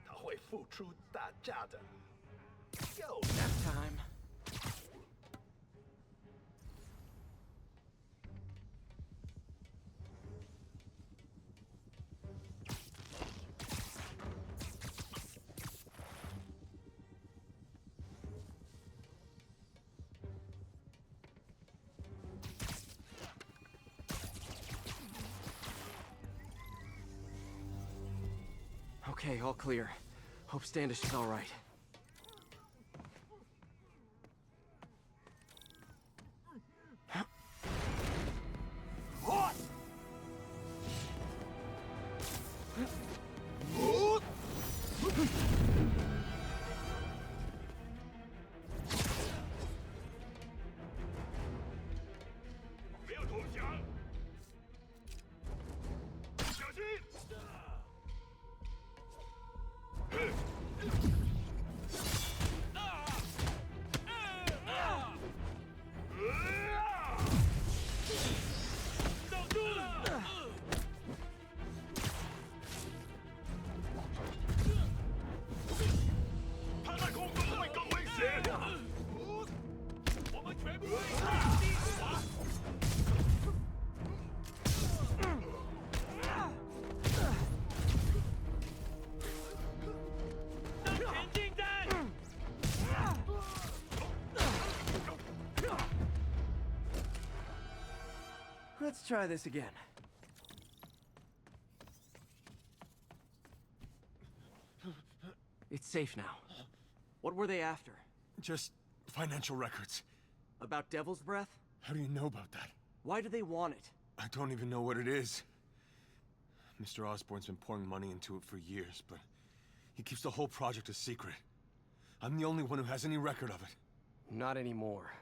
[SPEAKER 15] 他会付出代价的。Yo,
[SPEAKER 12] nap time. Okay, all clear. Hope Standish is all right. Let's try this again. It's safe now. What were they after?
[SPEAKER 7] Just financial records.
[SPEAKER 12] About Devil's Breath?
[SPEAKER 7] How do you know about that?
[SPEAKER 12] Why do they want it?
[SPEAKER 7] I don't even know what it is. Mr. Osborn's been pouring money into it for years, but he keeps the whole project a secret. I'm the only one who has any record of it.
[SPEAKER 12] Not anymore.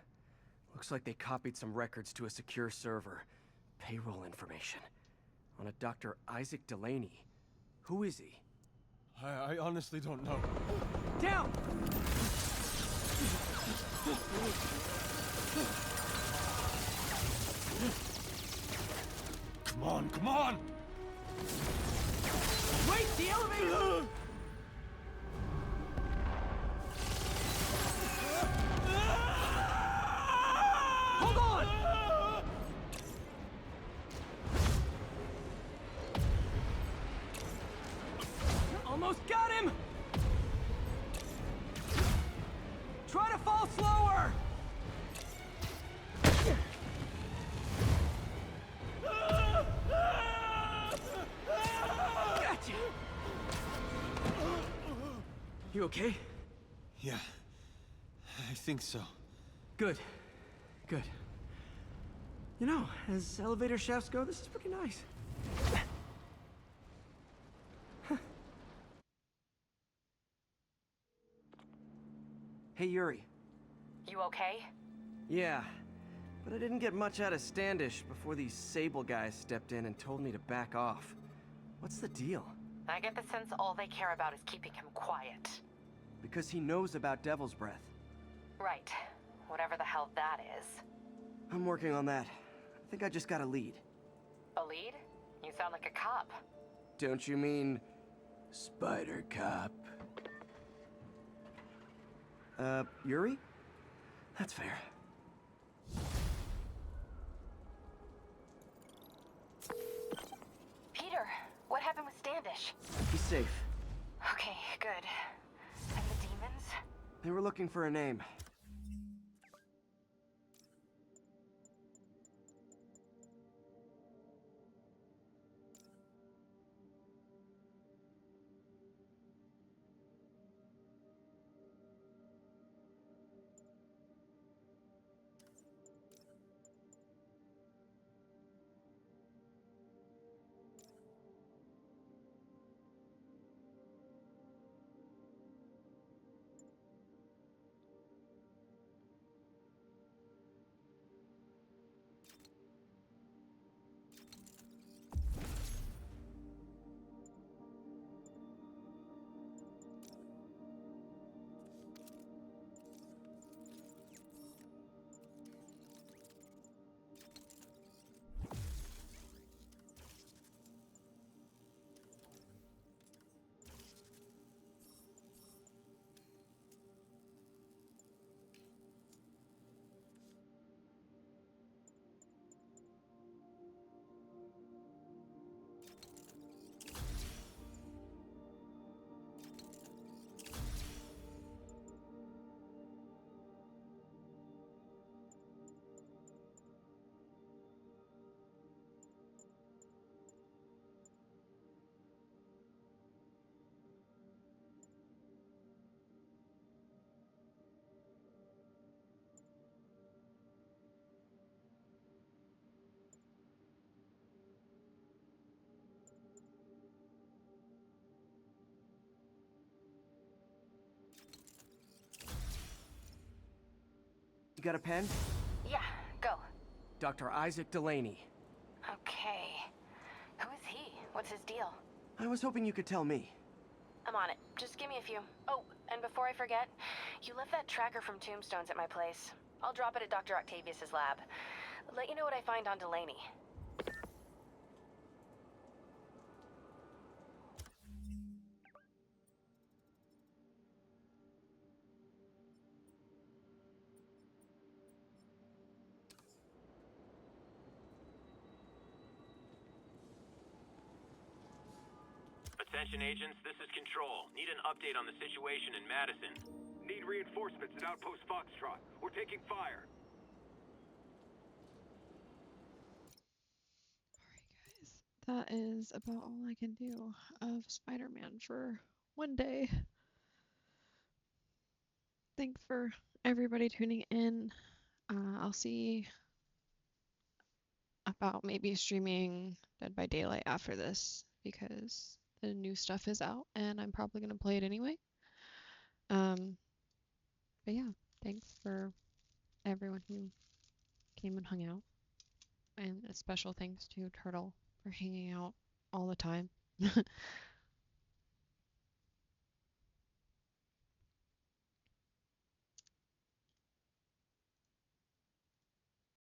[SPEAKER 12] Looks like they copied some records to a secure server. Payroll information. On a Dr. Isaac Delaney. Who is he?
[SPEAKER 7] I honestly don't know.
[SPEAKER 12] Down!
[SPEAKER 7] Come on, come on!
[SPEAKER 12] Wait, the elevator! Hold on! Almost got him! Try to fall slower! Gotcha! You okay?
[SPEAKER 7] Yeah, I think so.
[SPEAKER 12] Good. Good. You know, as elevator shafts go, this is pretty nice. Hey, Yuri.
[SPEAKER 5] You okay?
[SPEAKER 12] Yeah, but I didn't get much out of Standish before these Sable guys stepped in and told me to back off. What's the deal?
[SPEAKER 5] I get the sense all they care about is keeping him quiet.
[SPEAKER 12] Because he knows about Devil's Breath.
[SPEAKER 5] Right. Whatever the hell that is.
[SPEAKER 12] I'm working on that. I think I just got a lead.
[SPEAKER 5] A lead? You sound like a cop.
[SPEAKER 12] Don't you mean... Spider Cop? Yuri? That's fair.
[SPEAKER 5] Peter, what happened with Standish?
[SPEAKER 12] He's safe.
[SPEAKER 5] Okay, good. And the demons?
[SPEAKER 12] They were looking for a name. got a pen?
[SPEAKER 5] Yeah, go.
[SPEAKER 12] Dr. Isaac Delaney.
[SPEAKER 5] Okay. Who is he? What's his deal?
[SPEAKER 12] I was hoping you could tell me.
[SPEAKER 5] I'm on it. Just give me a few. Oh, and before I forget, you left that tracker from Tombstones at my place. I'll drop it at Dr. Octavius's lab. Let you know what I find on Delaney.
[SPEAKER 2] Attention agents, this is Control. Need an update on the situation in Madison.
[SPEAKER 9] Need reinforcements at Outpost Foxtrot. We're taking fire.
[SPEAKER 13] That is about all I can do of Spider-Man for one day. Thanks for everybody tuning in. I'll see about maybe streaming Dead by Daylight after this because the new stuff is out and I'm probably going to play it anyway. But yeah, thanks for everyone who came and hung out. And a special thanks to Turtle for hanging out all the time.